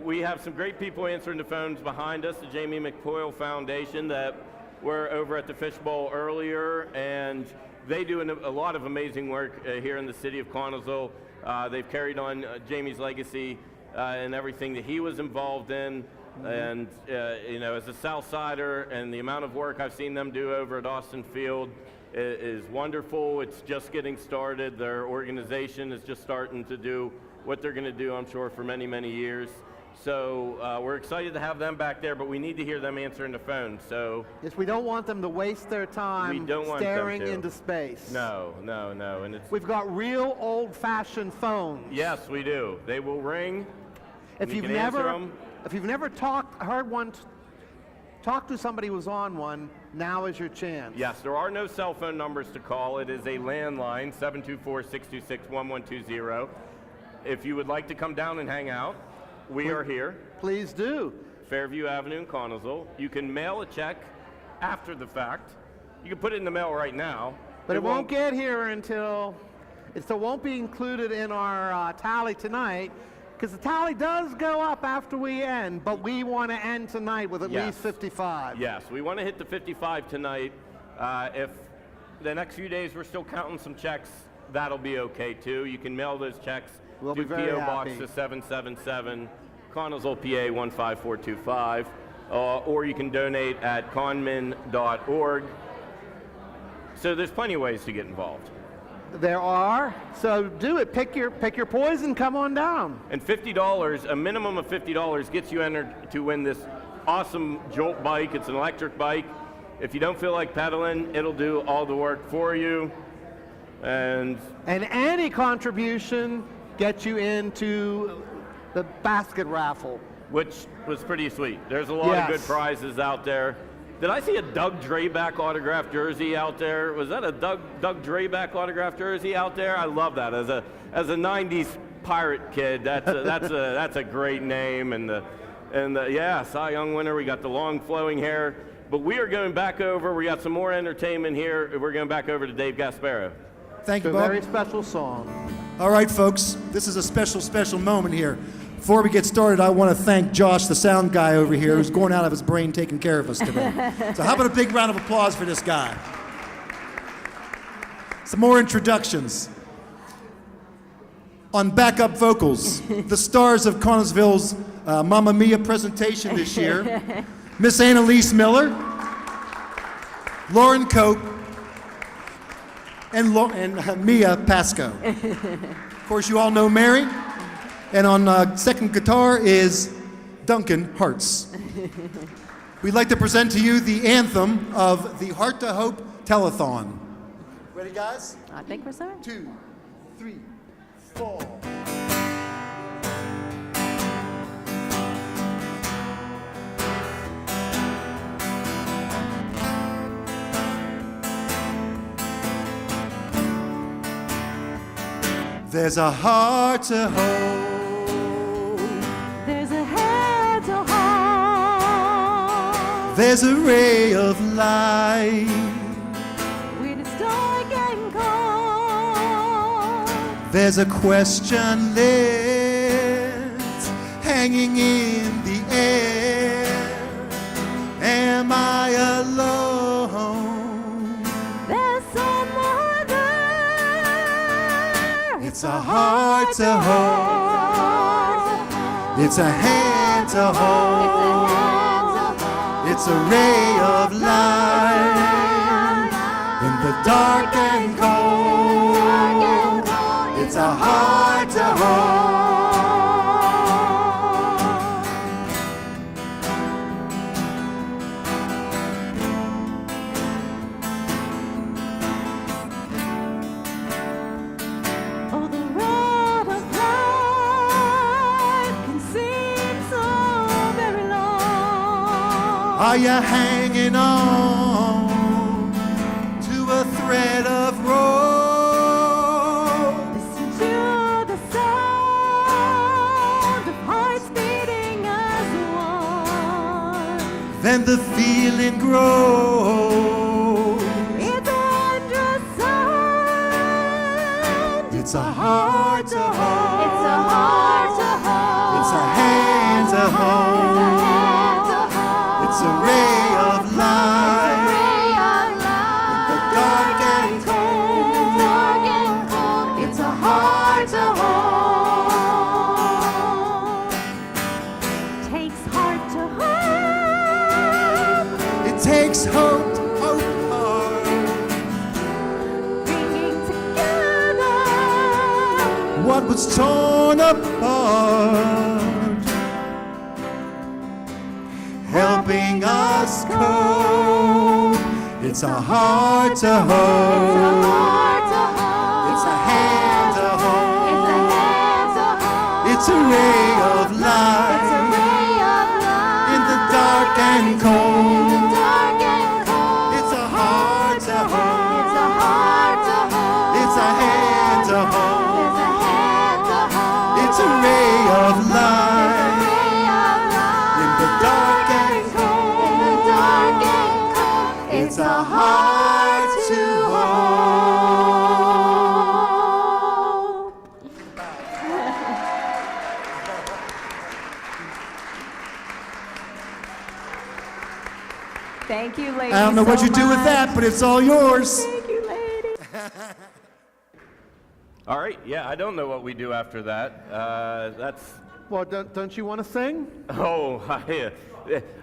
We have some great people answering the phones behind us, the Jamie McPoyle Foundation that were over at the Fishbowl earlier, and they do a lot of amazing work here in the city of Connellsville. They've carried on Jamie's legacy and everything that he was involved in. And, you know, as a Southsider, and the amount of work I've seen them do over at Austin Field is wonderful. It's just getting started. Their organization is just starting to do what they're going to do, I'm sure, for many, many years. So we're excited to have them back there, but we need to hear them answering the phone. So yes, we don't want them to waste their time staring into space. No, no, no. And we've got real old-fashioned phones. Yes, we do. They will ring. If you've never heard one, talk to somebody who's on one, now is your chance. Yes, there are no cell phone numbers to call. It is a landline, 724-626-1120. If you would like to come down and hang out, we are here. Please do. Fairview Avenue in Connellsville. You can mail a check after the fact. You can put it in the mail right now. But it won't get here until, it still won't be included in our tally tonight, because the tally does go up after we end, but we want to end tonight with at least 55. Yes, we want to hit the 55 tonight. If the next few days we're still counting some checks, that'll be okay too. You can mail those checks to P.O. Box 777, Connellsville, PA 15425, or you can donate at conmin.org. So there's plenty of ways to get involved. There are, so do it. Pick your poison, come on down. And $50, a minimum of $50 gets you entered to win this awesome Jolt bike. It's an electric bike. If you don't feel like pedaling, it'll do all the work for you. And any contribution gets you into the basket raffle. Which was pretty sweet. There's a lot of good prizes out there Did I see a Doug Draback autographed jersey out there? Was that a Doug Draback autographed jersey out there? I love that. As a 90s Pirate kid, that's a great name. And yeah, Cy Young winner. We got the long flowing hair. But we are going back over. We got some more entertainment here. We're going back over to Dave Gasparo. Thank you, A Bob. very special song. All right, folks, this is a special moment here. Before we get started, I want to thank Josh, the sound guy over here, who's going out of his brain taking care of us today. So how about a big round of applause for this guy? Some more introductions. On backup vocals, the stars of Connellsville's Mamma Mia presentation this year, Miss Annalise Miller, Lauren Cope, and Mia Pasco. Of course, you all know Mary. And on second guitar is Duncan Hartz. We'd like to present to you the anthem of the Heart to Hope Telethon. Ready, guys? I think we're set. 2, 3, 4. There's a heart to hold. There's a head to hold. There's a ray of light. When it's dark and cold. There's a question left hanging in the air. Am I alone? There's someone there. It's a heart to hold. It's a hand to hold. It's a ray of light in the dark and cold. It's a heart to hold. Oh, the road of life can seem so very long. Are you hanging on to a thread of rope? Listen to the sound of hearts beating as one. Then the feeling grows. It's a wondrous sound. It's a heart to hold. It's a heart to hold. It's a hand to hold. It's a ray of light in the dark and cold. It's a heart to hold. Takes heart to hold. It takes hope to hope hard. Bringing together What was torn apart, helping us cope. It's a heart to hold. It's a hand to hold. It's a ray of light in the dark and cold. It's a heart to hold. It's a hand to hold. It's a ray of light in the dark and cold. It's a heart to hold. Thank you, ladies. I don't know what so you do with much. that, but it's all yours. Thank you, ladies. All right, yeah, I don't know what we do after that. That's. Well, don't you want to sing? Oh,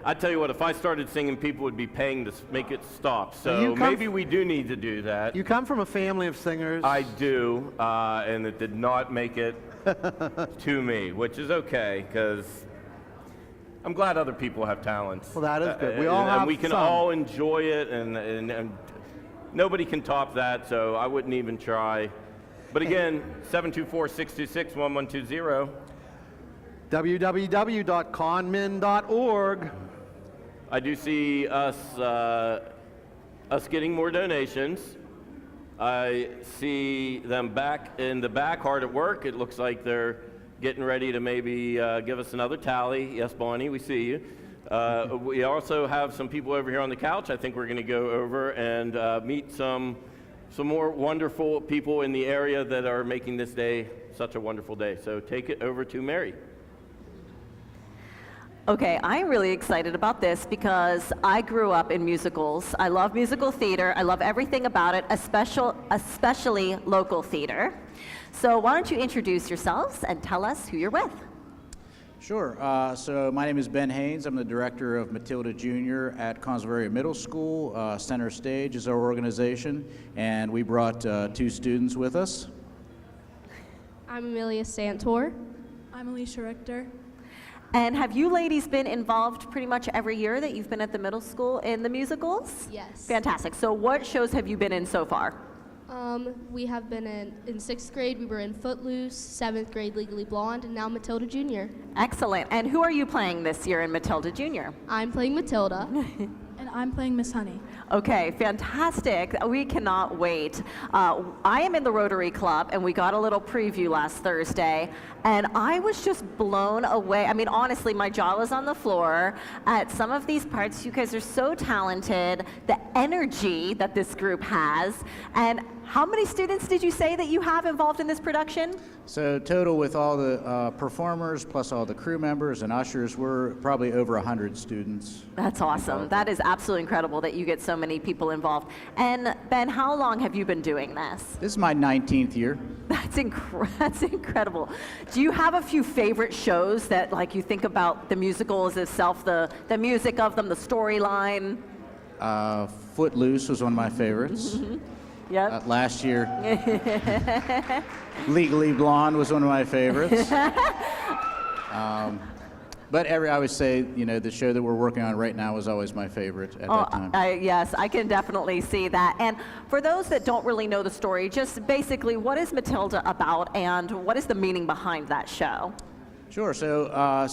I tell you what, if I started singing, people would be paying to make it stop. So maybe we do need to do that. You come from a family of singers. I do, and it did not make it to me, which is okay, because I'm glad other people have talents. Well, that is good. We all and have we can some. all enjoy it, and nobody can top that, so I wouldn't even try. But again, 724-626-1120. www.conmin.org. I do see us getting more donations. I see them back in the back, hard at work. It looks like they're getting ready to maybe give us another tally. Yes, Bonnie, we see you. We also have some people over here on the couch. I think we're going to go over and meet some more wonderful people in the area that are making this day such a wonderful day. So take it over to Mary. Okay, I'm really excited about this because I grew up in musicals. I love musical theater. I love everything about it, especially local theater. So why don't you introduce yourselves and tell us who you're with? Sure. So my name is Ben Haynes. I'm the director of Matilda Jr. at Conservatory Middle School. Center Stage is our organization, and we brought 2 students with us. I'm Amelia Santor. I'm Alicia Richter. And have you ladies been involved pretty much every year that you've been at the middle school in the musicals? Yes. Fantastic. So what shows have you been in so far? We have been in 6th grade, we were in Footloose, 7th grade Legally Blonde, and now Matilda Jr. Excellent. And who are you playing this year in Matilda Jr.? I'm playing Matilda. And I'm playing Miss Honey. Okay, fantastic. We cannot wait. I am in the Rotary Club, and we got a little preview last Thursday, and I was just blown away. I mean, honestly, my jaw was on the floor at some of these parts. You guys are so talented, the energy that this group has, and how many students did you say that you have involved in this production? So total with all the performers, plus all the crew members and ushers, we're probably over 100 students. That's awesome. That is absolutely incredible that you get so many people involved. And Ben, how long have you been doing this? This is my 19th year. That's incredible. Do you have a few favorite shows that, like, you think about the musicals itself, the music of them, the storyline? Footloose was one of my favorites. Yep. Last year, Legally Blonde was one of my favorites. But I would say, the show that we're working on right now was always my favorite at that time. Yes, I can definitely see that. And for those that don't really know the story, just basically, what is Matilda about, and what is the meaning behind that show? Sure. So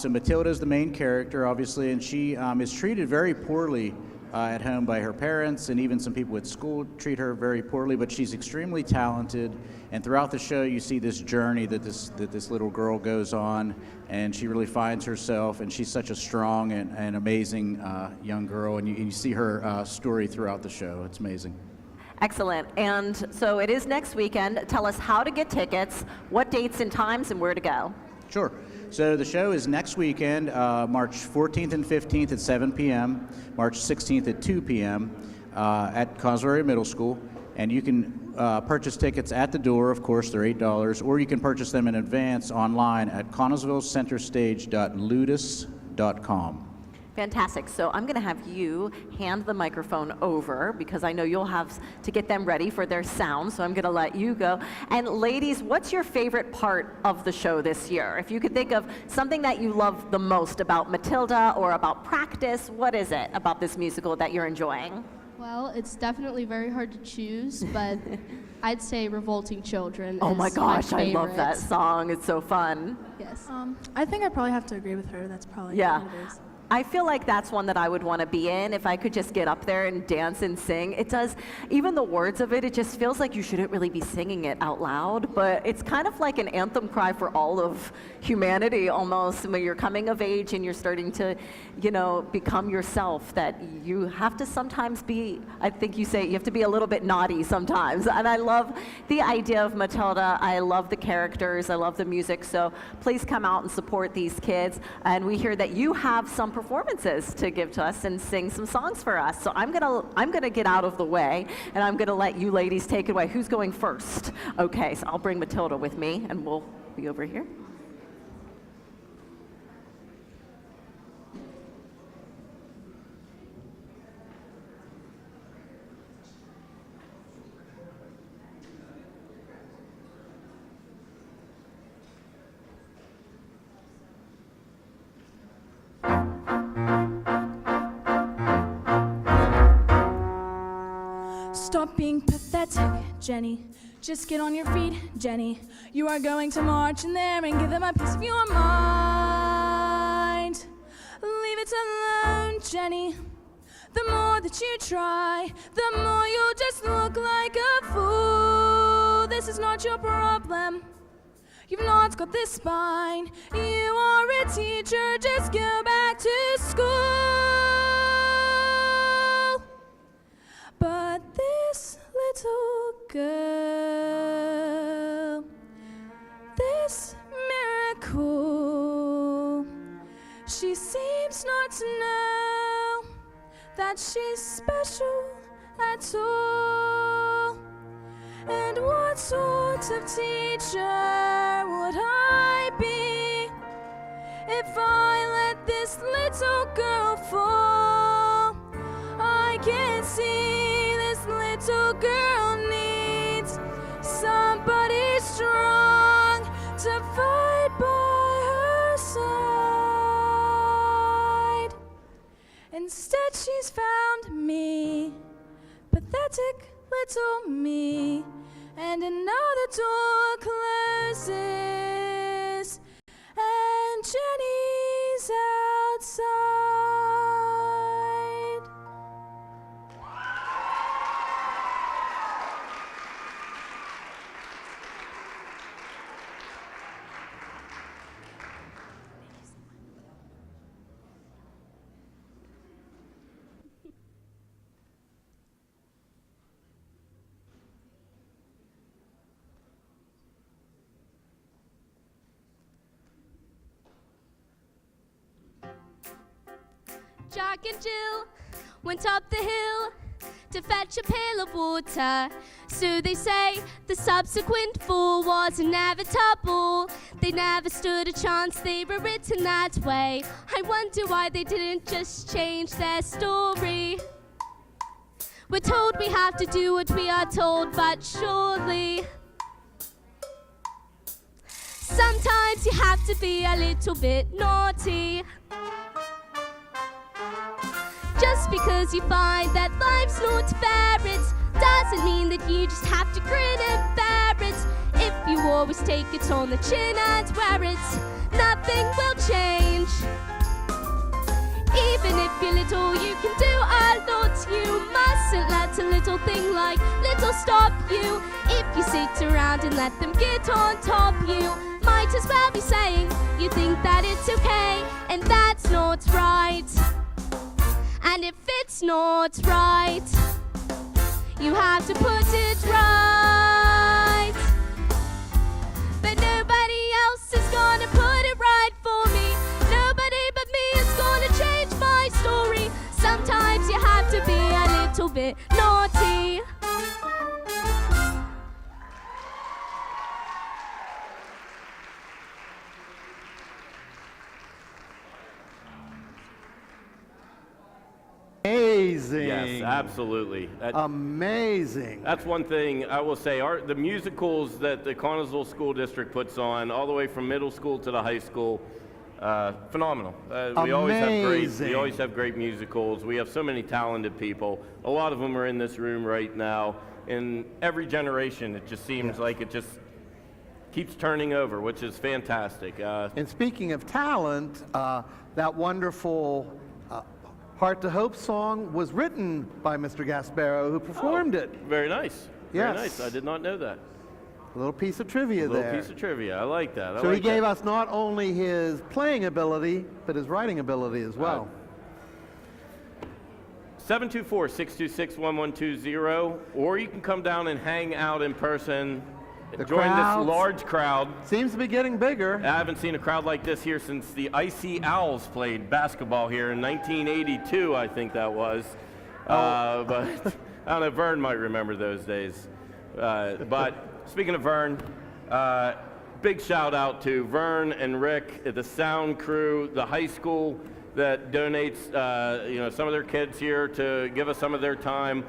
Matilda is the main character, obviously, and she is treated very poorly at home by her parents, and even some people at school treat her very poorly, but she's extremely talented, and throughout the show you see this journey that this little girl goes on, and she really finds herself, and she's such a strong and amazing young girl, and you see her story throughout the show. It's amazing. Excellent. And so it is next weekend. Tell us how to get tickets, what dates and times, and where to go. Sure. So the show is next weekend, March 14th and 15th at 7 p.m., March 16th at 2 p.m. At Conservatory Middle School. And you can purchase tickets at the door, of course, they're $8, or you can purchase them in advance online at connellsvillecenterstage.ludus.com. Fantastic. So I'm going to have you hand the microphone over because I know you'll have to get them ready for their sound. So I'm going to let you go. And ladies, what's your favorite part of the show this year? If you could think of something that you love the most about Matilda or about practice, what is it about this musical that you're enjoying? Well, it's definitely very hard to choose, but I'd say Revolting Children Oh is my gosh, my I love that favorite. song. It's so fun. Yes. I think I probably have to agree with her. That's probably Yeah. what it is. I feel like that's one that I would want to be in if I could just get up there and dance and sing. It does, even the words of it, it just feels like you shouldn't really be singing it out loud, but it's kind of like an anthem cry for all of humanity almost, when you're coming of age and you're starting to, become yourself, that you have to sometimes be, I think you say, you have to be a little bit naughty sometimes. And I love the idea of Matilda. I love the characters. I love the music. So please come out and support these kids. And we hear that you have some performances to give to us and sing some songs for us. So I'm gonna get out of the way, and I'm gonna let you ladies take it away. Who's going first? Okay, so I'll bring Matilda with me, and we'll be over here. Stop being pathetic, Jenny. Just get on your feet, Jenny. You are going to march in there and give them a piece of your mind. Leave it alone, Jenny. The more that you try, the more you'll just look like a fool. This is not your problem. You've not got this spine. You are a teacher, just go back to school. But this little girl, this miracle, she seems not to know that she's special at all. And what sort of teacher would I be if I let this little girl fall? I can see this little girl needs somebody strong to fight by her side. Instead she's found me, pathetic little me, and another door closes, and Jenny's outside. Jack and Jill went up the hill to fetch a pail of water. So they say the subsequent fall was inevitable. They never stood a chance, they were written that way. I wonder why they didn't just change their story. We're told we have to do what we are told, but surely sometimes you have to be a little bit naughty. Just because you find that life's not fair, it doesn't mean that you just have to grin and bear it. If you always take it on the chin and wear it, nothing will change. Even if you're little, you can do a lot. You mustn't let a little thing like little stop you. If you sit around and let them get on top, you might as well be saying you think that it's okay, and that's not right. And if it's not right, you have to put it right. But nobody else is gonna put it right for me. Nobody but me is gonna change my story. Sometimes you have to be a little bit naughty. Amazing. Yes, absolutely. Amazing. That's one thing I will say. The musicals that the Connellsville School District puts on, all the way from middle school to the high school, phenomenal. We always have great musicals. We have so many talented people. A lot of them are in this room right now. In every generation, it just seems like it just keeps turning over, which is fantastic. And speaking of talent, that wonderful Heart to Hope song was written by Mr. Gasparo, who performed it. Very nice. Yes. Very nice. I did not know that. A little piece of trivia there. A little piece of trivia. I like that. So he gave us not only his playing ability, but his writing ability as well. 724-626-1120, or you can come down and hang out in person. Join this large crowd. Seems to be getting bigger. I haven't seen a crowd like this here since the Icy Owls played basketball here in 1982, I think that was. But I don't know, Vern might remember those days. But speaking of Vern, big shout out to Vern and Rick at the sound crew, the high school that donates some of their kids here to give us some of their time.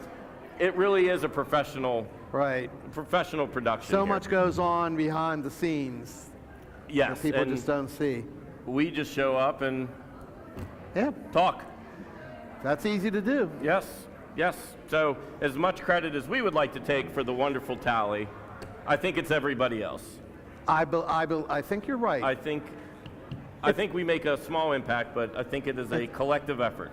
It really is a professional production. So much goes on behind the scenes. Yes, that people and just don't see. We just show up and talk. That's easy to do. Yes, yes. So as much credit as we would like to take for the wonderful tally, I think it's everybody else. I think you're right. I think we make a small impact, but I think it is a collective effort.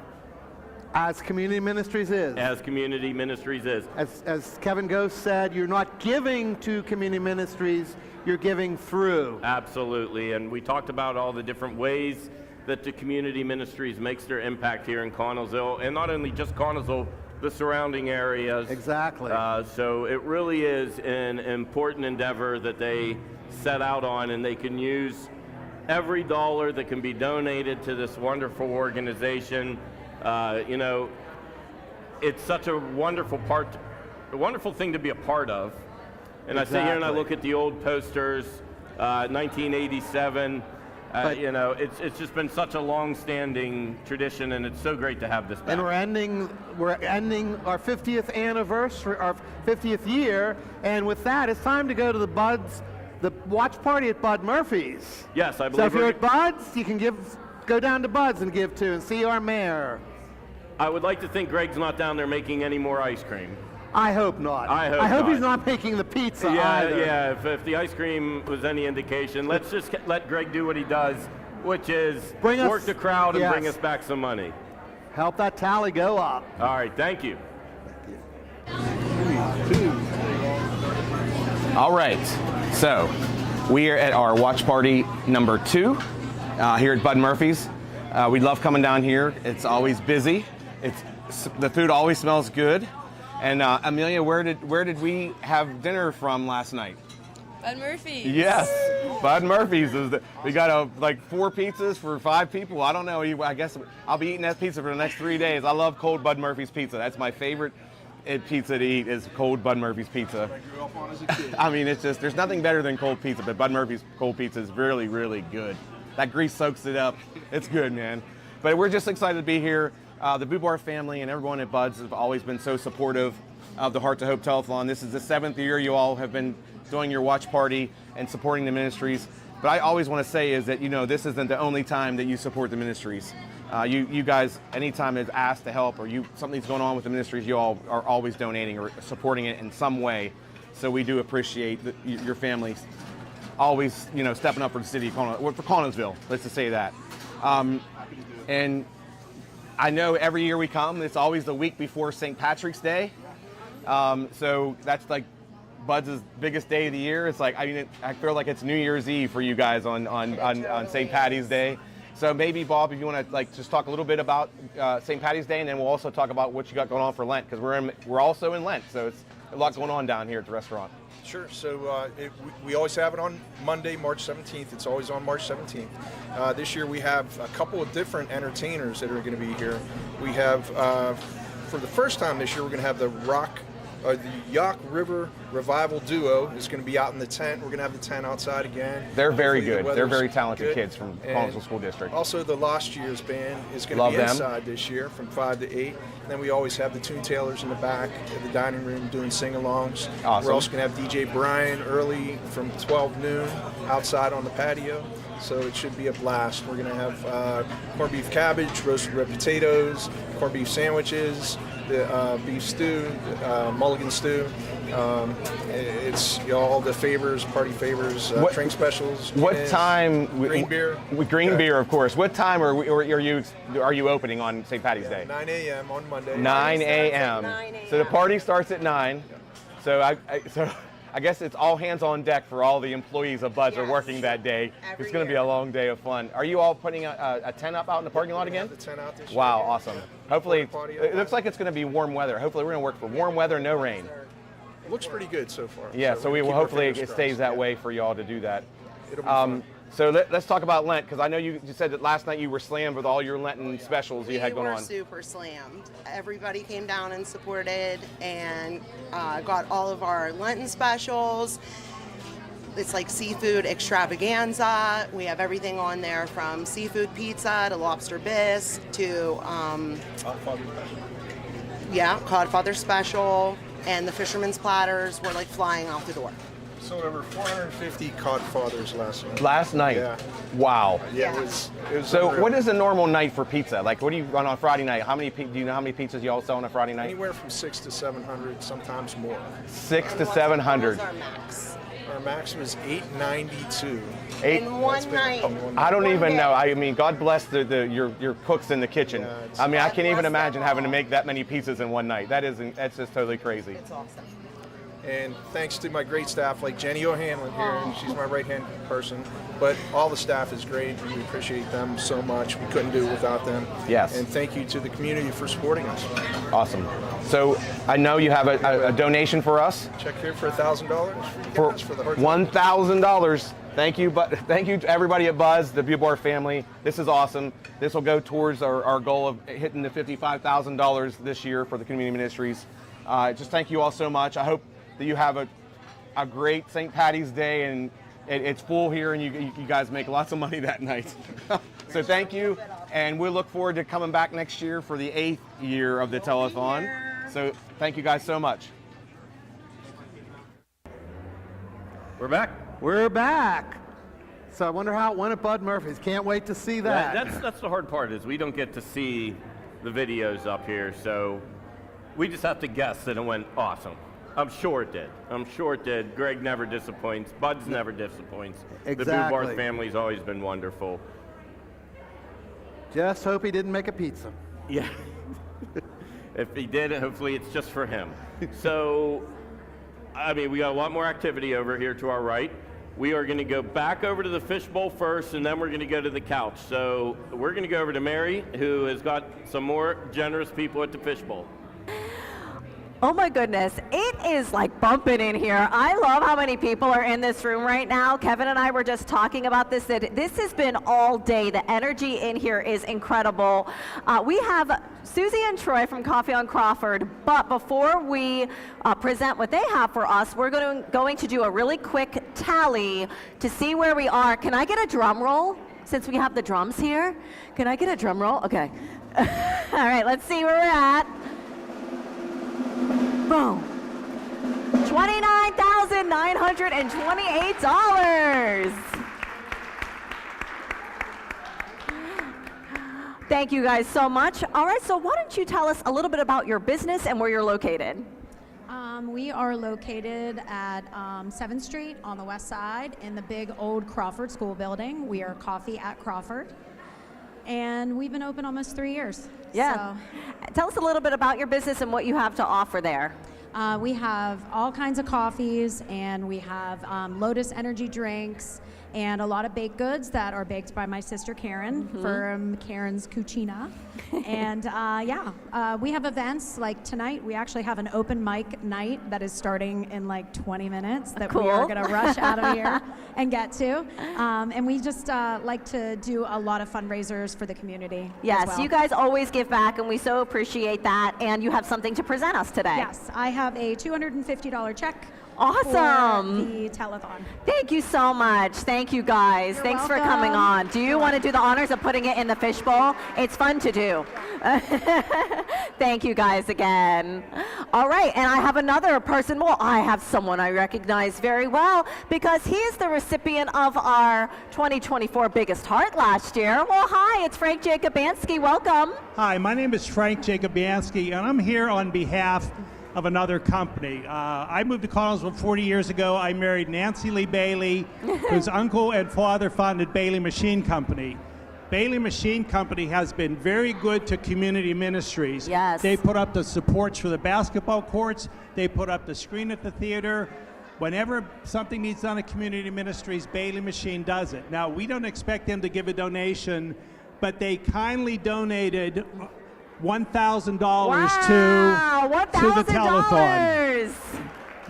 As Community Ministries is. As Community Ministries is. As Kevin Ghost said, you're not giving to Community Ministries, you're giving through. Absolutely, and we talked about all the different ways that the Community Ministries makes their impact here in Connellsville, and not only just Connellsville, the surrounding areas. Exactly. So it really is an important endeavor that they set out on, and they can use every dollar that can be donated to this wonderful organization. You know, it's such a wonderful thing to be a part of. And I sit here and I look at the old posters, 1987. You know, it's just been such a long-standing tradition, and it's so great to have this back. And we're ending our 50th anniversary, our 50th year, and with that, it's time to go to the watch party at Bud Murphy's. Yes, I believe. So if you're at Bud's, you can go down to Bud's and give to and see our mayor. I would like to think Greg's not down there making any more ice cream. I hope not. I hope he's not making the pizza yeah, either. Yeah, if the ice cream was any indication, let's just let Greg do what he does, which is work the crowd and bring us back some money. Help that tally go up. All right, thank you. All right, so we are at our watch party number 2 here at Bud Murphy's. We love coming down here. It's always busy. The food always smells good. And Amelia, where did we have dinner from last night? Bud Murphy's. Yes, Bud Murphy's. We got like 4 pizzas for 5 people. I don't know. I guess I'll be eating that pizza for the next 3 days. I love cold Bud Murphy's pizza. That's my favorite pizza to eat is cold Bud Murphy's pizza. I grew up on as a kid. I mean, it's just, there's nothing better than cold pizza, but Bud Murphy's cold pizza is really, really good. That grease soaks it up. It's good, man. But we're just excited to be here. The Bubar family and everyone at Bud's have always been so supportive of the Heart to Hope Telethon. This is the 7th year you all have been doing your watch party and supporting the ministries. But I always want to say is that, you know, this isn't the only time that you support the ministries. You guys, anytime it's asked to help or something's going on with the ministries, you all are always donating or supporting it in some way. So we do appreciate your families always, you know, stepping up for the city, for Connellsville, let's just say that. And I know every year we come, it's always the week before St. Patrick's Day. So that's like Bud's biggest day of the year. It's like, I mean, I feel like it's New Year's Eve for you guys on St. Patty's Day. So maybe, Bob, if you want to like just talk a little bit about St. Patty's Day, and then we'll also talk about what you got going on for Lent, because we're also in Lent, so it's a lot going on down here at the restaurant. Sure. So we always have it on Monday, March 17th. It's always on March 17th. This year we have a couple of different entertainers that are going to be here. We have, for the first time this year, we're going to have the Yacht River Revival Duo is going to be out in the tent. We're going to have the tent outside again. They're very good. They're very talented kids from Connellsville School District. Also, the Lost Years Band is going to be inside this year from 5 to 8. And then we always have the Tune Tailors in the back of the dining room doing sing-alongs. Awesome. We're also going to have DJ Brian early from 12 noon outside on the patio. So it should be a blast. We're going to have corned beef cabbage, roasted red potatoes, corned beef sandwiches, the beef stew, mulligan stew. It's all the favors, party favors, drink specials. What time? Green beer. With green beer, of course. What time are you opening on St. Patty's Day? 9 a.m. on Monday. 9 a.m. So the party starts at 9. So I guess it's all hands on deck for all the employees of Bud's are working that day. It's going to be a long day of fun. Are you all putting a tent up out in the parking lot again? The tent out this year. Wow, awesome. Hopefully, it looks like it's going to be warm weather. Hopefully, we're going to work for warm weather, no rain. It looks pretty good so far. Yeah, so we will hopefully it stays that way for y'all to do that. It'll be fun. So let's talk about Lent, because I know you said that last night you were slammed with all your Lenten specials you had going on. We were super slammed. Everybody came down and supported and got all of our Lenten specials. It's like seafood extravaganza. We have everything on there from seafood pizza to lobster bisque to Codfather special, and the fisherman's platters were like flying out the door. Sold over 450 cod fathers last night. Last night? Yeah. Wow. Yeah, it was So unreal. what is a normal night for pizza? Like, what do you run on Friday night? Do you know how many pizzas y'all sell on a Friday night? Anywhere from 600 to 700, sometimes more. 600 to 700. Our max was 892. In one night. I don't even know. I mean, God bless your cooks in the kitchen. I mean, I can't even imagine having to make that many pizzas in one night. That's just totally crazy. It's awesome. And thanks to my great staff like Jenny O'Hanlon here, and she's my right-hand person. But all the staff is great, and we appreciate them so much. We couldn't do it without them. Yes. And thank you to the community for supporting us. Awesome. So I know you have a donation for us. Check here for $1,000 For the hard $1,000. Thank you, but thank you to everybody at Buzz, the Bubar family. This is awesome. This will go towards our goal of hitting the $55,000 this year for the community ministries. Just thank you all so much. I hope that you have a great St. Patty's Day, and it's full here, and you guys make lots of money that night. So thank you, and we look forward to coming back next year for the 8th year of the telethon. So thank you guys so much. We're back. We're back. So I wonder how it went at Bud Murphy's. Can't wait to see that. That's the hard part, is we don't get to see the videos up here, so we just have to guess that it went awesome. I'm sure it did. I'm sure it did. Greg never disappoints. Bud's never disappoints. Exactly. The Bubar family's always been wonderful. Just hope he didn't make a pizza. Yeah. If he did, hopefully it's just for him. So, I mean, we got a lot more activity over here to our right. We are going to go back over to the Fishbowl first, and then we're going to go to the couch. So we're going to go over to Mary, who has got some more generous people at the Fishbowl. Oh my goodness, it is like bumping in here. I love how many people are in this room right now. Kevin and I were just talking about this, that this has been all day. The energy in here is incredible. We have Susie and Troy from Coffee on Crawford, but before we present what they have for us, we're going to do a really quick tally to see where we are. Can I get a drum roll, since we have the drums here? Can I get a drum roll? Okay. All right, let's see where we're at. Boom. $29,928. Thank you guys so much. All right, so why don't you tell us a little bit about your business and where you're located? We are located at 7th Street on the west side in the big old Crawford School building. We are Coffee at Crawford. And we've been open almost 3 years. Yeah. So, tell us a little bit about your business and what you have to offer there. we have all kinds of coffees, and we have Lotus energy drinks, and a lot of baked goods that are baked by my sister Karen from Karen's Cucina. And we have events like tonight. We actually have an open mic night that is starting in like 20 minutes that we are going to rush out of here and get to. And we just like to do a lot of fundraisers for the community. Yes, as well. you guys always give back, and we so appreciate that. And you have something to present us today. Yes, I have a $250 check. Awesome. For the telethon. Thank you so much. Thank you guys. You're Thanks for welcome. coming on. Do you want to do the honors of putting it in the fishbowl? It's fun to do. Thank you guys again. All right, and I have another person. Well, I have someone I recognize very well because he is the recipient of our 2024 Biggest Heart last year. Well, hi, it's Frank Jacobansky. Welcome. Hi, my name is Frank Jacobansky, and I'm here on behalf of another company. I moved to Collinsville 40 years ago. I married Nancy Lee Bailey, whose uncle and father founded Bailey Machine Company. Bailey Machine Company has been very good to community ministries. Yes. They put up the supports for the basketball courts. They put up the screen at the theater. Whenever something needs done at community ministries, Bailey Machine does it. Now, we don't expect them to give a donation, but they kindly donated $1,000 to the telethon.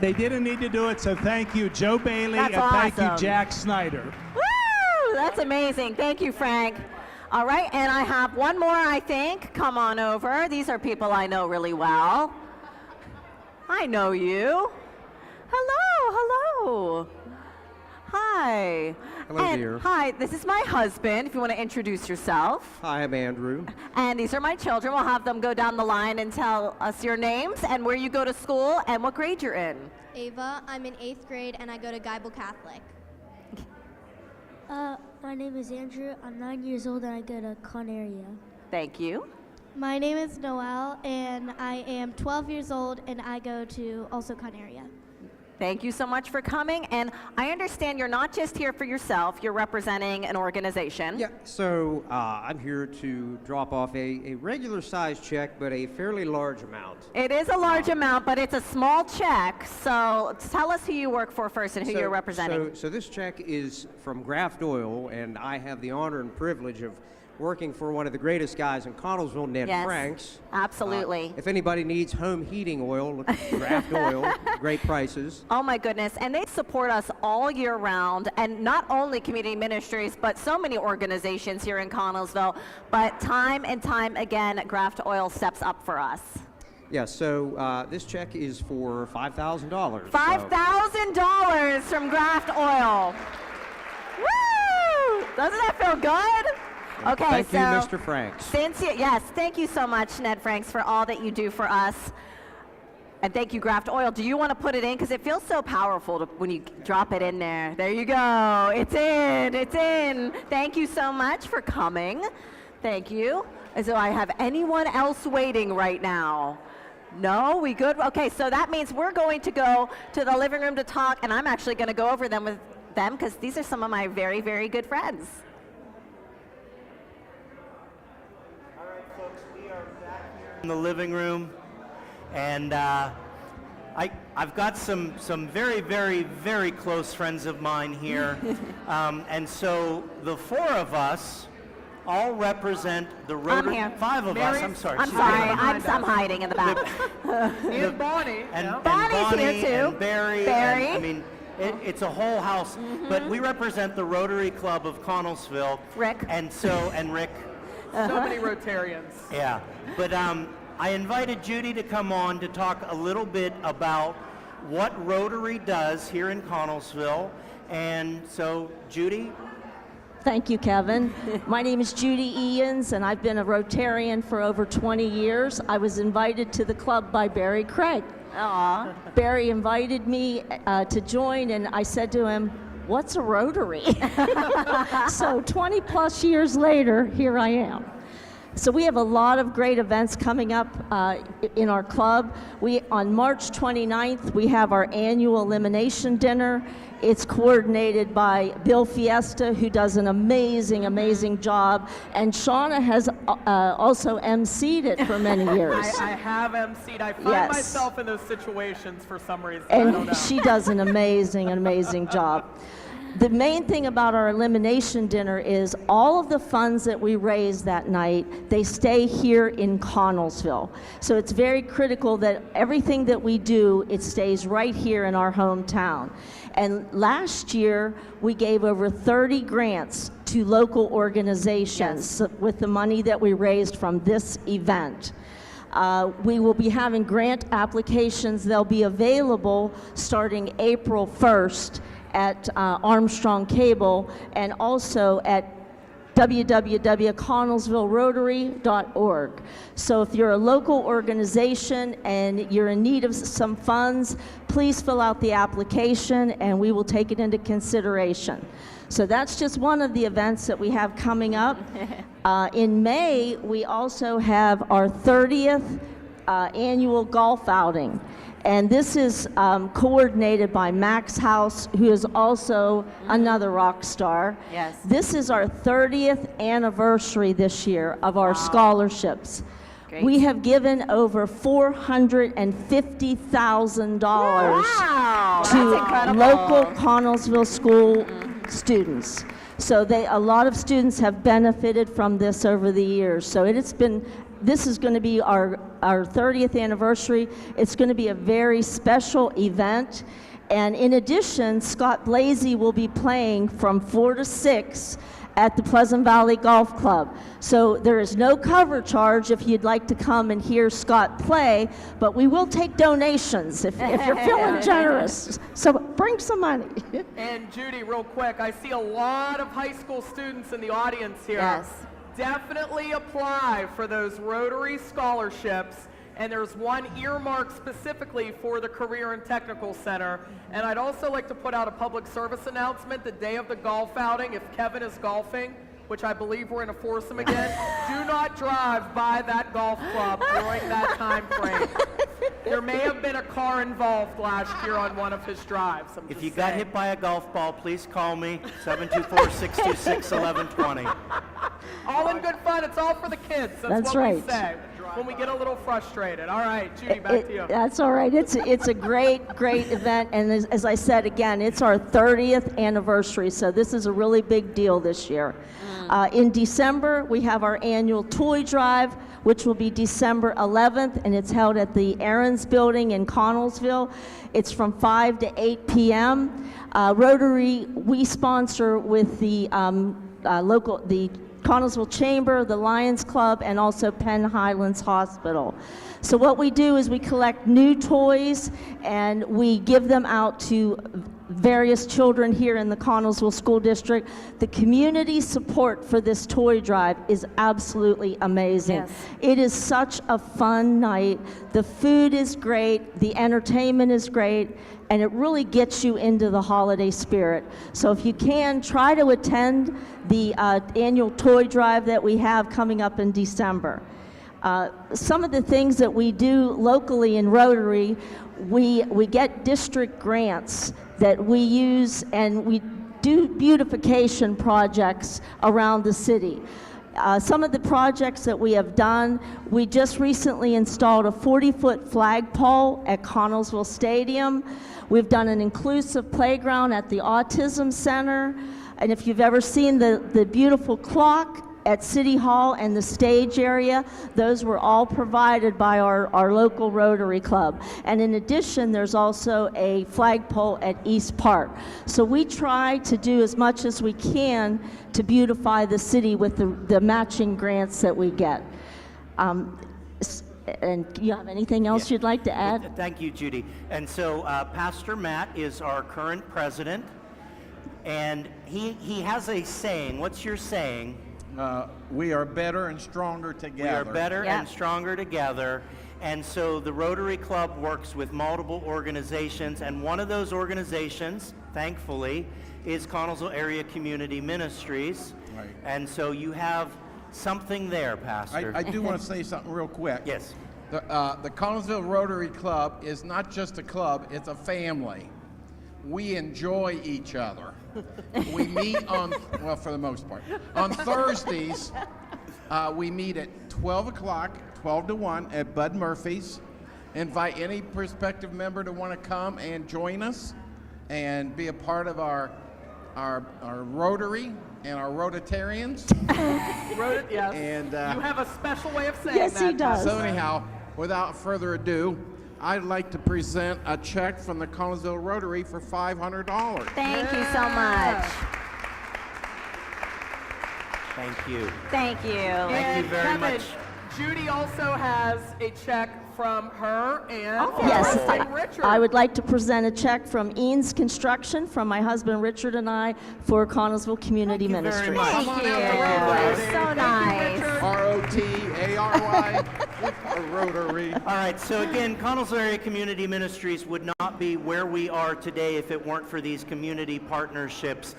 They didn't need to do it, so thank you, Joe Bailey, That's and thank you, awesome. Jack Snyder. Woo! That's amazing. Thank you, Frank. All right, and I have one more, I think. Come on over. These are people I know really well. I know you. Hello, hello. Hi. Hello, And dear. Hi, this is my husband, if you want to introduce yourself. Hi, I'm Andrew. And these are my children. We'll have them go down the line and tell us your names and where you go to school and what grade you're in. Ava, I'm in 8th grade and I go to Geibel Catholic. My name is Andrew. I'm 9 years old and I go to Conaria. Thank you. My name is Noelle and I am 12 years old and I go to also Conaria. Thank you so much for coming. And I understand you're not just here for yourself, you're representing an organization. Yeah, so I'm here to drop off a regular size check, but a fairly large amount. It is a large amount, but it's a small check. So tell us who you work for first and who you're representing. So this check is from Graft Oil, and I have the honor and privilege of working for one of the greatest guys in Connellsville, Ned Yes, Franks. absolutely. If anybody needs home heating oil, look at Graft Oil, great prices. Oh my goodness, and they support us all year round, and not only community ministries, but so many organizations here in Connellsville, but time and time again, Graft Oil steps up for us. Yeah, so this check is for $5,000. $5,000 from Graft Oil. Woo! Doesn't that feel good? Okay, Thank so you, Mr. Franks. Yes, thank you so much, Ned Franks, for all that you do for us. And thank you, Graft Oil. Do you want to put it in? Because it feels so powerful when you drop it in there. There you go. It's in. It's in. Thank you so much for coming. Thank you. So I have anyone else waiting right now? No? We good? Okay, so that means we're going to go to the living room to talk, and I'm actually going to go over them with them because these are some of my very, very good friends. In the living room, and I've got some very, very, very close friends of mine here, and so the four of us all represent the Rotary. I'm here. Five of us. I'm sorry. I'm sorry. I'm hiding in the back. And Bonnie. And Bonnie's Bonnie here too. And Barry. Barry. And, I mean, it's a whole house. But we represent the Rotary Club of Connellsville. Rick. And Rick. So many Rotarians. Yeah, but I invited Judy to come on to talk a little bit about what Rotary does here in Connellsville. And so, Judy? Thank you, Kevin. My name is Judy Ians, and I've been a Rotarian for over 20 years. I was invited to the club by Barry Craig. Aww. Barry invited me to join, and I said to him, "What's a Rotary?" So 20 plus years later, here I am. So we have a lot of great events coming up in our club. On March 29th, we have our annual elimination dinner. It's coordinated by Bill Fiesta, who does an amazing, amazing job. And Shauna has also emceed it for many years. I have emceed. I find Yes. myself in those situations for some reason. I don't know. And she does an amazing, amazing job. The main thing about our elimination dinner is all of the funds that we raise that night, they stay here in Connellsville. So it's very critical that everything that we do, it stays right here in our hometown. And last year, we gave over 30 grants to local organizations with the money that we raised from this event. We will be having grant applications. They'll be available starting April 1st at Armstrong Cable and also at www.connellsvillerotary.org. So if you're a local organization and you're in need of some funds, please fill out the application and we will take it into consideration. So that's just one of the events that we have coming up. In May, we also have our 30th annual golf outing. And this is coordinated by Max House, who is also another rock star. Yes. This is our 30th anniversary this year of our scholarships. Great. We have given over $450,000 Wow, that's to incredible. local Connellsville school students. So a lot of students have benefited from this over the years. So this is going to be our 30th anniversary. It's going to be a very special event. And in addition, Scott Blasey will be playing from 4 to 6 at the Pleasant Valley Golf Club. So there is no cover charge if you'd like to come and hear Scott play, but we will take donations if you're feeling generous. So bring some money. And Judy, real quick, I see a lot of high school students in the audience here. Yes. Definitely apply for those Rotary scholarships. And there's one earmarked specifically for the Career and Technical Center. And I'd also like to put out a public service announcement the day of the golf outing. If Kevin is golfing, which I believe we're in a foursome again, do not drive by that golf club during that time frame. There may have been a car involved last year on one of his drives. If you got hit by a golf ball, please call me, 724-626-1120. All in good fun. It's all for the kids. That's what right. we say when we get a little frustrated. All right, Judy, back to you. That's all right. It's a great event, and as I said again, it's our 30th anniversary, so this is a really big deal this year. In December, we have our annual toy drive, which will be December 11th, and it's held at the Aaron's Building in Connellsville. It's from 5 to 8 p.m. Rotary, we sponsor with the the Connellsville Chamber, the Lions Club, and also Penn Highlands Hospital. So what we do is we collect new toys and we give them out to various children here in the Connellsville School District. The community support for this toy drive is absolutely amazing. Yes. It is such a fun night. The food is great, the entertainment is great, and it really gets you into the holiday spirit. So if you can, try to attend the annual toy drive that we have coming up in December. Some of the things that we do locally in Rotary, we get district grants that we use, and we do beautification projects around the city. Some of the projects that we have done, we just recently installed a 40-foot flagpole at Connellsville Stadium. We've done an inclusive playground at the Autism Center. And if you've ever seen the beautiful clock at City Hall and the stage area, those were all provided by our local Rotary Club. And in addition, there's also a flagpole at East Park. So we try to do as much as we can to beautify the city with the matching grants that we get. And you have anything else you'd like to add? Thank you, Judy. And so Pastor Matt is our current president, and he has a saying. What's your saying? We are better and stronger together. We are better and stronger together. And so the Rotary Club works with multiple organizations, and one of those organizations, thankfully, is Connellsville Area Community Ministries. Right. And so you have something there, Pastor. I do want to say something real quick. Yes. The Connellsville Rotary Club is not just a club, it's a family. We enjoy each other. We meet on, well, for the most part. On Thursdays, we meet at 12 o'clock, 12 to 1 at Bud Murphy's. Invite any prospective member to want to come and join us and be a part of our Rotary and our Rotarians. Yes. And, you have a special way of saying yes, that. He does. So anyhow, without further ado, I'd like to present a check from the Connellsville Rotary for $500. Thank you so much. Thank you. Thank you. Thank you very Kevin, much. Judy also has a check from her and Yes, Richard. I would like to present a check from Eanes Construction from my husband Richard and I for Connellsville Community Ministries. Thank you. So nice. R-O-T-A-R-Y, Rotary. All right, so again, Connellsville Area Community Ministries would not be where we are today if it weren't for these community partnerships.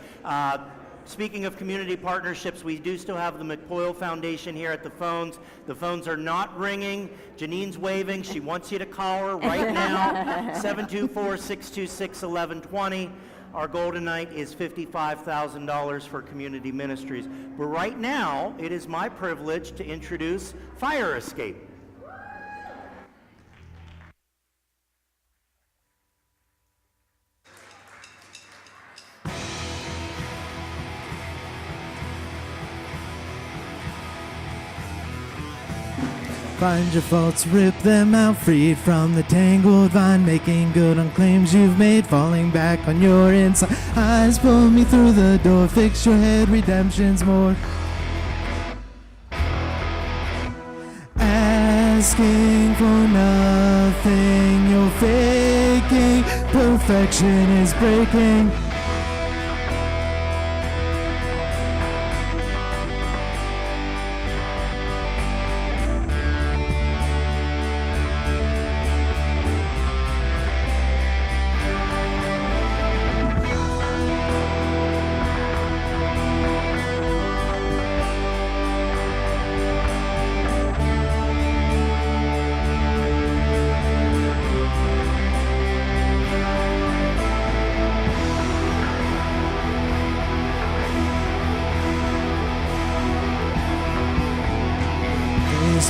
Speaking of community partnerships, we do still have the McPoyle Foundation here at the phones. The phones are not ringing. Janine's waving. She wants you to call her right now, 724-626-1120. Our goal tonight is $55,000 for community ministries. But right now, it is my privilege to introduce Fire Escape. Find your faults, rip them out, freed from the tangled vine, making good on claims you've made, falling back on your inside. Eyes pull me through the door, fix your head, redemption's more. Asking for nothing, you're faking, perfection is breaking.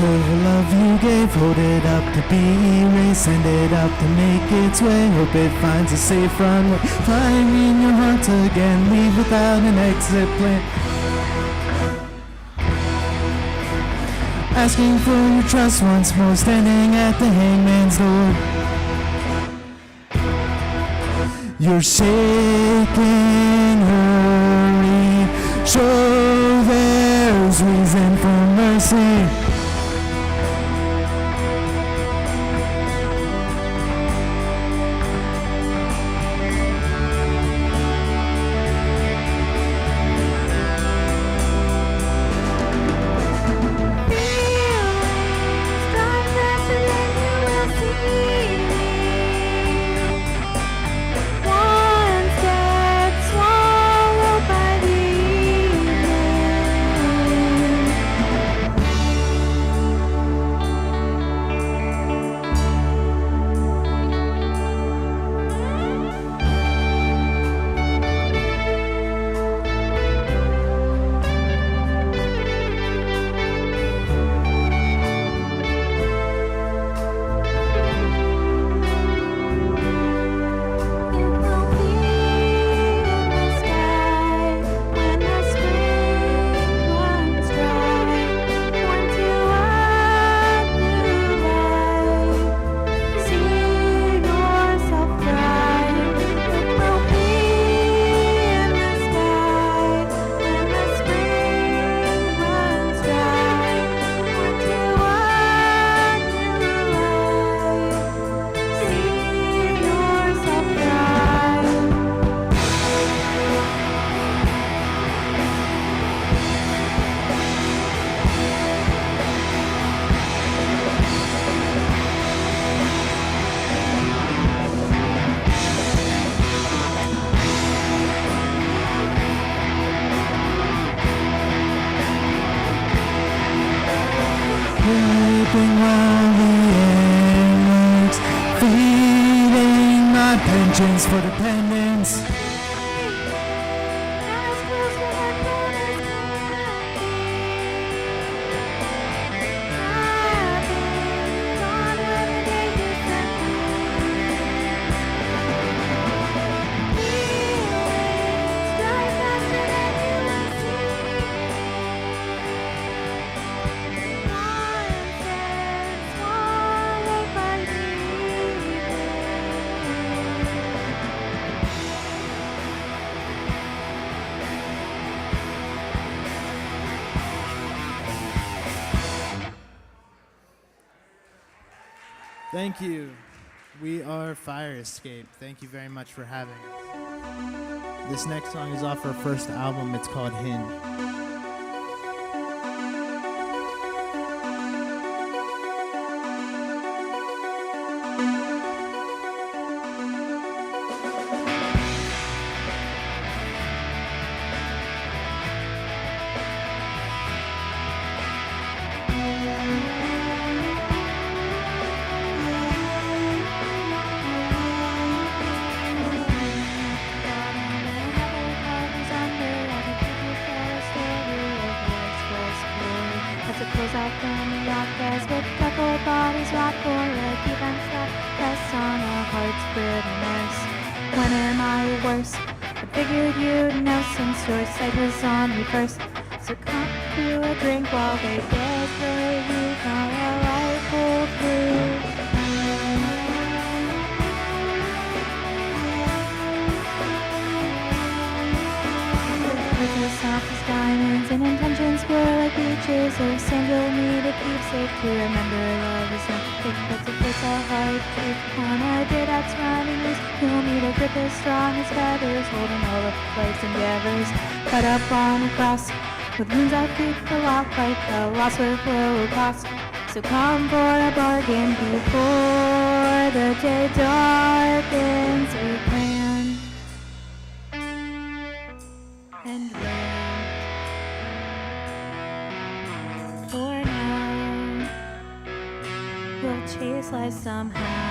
Of the love you gave, hold it up to be erased, send it up to make its way, hope it finds a safe runway, flying in your heart again, leave without an exit plan. Asking for your trust once more, standing at the hangman's door. You're shaking, hurry, show there's reason for mercy. Whipping while the air moves, feeding my penchants for dependence. Thank you. We are Fire Escape. Thank you very much for having us. This next song is off our first album. It's called Hinge. When am I worse? I figured you'd know since your sight was on me first. So come to a drink while they get for you. Not a light. days of sand you'll need to keep safe to remember love is not quick, but to place a heart truth on a day that's running loose. You'll need a grip as strong as feathers, holding all of life's endeavors. Cut up on a cross with wounds that creep a lot like a loss with low cost. So come for a bargain before the day darkens. We plan and run for now. We'll chase life somehow.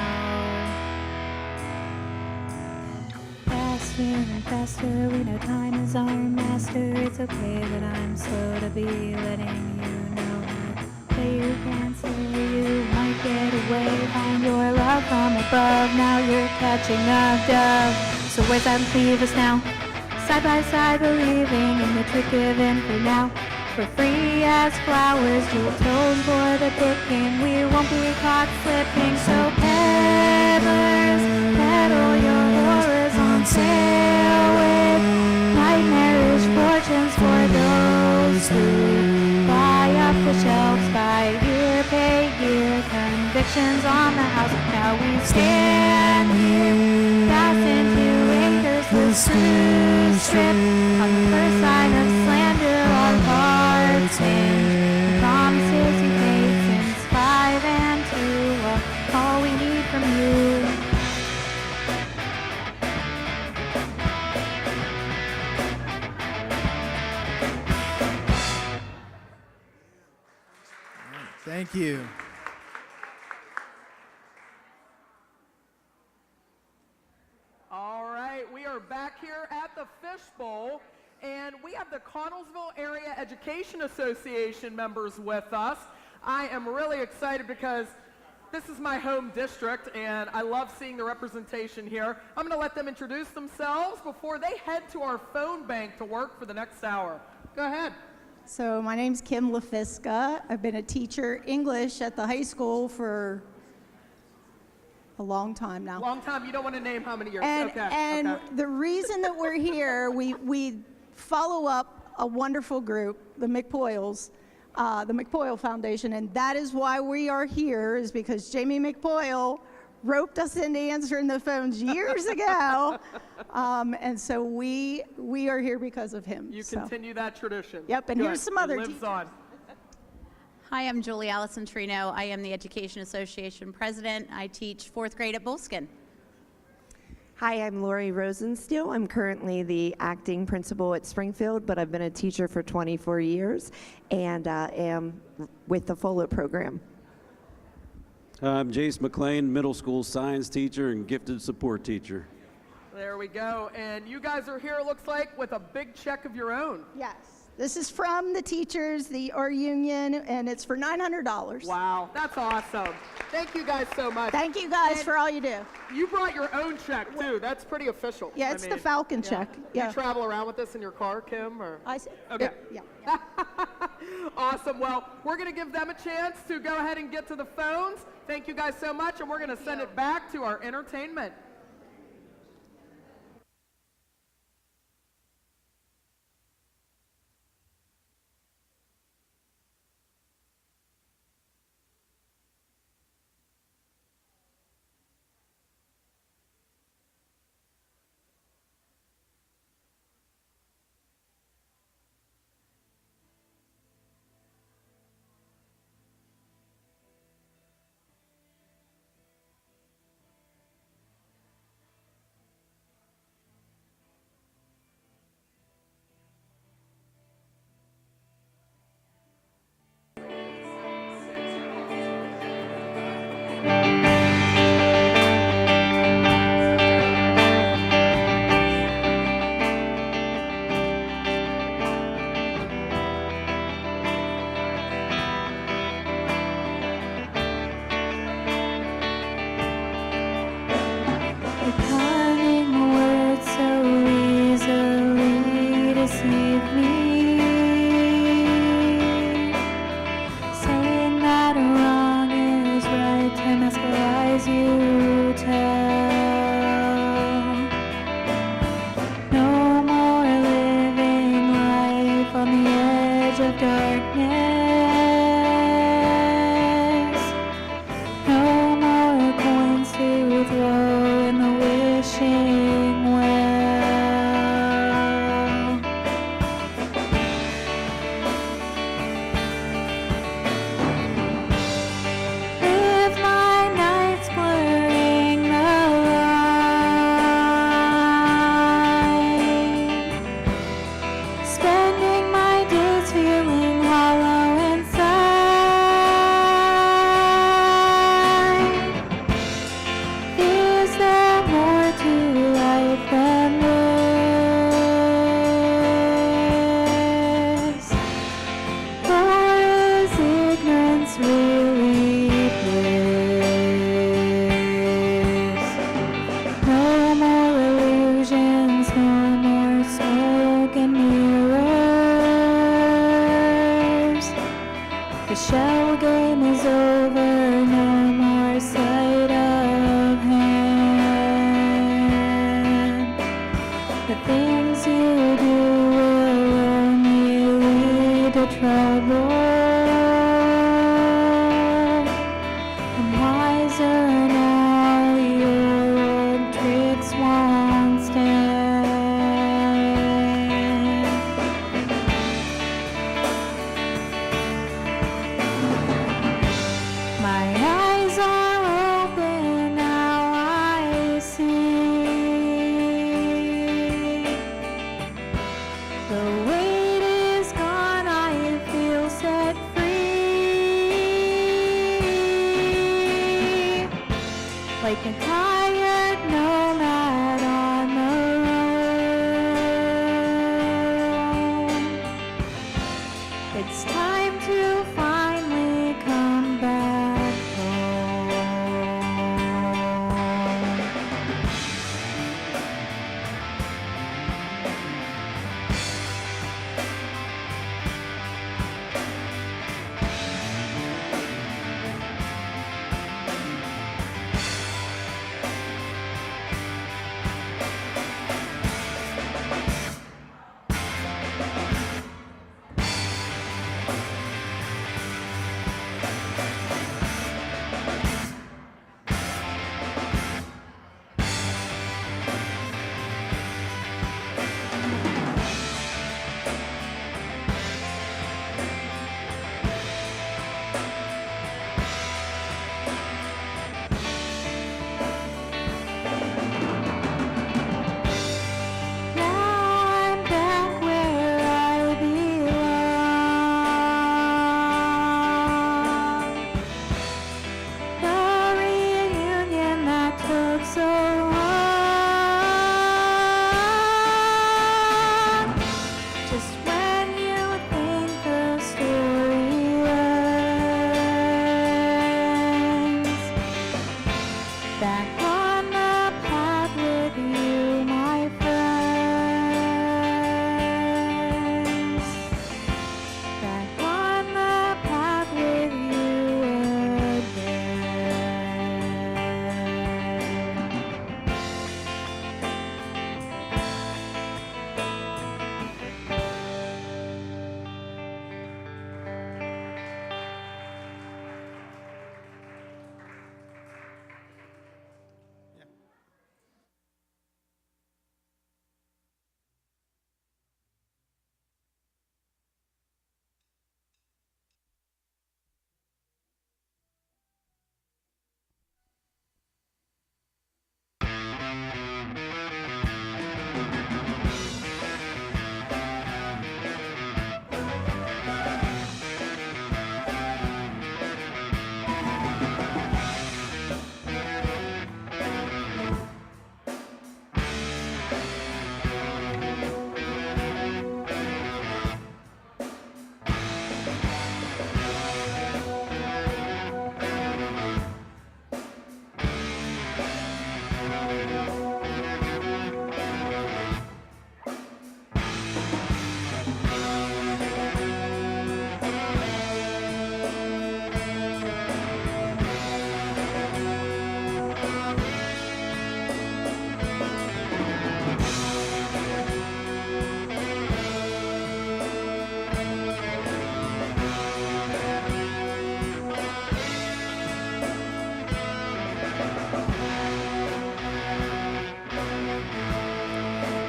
Faster and faster, we know time is our master. It's okay that I'm slow to be letting you know that you can't say you might get away. Find your love from above, now you're catching a dove. So where's that leave us now? Side by side, believing in the truth given for now. We're free as flowers, jewel told for the picking. We won't be caught slipping. So peddlers, peddle your horrors on sale with nightmarish fortunes for those who buy up the shelves by year, pay year. Convictions on the house. Now we stand here, fastened to anchors with screws stripped. On the first sign of slander, our hearts sing. Promises you made since 5 and 2 are all we need from you. Thank you. All right, we are back here at the Fishbowl, and we have the Connellsville Area Education Association members with us. I am really excited because this is my home district, and I love seeing the representation here. I'm going to let them introduce themselves before they head to our phone bank to work for the next hour. Go ahead. So my name's Kim LaFisca. I've been a teacher English at the high school for a long time now. Long time. You don't want to name how many years. And, okay. and okay. the reason that we're here, we follow up a wonderful group, the McPoyles, the McPoyle Foundation, and that is why we are here, is because Jamie McPoyle roped us into answering the phones years ago, and so we are here because of him. You continue that tradition. Yep, and Good. here's some other It lives on. Hi, I'm Julie Allison Trino. I am the Education Association President. I teach 4th grade at Bolskin. Hi, I'm Lori Rosensteel. I'm currently the acting principal at Springfield, but I've been a teacher for 24 years and am with the FOLA program. I'm Jace McLean, middle school science teacher and gifted support teacher. There we go. And you guys are here, it looks like, with a big check of your own. Yes. This is from the teachers, our union, and it's for $900. Wow, that's awesome. Thank you guys so much. Thank you guys And for all you do. You brought your own check, too. That's pretty official. Yeah, it's the Falcon check. Yeah. You travel around with this in your car, Kim? Or? Okay. Yeah. Awesome. Well, we're going to give them a chance to go ahead and get to the phones. Thank you guys so much, and we're going to send it back to our entertainment.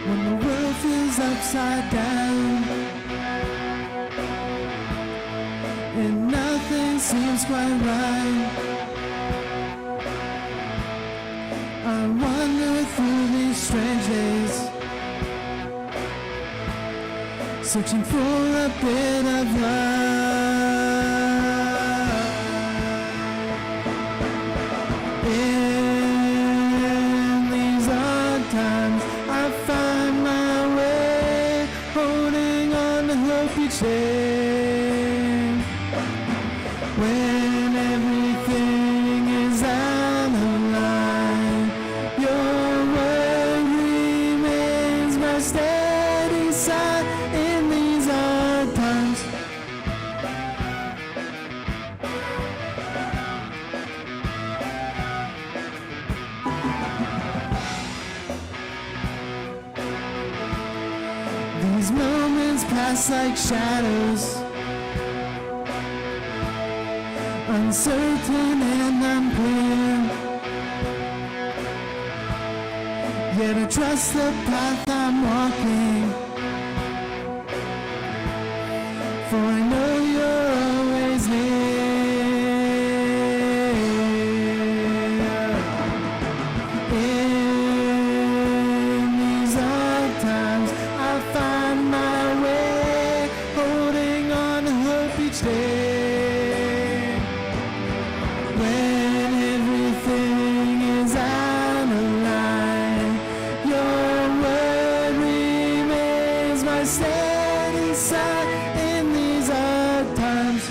When the world feels upside down and nothing seems quite right, I wander through these strange days, searching for a bit of love. In these odd times, I find my way, holding on to hope each day. When everything is out of line, your word remains my steady side in these odd times. These moments pass like shadows, uncertain and unclear. Yet I trust the path I'm walking, for I know you're always near. In these odd times, I find my way, holding on to hope each day. When everything is out of line, your word remains my steady side in these odd times.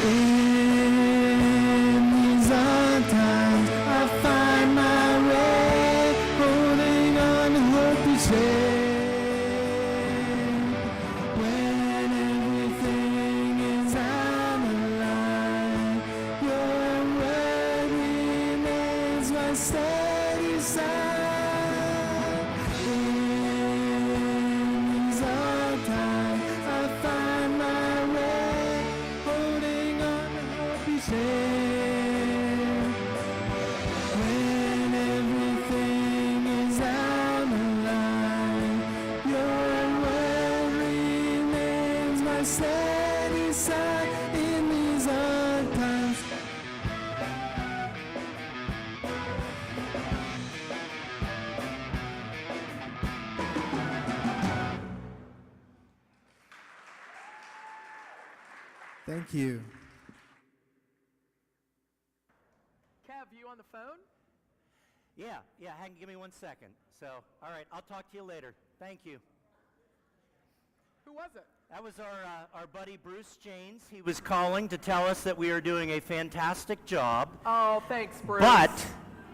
In these odd times, I find my way, holding on to hope each day. When everything is out of line, your word remains my steady side. In these odd times, I find my way, holding on to hope each day. When everything is out of line, your word remains my steady side in these odd times. Thank you. Kev, you on the phone? Yeah, hang, give me 1 second. So, all right, I'll talk to you later. Thank you. Who was it? That was our buddy Bruce Janes. He was calling to tell us that we are doing a fantastic job. Oh, thanks, Bruce.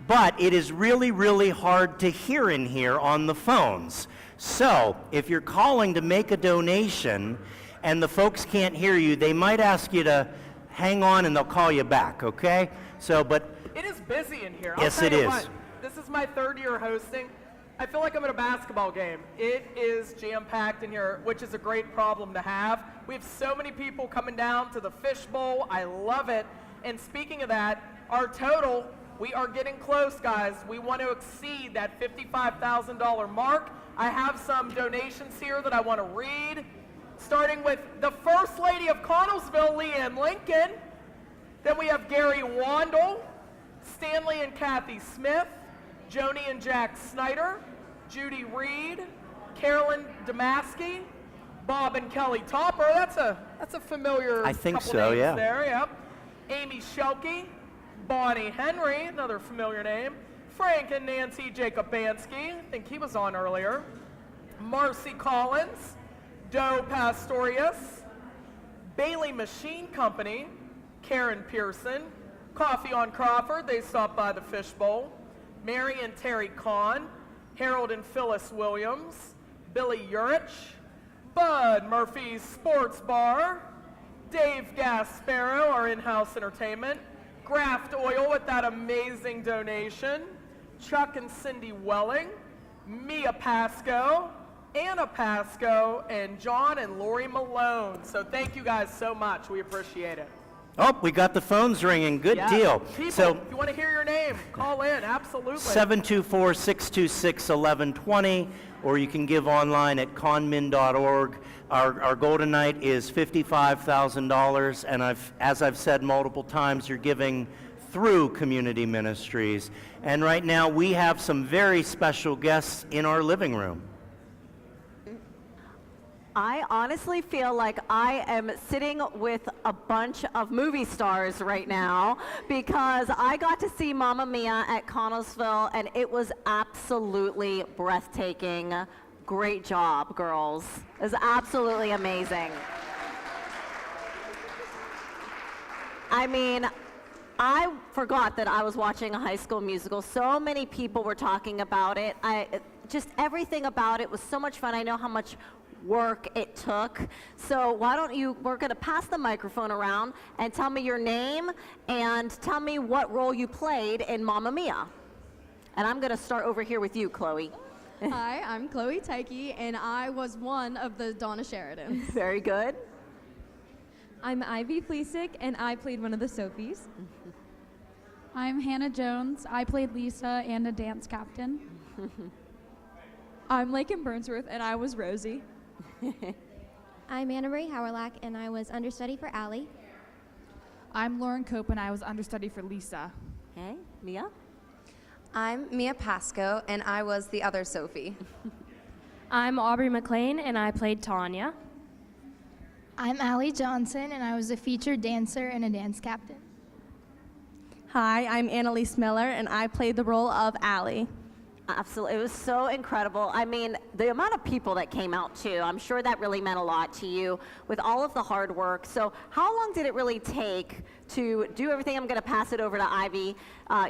But it is really, really hard to hear in here on the phones. So, if you're calling to make a donation and the folks can't hear you, they might ask you to hang on and they'll call you back, okay? So, but It is busy in here. Yes, I'll tell it you is. what, this is my 3rd year hosting. I feel like I'm at a basketball game. It is jam-packed in here, which is a great problem to have. We have so many people coming down to the Fishbowl. I love it. And speaking of that, our total We are getting close, guys. We want to exceed that $55,000 mark. I have some donations here that I want to read, starting with the First Lady of Connellsville, Leanne Lincoln. Then we have Gary Wandel, Stanley and Kathy Smith, Joni and Jack Snyder, Judy Reed, Carolyn Damaski, Bob and Kelly Topper. That's a familiar I think couple so, names yeah. there. Yep. Amy Shelkey, Bonnie Henry, another familiar name. Frank and Nancy Jacobansky, I think he was on earlier. Marcy Collins, Doe Pastorius, Bailey Machine Company, Karen Pearson, Coffee on Crawford, they stopped by the Fishbowl. Mary and Terry Kahn, Harold and Phyllis Williams, Billy Urich, Bud Murphy's Sports Bar, Dave Gasparo, our in-house entertainment, Graft Oil with that amazing donation, Chuck and Cindy Welling, Mia Pasco, Anna Pasco, and John and Lori Malone. So thank you guys so much. We appreciate it. Oh, we got the phones ringing. Good Yeah. deal. People, So if you want to hear your name, call in. Absolutely. 724-626-1120, or you can give online at conmin.org. Our goal tonight is $55,000, and as I've said multiple times, you're giving through community ministries. And right now we have some very special guests in our living room. I honestly feel like I am sitting with a bunch of movie stars right now because I got to see Mamma Mia at Connellsville and it was absolutely breathtaking. Great job, girls. It was absolutely amazing. I mean, I forgot that I was watching a High School Musical. So many people were talking about it. Just everything about it was so much fun. I know how much work it took. So why don't we're going to pass the microphone around and tell me your name and tell me what role you played in Mamma Mia. And I'm going to start over here with you, Chloe. Hi, I'm Chloe Tyke, and I was one of the Donna Sheridans. Very good. I'm Ivy Fleesick, and I played one of the Sophies. I'm Hannah Jones. I played Lisa and a dance captain. I'm Lakin Burnsworth, and I was Rosie. I'm Anna Marie Howerlack, and I was understudy for Allie. I'm Lauren Cope, and I was understudy for Lisa. Okay, Mia? I'm Mia Pasco, and I was the other Sophie. I'm Aubrey McLean, and I played Tanya. I'm Allie Johnson, and I was a featured dancer and a dance captain. Hi, I'm Annalise Miller, and I played the role of Allie. Absolutely. It was so incredible. I mean, the amount of people that came out too, I'm sure that really meant a lot to you with all of the hard work. So how long did it really take to do everything? I'm going to pass it over to Ivy.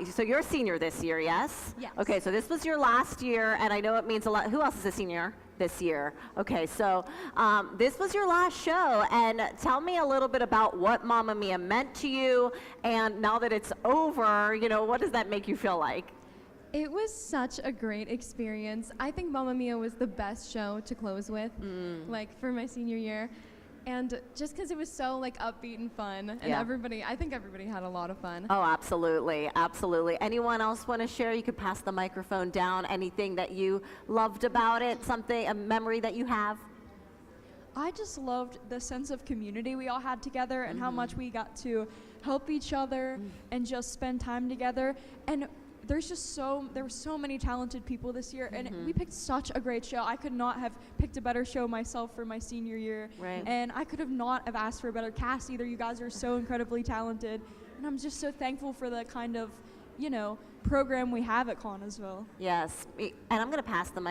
So you're a senior this year, yes? Yes. Okay, so this was your last year, and I know it means a lot. Who else is a senior this year? Okay, so this was your last show, and tell me a little bit about what Mamma Mia meant to you, and now that it's over, what does that make you feel like? It was such a great experience. I think Mamma Mia was the best show to close with, for my senior year. And just because it was so upbeat and fun, and Yeah. I think everybody had a lot of fun. Oh, absolutely, absolutely. Anyone else want to share? You could pass the microphone down. Anything that you loved about it, a memory that you have? I just loved the sense of community we all had together and how much we got to help each other and just spend time together. And there were so many talented people this year, and we picked such a great show. I could not have picked a better show myself for my senior year, Right. and I could have not have asked for a better cast either. You guys are so incredibly talented, and I'm just so thankful for the kind of, program we have at Connellsville. Yes, and I'm going to pass the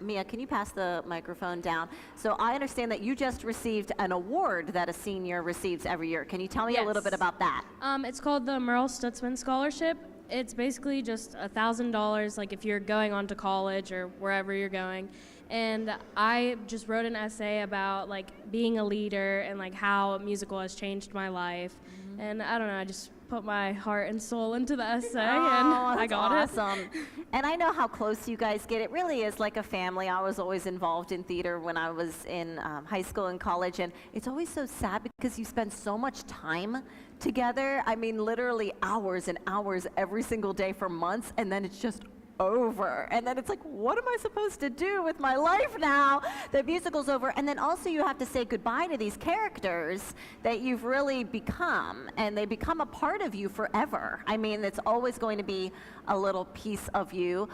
Mia, can you pass the microphone down? So I understand that you just received an award that a senior receives every year. Can you tell me a little bit about that? It's called the Merle Stutzman Scholarship. It's basically just $1,000, if you're going on to college or wherever you're going. And I just wrote an essay about being a leader and how a musical has changed my life. And I don't know, I just put my heart and soul into the essay, and Oh, I that's got awesome. And I know how close you guys get. It really is like a family. I was always involved in theater when I was in high school and college, and it's always so sad because you spend so much time together. I mean, literally hours and hours every single day for months, and then it's just over. And then it's like, what am I supposed to do with my life now? The musical's over. And then also you have to say goodbye to these characters that you've really become, and they become a part of you forever. I mean, it's always going to be a little piece of you.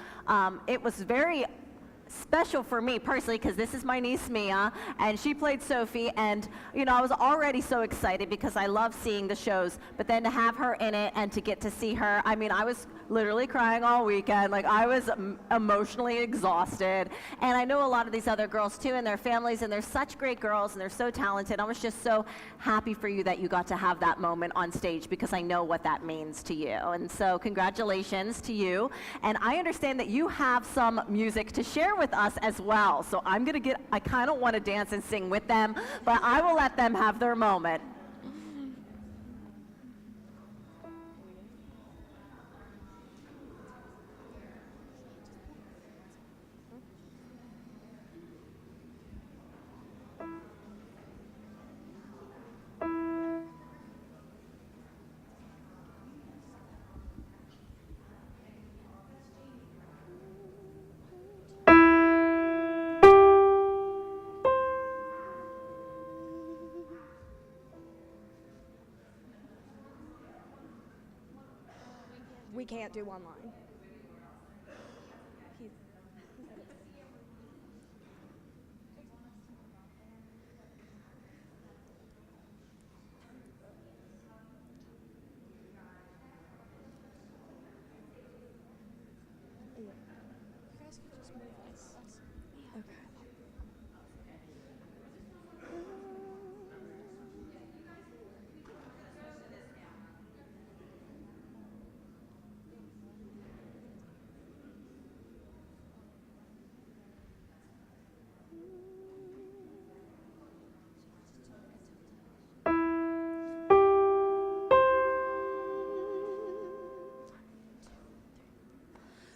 It was very special for me personally because this is my niece Mia, and she played Sophie, and you know, I was already so excited because I love seeing the shows, but then to have her in it and to get to see her, I mean, I was literally crying all weekend. Like, I was emotionally exhausted, and I know a lot of these other girls too and their families, and they're such great girls and they're so talented. I was just so happy for you that you got to have that moment on stage because I know what that means to you. And so congratulations to you, and I understand that you have some music to share with us as well. So I kind of want to dance and sing with them, but I will let them have their moment. We can't do one line.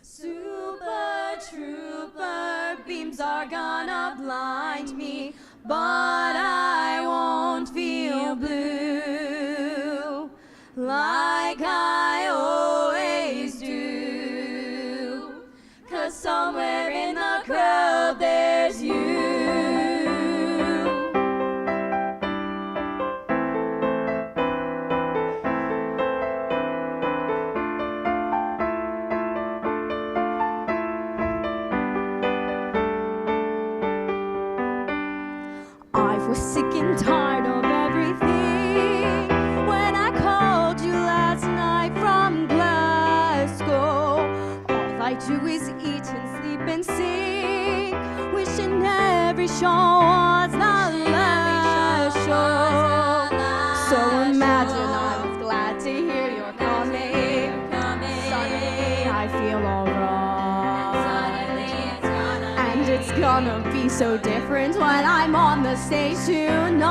Super trooper beams are gonna blind me, but I won't feel blue like I always do, 'cause somewhere in the crowd there's you. I was sick and tired of everything when I called you last night from Glasgow. All I do is eat and sleep and sing, wishing every show was the last show. So imagine I was glad to hear you're coming. Suddenly I feel alright. And it's gonna be so different when I'm on the stage tonight.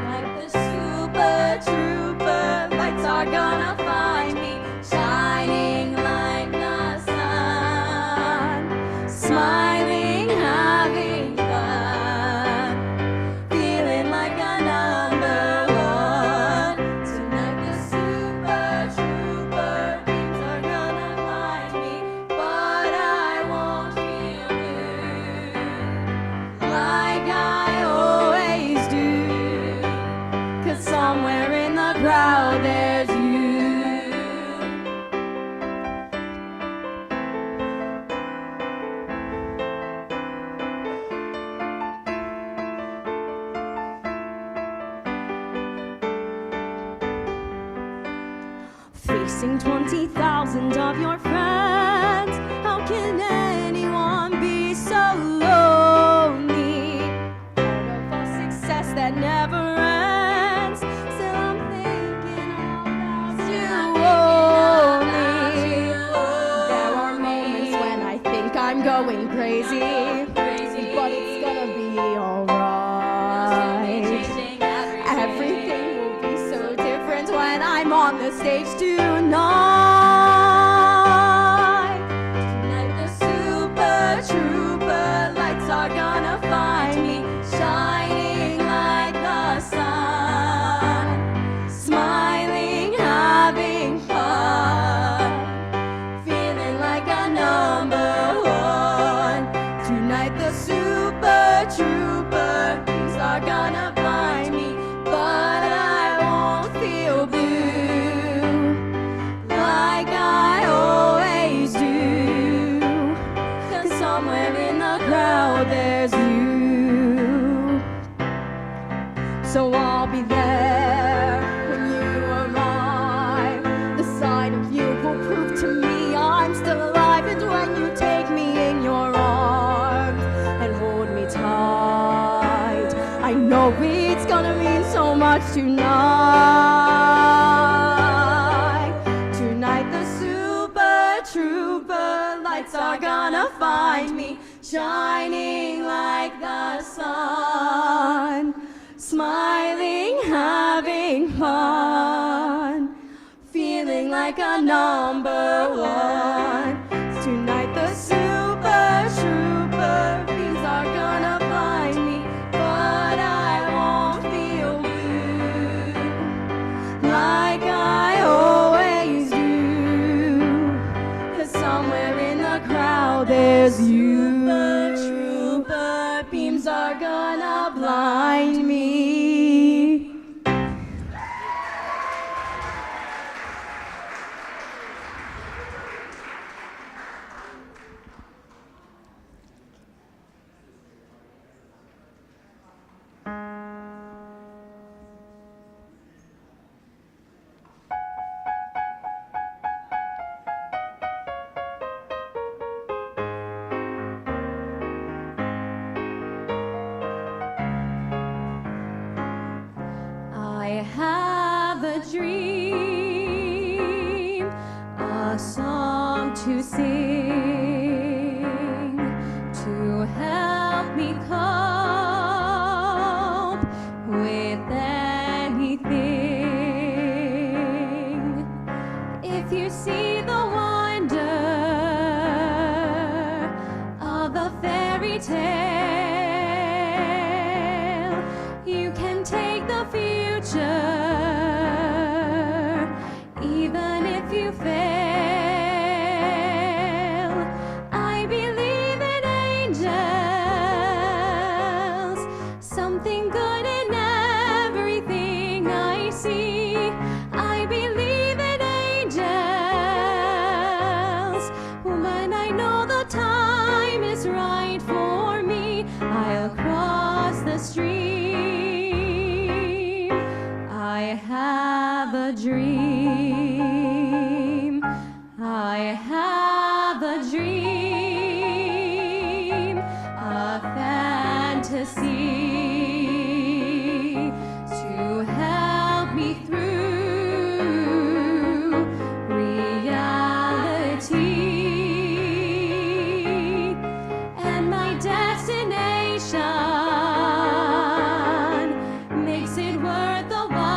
Like the super trooper, lights are gonna find me, shining like the sun, smiling, having fun, feeling like a number one. Tonight the super trooper beams are gonna find me, but I won't feel blue like I always do, 'cause somewhere in the crowd there's you. Facing 20,000 of your friends, how can anyone be so lonely? Part of a success that never ends. Still I'm thinking about you only. There are moments when I think I'm going crazy, but it's gonna be alright. stage tonight. Tonight the super trooper lights are gonna find me shining like the sun, smiling, having fun, feeling like a number one. Tonight the super troopers are gonna find me, but I won't feel blue like I always do, 'cause somewhere in the crowd there's you. So I'll be there when you arrive. The sight of you will prove to me I'm still alive. And when you take me in your arms and hold me tight, I know it's gonna mean so much tonight. Tonight the super trooper lights are gonna find me shining like the sun, smiling, having fun, feeling like a number one. Tonight the super trooper beams are gonna find me, but I won't feel blue like I always do, 'cause somewhere in the crowd there's you. Super trooper beams are gonna blind me. I have a dream, a song to sing, to help me cope with anything. If you see the wonder of a fairy tale, you can take the future, even if you fail. I believe in angels, something good in everything I see. I believe in angels, when I know the time is right for me, I'll cross the stream. I have a dream. I have a dream, a fantasy to help me through reality, and my destination makes it worth the while.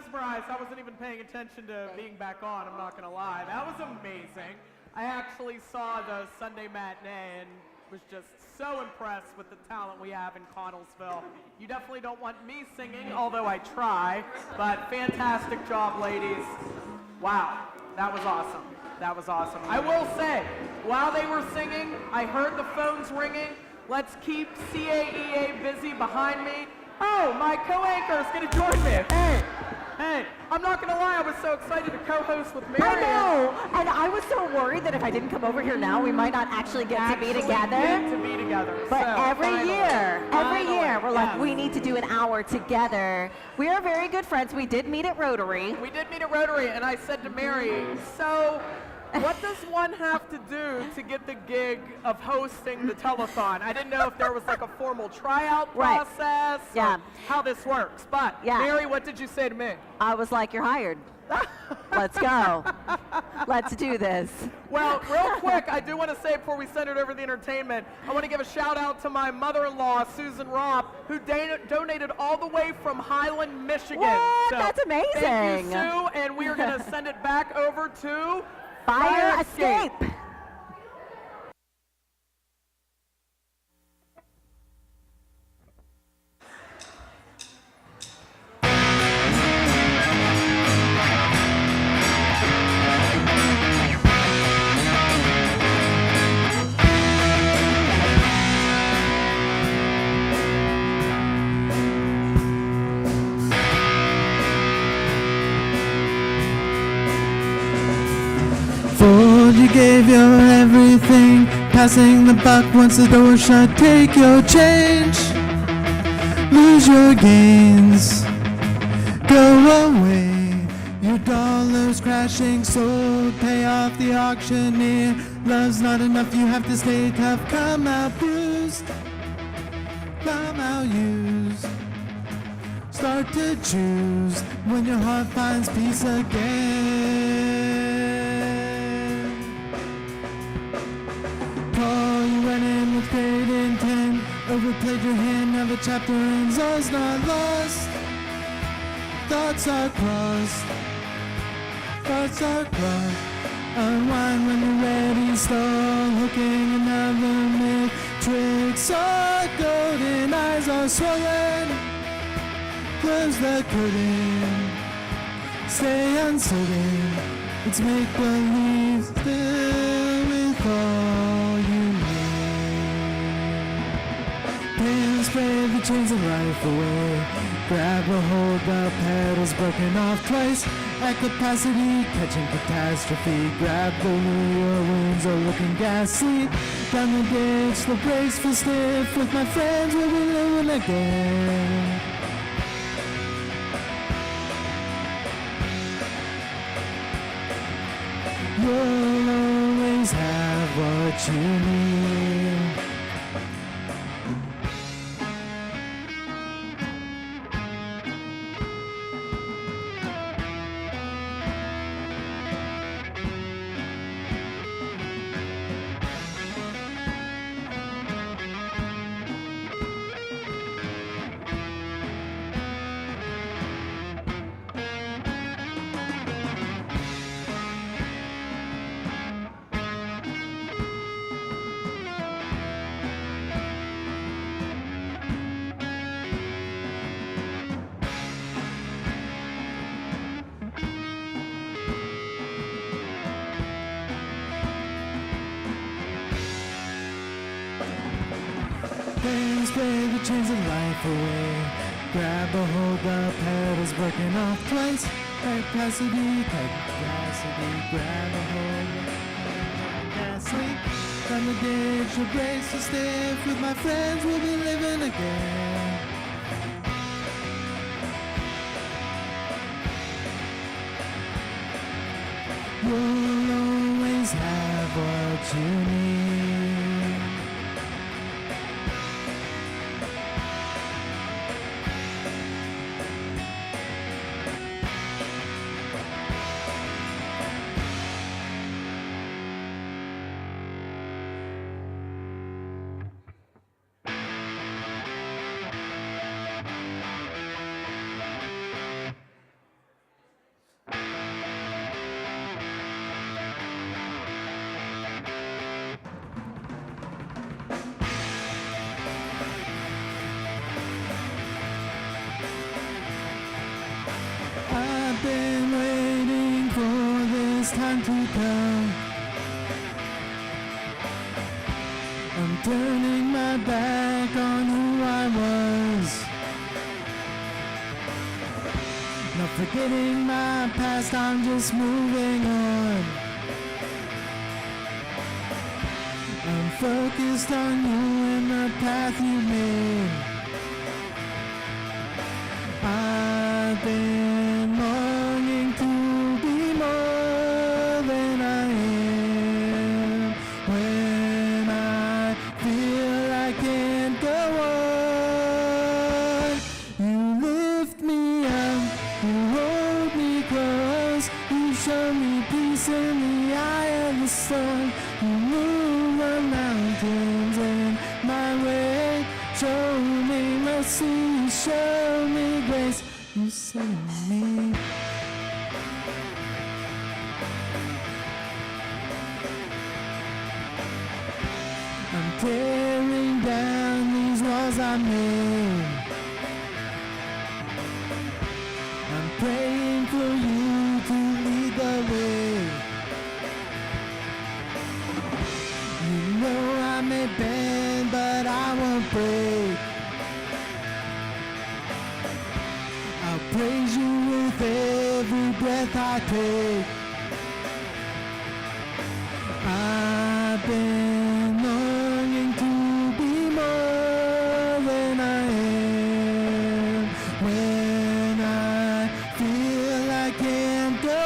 mesmerized. I wasn't even paying attention to being back on, I'm not gonna lie. That was amazing. I actually saw the Sunday matinee and was just so impressed with the talent we have in Connellsville. You definitely don't want me singing, although I try, but fantastic job, ladies. Wow, that was awesome. That was awesome. I will say, while they were singing, I heard the phones ringing. Let's keep CAEA busy behind me. Oh, my co-anchor is going to join me. Hey, I'm not going to lie, I was so excited to co-host with Mary. I know, and I was so worried that if I didn't come over here now, we might not actually get to be together. But So, every finally, year, we're like, yes. we need to do an hour together. We are very good friends. We did meet at Rotary. We did meet at Rotary, and I said to Mary, so what does one have to do to get the gig of hosting the telethon? I didn't know if there was like a formal tryout Right. process Yeah. or how this works. But Yeah. Mary, what did you say to me? I was like, you're hired. Let's go. Let's do this. Well, real quick, I do want to say before we send it over the entertainment, I want to give a shout out to my mother-in-law, Susan Ropp, who donated all the way from Highland, Michigan. What? So, That's amazing. Thank you, Sue, and we are going to send it back over to Fire Escape. Ford, you gave your everything, passing the buck once the door shut. Take your change, lose your gains, go away. Your dollars crashing, sold, pay off the auctioneer. Love's not enough, you have to stay tough. Come out bruised, come out used. Start to choose when your heart finds peace again. Paul, you went in with great intent, overplayed your hand, now the chapter ends. All's not lost, thoughts are crossed, thoughts are crossed. Unwind when you're ready, stall, hooking another matrix. Our golden eyes are swollen, close the curtain, stay uncertain. It's make believe, still with all you need. Pen spray the chains of life away. Grab a hold, the pedals broken off twice. At capacity, catching catastrophe. Grab the wheel, your wounds are looking ghastly. Down the ditch, the brakes feel stiff. With my friends, we'll be living again. You'll always have what you need. Things play the chains of life away. Grab a hold, the pedals breaking off twice. Capacity, grab a hold, gasoline. Down the ditch, your brakes are stiff. With my friends, we'll be living again. You'll always have what you need. time to come. I'm turning my back on who I was. Not forgetting my past, I'm just moving on. I'm focused on you and the path you made. I've been longing to be more than I am. When I feel I can't go on, you lift me up, you hold me close, you show me peace in the eye of the sun. You move the mountains in my way, show me mercy, show me grace, you save me. I'm tearing down these walls I made. I'm praying for you to lead the way. You know I may bend, but I won't break. I'll praise you with every breath I take. I've been longing to be more than I am. When I feel I can't go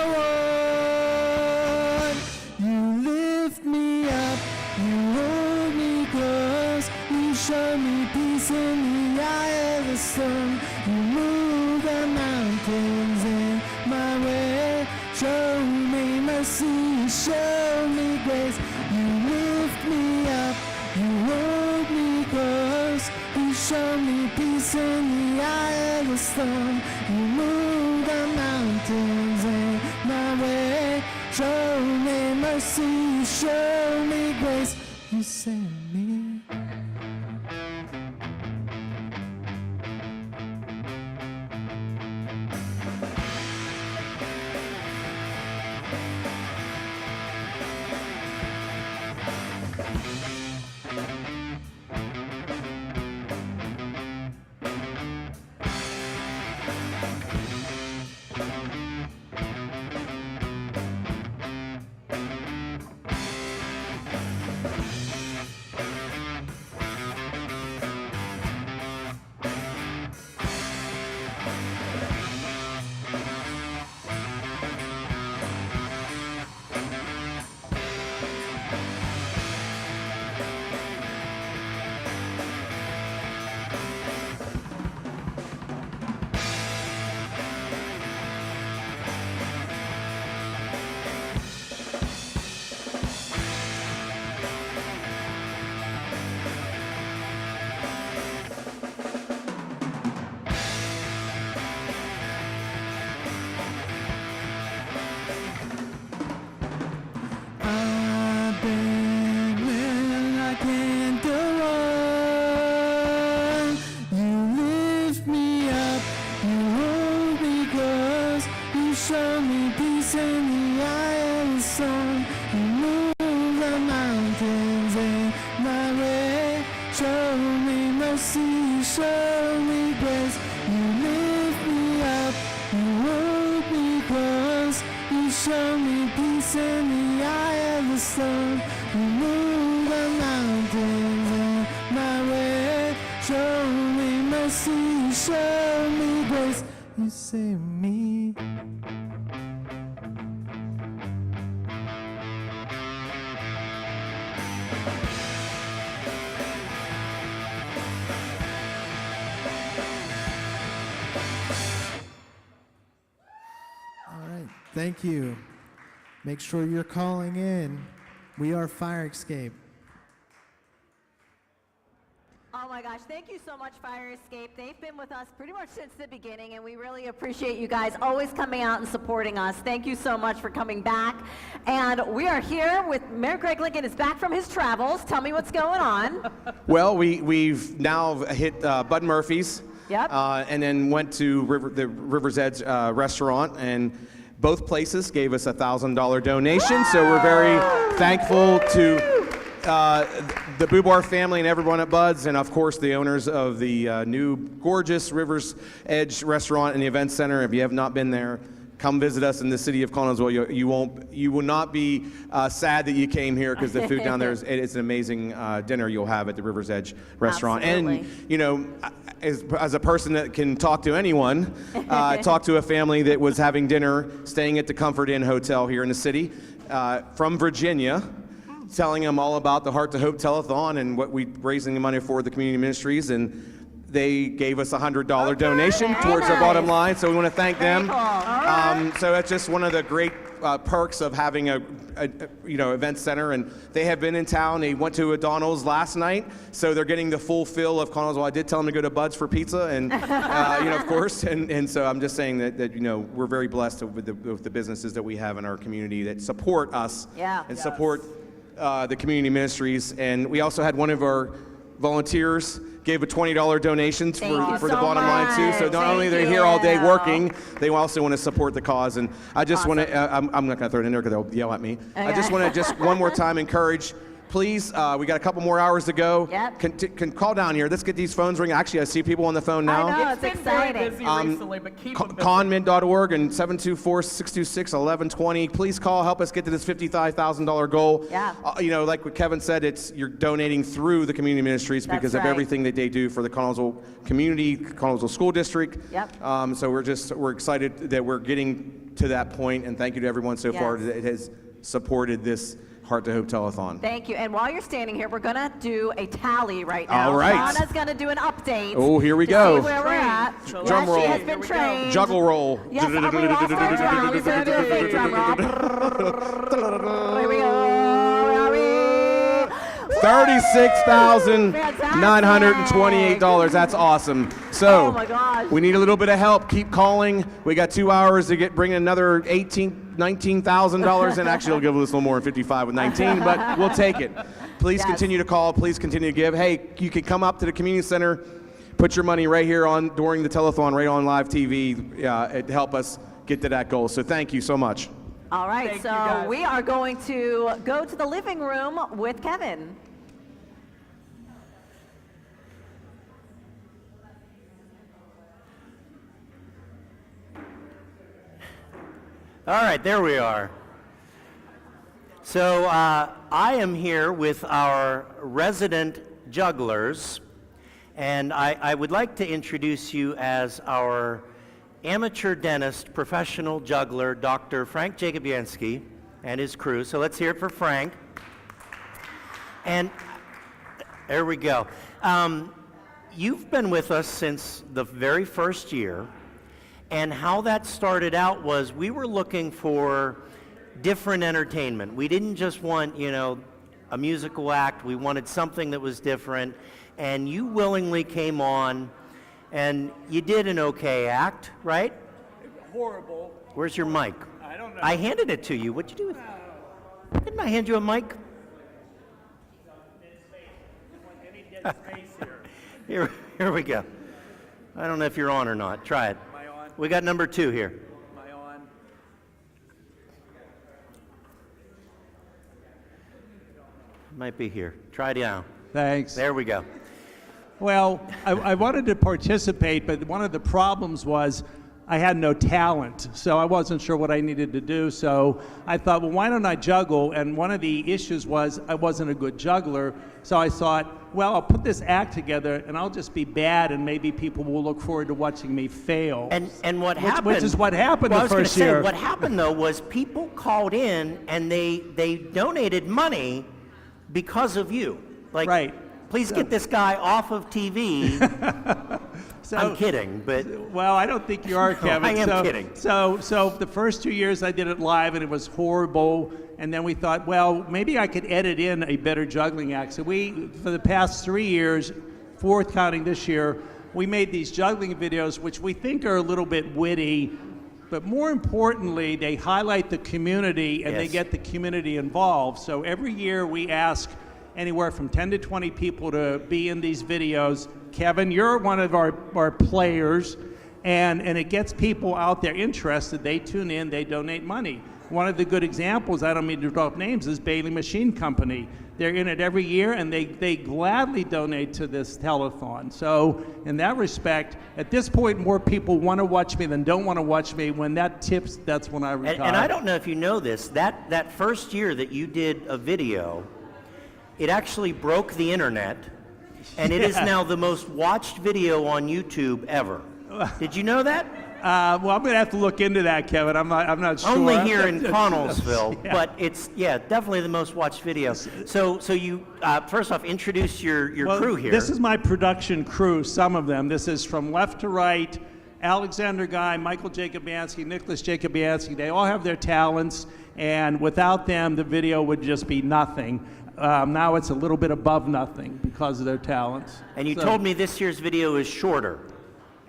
on, you lift me up, you hold me close, you show me peace in the eye of the sun. You move the mountains in my way, show me mercy, show me grace. You lift me up, you hold me close, you show me peace in the eye of the sun. You move the mountains in my way, show me mercy, show me grace. You save me. I've been when I can't go on. You lift me up, you hold me close, you show me peace in the eye of the sun. You move the mountains in my way, show me mercy, show me grace. You lift me up, you hold me close, you show me peace in the eye of the sun. You move the mountains in my way, show me mercy, show me grace. You save me. All right, thank you. Make sure you're calling in. We are Fire Escape. Oh my gosh, thank you so much, Fire Escape. They've been with us pretty much since the beginning, and we really appreciate you guys always coming out and supporting us. Thank you so much for coming back. And we are here with Mayor Greg Lincoln is back from his travels. Tell me what's going on. Well, we've now hit Bud Murphy's. Yep. And then went to the River's Edge restaurant and both places gave us a $1,000 donation, so we're very thankful to the Bubar family and everyone at Bud's, and of course the owners of the new gorgeous Rivers Edge restaurant and the event center. If you have not been there, come visit us in the city of Connellsville. You will not be sad that you came here, because the food down there it's an amazing dinner you'll have at the Rivers Edge restaurant. Absolutely. And you know, as a person that can talk to anyone, talk to a family that was having dinner, staying at the Comfort Inn Hotel here in the city, from Virginia, telling them all about the Heart to Hope Telethon and what we're raising the money for the community ministries, and they gave us a $100 donation towards our bottom line, so we want to thank them. So that's just one of the great perks of having a event center, and they have been in town. They went to O'Donnell's last night, so they're getting the full fill of Connellsville. I did tell them to go to Bud's for pizza, and of course, and so I'm just saying that we're very blessed with the businesses that we have in our community that support us and support the community ministries. And we also had one of our volunteers gave a $20 donation for the bottom line too. So not only are they here all day working, they also want to support the cause. And I just want to, I'm not going to throw it in there because they'll yell at me. Okay. I just want to just one more time encourage, please, we got a couple more hours to go. Yep. Can call down here. Let's get these phones ringing. Actually, I see people on the phone now. I know, It's been very busy recently, but keep them busy. Conmid.org and 724-626-1120. Please call, help us get to this $55,000 goal. Yeah. Like what Kevin said, you're donating through the community ministries because of everything that they do for the Connellsville community, Connellsville School District. Yep. So we're excited that we're getting to that point, and thank you to everyone so far that has supported this Heart to Hope Telethon. Thank you. And while you're standing here, we're going to do a tally right now. All right. Donna's going to do an update. Oh, here we to go. See where we're at. Drum roll. She has been trained. Juggle roll. Yes, we lost our drum. We're going to do a fake drum roll. Here we go. $36,928. That's awesome. So, oh my gosh. we need a little bit of help. Keep calling. We got 2 hours to bring another $19,000, and actually, I'll give us a little more than 55 with 19, but we'll take it. Please continue to call. Please continue to give. Hey, you can come up to the community center, put your money right here during the telethon, right on live TV, to help us get to that goal. So thank you so much. All right, so we are going to go to the living room with Kevin. All right, there we are. So I am here with our resident jugglers, and I would like to introduce you as our amateur dentist, professional juggler, Dr. Frank Jacobianski and his crew. So let's hear it for Frank. And there we go. You've been with us since the very first year. And how that started out was we were looking for different entertainment. We didn't just want, a musical act. We wanted something that was different. And you willingly came on, and you did an okay act, right? Horrible. Where's your mic? I don't know. I handed it to you. What'd you do with it? Didn't I hand you a mic? Here we go. I don't know if you're on or not. Try it. We got number 2 here. Am I on? Might be here. Try it now. Thanks. There we go. Well, I wanted to participate, but one of the problems was I had no talent, so I wasn't sure what I needed to do. So I thought, well, why don't I juggle? And one of the issues was I wasn't a good juggler. So I thought, well, I'll put this act together, and I'll just be bad, and maybe people will look forward to watching me fail. And what happened? Which is what happened well, the first year. What happened though was people called in and they donated money because of you. Like, right. Please get this guy off of TV. I'm kidding, but well, I don't think you are, Kevin. I am kidding. So the first 2 years I did it live, and it was horrible. And then we thought, well, maybe I could edit in a better juggling act. So we, for the past 3 years, 4th counting this year, we made these juggling videos, which we think are a little bit witty, but more importantly, they highlight the community and they get the community involved. So every year we ask anywhere from 10 to 20 people to be in these videos. Kevin, you're one of our players, and it gets people out there interested. They tune in, they donate money. One of the good examples, I don't mean to drop names, is Bailey Machine Company. They're in it every year, and they gladly donate to this telethon. So in that respect, at this point, more people want to watch me than don't want to watch me. When that tips, that's when I retire. And I don't know if you know this, that first year that you did a video, it actually broke the internet, and it is now the most watched video on YouTube ever. Did you know that? Well, I'm going to have to look into that, Kevin. I'm not sure. Only here in Connellsville, Yeah. but it's definitely the most watched video. So you first off introduce your crew here. This is my production crew. Some of them. This is from left to right. Alexander Guy, Michael Jacobansky, Nicholas Jacobansky. They all have their talents, and without them, the video would just be nothing. Now it's a little bit above nothing because of their talents. And you told me this year's video is shorter.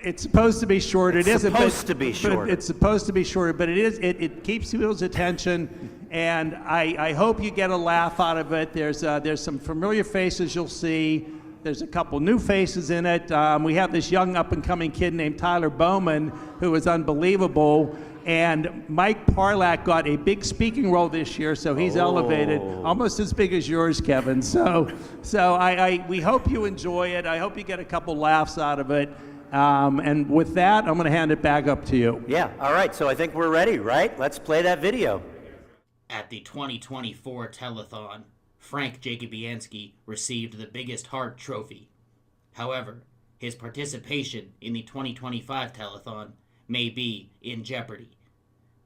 It's supposed to be short. It isn't. Supposed to be shorter. It's supposed to be shorter, but it is. It keeps people's attention, and I hope you get a laugh out of it. There's some familiar faces you'll see. There's a couple new faces in it. We have this young up-and-coming kid named Tyler Bowman, who is unbelievable. And Mike Parlak got a big speaking role this year, so he's elevated, almost as big as yours, Kevin. So we hope you enjoy it. I hope you get a couple laughs out of it. And with that, I'm going to hand it back up to you. Yeah, all right, so I think we're ready, right? Let's play that video. At the 2024 Telethon, Frank Jacobianski received the biggest heart trophy. However, his participation in the 2025 Telethon may be in jeopardy.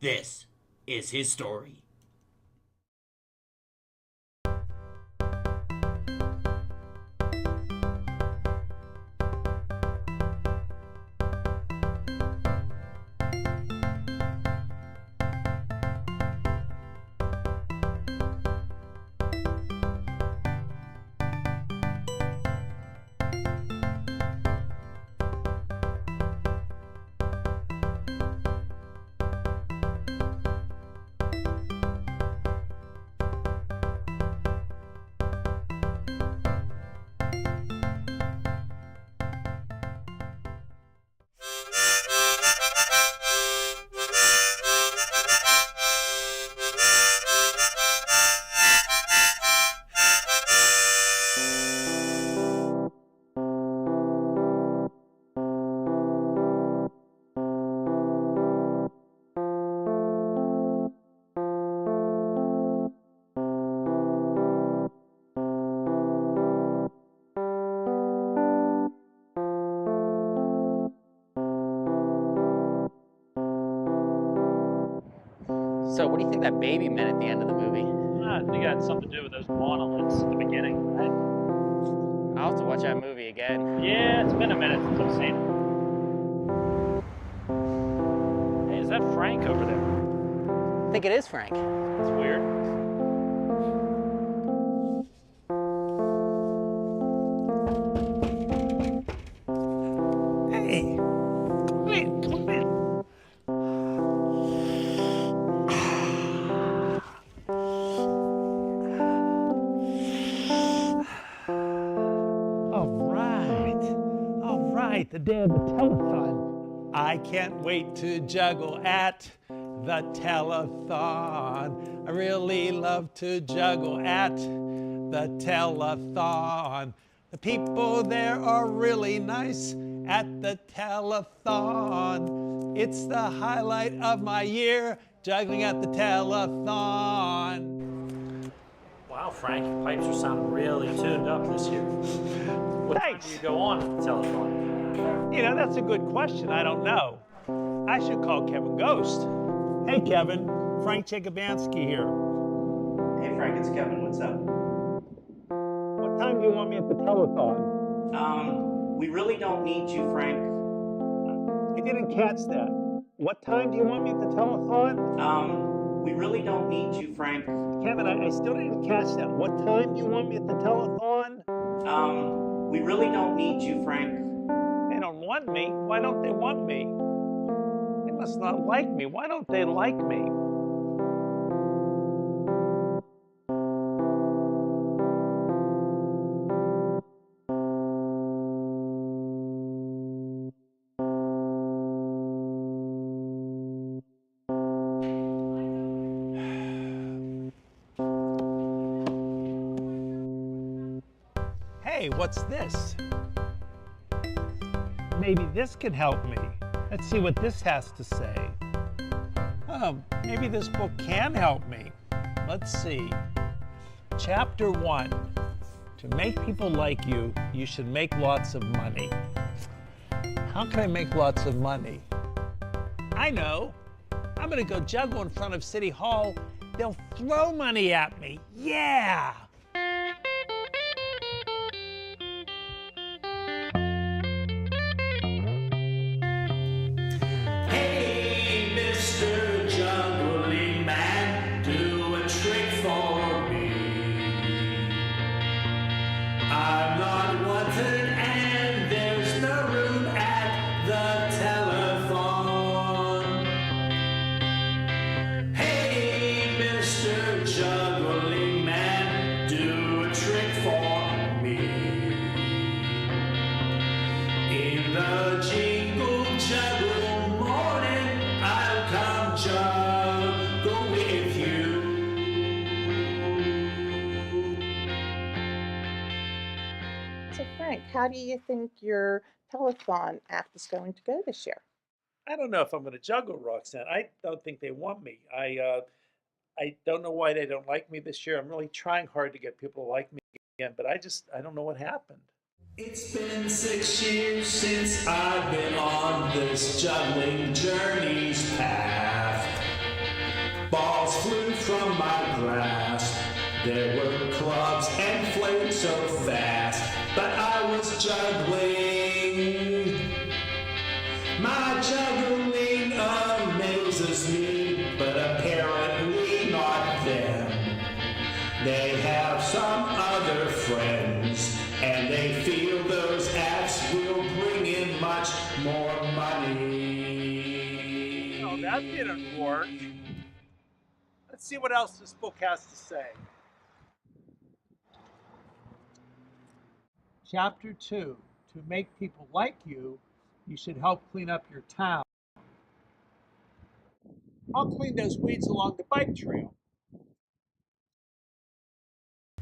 This is his story. So what do you think that baby meant at the end of the movie? I think it had something to do with those monoliths at the beginning, right? I'll have to watch that movie again. Yeah, it's been a minute since I've seen it. Hey, is that Frank over there? I think it is Frank. It's weird. Hey, come in, come in. The day of the telethon. I can't wait to juggle at the telethon. I really love to juggle at the telethon. The people there are really nice at the telethon. It's the highlight of my year, juggling at the telethon. Wow, Frank, your pipes are sounding really tuned up this year. What time do you go on at the telethon? You know, that's a good question. I don't know. I should call Kevin Ghost. Hey, Kevin. Frank Jacobansky here. Hey, Frank, it's Kevin. What's up? What time do you want me at the telethon? We really don't need you, Frank. I didn't catch that. What time do you want me at the telethon? We really don't need you, Frank. Kevin, I still didn't catch that. What time do you want me at the telethon? We really don't need you, Frank. They don't want me? Why don't they want me? They must not like me. Why don't they like me? Hey, what's this? Maybe this can help me. Let's see what this has to say. Oh, maybe this book can help me. Let's see. Chapter 1. To make people like you, you should make lots of money. How can I make lots of money? I know. I'm gonna go juggle in front of City Hall. They'll throw money at me. Yeah! Hey, Mr. Juggling Man, do a trick for me. I'm not wanted and there's no room at the telephone. Hey, Mr. Juggling Man, do a trick for me. In the jingle juggle morning, I'll come juggle with you. So Frank, how do you think your telethon act is going to go this year? I don't know if I'm gonna juggle, Roxanne. I don't think they want me. I don't know why they don't like me this year. I'm really trying hard to get people to like me again, but I don't know what happened. It's been 6 years since I've been on this juggling journey's path. Balls flew from my grasp. There were clubs and flames so fast, but I was juggling. My juggling amazes me, but apparently not them. They have some other friends, and they feel those acts will bring in much more money. No, that didn't work. Let's see what else this book has to say. Chapter 2. To make people like you, you should help clean up your town. I'll clean those weeds along the bike trail.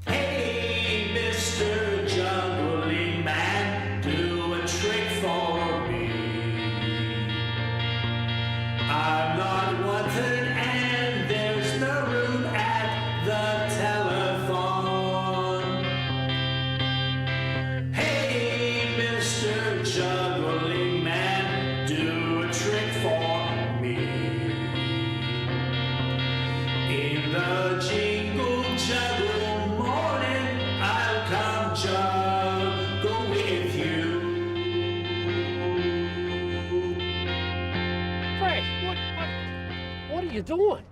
Hey, Mr. Juggling Man, do a trick for me. I'm not wanted and there's no room at the telephone. Hey, Mr. Juggling Man, do a trick for me. In the jingle juggle morning, I'll come juggle with you. Frank, what are you doing?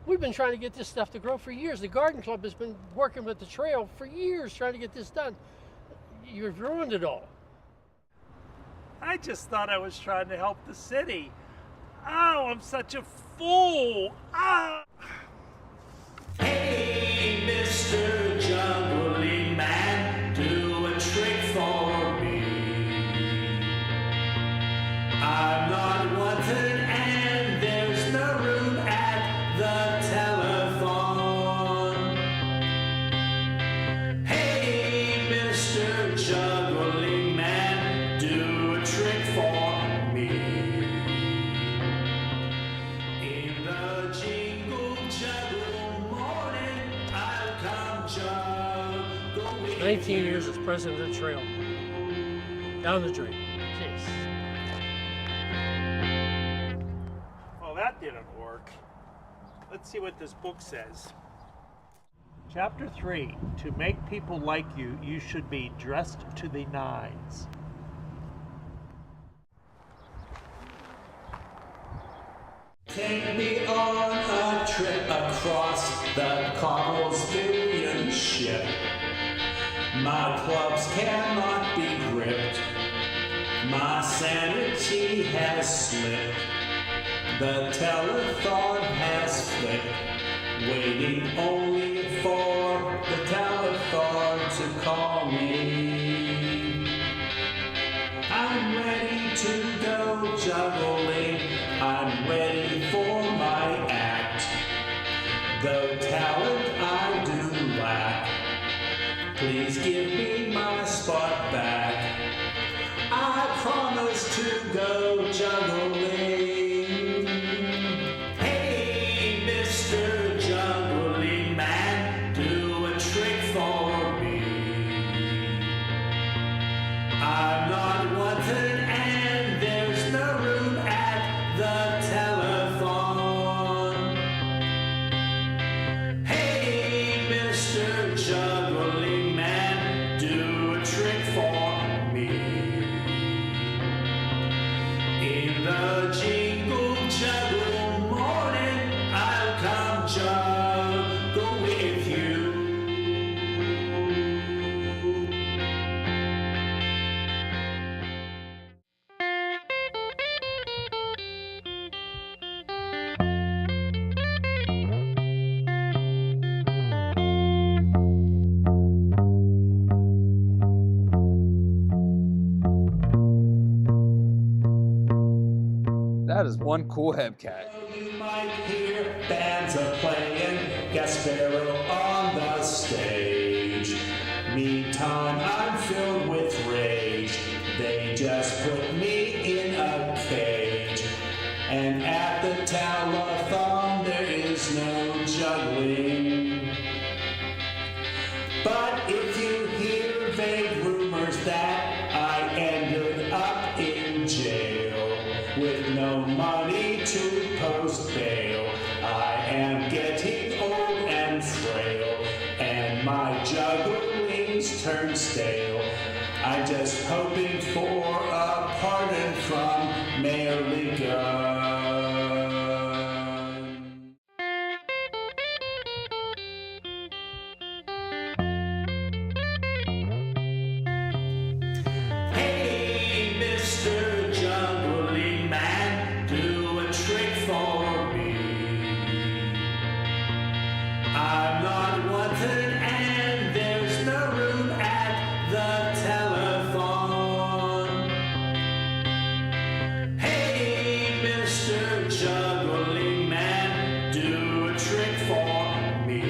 We've been trying to get this stuff to grow for years. The garden club has been working with the trail for years trying to get this done. You've ruined it all. I just thought I was trying to help the city. Oh, I'm such a fool. Ah! Hey, Mr. Juggling Man, do a trick for me. I'm not wanted and there's no room at the telephone. Hey, Mr. Juggling Man, do a trick for me. In the jingle juggle morning, I'll come juggle with 19 years as president of the trail. Down the drain. Jeez. Well, that didn't work. Let's see what this book says. Chapter 3. To make people like you, you should be dressed to the nines. Take me on a trip across the Cobblesvillian ship. My clubs cannot be gripped. My sanity has slipped. The telethon has flipped. Waiting only for the telethon to call me. I'm ready to go juggling. I'm ready for my act. Though talent I do lack, please give me my was to go juggling. Hey, Mr. Juggling Man, do a trick for me. I'm not wanted and there's no room at the telephone. Hey, Mr. Juggling Man, do a trick for me. In the jingle juggle morning, I'll come juggle with you. That is one cool hepcat. You might hear bands are playing Gasparo on the stage. Meantime, I'm filled with rage. They just put me in a cage. And at the telethon, there is no juggling. But if you hear vague rumors that I ended up in jail with no money to post bail, I am getting old and frail, and my juggling's turned stale. I'm just hoping for a pardon from Mayor Ligon. Hey, Mr. Juggling Man, do a trick for me. I'm not wanted and there's no room at the telephone. Hey, Mr. Juggling Man, do a trick for me.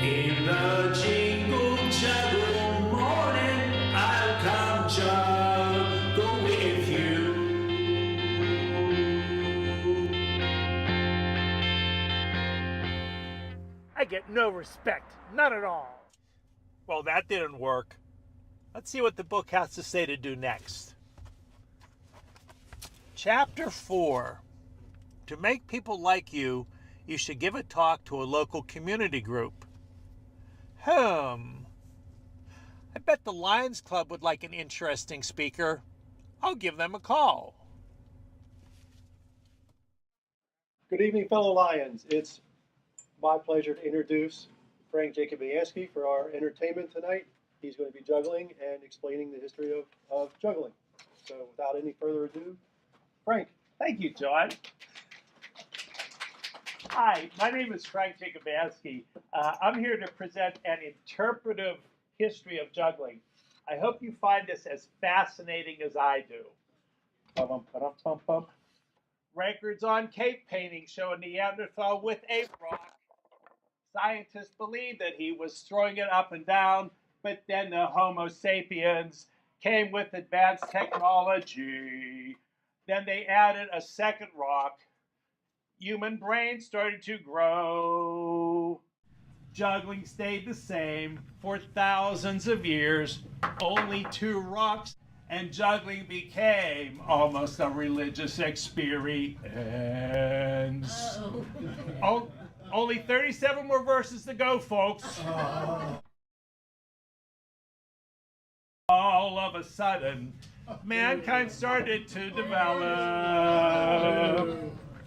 In the jingle juggle morning, I'll come juggle with you. I get no respect, none at all. Well, that didn't work. Let's see what the book has to say to do next. Chapter 4. To make people like you, you should give a talk to a local community group. I bet the Lions Club would like an interesting speaker. I'll give them a call. Good evening, fellow Lions. It's my pleasure to introduce Frank Jacobianski for our entertainment tonight. He's going to be juggling and explaining the history of juggling. So without any further ado, Frank. Thank you, John. Hi, my name is Frank Jacobianski. I'm here to present an interpretive history of juggling. I hope you find this as fascinating as I do. Records on cave painting show a Neanderthal with a rock. Scientists believe that he was throwing it up and down, but then the Homo sapiens came with advanced technology. Then they added a second rock. Human brains started to grow. Juggling stayed the same for thousands of years. Only 2 rocks, and juggling became almost a religious experience. Only 37 more verses to go, folks. All of a sudden, mankind started to develop.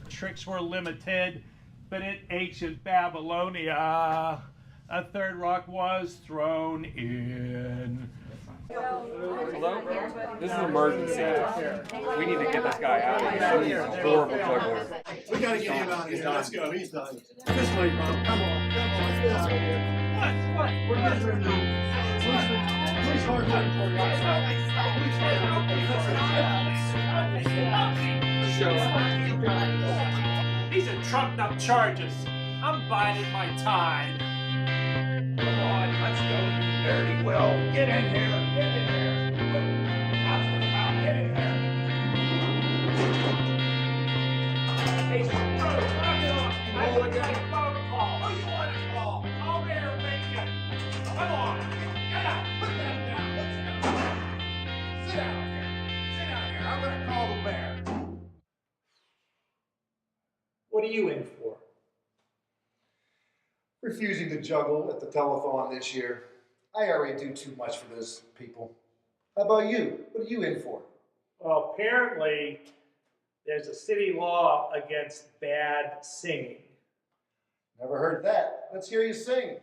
Tricks were limited, but in ancient Babylonia, a 3rd rock was thrown in. Hello? This is an emergency. We need to get this guy out of here. He's a horrible juggler. We gotta get him out of here. Let's go. He's done. This way, Bob. Come on. Let's go. What? We're going to do. Please hard work for you. These are trumped up charges. I'm biding my time. Come on, let's go, you dirty will. Get in here. Get in here. what are you in for? Refusing to juggle at the telethon this year. I already do too much for those people. How about you? What are you in for? Well, apparently there's a city law against bad singing. Never heard that. Let's hear you sing.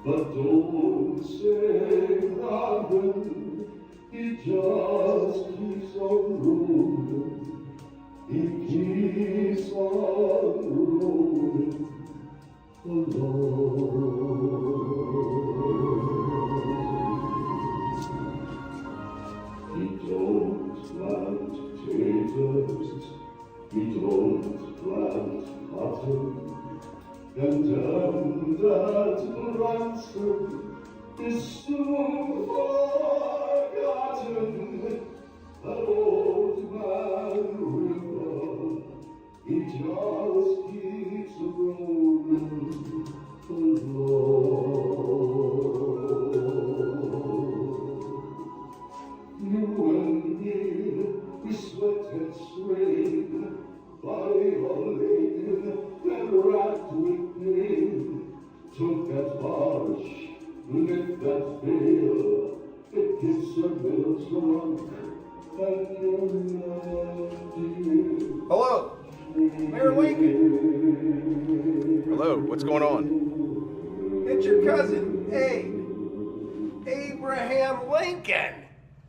But don't say nothing, he just keeps on rolling, he keeps on rolling along. He don't plant potatoes, he don't plant cotton, and that ransom is soon forgotten. That old man river, he just keeps rolling along. You and me, we sweat and strain, body on laden, then racked with pain. Took that march, lit that veil, it gets a little drunk, and Hello, Mayor Lincoln. Hello, what's going on? It's your cousin, Abraham Lincoln.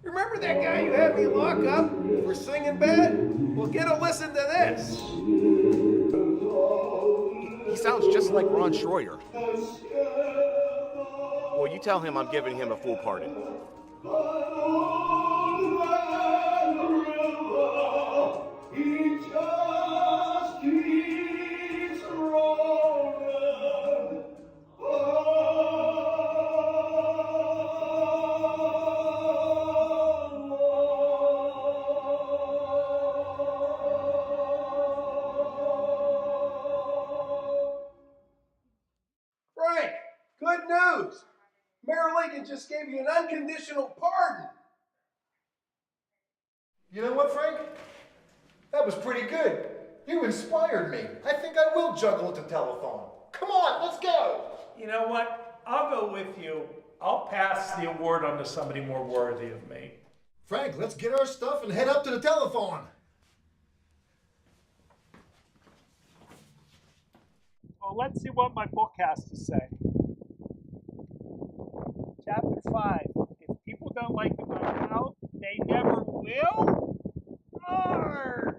Remember that guy you had me lock up for singing bad? Well, get a listen to this. He sounds just like Ron Schroyer. Well, you tell him I'm giving him a full pardon. he just keeps rolling Frank, good news. Mayor Lincoln just gave you an unconditional pardon. You know what, Frank? That was pretty good. You inspired me. I think I will juggle at the telethon. Come on, let's go. You know what? I'll go with you. I'll pass the award on to somebody more worthy of me. Frank, let's get our stuff and head up to the telethon. Well, let's see what my book has to say. Chapter 5. If people don't like it by now, they never will? Arr!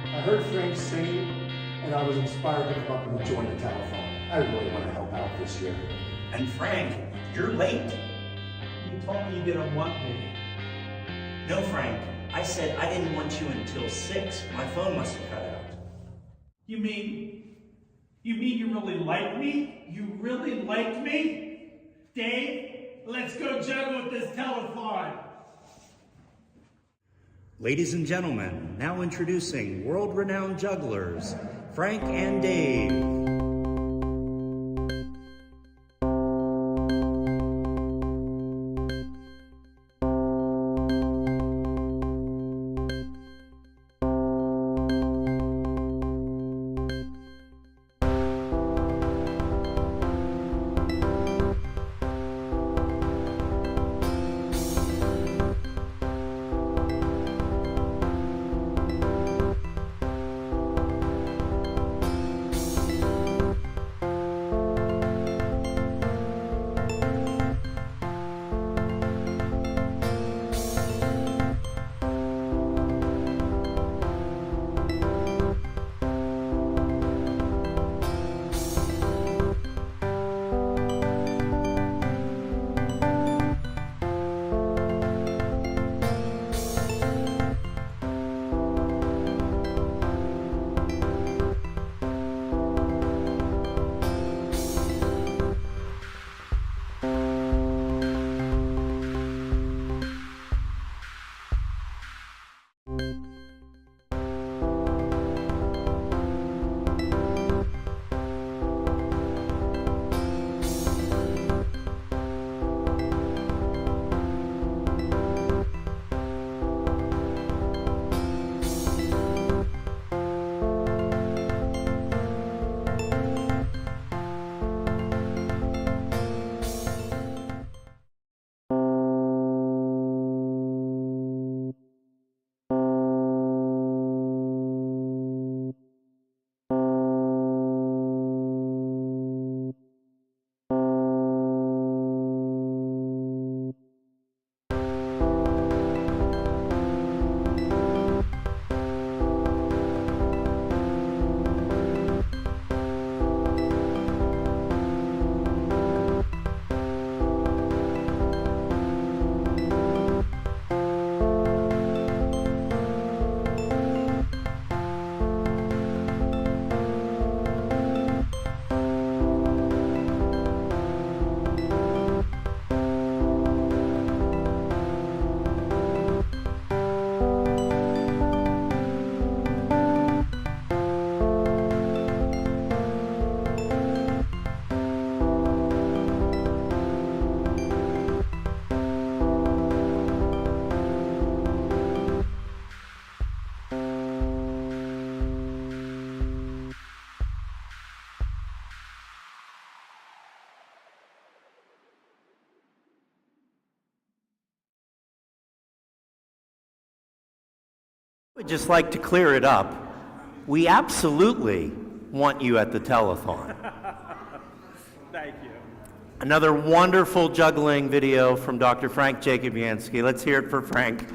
I heard Frank singing, and I was inspired to come up and join the telethon. I really want to help out this year. And Frank, you're late. You told me you didn't want me. No, Frank. I said I didn't want you until 6. My phone must have cut out. You mean you really like me? You really like me? Dave, let's go juggle with this telethon. Ladies and gentlemen, now introducing world-renowned jugglers, Frank and Dave. I'd just like to clear it up. We absolutely want you at the telethon. Thank you. Another wonderful juggling video from Dr. Frank Jacobianski. Let's hear it for Frank.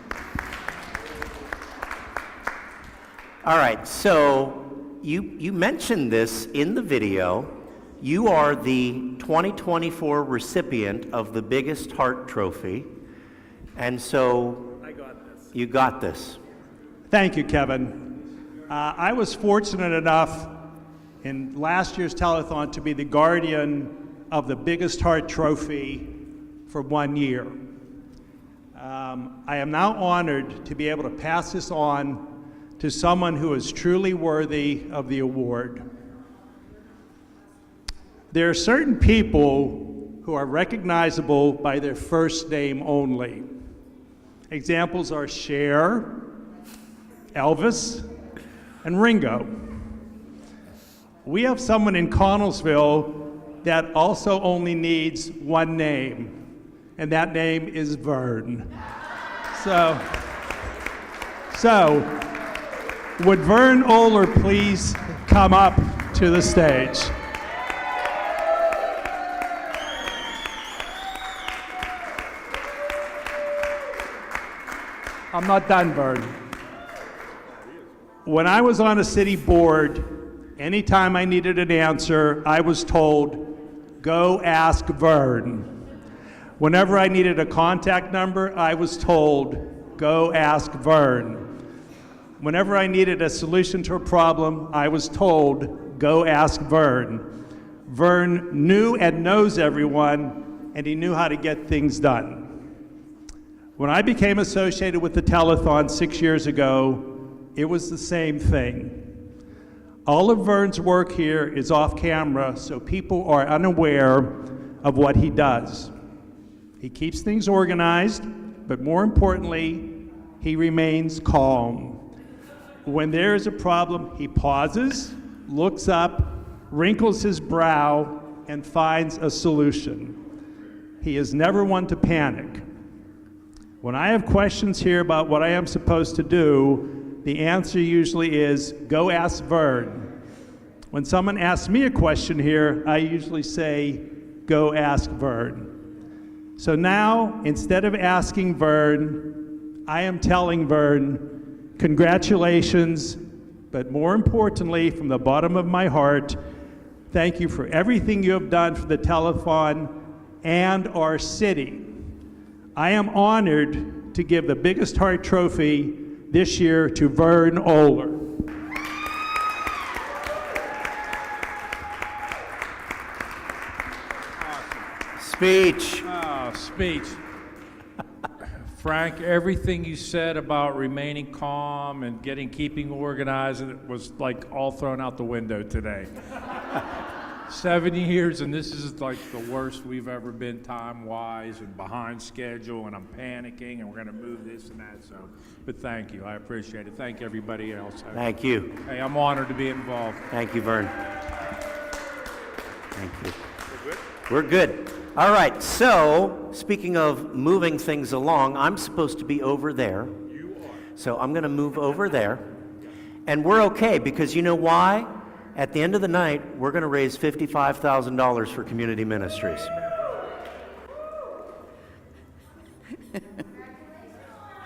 All right, so you mentioned this in the video. You are the 2024 recipient of the Biggest Heart Trophy. And so I got this. You got this. Thank you, Kevin. I was fortunate enough in last year's telethon to be the guardian of the Biggest Heart Trophy for 1 year. I am now honored to be able to pass this on to someone who is truly worthy of the award. There are certain people who are recognizable by their first name only. Examples are Cher, Elvis, and Ringo. We have someone in Connellsville that also only needs one name, and that name is Vern. So would Vern Oler please come up to the stage? I'm not done, Vern. When I was on a city board, anytime I needed an answer, I was told, go ask Vern. Whenever I needed a contact number, I was told, go ask Vern. Whenever I needed a solution to a problem, I was told, go ask Vern. Vern knew and knows everyone, and he knew how to get things done. When I became associated with the Telethon 6 years ago, it was the same thing. All of Vern's work here is off camera, so people are unaware of what he does. He keeps things organized, but more importantly, he remains calm. When there is a problem, he pauses, looks up, wrinkles his brow, and finds a solution. He is never one to panic. When I have questions here about what I am supposed to do, the answer usually is, go ask Vern. When someone asks me a question here, I usually say, go ask Vern. So now, instead of asking Vern, I am telling Vern, congratulations, but more importantly, from the bottom of my heart, thank you for everything you have done for the Telethon and our city. I am honored to give the Biggest Heart Trophy this year to Vern Oler. Speech. Oh, speech. Frank, everything you said about remaining calm and keeping organized, it was like all thrown out the window today. 7 years, and this is like the worst we've ever been time-wise and behind schedule, and I'm panicking, and we're going to move this and that. So, but thank you, I appreciate it. Thank everybody else. Thank you. Hey, I'm honored to be involved. Thank you, Vern. Thank you. We're good. All right, so speaking of moving things along, I'm supposed to be over there. You are. So I'm going to move over there. And we're okay, because you know why? At the end of the night, we're going to raise $55,000 for community ministries.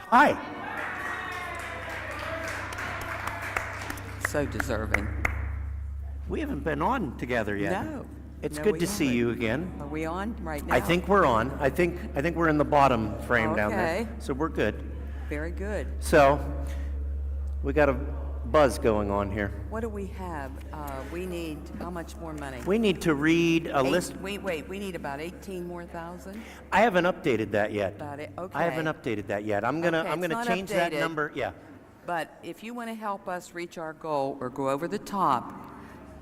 Hi. So deserving. We haven't been on together yet. No. It's No, good we to see haven't. you again. Are we on right now? I think we're on. I think we're in the bottom frame down there. Okay. So we're good. Very good. So we got a buzz going on here. What do we have? We need how much more money? We need to read a list. Wait, we need about 18 more thousand. I haven't updated that yet. About it. Okay. I haven't updated that yet. I'm gonna Okay, it's not change that updated. number. Yeah. But if you want to help us reach our goal or go over the top,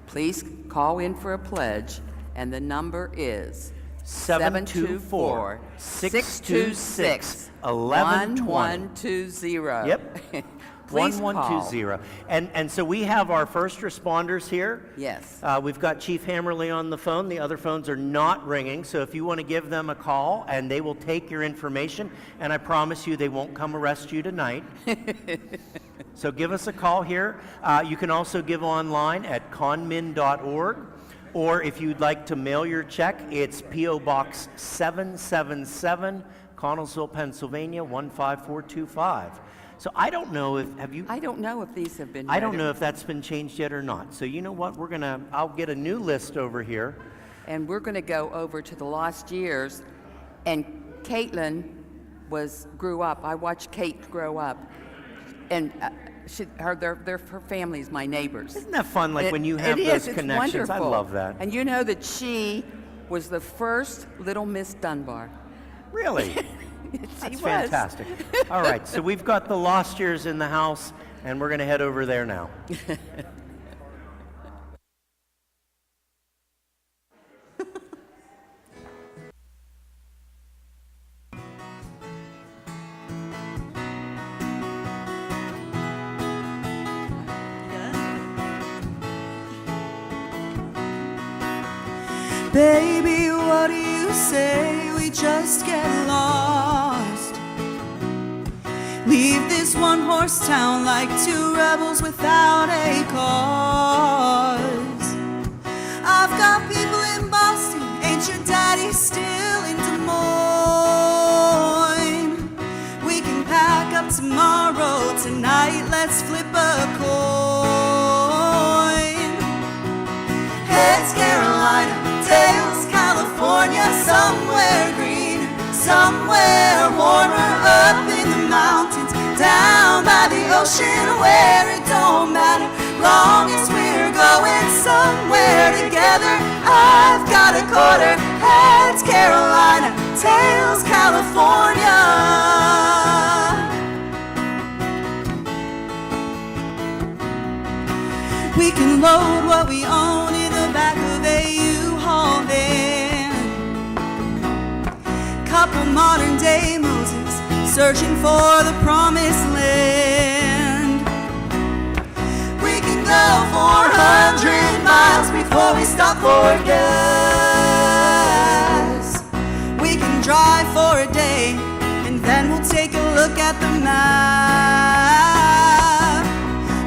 please call in for a pledge, and the number is 724-626-1120. Yep. Please 1120. And so we have our first responders here. Yes. We've got Chief Hammerly on the phone. The other phones are not ringing. So if you want to give them a call, and they will take your information, and I promise you they won't come arrest you tonight. So give us a call here. You can also give online at conmin.org, or if you'd like to mail your check, it's P.O. Box 777, Connellsville, Pennsylvania 15425. So I don't know if, I don't know if these have been I don't read. know if that's been changed yet or not. So you know what, I'll get a new list over here. And we're going to go over to the lost years. And Caitlin grew up. I watched Kate grow up. And her family's my neighbors. Isn't that fun, like when you have those connections? I love that. And you know that she was the first Little Miss Dunbar. Really? That's was. fantastic. All right, so we've got the lost years in the house, and we're going to head over there now. Baby, what do you say we just get lost? Leave this one-horse town like two rebels without a cause. I've got people in Boston, ain't your daddy still in Des Moines? We can pack up tomorrow, tonight let's flip a coin. Heads Carolina, tails California, somewhere green, somewhere warmer, up in the mountains, down by the ocean, where it don't matter, long as we're going somewhere together. I've got a quarter, heads Carolina, tails California. We can load what we own in the back of a U-Haul van. Couple modern day Moses searching for the promised land. We can go 400 miles before we stop for gas. We can drive for a day and then we'll take a look at the map.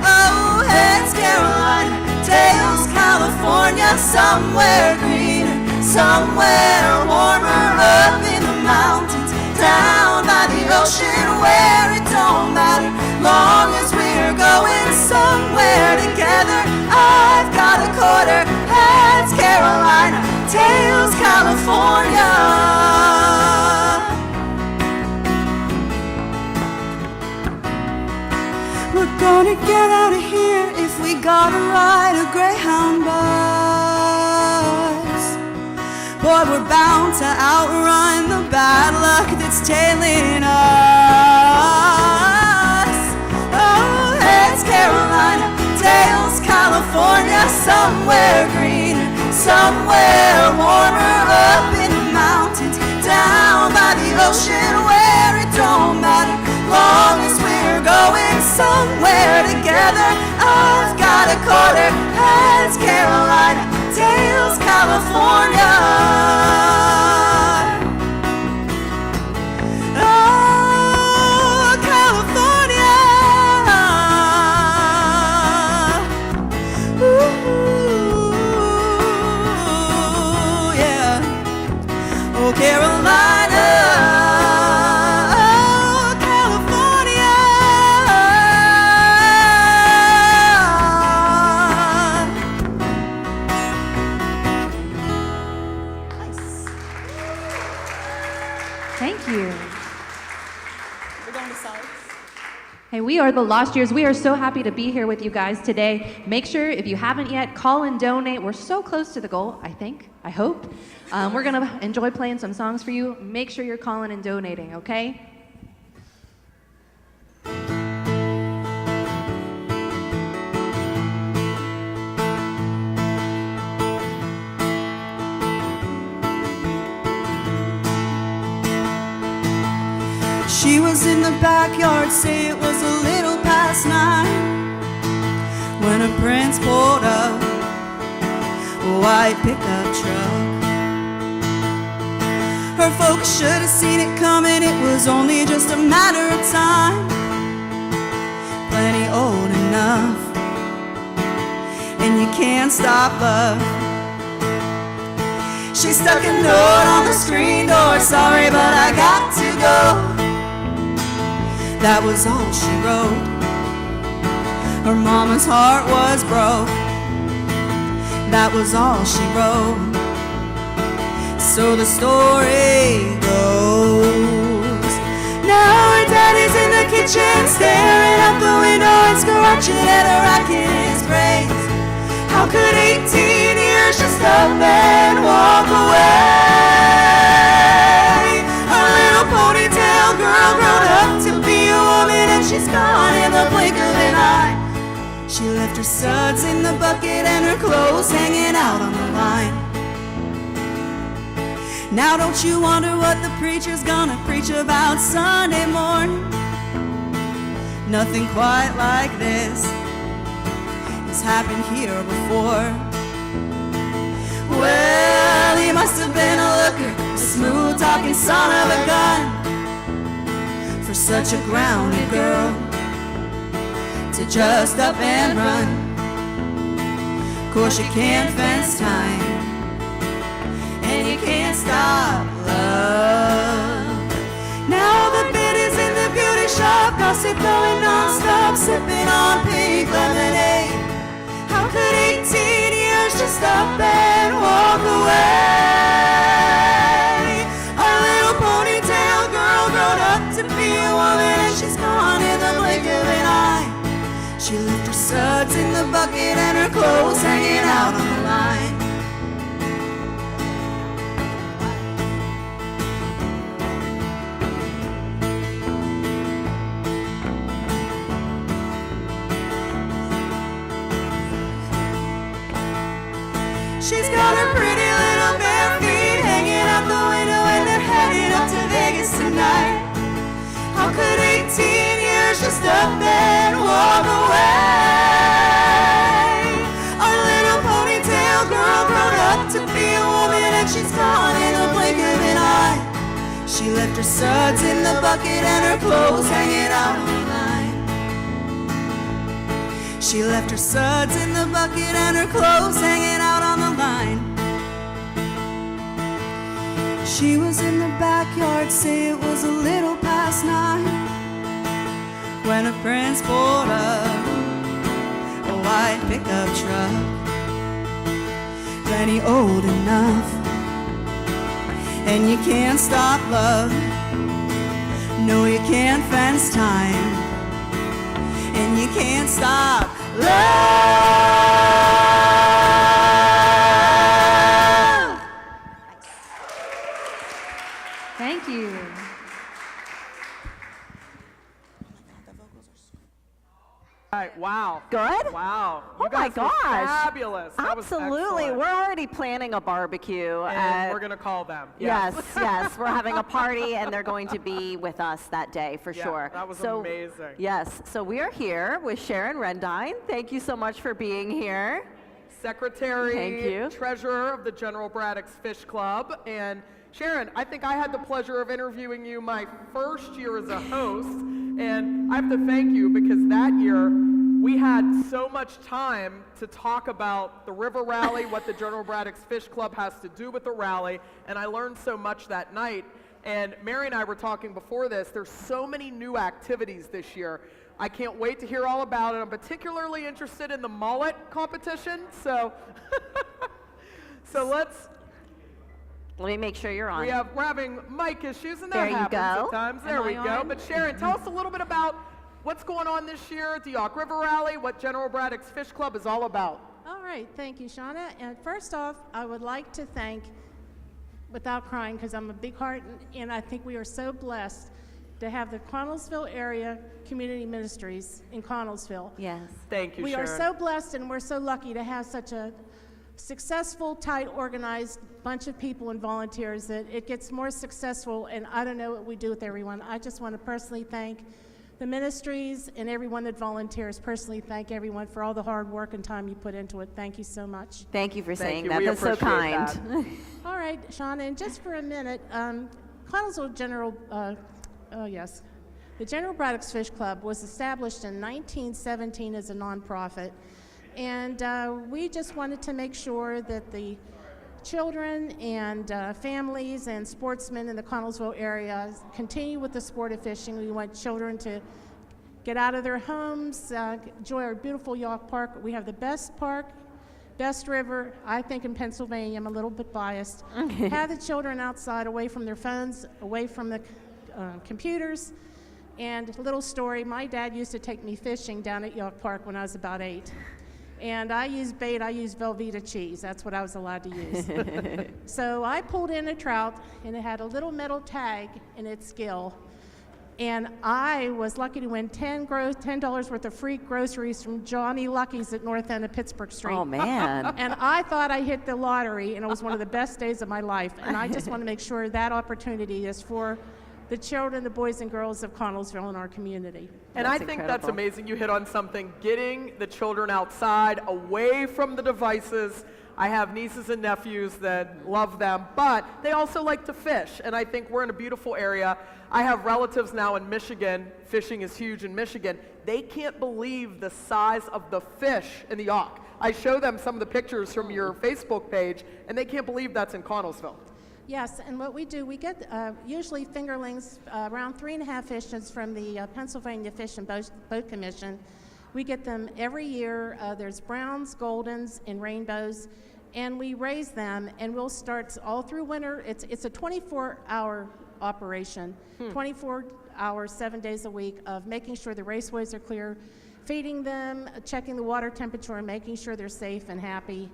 Oh, heads Carolina, tails California, somewhere greener, somewhere warmer, up in the mountains, down by the ocean, where it don't matter, long as we're going somewhere together. I've got a quarter, heads Carolina, tails California. We're gonna get out of here if we gotta ride a Greyhound bus. Boy, we're bound to outrun the bad luck that's tailing us. Oh, heads Carolina, tails California, somewhere greener, somewhere warmer, up in the mountains, down by the ocean, where it don't matter, long as we're going somewhere together. I've got a quarter, heads Carolina, tails California. Oh, California. Ooh, yeah. Oh, Carolina. Hey, we are the Lost Years. We are so happy to be here with you guys today. Make sure, if you haven't yet, call and donate. We're so close to the goal, I think, I hope. We're going to enjoy playing some songs for you. Make sure you're calling and donating, okay? She was in the backyard, say it was a little past 9, when a prince pulled up a white pickup truck. Her folks should have seen it coming, it was only just a matter of time. Plenty old can't stop love. She stuck a note on the screen door, sorry but I got to go. That was all she wrote. Her mama's heart was broke. That was all she wrote. So the story goes. Now her daddy's in the kitchen, staring out the window and scratching at a rock in his brains. How could 18 years just up and walk away? A little ponytail girl grown up to be a woman, and she's gone in the blink of an eye. She left her suds in the bucket and her clothes hanging out on the line. Now don't you wonder what the preacher's gonna preach about Sunday morning? Nothing quite like this has happened here before. Well, he must have been a looker, a smooth-talking son of a gun, for such a grounded girl to just up and run. Course you can't fence time, and you can't stop love. Now the biddies in the beauty shop, gossip going non-stop, sipping on pink lemonade. How could 18 years just stop and walk away? A little ponytail girl grown up to be a woman, and she's gone in the blink of an eye. She left her suds in the bucket and her clothes hanging out on the line. She's got her pretty little bare feet hanging out the window, and they're heading up to Vegas tonight. How could 18 years just up and walk away? A little ponytail girl grown up to be a woman, and she's gone in the blink of an eye. She left her suds in the bucket and her clothes hanging out on the line. She left her suds in the bucket and her clothes hanging out on the line. She was in the backyard, say it was a little past 9, when a prince pulled up a white pickup truck. Plenty old enough, and you can't stop love. No, you can't fence time, and you can't stop love. Thank you. All right, wow. Good? Wow. Oh You my guys were gosh. Fabulous. That was Absolutely. excellent. We're already planning a barbecue. And we're going to call them. Yes, yes. We're having a party, and they're going to be with us that day for Yeah, sure. that was so, amazing. Yes. So we are here with Sharon Rendine. Thank you so much for being here. Secretary, Thank you. Treasurer of the General Braddock's Fish Club. And Sharon, I think I had the pleasure of interviewing you my first year as a host. And I have to thank you because that year we had so much time to talk about the River Rally, what the General Braddock's Fish Club has to do with the rally. And I learned so much that night. And Mary and I were talking before this. There's so many new activities this year. I can't wait to hear all about it. I'm particularly interested in the mullet competition. So, let's. Let me make sure you're on. We're having mic issues, and that There you happens go. at times. Am There we I go. on? But Sharon, tell us a little bit about what's going on this year at the Yawk River Rally, what General Braddock's Fish Club is all about. All right, thank you, Shauna. And first off, I would like to thank, without crying, because I'm a big heart, and I think we are so blessed to have the Connellsville Area Community Ministries in Connellsville. Yes. Thank you, We Sharon. are so blessed, and we're so lucky to have such a successful, tight, organized bunch of people and volunteers that it gets more successful, and I don't know what we do with everyone. I just want to personally thank the ministries and everyone that volunteers. Personally thank everyone for all the hard work and time you put into it. Thank you so much. Thank you for saying you. that. We That's so appreciate kind. that. All right, Shauna, and just for a minute, Connellsville General, the General Braddock's Fish Club was established in 1917 as a nonprofit. And we just wanted to make sure that the children and families and sportsmen in the Connellsville area continue with the sport of fishing. We want children to get out of their homes, enjoy our beautiful York Park. We have the best park, best river, I think, in Pennsylvania. I'm a little bit biased. Have the children outside, away from their phones, away from the computers. And a little story, my dad used to take me fishing down at York Park when I was about 8. And I used bait, I used Velveeta cheese. That's what I was allowed to use. So I pulled in a trout, and it had a little metal tag in its gill. And I was lucky to win $10 worth of free groceries from Johnny Lucky's at North End of Pittsburgh Street. Oh, man. And I thought I hit the lottery, and it was one of the best days of my life. And I just want to make sure that opportunity is for the children, the boys and girls of Connellsville in our community. And I think that's amazing. You hit on something, getting the children outside, away from the devices. I have nieces and nephews that love them, but they also like to fish. And I think we're in a beautiful area. I have relatives now in Michigan. Fishing is huge in Michigan. They can't believe the size of the fish in the Yacht. I show them some of the pictures from your Facebook page, and they can't believe that's in Connellsville. Yes, and what we do, we get usually fingerlings, around 3.5 inches from the Pennsylvania Fish and Boat Commission. We get them every year. There's browns, goldens, and rainbows, and we raise them, and we'll start all through winter. It's a 24-hour operation, 24 hours, 7 days a week of making sure the raceways are clear, feeding them, checking the water temperature, and making sure they're safe and happy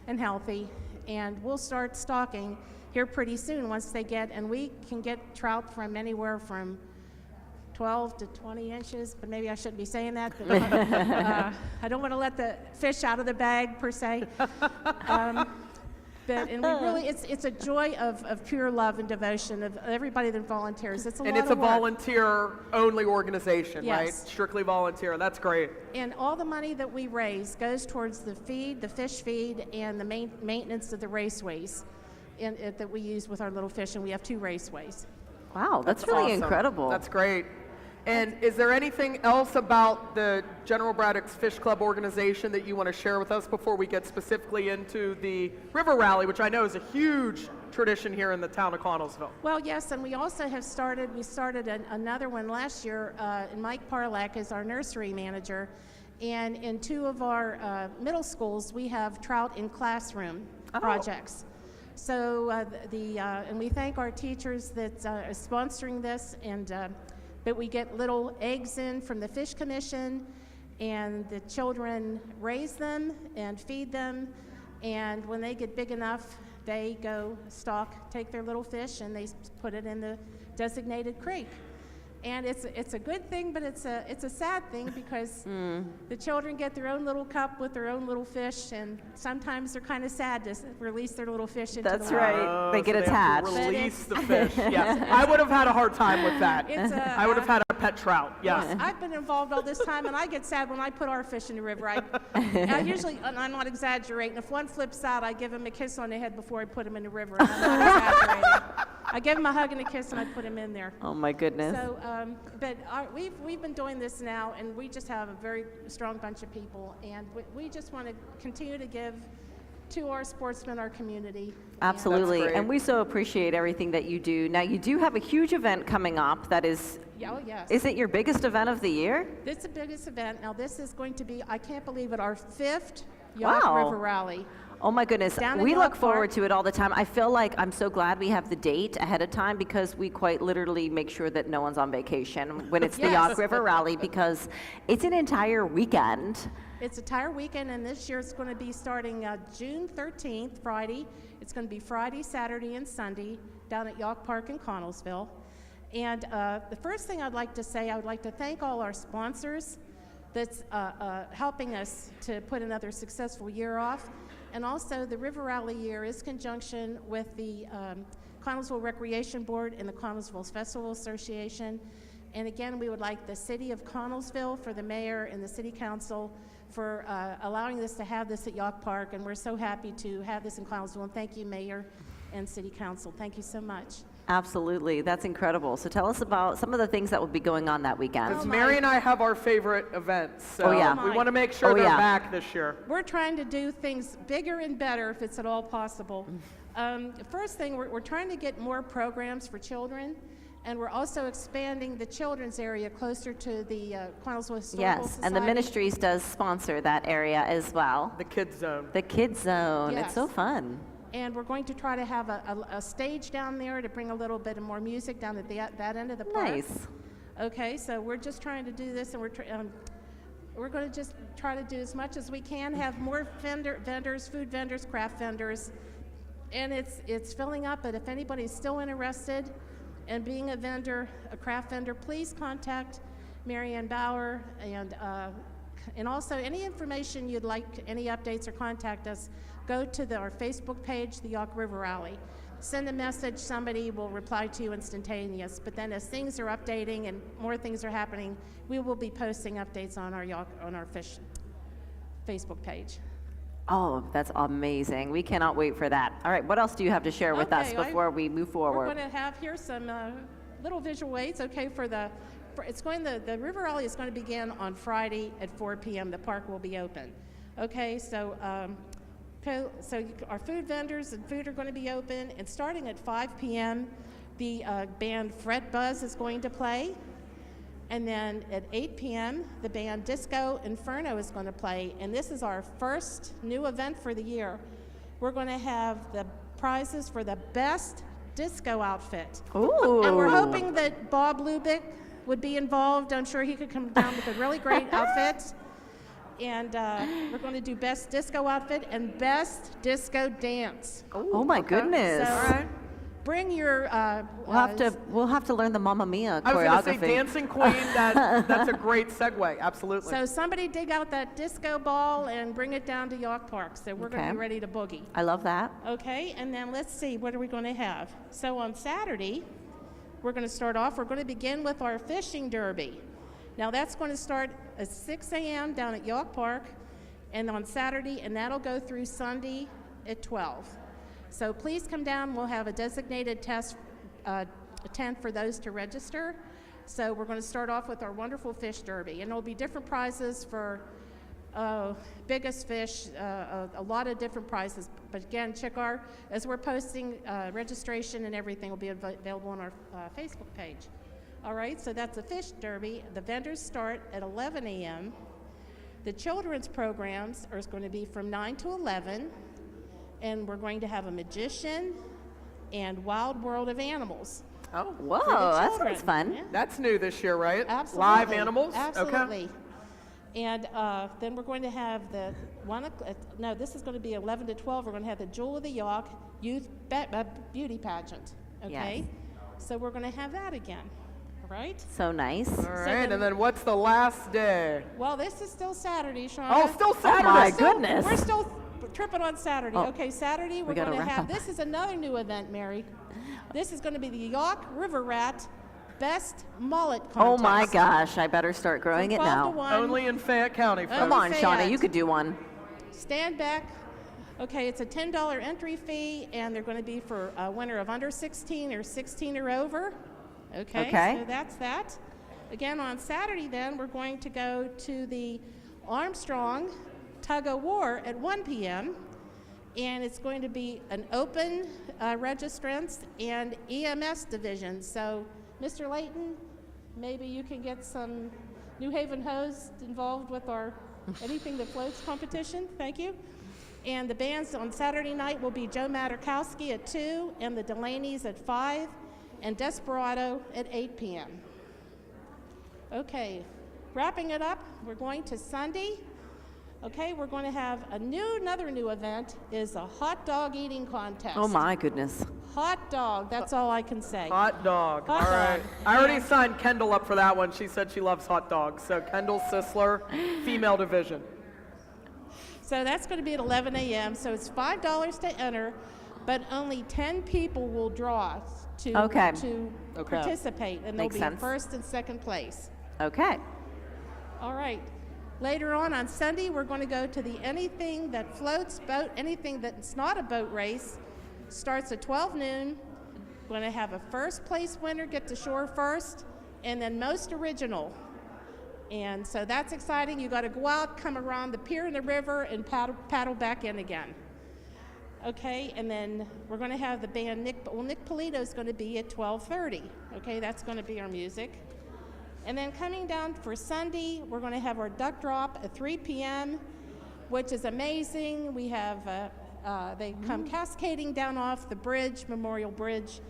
and healthy. And we'll start stocking here pretty soon once they get, and we can get trout from anywhere from 12 to 20 inches, but maybe I shouldn't be saying that. But, I don't want to let the fish out of the bag, per se. And we really, it's a joy of pure love and devotion of everybody that volunteers. It's a lot of work. And it's a volunteer-only organization, Yes. right? Strictly volunteer. That's great. And all the money that we raise goes towards the feed, the fish feed, and the maintenance of the raceways that we use with our little fish, and we have 2 raceways. Wow, that's really awesome. incredible. That's great. And is there anything else about the General Braddock's Fish Club organization that you want to share with us before we get specifically into the River Rally, which I know is a huge tradition here in the town of Connellsville? Well, yes, and we also have started another one last year, and Mike Parlak is our nursery manager. And in 2 of our middle schools, we have trout in classroom projects. So, and we thank our teachers that are sponsoring this, and but we get little eggs in from the Fish Commission, and the children raise them and feed them, and when they get big enough, they go take their little fish, and they put it in the designated creek. And it's a good thing, but it's a sad thing because the children get their own little cup with their own little fish, and sometimes they're kind of sad to release their little fish into the water. That's right. They get so attached. They have to release the fish. Yes, I would have had a hard time with that. I would have had a pet trout. Yes. I've been involved all this time, and I get sad when I put our fish in the river. I usually, and I'm not exaggerating, if one flips out, I give him a kiss on the head before I put him in the river. And I'm not exaggerating. I give him a hug and a kiss, and I put him in there. Oh my goodness. So, but we've been doing this now, and we just have a very strong bunch of people, and we just want to continue to give to our sportsmen, our community. Absolutely, and we so appreciate everything that you do. Now, you do have a huge event coming up that is, oh yes. Is it your biggest event of the year? This is the biggest event. Now, this is going to be, I can't believe it, our 5th Yacht River Rally. Oh my goodness, Down in we York look forward Park. to it all the time. I feel like I'm so glad we have the date ahead of time because we quite literally make sure that no one's on vacation when it's the Yacht River Rally because it's an entire weekend. It's an entire weekend, and this year it's going to be starting June 13th, Friday. It's going to be Friday, Saturday, and Sunday down at York Park in Connellsville. And the first thing I'd like to say, I would like to thank all our sponsors that's helping us to put another successful year off. And also, the River Rally year is conjunction with the Connellsville Recreation Board and the Connellsville Festival Association. And again, we would like the City of Connellsville, for the mayor and the City Council, for allowing us to have this at York Park. And we're so happy to have this in Connellsville. And thank you, Mayor and City Council. Thank you so much. Absolutely. That's incredible. So tell us about some of the things that will be going on that weekend. Because Mary and I have our favorite events, so we want to make sure they're back this year. We're trying to do things bigger and better if it's at all possible. First thing, we're trying to get more programs for children, and we're also expanding the children's area closer to the Connellsville Historical Society. And the Ministries does sponsor that area as well. The Kids Zone. The Kids Zone. Yes. It's so fun. And we're going to try to have a stage down there to bring a little bit of more music down at that end of the park. Nice. Okay, so we're just trying to do this, and we're going to just try to do as much as we can, have more vendors, food vendors, craft vendors, and it's filling up. But if anybody's still interested in being a vendor, a craft vendor, please contact Mary Ann Bauer, and also any information you'd like, any updates, or contact us. Go to our Facebook page, the Yawk River Rally. Send a message, somebody will reply to you instantaneous. But then as things are updating and more things are happening, we will be posting updates on our fish Facebook page. Oh, that's amazing. We cannot wait for that. All right, what else do you have to share with us before we move forward? We're going to have here some little visual aids, okay, the River Rally is going to begin on Friday at 4 p.m. The park will be open. Okay, so our food vendors and food are going to be open, and starting at 5 p.m., the band Fret Buzz is going to play. And then at 8 p.m., the band Disco Inferno is going to play, and this is our first new event for the year. We're going to have the prizes for the best disco outfit. Ooh. And we're hoping that Bob Lubick would be involved. I'm sure he could come down with a really great outfit. And we're going to do best disco outfit and best disco dance. Oh my goodness. So bring your... We'll have to learn the Mamma Mia choreography. I was going to say Dancing Queen, that's a great segue, absolutely. So somebody dig out that disco ball and bring it down to Yawk Park. So we're going to be ready to boogie. I love that. Okay, and then let's see, what are we going to have? So on Saturday, we're going to start off, we're going to begin with our fishing derby. Now that's going to start at 6 a.m. down at Yawk Park, and on Saturday, and that'll go through Sunday at 12. So please come down. We'll have a designated tent for those to register. So we're going to start off with our wonderful fish derby, and there'll be different prizes for biggest fish, a lot of different prizes. But again, as we're posting registration and everything will be available on our Facebook page. All right, so that's a fish derby. The vendors start at 11 a.m. The children's programs are going to be from 9 to 11, and we're going to have a magician and Wild World of Animals. Oh, whoa, that sounds fun. Yeah. That's new this year, right? Absolutely. Live animals? Absolutely. Okay. And then we're going to have this is going to be 11 to 12. We're going to have the Jewel of the Yawk Youth Beauty Pageant. Okay? Yes. So we're going to have that again. Right? So nice. All right, and then what's the last day? Well, this is still Saturday, Sean. Oh, still Saturday. Oh my goodness. We're still tripping on Saturday. Oh, okay, Saturday we're going to have, this is another new event, Mary. This is going to be the Yawk River Rat Best Mullet Contest. Oh my gosh, I better start growing it now. Only in Fayette County. Come on, Shauna, you could do one. Stand back. Okay, it's a $10 entry fee, and they're going to be for a winner of under 16 or 16 or over. Okay, so that's that. Again, on Saturday then, we're going to go to the Armstrong Tug-of-War at 1 p.m., and it's going to be an open registrants and EMS division. So, Mr. Layton, maybe you can get some New Haven hose involved with our Anything That Floats competition. Thank you. And the bands on Saturday night will be Joe Materkowski at 2, and the Delaney's at 5, and Desperado at 8 p.m. Okay, wrapping it up, we're going to Sunday. Okay, we're going to have another new event is a hot dog eating contest. Oh my goodness. Hot dog, that's all I can say. Hot dog, all right. I already signed Kendall up for that one. She said she loves hot dogs. So Kendall Sisler, female division. So that's going to be at 11 a.m. So it's $5 to enter, but only 10 people will draw to participate, and they'll be first and second place. Okay. All right. Later on Sunday, we're going to go to the Anything That Floats boat. Anything that's not a boat race starts at 12 noon. We're going to have a first place winner get to shore first, and then most original. And so that's exciting. You got to go out, come around the pier and the river, and paddle back in again. Okay, and then we're going to have the band Nick Polito is going to be at 12:30. Okay, that's going to be our music. And then coming down for Sunday, we're going to have our duck drop at 3 p.m., which is amazing. We have, they come cascading down off the bridge, Memorial Bridge,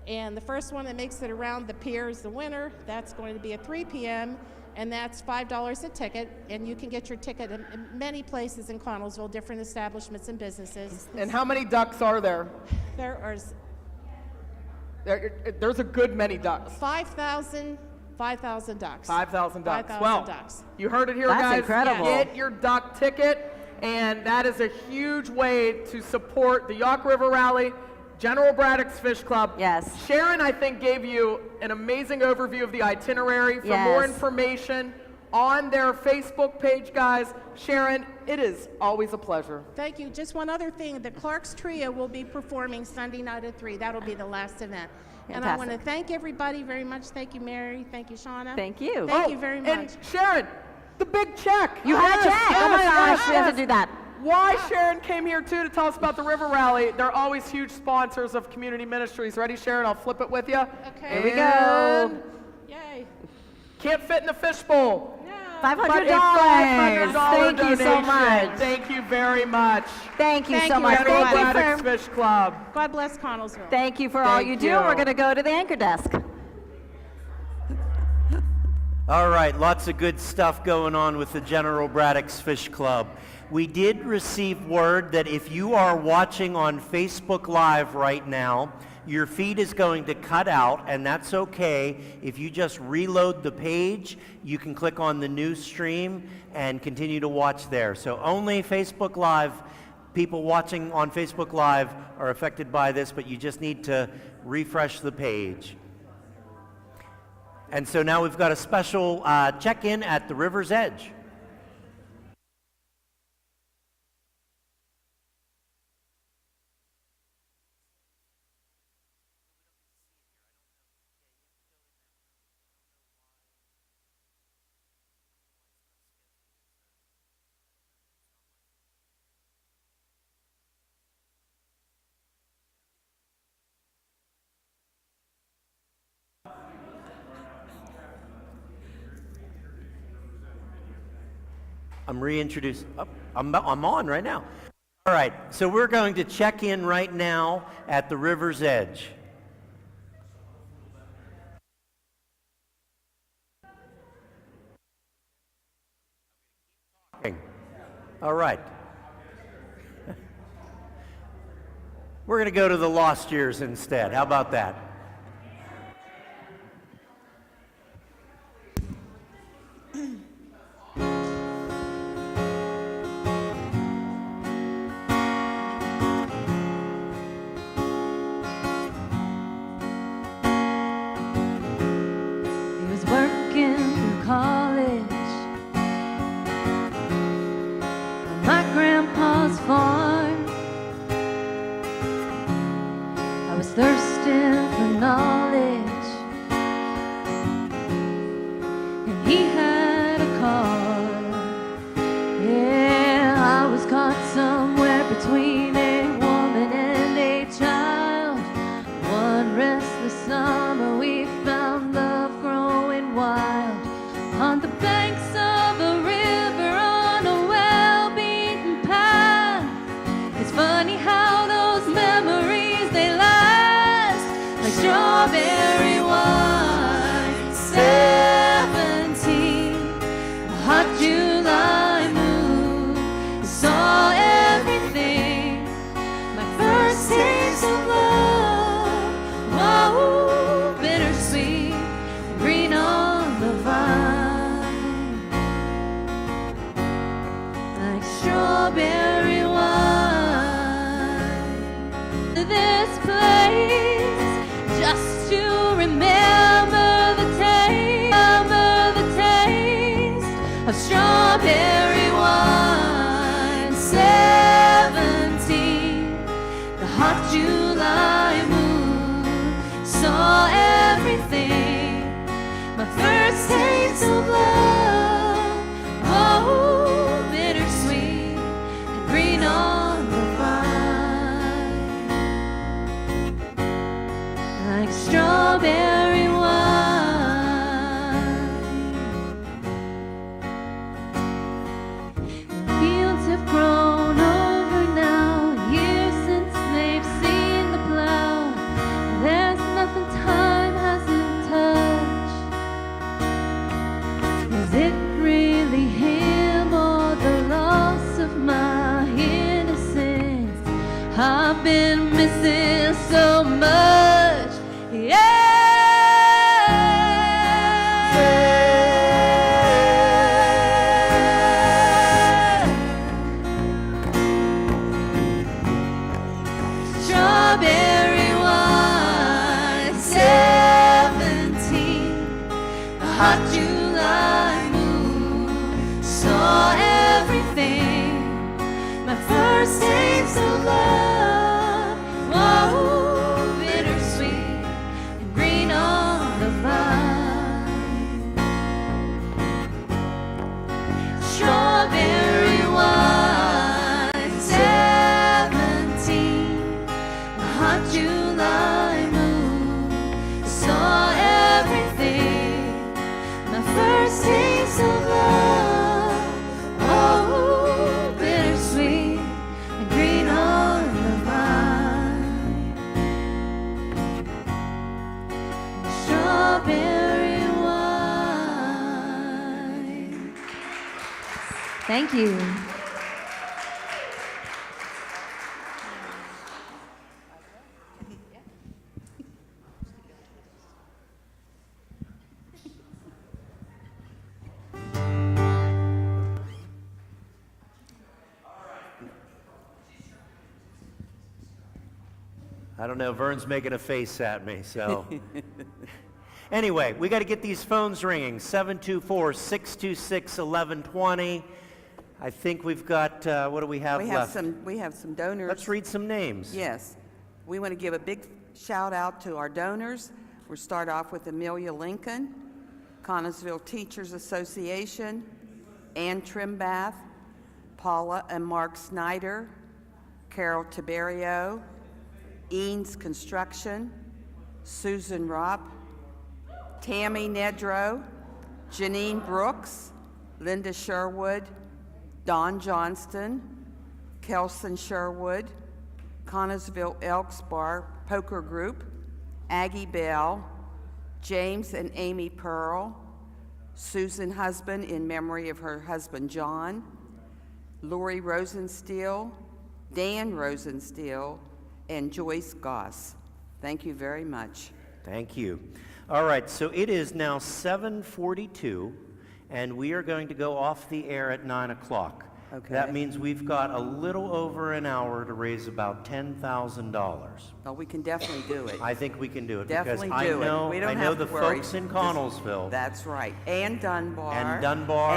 and the first one that makes it around the pier is the winner. That's going to be at 3 p.m., and that's $5 a ticket, and you can get your ticket in many places in Connellsville, different establishments and businesses. And how many ducks are there? There's a good many ducks. 5,000 ducks. 5,000 ducks. 5,000 Well, ducks. you heard it here, That's guys. incredible. Get your duck ticket, and that is a huge way to support the Yawk River Rally, General Braddock's Fish Club. Yes. Sharon, I think, gave you an amazing overview of the itinerary. For more information on their Facebook page, guys, Sharon, it is always a pleasure. Thank you. Just one other thing. The Clark's Trio will be performing Sunday night at 3. That'll be the last event. And I want to thank everybody very much. Thank you, Mary. Thank you, Shauna. Thank you. Thank you very much. And Sharon, the big check. You had a check. Oh my gosh, we have to do that. Why Sharon came here too to tell us about the River Rally. They're always huge sponsors of community ministries. Ready, Sharon? I'll flip it with you. Okay. Here we go. Yay. Can't fit in the fishbowl. $500. But a $500 Thank you so donation. much. Thank you very much. Thank you Thank so you, much. everyone. Thank you Braddock's for, Fish Club. God bless Connellsville. thank you for all Thank you do. you. We're going to go to the anchor desk. All right, lots of good stuff going on with the General Braddock's Fish Club. We did receive word that if you are watching on Facebook Live right now, your feed is going to cut out, and that's okay. If you just reload the page, you can click on the new stream and continue to watch there. So only Facebook Live, people watching on Facebook Live are affected by this, but you just need to refresh the page. And so now we've got a special check-in at the river's edge. I'm reintroducing. Oh, I'm on right now. All right, so we're going to check in right now at the river's edge. All right. We're going to go to the lost years instead. How about that? He was working through college on my grandpa's farm. I was thirsting for knowledge, and he had a car. Yeah, I was caught somewhere between a woman and a child. One restless summer we found love growing wild on the banks of a river on a well-beaten path. It's funny how those memories, they last like strawberry wine. 17, a hot July moon, saw everything. My first taste of love, whoa, bittersweet, green on the vine, like strawberry wine. This place, just to remember the taste of strawberry wine. 17, the hot July moon, saw everything. My first taste of love, oh, bittersweet and green on the vine, like strawberry wine. The fields have grown over now, years since they've seen the plow. There's nothing time hasn't touched. Is it really him or the loss of my innocence? I've been missing so much, yeah. Strawberry wine, 17, a hot July moon, saw everything. My first taste of love, whoa, bittersweet and green on the vine. Strawberry wine, 17, a hot July moon, saw everything. My first taste of love, oh, bittersweet and green on the vine. Strawberry wine. Thank you. I don't know, Vern's making a face at me, so. Anyway, we got to get these phones ringing. 724-626-1120. I think we've got, what do we have left? We have some donors. Let's read some names. Yes. We want to give a big shout out to our donors. We'll start off with Amelia Lincoln, Connellsville Teachers Association, Ann Trimbath, Paula and Mark Snyder, Carol Tiberio, Eanes Construction, Susan Ropp, Tammy Nedrow, Janine Brooks, Linda Sherwood, Don Johnston, Kelson Sherwood, Connellsville Elks Bar Poker Group, Aggie Bell, James and Amy Pearl, Susan Husband in memory of her husband John, Lori Rosensteel, Dan Rosensteel, and Joyce Goss. Thank you very much. Thank you. All right, so it is now 7:42, and we are going to go off the air at 9 o'clock. Okay. That means we've got a little over an hour to raise about $10,000. Well, we can definitely do it. I think we can do it Definitely because do I know, it. We don't I know have the to worry. folks in Connellsville. That's right. And Dunbar.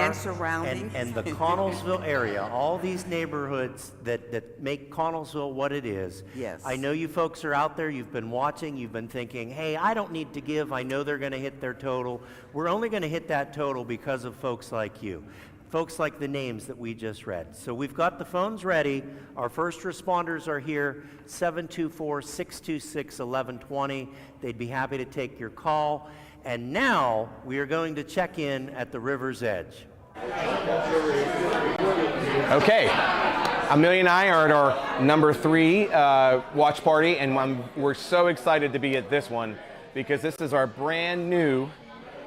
And surrounding. and the Connellsville area, all these neighborhoods that make Connellsville what it is. Yes. I know you folks are out there, you've been watching, you've been thinking, hey, I don't need to give, I know they're going to hit their total. We're only going to hit that total because of folks like you. Folks like the names that we just read. So we've got the phones ready. Our first responders are here, 724-626-1120. They'd be happy to take your call. And now we are going to check in at the River's Edge. Okay, Amelia and I are at our number 3 watch party, and we're so excited to be at this one because this is our brand new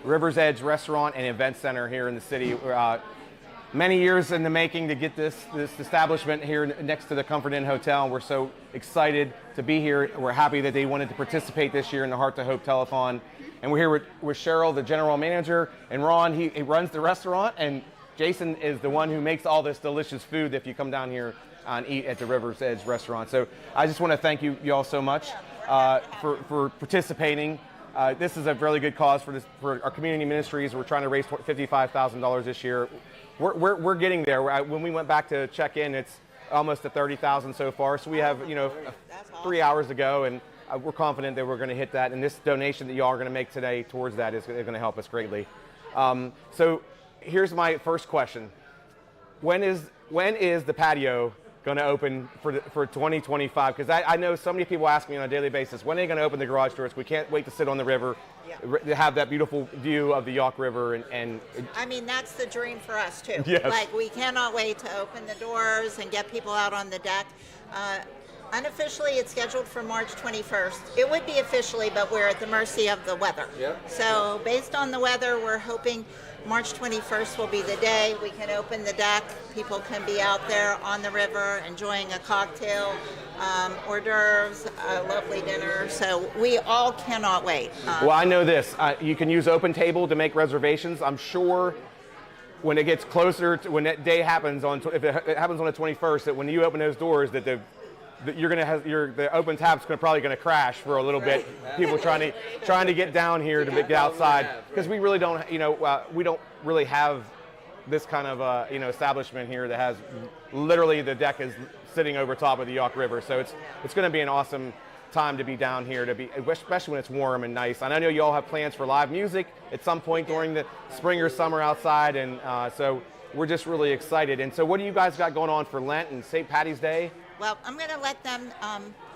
River's Edge restaurant and event center here in the city. Many years in the making to get this establishment here next to the Comfort Inn Hotel, and we're so excited to be here. We're happy that they wanted to participate this year in the Heart to Hope Telethon. And we're here with Cheryl, the general manager, and Ron, he runs the restaurant, and Jason is the one who makes all this delicious food if you come down here and eat at the River's Edge restaurant. So I just want to thank you all so much for participating. This is a really good cause for our community ministries. We're trying to raise $55,000 this year. We're getting there. When we went back to check in, it's almost at $30,000 so far. So we have 3 hours to go, and we're confident that we're going to hit that, and this donation that y'all are going to make today towards that is going to help us greatly. So here's my first question. When is the patio going to open for 2025? Because I know so many people ask me on a daily basis, when are they going to open the garage doors? We can't wait to sit on the river, to have that beautiful view of the Yawk River. And I mean, that's the dream for us too. Yes. Like, we cannot wait to open the doors and get people out on the deck. Unofficially, it's scheduled for March 21st. It would be officially, but we're at the mercy of the weather. Yep. So based on the weather, we're hoping March 21st will be the day we can open the deck. People can be out there on the river enjoying a cocktail, hors d'oeuvres, a lovely dinner. So we all cannot wait. Well, I know this. You can use Open Table to make reservations. I'm sure when it gets closer to when that day happens if it happens on the 21st, that when you open those doors, that you're gonna have the open tap's probably gonna crash for a little bit. People trying to get down here to get outside, because we really don't, we don't really have this kind of establishment here that has literally the deck is sitting over top of the Yawk River. So it's going to be an awesome time to be down here, especially when it's warm and nice. And I know you all have plans for live music at some point during the spring or summer outside, and so we're just really excited. And so what do you guys got going on for Lent and St. Patty's Day? Well, I'm going to let them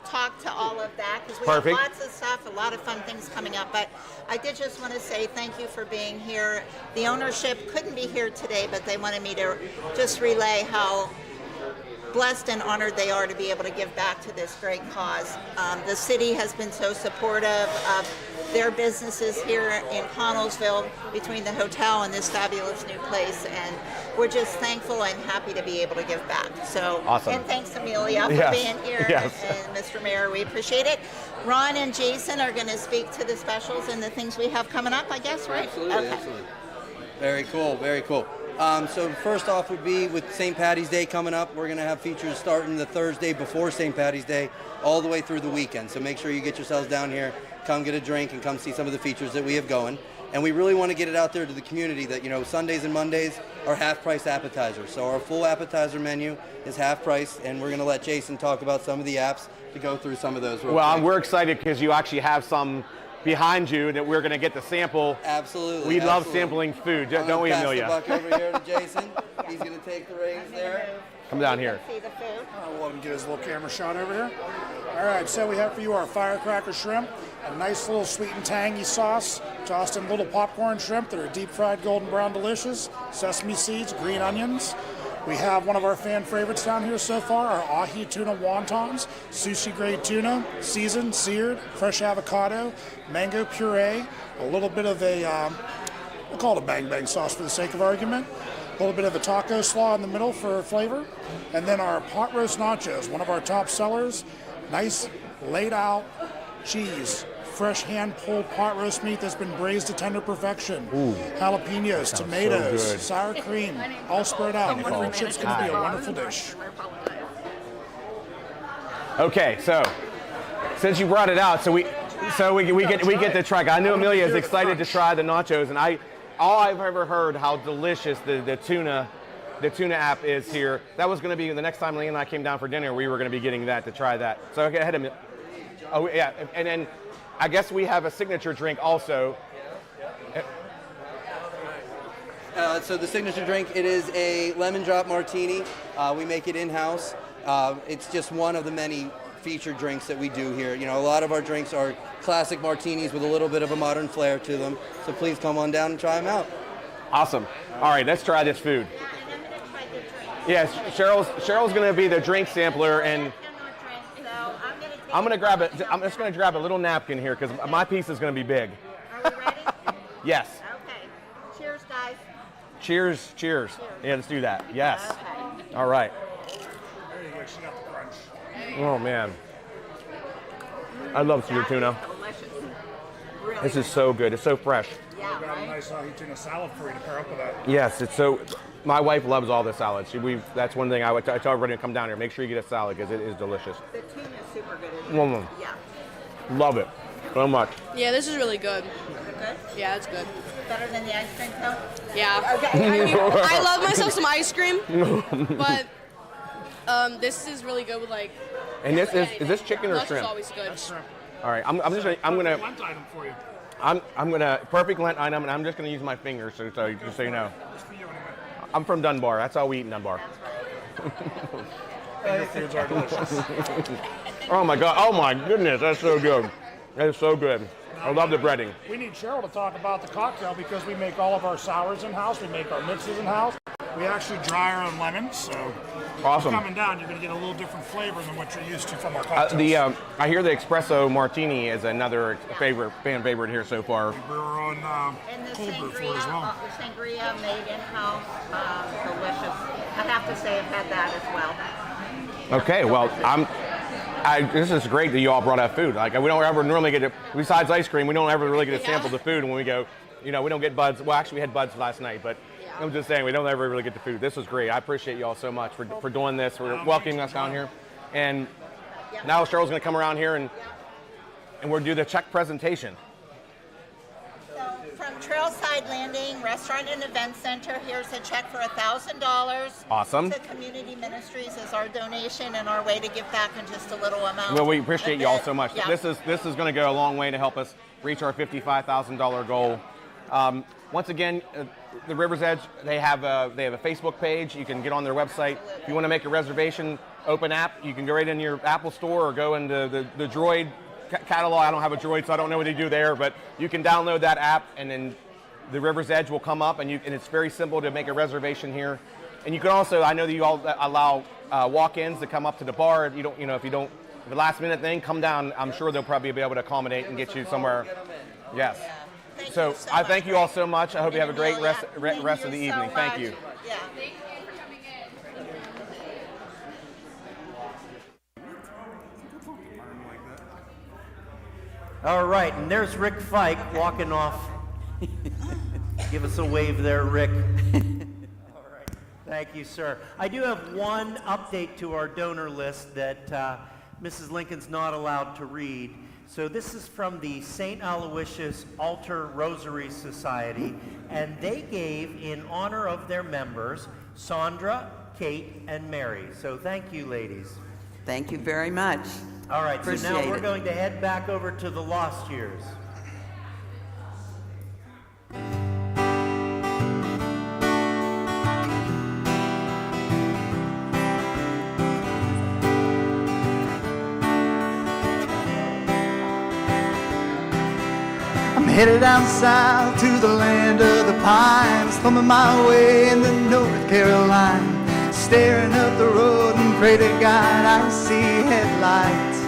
talk to all of that, because we Perfect. have lots of stuff, a lot of fun things coming up. But I did just want to say thank you for being here. The ownership couldn't be here today, but they wanted me to just relay how blessed and honored they are to be able to give back to this great cause. The city has been so supportive of their businesses here in Connellsville, between the hotel and this fabulous new place, and we're just thankful and happy to be able to give back. So, awesome. And thanks, Amelia, for Yes. being here, Yes. and Mr. Mayor, we appreciate it. Ron and Jason are going to speak to the specials and the things we have coming up, I guess, right? Absolutely, Okay. absolutely. Very cool, very cool. So first off would be with St. Patty's Day coming up. We're going to have features starting the Thursday before St. Patty's Day all the way through the weekend. So make sure you get yourselves down here, come get a drink, and come see some of the features that we have going. And we really want to get it out there to the community that, Sundays and Mondays are half-price appetizers. So our full appetizer menu is half price, and we're going to let Jason talk about some of the apps to go through some of those real Well, quick. we're excited because you actually have some behind you that we're going to get to sample. Absolutely. We love absolutely. sampling food, I'm don't we, gonna Amelia? pass the buck over here to Jason. He's going to take the reins there. Come down here. See the food. We'll let him get his little camera shot over here. All right, so we have for you our firecracker shrimp, a nice little sweet and tangy sauce, tossed in little popcorn shrimp that are deep fried golden brown delicious, sesame seeds, green onions. We have one of our fan favorites down here so far, our ahi tuna wontons, sushi grade tuna, seasoned, seared, fresh avocado, mango puree, a little bit of a, we'll call it a bang bang sauce for the sake of argument, a little bit of a taco slaw in the middle for flavor, and then our pot roast nachos, one of our top sellers, nice laid out cheese, fresh hand-pulled pot roast meat that's been braised to tender perfection. Ooh, jalapenos, so tomatoes, good. sour cream, all spread out. And every chip's going to be a wonderful dish. Okay, so since you brought it out, we get to try. I know Amelia is excited to try the nachos, and all I've ever heard how delicious the tuna app is here. That was going to be the next time Lee and I came down for dinner. We were going to be getting that to try that. So go ahead, Amelia. Oh yeah, and then I guess we have a signature drink also. So the signature drink, it is a lemon drop martini. We make it in-house. It's just one of the many featured drinks that we do here. A lot of our drinks are classic martinis with a little bit of a modern flair to them. So please come on down and try them out. Awesome. All right, let's try this food. Yes, Cheryl's going to be the drink sampler, and I'm just going to grab a little napkin here because my piece is going to be big. Are we ready? Yes. Okay. Cheers, guys. Cheers. Yeah, let's do that. Yes. Okay. All right. There you go, she got the crunch. Oh man, I love seared tuna. Delicious. Really This is so good. It's so fresh. Yeah, We've got a nice ahi tuna salad for you to pair up with that. Yes, it's so. My wife loves all the salads. That's one thing I tell everybody to come down here. Make sure you get a salad because it is delicious. The tuna is super good, isn't it? Yeah. Love it so much. Yeah, this is really good. Good? Yeah, it's good. Better than the ice cream cone? Yeah. Okay. I mean, I love myself some ice cream, but this is really good with like. And this is this chicken or Lunch shrimp? is always good. All right, I'm gonna Lent item for you. I'm gonna perfect Lent item, and I'm just gonna use my fingers, so just so you know. Just for you anyway. I'm from Dunbar. That's all we eat in Dunbar. Finger foods are delicious. Oh my God! Oh my goodness, that's so good. That is so good. I love the breading. We need Cheryl to talk about the cocktail because we make all of our sours in-house. We make our mixes in-house. We actually dry our own lemons, so Awesome. coming down, you're going to get a little different flavor than what you're used to from our cocktails. I hear the espresso martini is another fan favorite here so far. We're on And the cold brew for it as well. the sangria made in-house, delicious. I have to say I've had that as well. Okay, well, this is great that you all brought out food. Like, we don't ever normally get to, besides ice cream, we don't ever really get to sample the food when we go, we don't get buds. Well, actually, we had buds last night, but I'm just saying, we don't ever really get the food. This was great. I appreciate you all so much for doing this, for welcoming us down here. And now Cheryl's going to come around here and we'll do the check presentation. From Trailside Landing Restaurant and Event Center, here's a check for $1,000. Awesome. To Community Ministries as our donation and our way to give back in just a little amount. Well, we appreciate you all so much. Yeah. This is going to go a long way to help us reach our $55,000 goal. Once again, the River's Edge, they have a Facebook page. You can get on their website. If you want to make a reservation, open app, you can go right in your Apple store or go into the Droid catalog. I don't have a Droid, so I don't know what they do there, but you can download that app, and then the River's Edge will come up, and it's very simple to make a reservation here. And you can also, I know that you all allow walk-ins to come up to the bar. If the last minute thing, come down. I'm sure they'll probably be able to accommodate and get you somewhere. Yes. So I thank you all so much. I hope you have a great rest of the evening. Thank you. Yeah. All right, and there's Rick Fike walking off. Give us a wave there, Rick. All right, thank you, sir. I do have one update to our donor list that Mrs. Lincoln's not allowed to read. So this is from the St. Aloysius Altar Rosary Society, and they gave, in honor of their members, Sandra, Kate, and Mary. So thank you, ladies. Thank you very much. All right, so now Appreciate we're it. going to head back over to the Lost Years. I'm headed down south to the land of the pines, thumbing my way into North Carolina, staring up the road and pray to God I see headlights.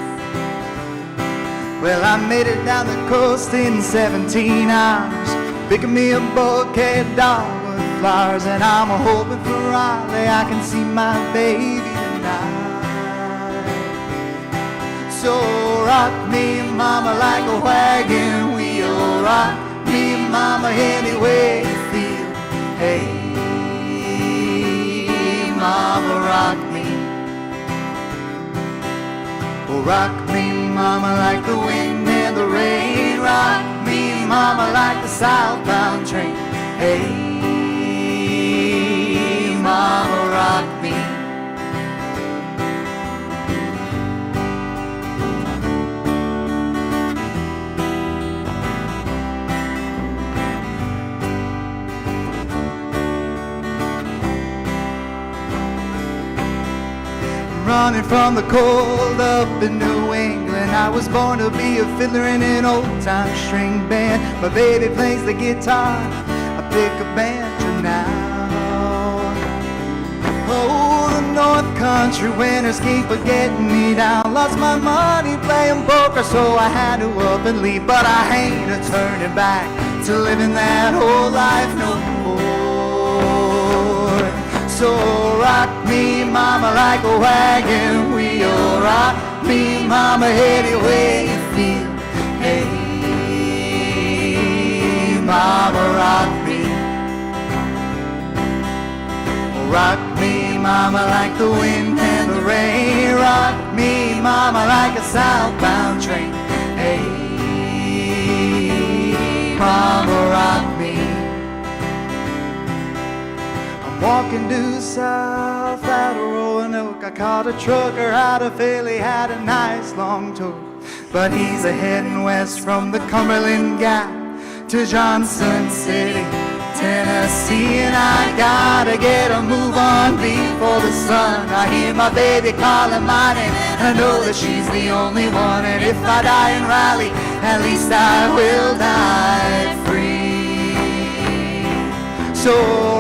Well, I made it down the coast in 17 hours, picking me a bouquet of dogwood flowers, and I'm hoping for Raleigh I can see my baby tonight. So rock me, mama, like a wagon wheel. Rock me, mama, any way you feel. Hey, mama, rock me. Oh, rock me, mama, like the wind and the rain. Rock me, mama, like the southbound train. Hey, mama, rock me. Running from the cold up in New England, I was born to be a fiddler in an old-time string band. My baby plays the guitar, I pick a banjo now. Oh, the North Country winters keep getting me down. Lost my money playing poker, so I had to up and leave. But I ain't a turning back to living that whole life no more. So rock me, mama, like a wagon wheel. Rock me, mama, any way you feel. Hey, mama, rock me. Rock me, mama, like the wind and the rain. Rock me, mama, like a southbound train. Hey, mama, rock me. Walking due south out of Roanoke, I caught a trucker out of Philly, had a nice long tour. but he's a heading west from the Cumberland Gap to Johnson City, Tennessee. And I gotta get a move on before the sun. I hear my baby calling my name, I know that she's the only one. And if I die in Raleigh, at least I will die free. So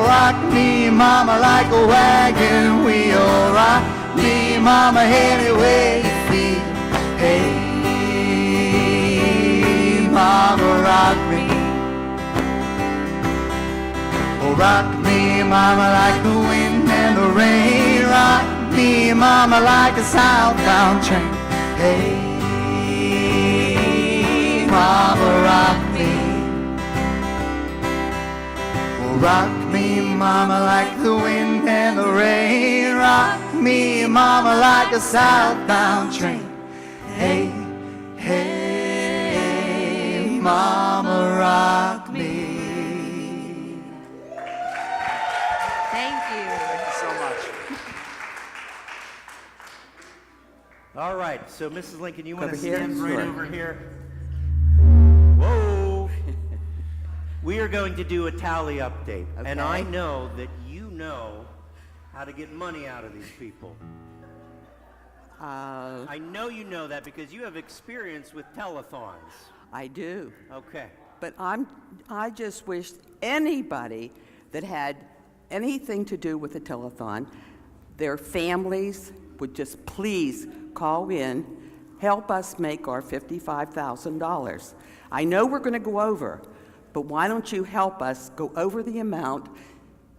rock me, mama, like a wagon wheel. Rock me, mama, any way you feel. Hey, mama, rock me. Oh, rock me, mama, like the wind and the rain. Rock me, mama, like a southbound train. Hey, mama, rock me. Oh, rock me, mama, like the wind and the rain. Rock me, mama, like a southbound train. Hey, hey, mama, rock me. Thank you. Thank you so much. All right, so Mrs. Lincoln, you want to Over here? stand right Sure. over here? Whoa! We are going to do a tally update, and I Okay. know that you know how to get money out of these people. I know you know that because you have experience with telethons. I do. Okay. But I just wish anybody that had anything to do with the telethon, their families would just please call in, help us make our $55,000. I know we're going to go over, but why don't you help us go over the amount,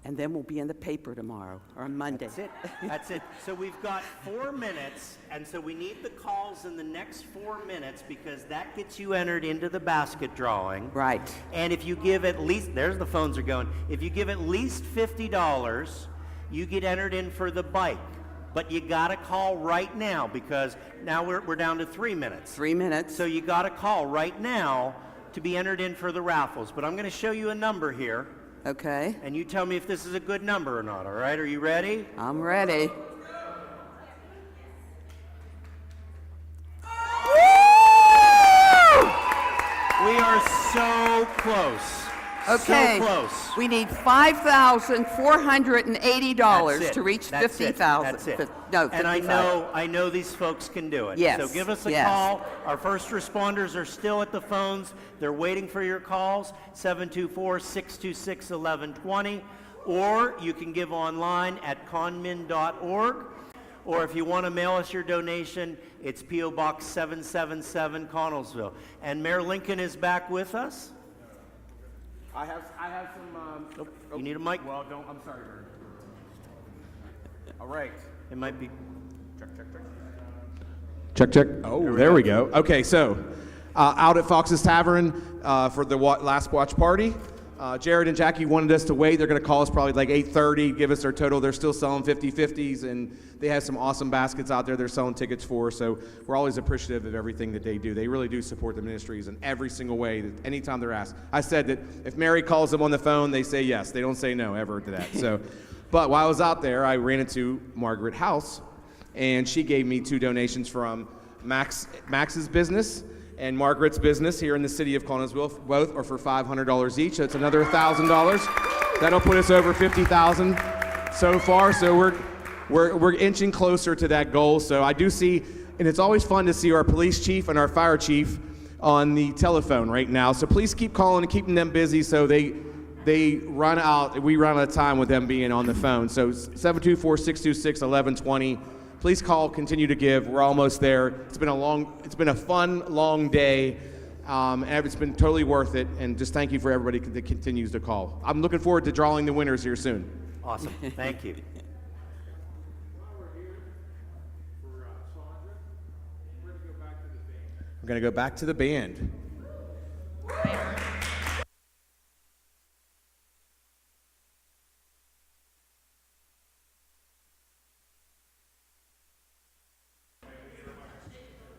and then we'll be in the paper tomorrow or on Monday. That's it. That's it. So we've got 4 minutes, and so we need the calls in the next 4 minutes because that gets you entered into the basket drawing. Right. And if you give at least, there's the phones are going, if you give at least $50, you get entered in for the bike. But you gotta call right now because now we're down to 3 minutes. 3 minutes. So you gotta call right now to be entered in for the raffles. But I'm gonna show you a number here. Okay. And you tell me if this is a good number or not, all right? Are you ready? I'm ready. We are so close. Okay. So close. We need $5,480 That's it. to reach That's it. 50,000. That's it. No, And 55. I know these folks can do it. Yes, So give us a yes. call. Our first responders are still at the phones. They're waiting for your calls, 724-626-1120. Or you can give online at conmin.org. Or if you want to mail us your donation, it's P.O. Box 777, Connellsville. And Mayor Lincoln is back with us. I have some. You need a mic? Well, don't. I'm sorry, Bird. All right. It might be. Check. Check, check. Oh, there we go. Okay, so out at Fox's Tavern for the last watch party. Jared and Jackie wanted us to wait. They're going to call us probably like 8:30, give us their total. They're still selling 50/50s, and they have some awesome baskets out there they're selling tickets for. So we're always appreciative of everything that they do. They really do support the ministries in every single way, that anytime they're asked. I said that if Mary calls them on the phone, they say yes. They don't say no ever to that. So, but while I was out there, I ran into Margaret House, and she gave me 2 donations from Max's business and Margaret's business here in the city of Connellsville. Both are for $500 each, so it's another $1,000. That'll put us over $50,000 so far. So we're inching closer to that goal. So I do see, and it's always fun to see our police chief and our fire chief on the telephone right now. So please keep calling and keeping them busy so we run out of time with them being on the phone. So 724-626-1120. Please call, continue to give. We're almost there. It's been a fun, long day. And it's been totally worth it. And just thank you for everybody that continues to call. I'm looking forward to drawing the winners here soon. Awesome. Thank you. We're going to go back to the band.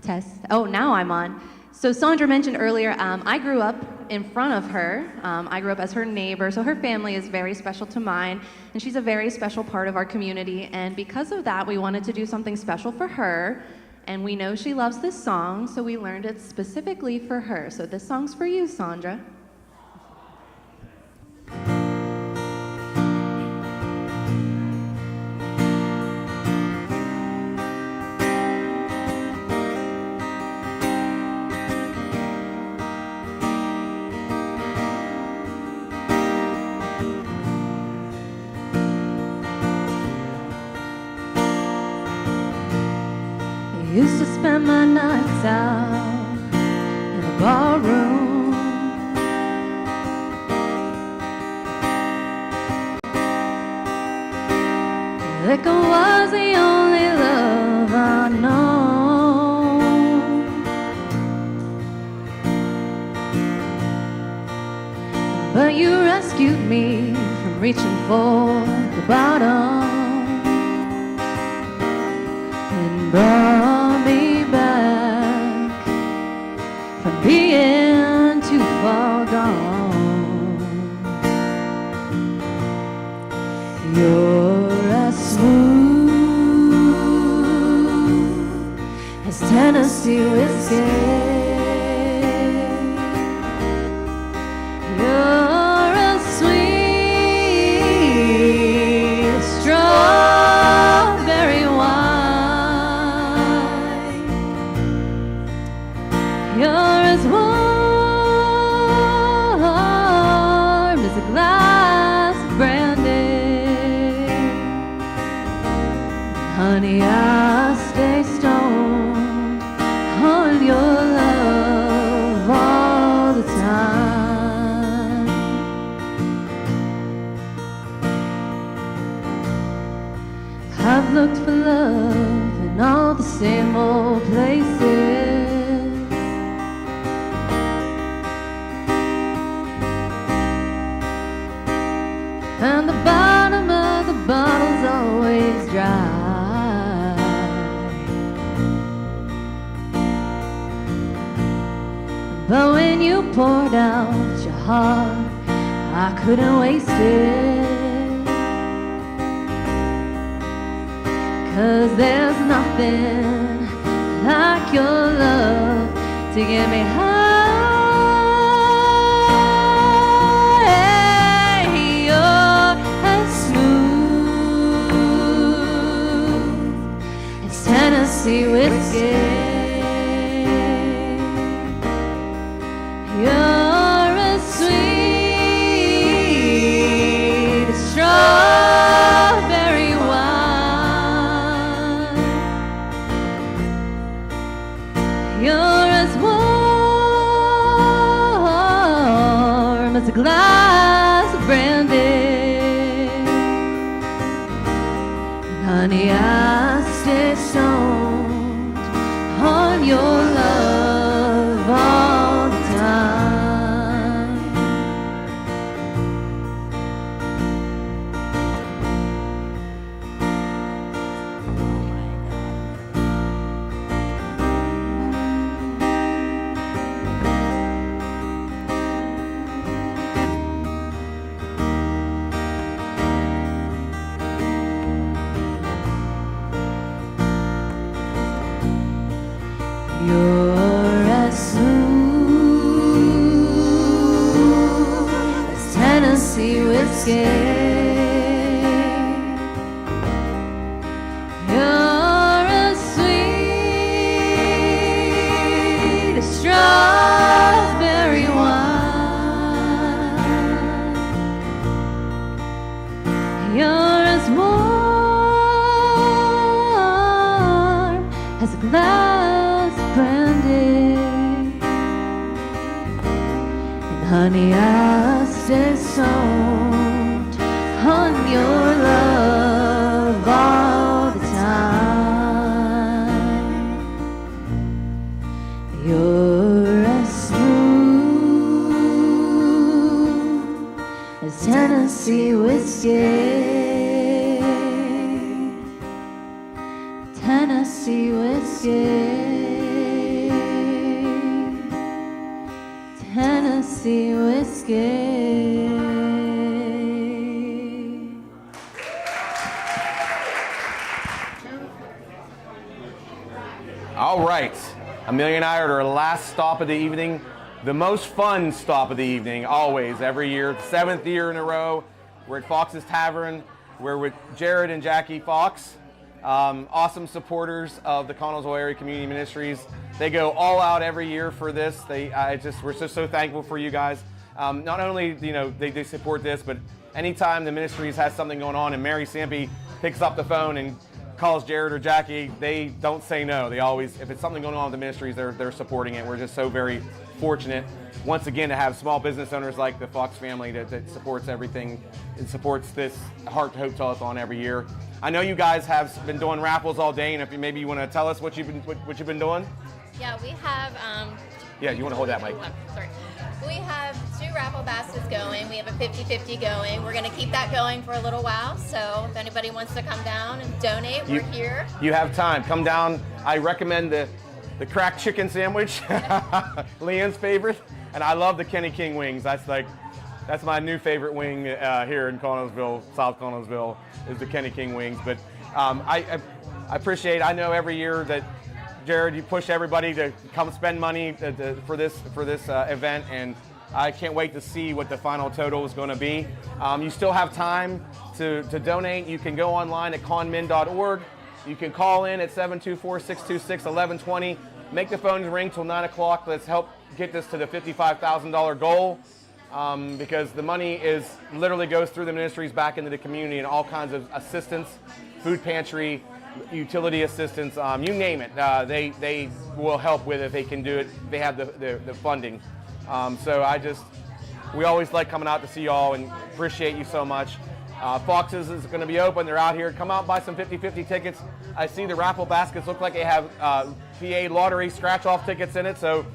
Test. Oh, now I'm on. So Sandra mentioned earlier, I grew up in front of her. I grew up as her neighbor, so her family is very special to mine, and she's a very special part of our community. And because of that, we wanted to do something special for her. and we know she loves this song, so we learned it specifically for her. So this song's for you, Sandra. Used to spend my nights out in a barroom. Liquor was the only love I know. But you rescued me from reaching for the bottom and brought me back from being too far gone. You're as smooth as Tennessee whiskey. You're as sweet as strawberry wine. You're as warm as a glass of brandy. Honey, I stay stoned on your love all the time. I've looked for love in all the same old places, and the bottom of the bottle's always dry. But when you poured out your heart, I couldn't waste it. 'Cause there's nothing like your love to get me high. You're as smooth as Tennessee whiskey. You're as sweet as strawberry wine. You're as warm as a glass of brandy. And honey, I stay stoned on your love all the time. You're as smooth as Tennessee whiskey. You're as sweet as strawberry wine. You're as warm as a glass of brandy. And honey, I stay stoned on your love all the time. You're as smooth as Tennessee whiskey. Tennessee whiskey. Tennessee whiskey. All right, Amelia and I are at our last stop of the evening, the most fun stop of the evening, always, every year, 7th year in a row. We're at Fox's Tavern. We're with Jared and Jackie Fox, awesome supporters of the Connellsville Area Community Ministries. They go all out every year for this. We're just so thankful for you guys. Not only they support this, but anytime the ministries has something going on and Mary Sampe picks up the phone and calls Jared or Jackie, they don't say no. They always, if it's something going on with the ministries, they're supporting it. We're just so very fortunate, once again, to have small business owners like the Fox family that supports everything and supports this Heart to Hope Telethon every year. I know you guys have been doing raffles all day, and if maybe you want to tell us what you've been doing. Yeah, we have. Yeah, you want to hold that mic? Sorry. We have 2 raffle baskets going. We have a 50-50 going. We're going to keep that going for a little while. So if anybody wants to come down and donate, we're here. You have time. Come down. I recommend the cracked chicken sandwich, Leanne's favorite, and I love the Kenny King wings. That's my new favorite wing here in Connellsville, South Connellsville, is the Kenny King wings. But I appreciate. I know every year that Jared, you push everybody to come spend money for this event, and I can't wait to see what the final total is going to be. You still have time to donate. You can go online at conmin.org. You can call in at 724-626-1120. Make the phones ring till 9 o'clock. Let's help get this to the $55,000 goal, because the money literally goes through the ministries back into the community and all kinds of assistance, food pantry, utility assistance, you name it. They will help with it if they can do it. They have the funding. So we always like coming out to see y'all and appreciate you so much. Fox's is going to be open. They're out here. Come out and buy some 50-50 tickets. I see the raffle baskets look like they have PA lottery scratch-off tickets in it. So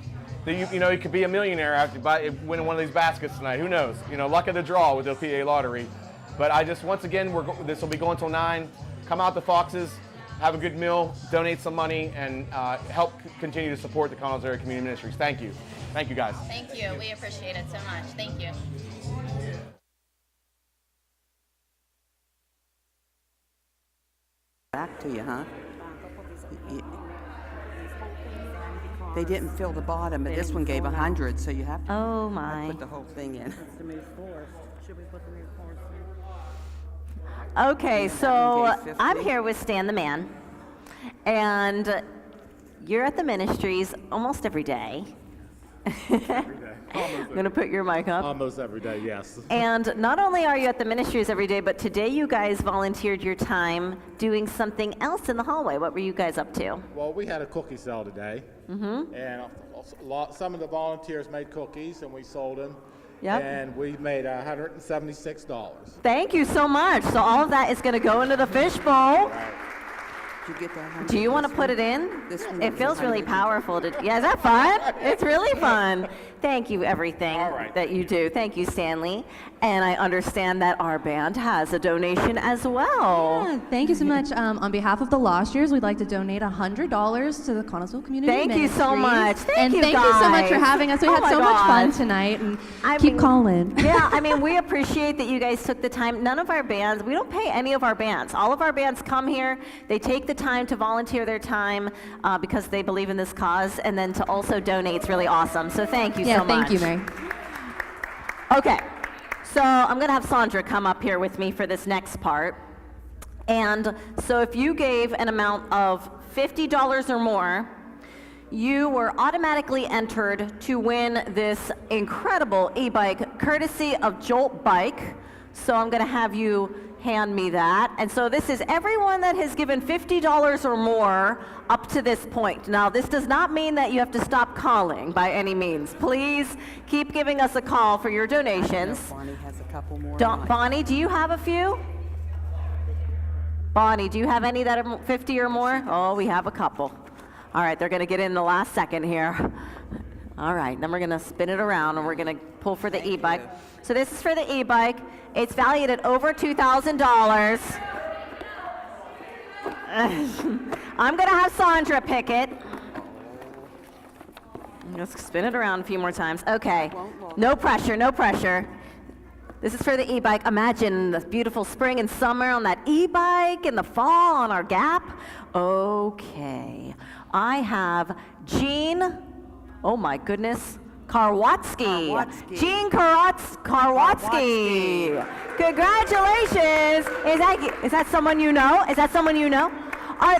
you could be a millionaire after winning one of these baskets tonight. Who knows? Luck of the draw with the PA lottery. But once again, this will be going till 9. Come out to Fox's. Have a good meal, donate some money, and help continue to support the Connellsville Area Community Ministries. Thank you. Thank you, guys. Thank you. We appreciate it so much. Thank you. Back to you, huh? They didn't fill the bottom, but this one gave 100, so you have to put the whole thing in. Okay, so I'm here with Stan the Man, and you're at the ministries almost every day. I'm going to put your mic up. Almost every day, yes. And not only are you at the ministries every day, but today you guys volunteered your time doing something else in the hallway. What were you guys up to? Well, we had a cookie sale today, and some of the volunteers made cookies, and we sold them. Yep. And we made $176. Thank you so much. So all of that is going to go into the Fishbowl. Right. Did you get that? Do you want to put it in? It feels really powerful. Yeah, is that fun? It's really fun. Thank you, everything that you do. Thank you, Stanley. And I understand that our band has a donation as well. Yeah, thank you so much. On behalf of the Lost Years, we'd like to donate $100 to the Connellsville Community Thank you so Ministries. much. Thank you, thank you so much for guys. having us. We Oh had my so much fun gosh. tonight, and keep calling. Yeah, I mean, we appreciate that you guys took the time. None of our bands, we don't pay any of our bands. All of our bands come here, they take the time to volunteer their time because they believe in this cause, and then to also donate. It's really awesome. So thank you so much. Thank you, Mary. Okay, so I'm going to have Sandra come up here with me for this next part. And so if you gave an amount of $50 or more, you were automatically entered to win this incredible e-bike courtesy of Jolt Bike. So I'm going to have you hand me that. And so this is everyone that has given $50 or more up to this point. Now, this does not mean that you have to stop calling by any means. Please keep giving us a call for your donations. Bonnie has a couple more. Bonnie, do you have a few? Bonnie, do you have any that are 50 or more? Oh, we have a couple. All right, they're going to get in the last second here. All right, then we're going to spin it around and we're going to pull for the e-bike. So this is for the e-bike. It's valued at over $2,000. I'm going to have Sandra pick it. Let's spin it around a few more times. Okay. No pressure, no pressure. This is for the e-bike. Imagine the beautiful spring and summer on that e-bike, in the fall on our Gap. Okay. I have Jean, oh my goodness, Karwatsky. Jean Karwatsky. Congratulations. Is that someone you know? Is that someone you know?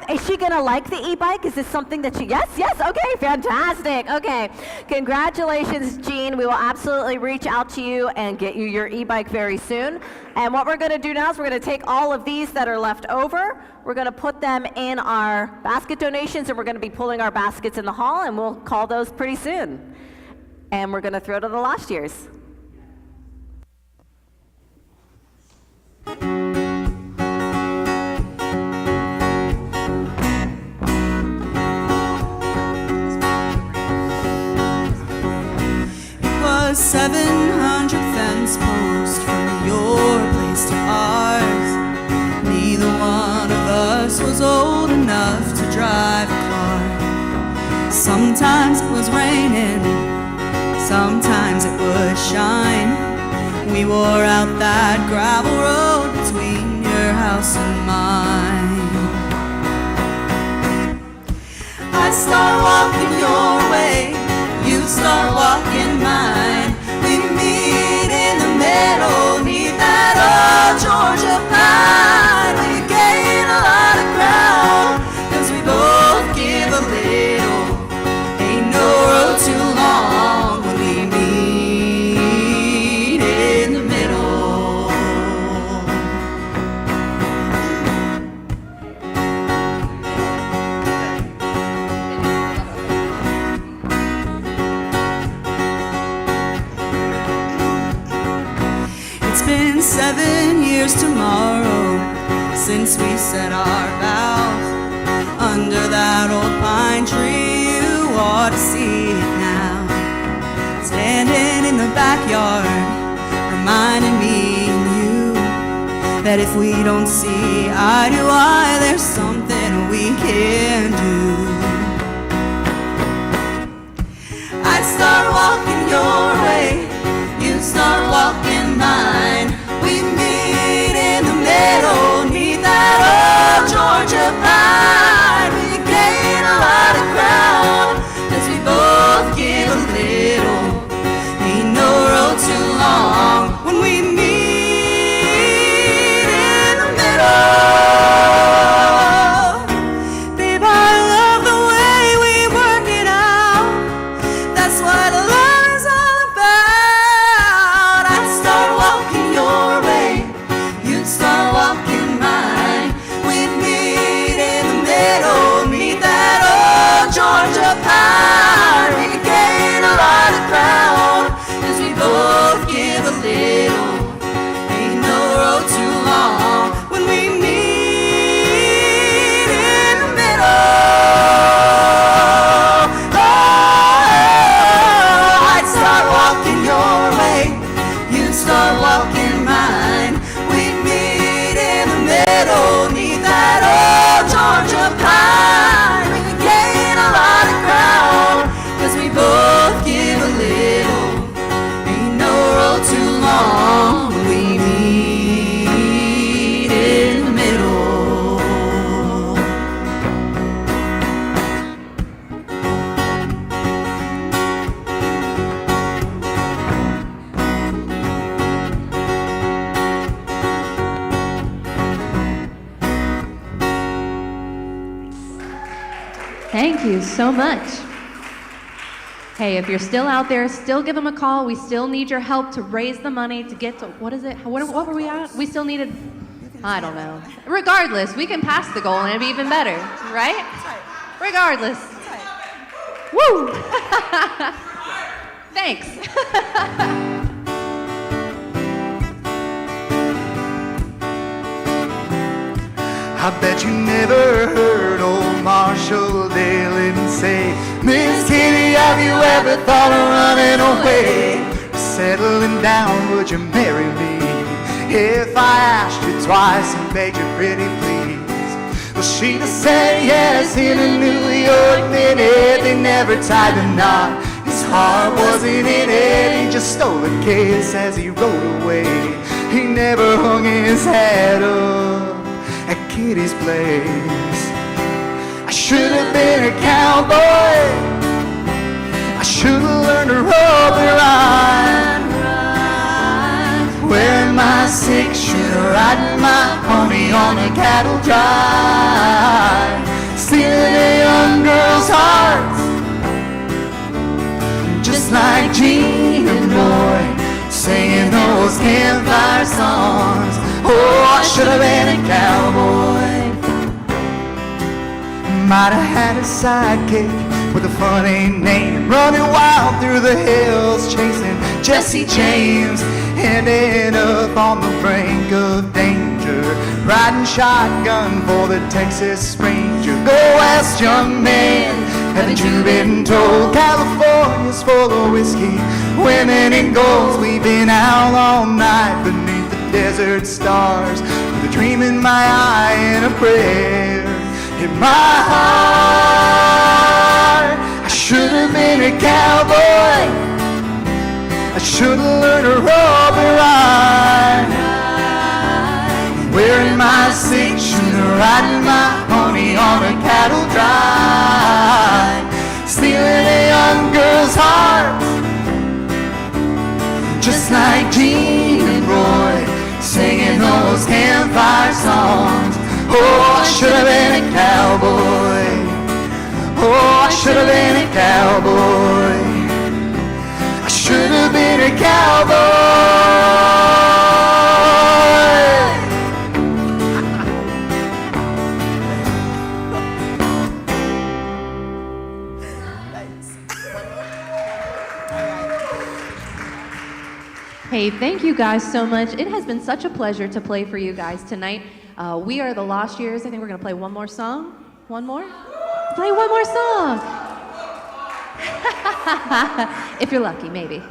Is she gonna like the e-bike? Is this something that yes, okay, fantastic. Okay, congratulations, Jean. We will absolutely reach out to you and get you your e-bike very soon. And what we're gonna do now is we're gonna take all of these that are left over, we're gonna put them in our basket donations, and we're gonna be pulling our baskets in the hall, and we'll call those pretty soon. And we're gonna throw to the last year's. It was 700 fence posts from your place to ours. Neither one of us was old enough to drive a car. Sometimes it was raining, sometimes it would shine. We wore out that gravel road between your house and mine. I'd start walking your way, you'd start walking mine. We'd meet in the middle, neath that old Georgia pine. We'd gain a lot of ground, 'cause we both give a little. Ain't no road too long when we meet in the middle. It's been 7 years tomorrow since we said our vows under that old pine tree. You ought to see it now, standing in the backyard, reminding me and you that if we don't see eye to eye, there's something we can do. I'd start walking your way, you'd start walking mine. We'd meet in the middle, neath that old Georgia pine. We'd gain a lot of ground, 'cause we both give a little. Ain't no road too long when we meet in the middle. Babe, I love the way we work it out. That's what love is all about. I'd start walking your way, you'd start walking mine. We'd meet in the middle, meet that old Georgia pine. We gain a lot of ground, 'cause we both give a little. Ain't no road too long when we meet in the middle. Oh, I'd start walking your way, you'd start walking mine. We'd meet in the middle, neath that old Georgia pine. We could gain a lot of ground, 'cause we both give a little. Ain't no road too long when we meet in the middle. Thank you so much. Hey, if you're still out there, still give them a call. We still need your help to raise the money to get to, what is it? What were we at? We still needed, I don't know. Regardless, we can pass the goal and it'd be even better, right? Regardless. Woo! Thanks. I bet you never heard old Marshall Dillon say, Miss Kitty, have you ever thought of running away? Settling down, would you marry me? If I asked you twice and begged you pretty please, well, she'd have said yes in a New York minute. They never tied the knot. His heart wasn't in it. He just stole a kiss as he rode away. He never hung his hat up at Kitty's place. I should have been a cowboy. I should have learned to rope and ride. Wearing my six-shooter, riding my pony on a cattle drive, stealing a young girl's heart, just like Gene and Roy, singing those campfire songs. Oh, I should have been a cowboy. Might have had a sidekick with a funny name, running wild through the hills, chasing Jesse James, ending up on the brink of danger, riding shotgun for the Texas Ranger. Go west, young man, haven't you been told? California's full of whiskey, women and gold. We've been out all night beneath the desert stars, with a dream in my eye and a prayer in my heart. I should have been a cowboy. I should have learned to rope and ride. Wearing my six-shooter, riding my pony on a cattle drive, stealing a young girl's heart, just like Gene and Roy, singing those campfire songs. Oh, I should have been a cowboy. Oh, I should have been a cowboy. I should have been a cowboy. Hey, thank you guys so much. It has been such a pleasure to play for you guys tonight. We are the Lost Years. I think we're going to play one more song. One more? Play one more song. If you're lucky, maybe.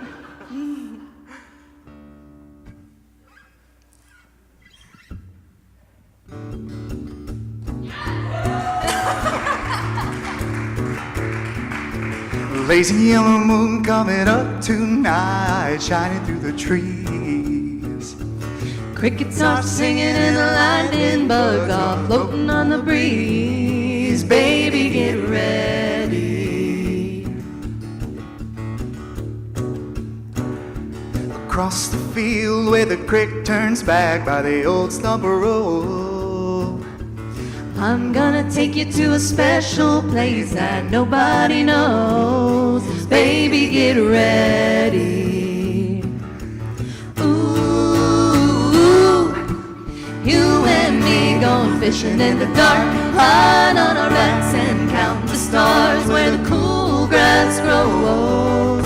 Lazy yellow moon coming up tonight, shining through the trees. Crickets are singing and the lightning bugs are floating on the breeze. Baby, get ready. Across the field where the creek turns back by the old stump road, I'm gonna take you to a special place that nobody knows. Baby, get ready. Ooh, you and me going fishing in the dark, lying on our backs and counting the stars where the cool grass grows.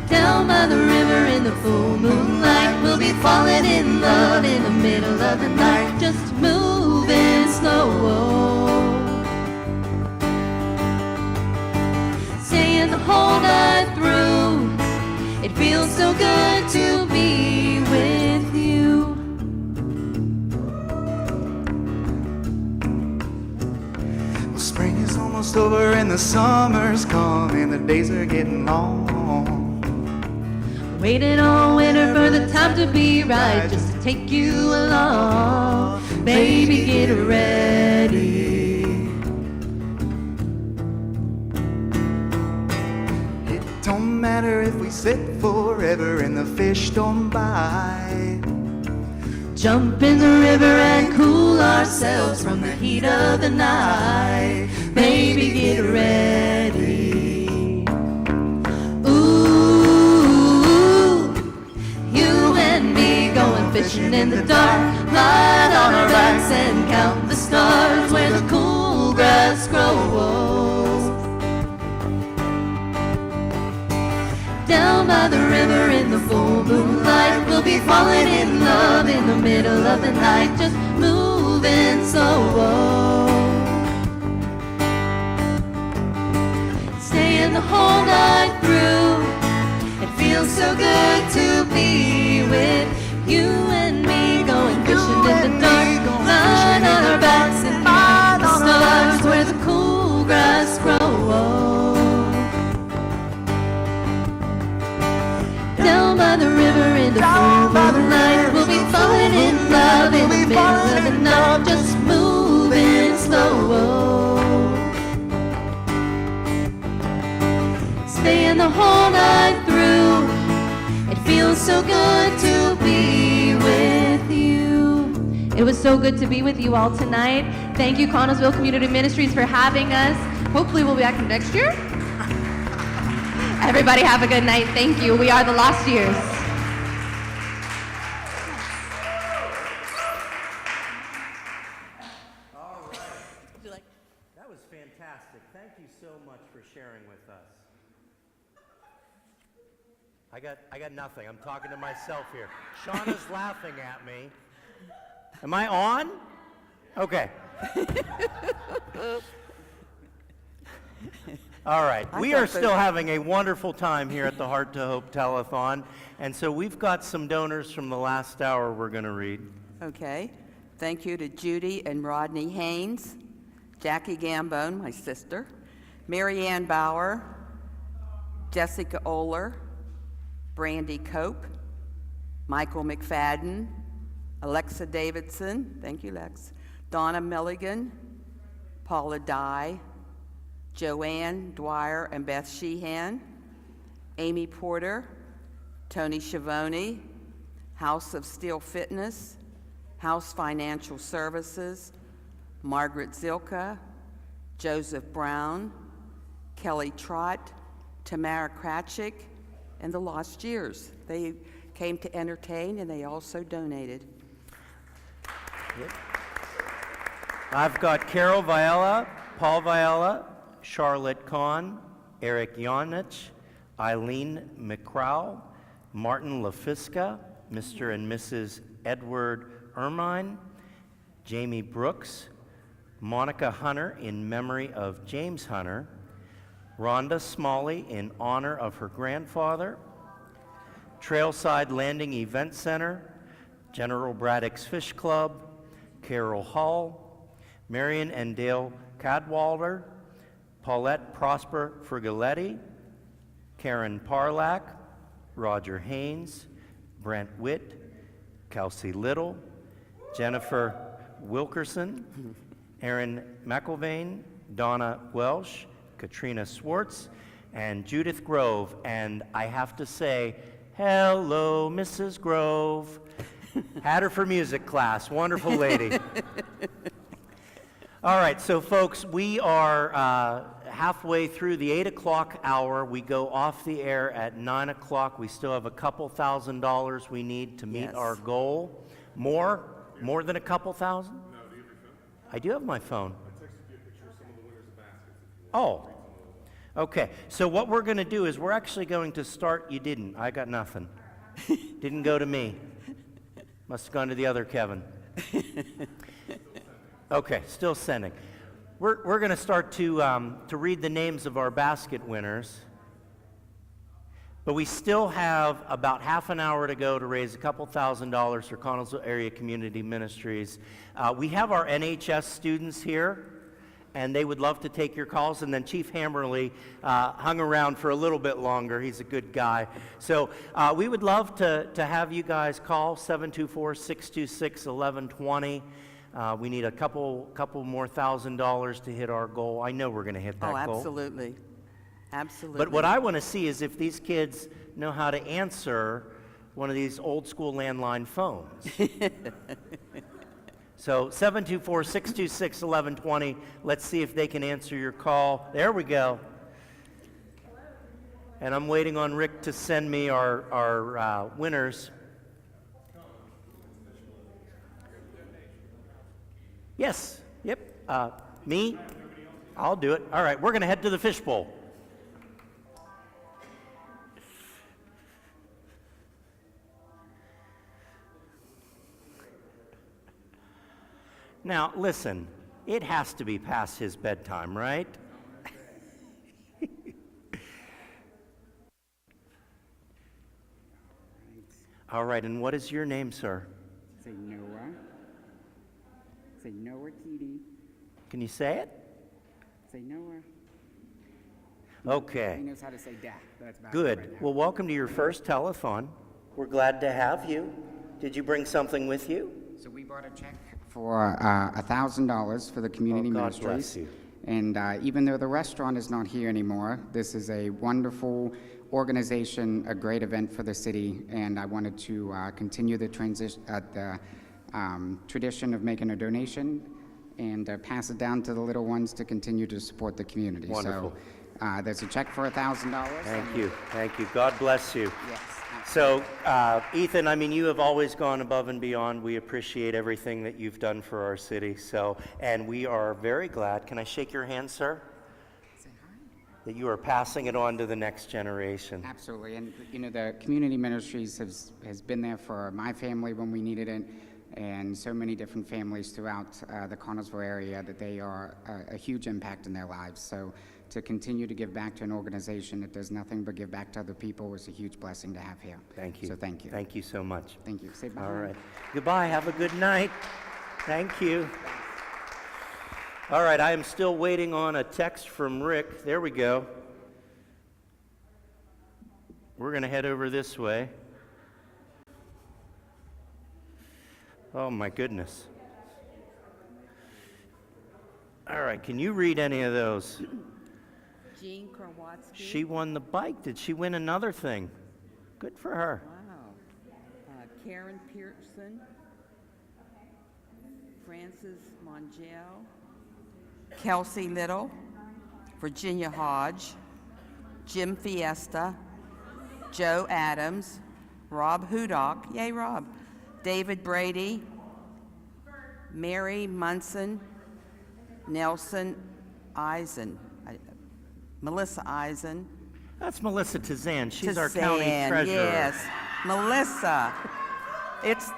Down by the river in the full moonlight, we'll be falling in love in the middle of the night, just moving slow. Staying the whole night through, it feels so good to be with you. well, spring is almost over and the summer's come and the days are getting long. Waiting all winter for the time to be right, just to take you along. Baby, get ready. It don't matter if we sit forever and the fish don't bite. Jump in the river and cool ourselves from the heat of the night. Baby, get ready. Fishing in the dark, lying on our backs and count the stars where the cool grass grows. Down by the river in the full moonlight, we'll be falling in love in the middle of the night, just moving slow. Staying the whole night through, it feels so good to be with you and me, going fishing in the dark, lying on our backs and counting the stars where the cool grass grows. was so good to be with you. It was so good to be with you all tonight. Thank you, Connellsville Community Ministries, for having us. Hopefully we'll be back next year. Everybody have a good night. Thank you. We are the Lost Years. That was fantastic. Thank you so much for sharing with us. I got nothing. I'm talking to myself here. Shauna's laughing at me. Am I on? Okay. All right. We are still having a wonderful time here at the Heart to Hope Telethon. And so we've got some donors from the last hour we're going to read. Okay. Thank you to Judy and Rodney Haynes, Jackie Gambone, my sister, Mary Ann Bauer, Jessica Oler, Brandy Cope, Michael McFadden, Alexa Davidson, thank you, Lex, Donna Milligan, Paula Dye, Joanne Dwyer and Beth Sheehan, Amy Porter, Tony Schiavone, House of Steel Fitness, House Financial Services, Margaret Zilka, Joseph Brown, Kelly Trott, Tamara Kratchik, and the Lost Years. They came to entertain and they also donated. I've got Carol Viella, Paul Viella, Charlotte Kahn, Eric Yonich, Eileen McCrowell, Martin LaFisca, Mr. and Mrs. Edward Ermine, Jamie Brooks, Monica Hunter in memory of James Hunter, Rhonda Smalley in honor of her grandfather, Trailside Landing Event Center, General Braddock's Fish Club, Carol Hall, Marion and Dale Cadwalder, Paulette Prosper Frigoletti, Karen Parlak, Roger Haynes, Brent Witt, Kelsey Little, Jennifer Wilkerson, Erin McIlvain, Donna Welsh, Katrina Swartz, and Judith Grove. And I have to say, hello, Mrs. Grove. Had her for music class. Wonderful lady. All right, so folks, we are halfway through the 8 o'clock hour. We go off the air at 9 o'clock. We still have a couple $1,000s we need to meet our goal. More than a couple thousand? No, do you have your phone? I do have my phone. I texted you a picture of some of the winners of baskets. Oh, okay. So what we're going to do is we're actually going to start. You didn't. I got nothing. Didn't go to me. Must have gone to the other Kevin. Okay, still sending. We're going to start to read the names of our basket winners. But we still have about half an hour to go to raise a couple $1,000s for Connellsville Area Community Ministries. We have our NHS students here, and they would love to take your calls. And then Chief Hammerly hung around for a little bit longer. He's a good guy. So we would love to have you guys call 724-626-1120. We need a couple more $1,000s to hit our goal. I know we're going to hit that goal. Oh, absolutely. Absolutely. But what I want to see is if these kids know how to answer one of these old school landline phones. So 724-626-1120. Let's see if they can answer your call. There we go. And I'm waiting on Rick to send me our winners. Yes. Yep. Me? I'll do it. All right. We're going to head to the Fishbowl. Now, listen, it has to be past his bedtime, right? All right, and what is your name, sir? Say Noah. Say Noah Keating. Can you say it? Say Noah. Okay. He knows how to say dad. That's about it Good. right now. Well, welcome to your first telethon. We're glad to have you. Did you bring something with you? So we brought a check for $1,000 for the community God ministries. bless you. And even though the restaurant is not here anymore, this is a wonderful organization a great event for the city, and I wanted to continue the tradition of making a donation and pass it down to the little ones to continue to support the community. Wonderful. So there's a check for $1,000. Thank you. Thank you. God bless you. Yes. So, Ethan, I mean, you have always gone above and beyond. We appreciate everything that you've done for our city. So, and we are very glad. Can I shake your hand, sir? That you are passing it on to the next generation. Absolutely, and you know, the community ministries has been there for my family when we needed it, and so many different families throughout the Connellsville area that they are a huge impact in their lives. So to continue to give back to an organization that does nothing but give back to other people is a huge blessing to have here. Thank you. So thank you. Thank you so much. Thank you. Say bye. All right. Goodbye. Have a good night. Thank you. All right. I am still waiting on a text from Rick. There we go. We're going to head over this way. Oh, my goodness. All right. Can you read any of those? Jean Krawatsky. She won the bike. Did she win another thing? Good for her. Wow. Karen Pearson. Frances Mongeau. Kelsey Little. Virginia Hodge. Jim Fiesta. Joe Adams. Rob Hudock. Yay, Rob. David Brady. Mary Munson. Nelson Eisen. Melissa Eisen. That's Melissa Tazan. She's our Tazan, county treasurer. Yes, Melissa. It's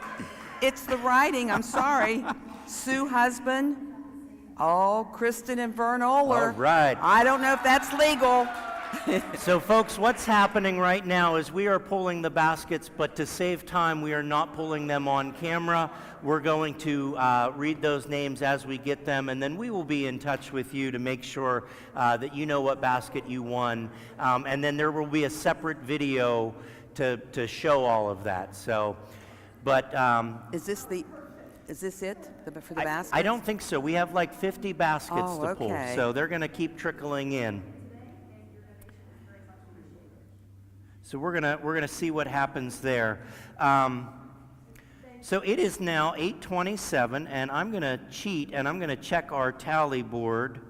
the writing. I'm sorry. Sue Husband. Oh, Kristen and Vern Oler. All right. I don't know if that's legal. So, folks, what's happening right now is we are pulling the baskets, but to save time, we are not pulling them on camera. We're going to read those names as we get them, and then we will be in touch with you to make sure that you know what basket you won. And then there will be a separate video to show all of that. So, but Is this it for the baskets? I don't think so. We have like 50 baskets to pull, okay. so they're going to keep trickling in. So we're gonna see what happens there. So it is now 8:27, and I'm gonna cheat, and I'm gonna check our tally board,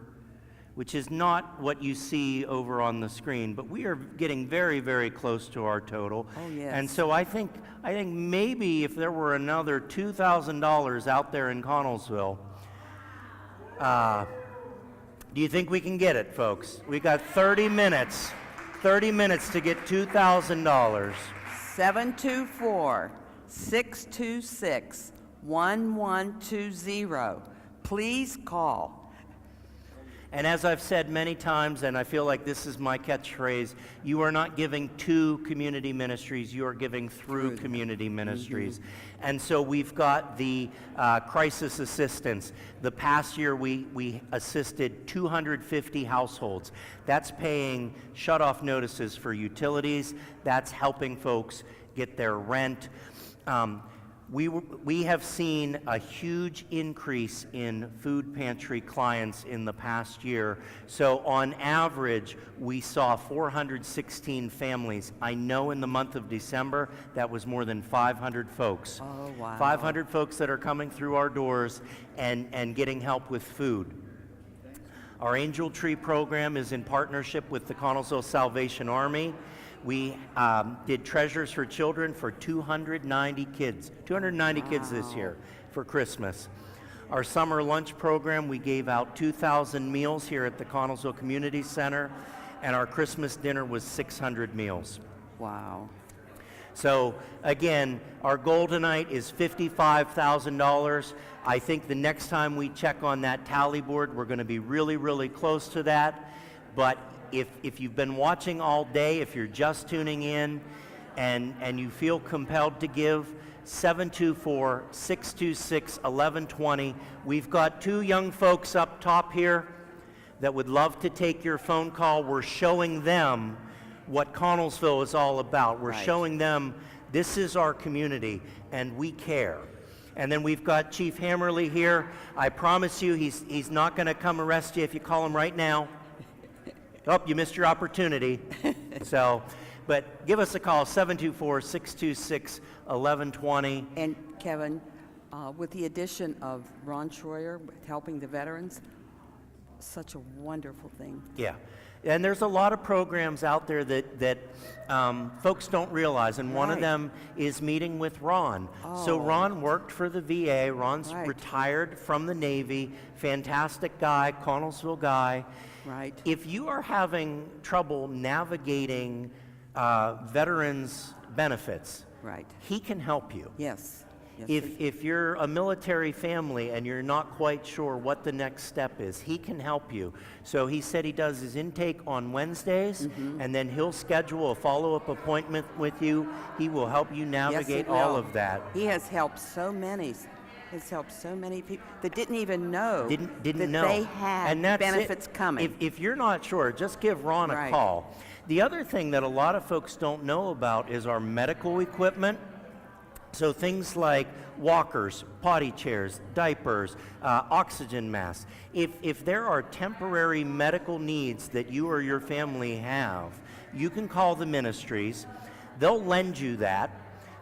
which is not what you see over on the screen, but we are getting very, very close to our total. Oh, yes. And so I think maybe if there were another $2,000 out there in Connellsville, do you think we can get it, folks? We got 30 minutes. 30 minutes to get $2,000. 724-626-1120. Please call. And as I've said many times, and I feel like this is my catchphrase, you are not giving to community ministries, you are giving through community ministries. Mm-hmm. And so we've got the crisis assistance. The past year we assisted 250 households. That's paying shut-off notices for utilities. That's helping folks get their rent. We have seen a huge increase in food pantry clients in the past year. So on average, we saw 416 families. I know in the month of December, that was more than 500 folks. Oh, wow. 500 folks that are coming through our doors and getting help with food. Our Angel Tree program is in partnership with the Connellsville Salvation Army. We did Treasures for Children for 290 kids. 290 kids this year for Christmas. Our summer lunch program, we gave out 2,000 meals here at the Connellsville Community Center, and our Christmas dinner was 600 meals. Wow. So again, our goal tonight is $55,000. I think the next time we check on that tally board, we're going to be really, really close to that. But if you've been watching all day, if you're just tuning in and you feel compelled to give, 724-626-1120. We've got two young folks up top here that would love to take your phone call. We're showing them what Connellsville is all about. We're showing them this is our community and we care. And then we've got Chief Hammerly here. I promise you he's not going to come arrest you if you call him right now. Oh, you missed your opportunity. So, But give us a call, 724-626-1120. And Kevin, with the addition of Ron Schroyer helping the veterans, such a wonderful thing. Yeah. And there's a lot of programs out there that folks don't realize, and one of Right. them is meeting with Ron. So Oh. Ron worked for the VA. Ron's Right. retired from the Navy. Fantastic guy, Connellsville guy. Right. If you are having trouble navigating veterans' benefits, Right. he can help you. Yes. Yes, If you're a military family and you're not quite sure what the next step is, he can help you. So he said he does his intake on Wednesdays, and then he'll schedule a follow-up appointment with you. He will help you navigate all of that. He has helped so many. Has helped so many people that didn't even know Didn't that know. they had And that's it. benefits coming. If you're not sure, just give Ron a Right. call. The other thing that a lot of folks don't know about is our medical equipment. So things like walkers, potty chairs, diapers, oxygen masks. If there are temporary medical needs that you or your family have, you can call the ministries. They'll lend you that.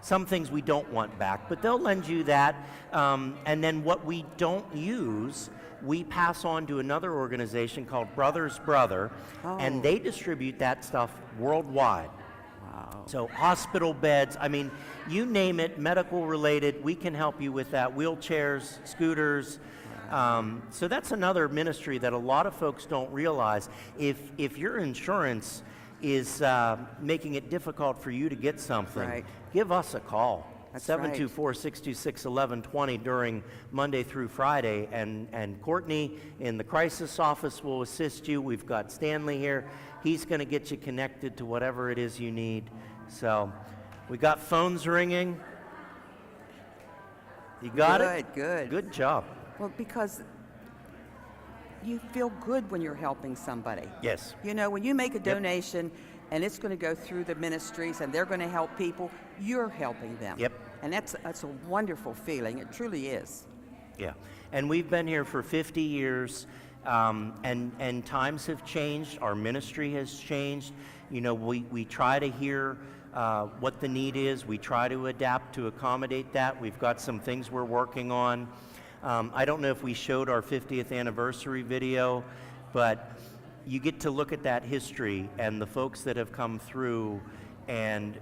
Some things we don't want back, but they'll lend you that. And then what we don't use, we pass on to another organization called Brothers Brother, and they distribute that stuff worldwide. So hospital beds, I mean, you name it, medical related, we can help you with that. Wheelchairs, scooters. So that's another ministry that a lot of folks don't realize. If your insurance is making it difficult for you to get something, Right. give us a call. That's right. 724-626-1120 during Monday through Friday. And Courtney in the crisis office will assist you. We've got Stanley here. He's going to get you connected to whatever it is you need. So we got phones ringing. You got it? Good. Good job. Well, because you feel good when you're helping somebody. Yes. You know, when you make a donation and it's going to go through the ministries and they're going to help people, you're helping them. Yep. And that's a wonderful feeling. It truly is. Yeah, and we've been here for 50 years, and times have changed. Our ministry has changed. You know, we try to hear what the need is. We try to adapt to accommodate that. We've got some things we're working on. I don't know if we showed our 50th anniversary video, but you get to look at that history and the folks that have come through and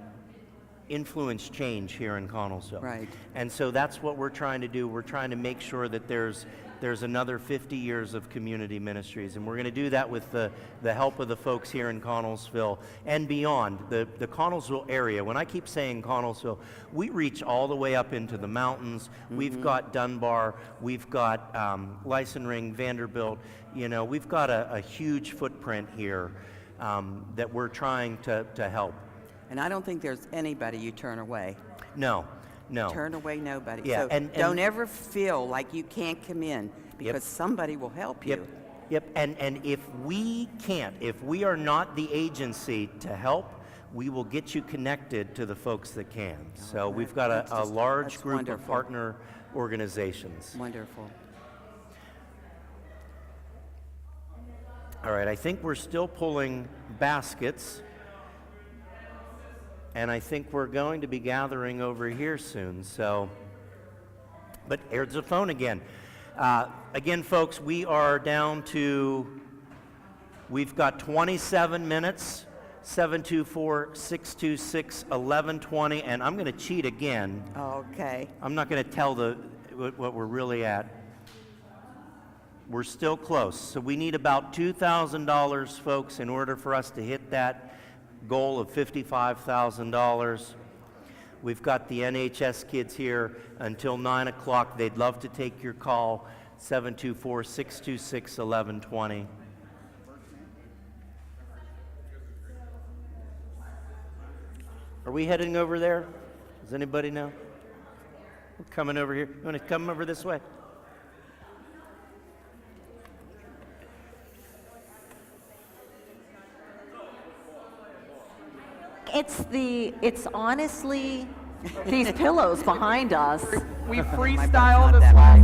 influence change here in Connellsville. Right. And so that's what we're trying to do. We're trying to make sure that there's another 50 years of community ministries, and we're going to do that with the help of the folks here in Connellsville and beyond. The Connellsville area, when I keep saying Connellsville, we reach all the way up into the mountains. We've got Dunbar, we've got Lysenring, Vanderbilt. You know, we've got a huge footprint here that we're trying to help. And I don't think there's anybody you turn away. No. Turn away nobody. Yeah, So and don't ever feel like you can't come in because somebody will help you. Yep. And if we can't, if we are not the agency to help, we will get you connected to the folks that can. So we've got a large group wonderful. of partner organizations. Wonderful. All right, I think we're still pulling baskets. And I think we're going to be gathering over here soon. So, but here's the phone again. Again, folks, we are down to, we've got 27 minutes, 724-626-1120, and I'm going to cheat again. Okay. I'm not going to tell what we're really at. We're still close. So we need about $2,000, folks, in order for us to hit that goal of $55,000. We've got the NHS kids here until 9 o'clock. They'd love to take your call, 724-626-1120. Are we heading over there? Does anybody know? We're coming over here. You want to come over this way? It's honestly these pillows behind us. We freestyled as well.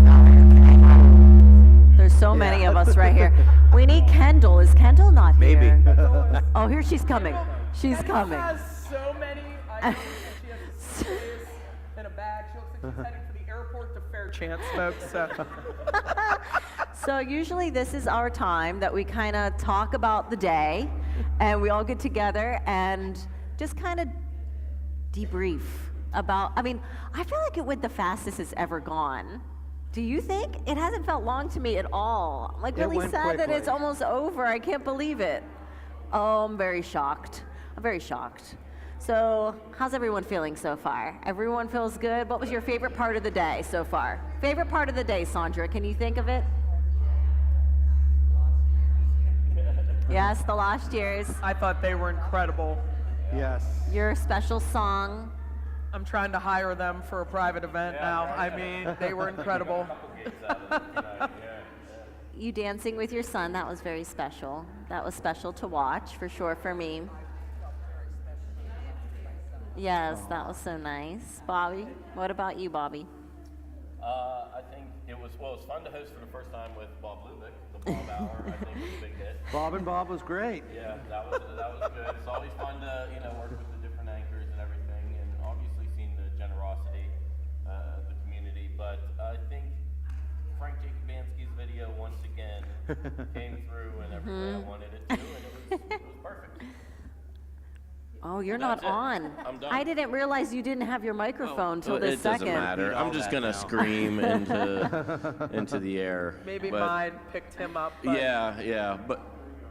There's so many of us right here. We need Kendall. Is Kendall not here? Maybe. Oh, here she's coming. She's coming. She has so many items. She has a suitcase and a bag. She looks like she's heading for the airport to Fairchance, folks. So. So usually this is our time that we kind of talk about the day, and we all get together and just kind of debrief about, I feel like it went the fastest it's ever gone. Do you think? It hasn't felt long to me at all. I'm like It really went sad that quickly. it's almost over. I can't believe it. Oh, I'm very shocked. I'm very shocked. So, how's everyone feeling so far? Everyone feels good? What was your favorite part of the day so far? Favorite part of the day, Sandra, can you think of it? Yes, the last years. I thought they were incredible. Yes. Your special song. I'm trying to hire them for a private event now. I mean, they were incredible. You dancing with your son, that was very special. That was special to watch, for sure, for me. Yes, that was so nice. Bobby, what about you, Bobby? I think it was fun to host for the first time with Bob Lubick. The Bob Hour, I think, was a big hit. Bob and Bob was great. Yeah, that was good. It's always fun to work with the different anchors and everything, and obviously seeing the generosity of the community. But I think Frank Jacobansky's video once again came through in every way I wanted it to, and it was perfect. Oh, you're not on. I'm done. I didn't realize you didn't have your microphone till this it second. doesn't matter. I'm just gonna scream into the air. Maybe but mine picked him up. But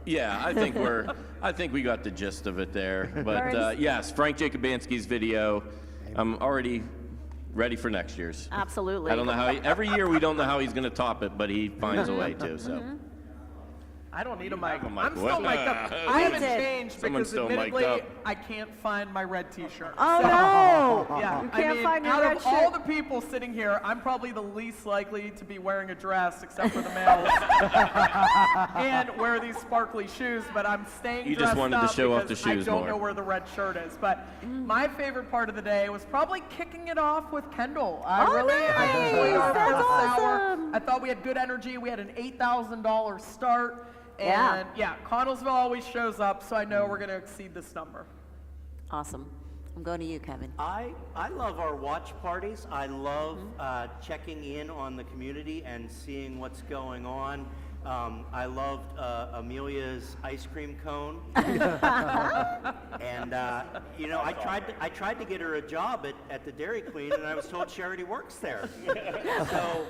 I think we got the gist of it there. But yes, Frank Jacobansky's video. I'm already ready for next year's. Absolutely. I don't know how every year we don't know how he's gonna top it, but he finds a way to. So. I don't need a mic. have a mic. I'm still What? mic'd up. I I haven't did. changed Someone's because still mic'd admittedly up. I can't find my red t-shirt. Oh, So, no. Yeah, You can't find your out red of all shirt. the people sitting here, I'm probably the least likely to be wearing a dress except for the males and wear these sparkly shoes, but I'm staying You dressed just wanted to up show off the because shoes I don't more. know where the red shirt is. But my favorite part of the day was probably kicking it off with Kendall. I enjoyed our That's first hour. awesome. I thought we had good energy. We had an $8,000 start. Yeah. And yeah, Connellsville always shows up, so I know we're going to exceed this number. Awesome. I'm going to you, Kevin. I love our watch parties. I love checking in on the community and seeing what's going on. I loved Amelia's ice cream cone, and I tried to get her a job at the Dairy Queen, and I was told she already works there. So,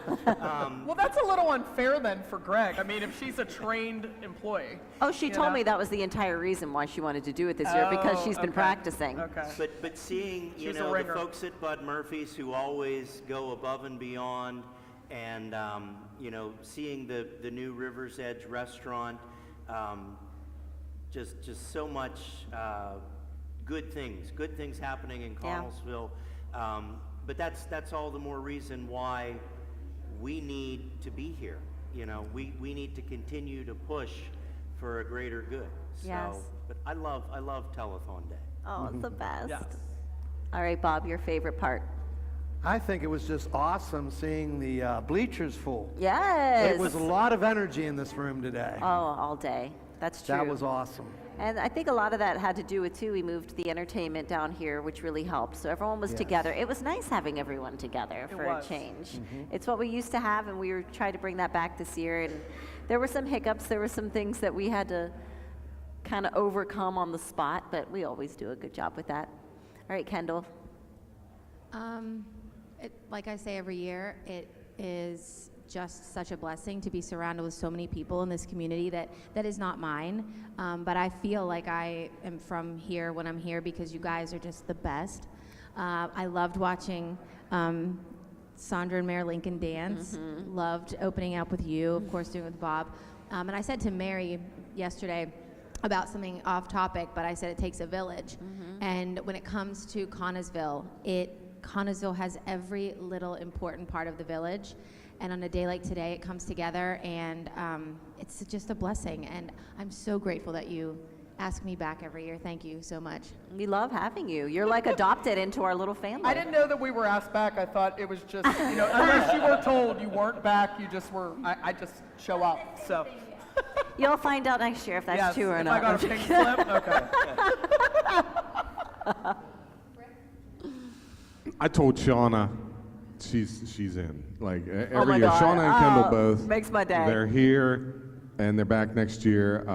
Well, that's a little unfair then for Greg. I mean, if she's a trained employee. Oh, she you told know? me that was the entire reason why she wanted to do it this year, because she's been okay. practicing. Okay. but seeing She's a the ringer. folks at Bud Murphy's who always go above and beyond, and seeing the new River's Edge restaurant, just so much good things happening in Yeah. Connellsville. But that's all the more reason why we need to be here. We need to continue to push for a greater good. So, Yes. but I love Telethon Day. Oh, it's the best. Yes. All right, Bob, your favorite part. I think it was just awesome seeing the bleachers full. Yes. It was a lot of energy in this room today. Oh, all day. That's true. That was awesome. And I think a lot of that had to do with, too, we moved the entertainment down here, which really helped. So everyone was Yes. together. It was nice having everyone together It for was. a change. Mhm. It's what we used to have, and we were trying to bring that back this year. And there were some hiccups. There were some things that we had to kind of overcome on the spot, but we always do a good job with that. All right, Kendall. Like I say every year, it is just such a blessing to be surrounded with so many people in this community that is not mine. But I feel like I am from here when I'm here because you guys are just the best. I loved watching Sandra and Mayor Lincoln dance. Loved opening up with you, of course, doing it with Bob. And I said to Mary yesterday about something off topic, but I said it takes a village. And when it comes to Connellsville, Connellsville has every little important part of the village. And on a day like today, it comes together, and it's just a blessing. And I'm so grateful that you ask me back every year. Thank you so much. We love having you. You're like adopted into our little family. I didn't know that we were asked back. I thought it was just, unless you were told you weren't back, you just were, I just show up. So You'll find out next year if that's Yes, true or if not. I got a pink slip? Okay. I told Shauna she's in. Like Oh my every year, God. Shauna and Kendall Oh, both. makes my day. They're here and they're back next year.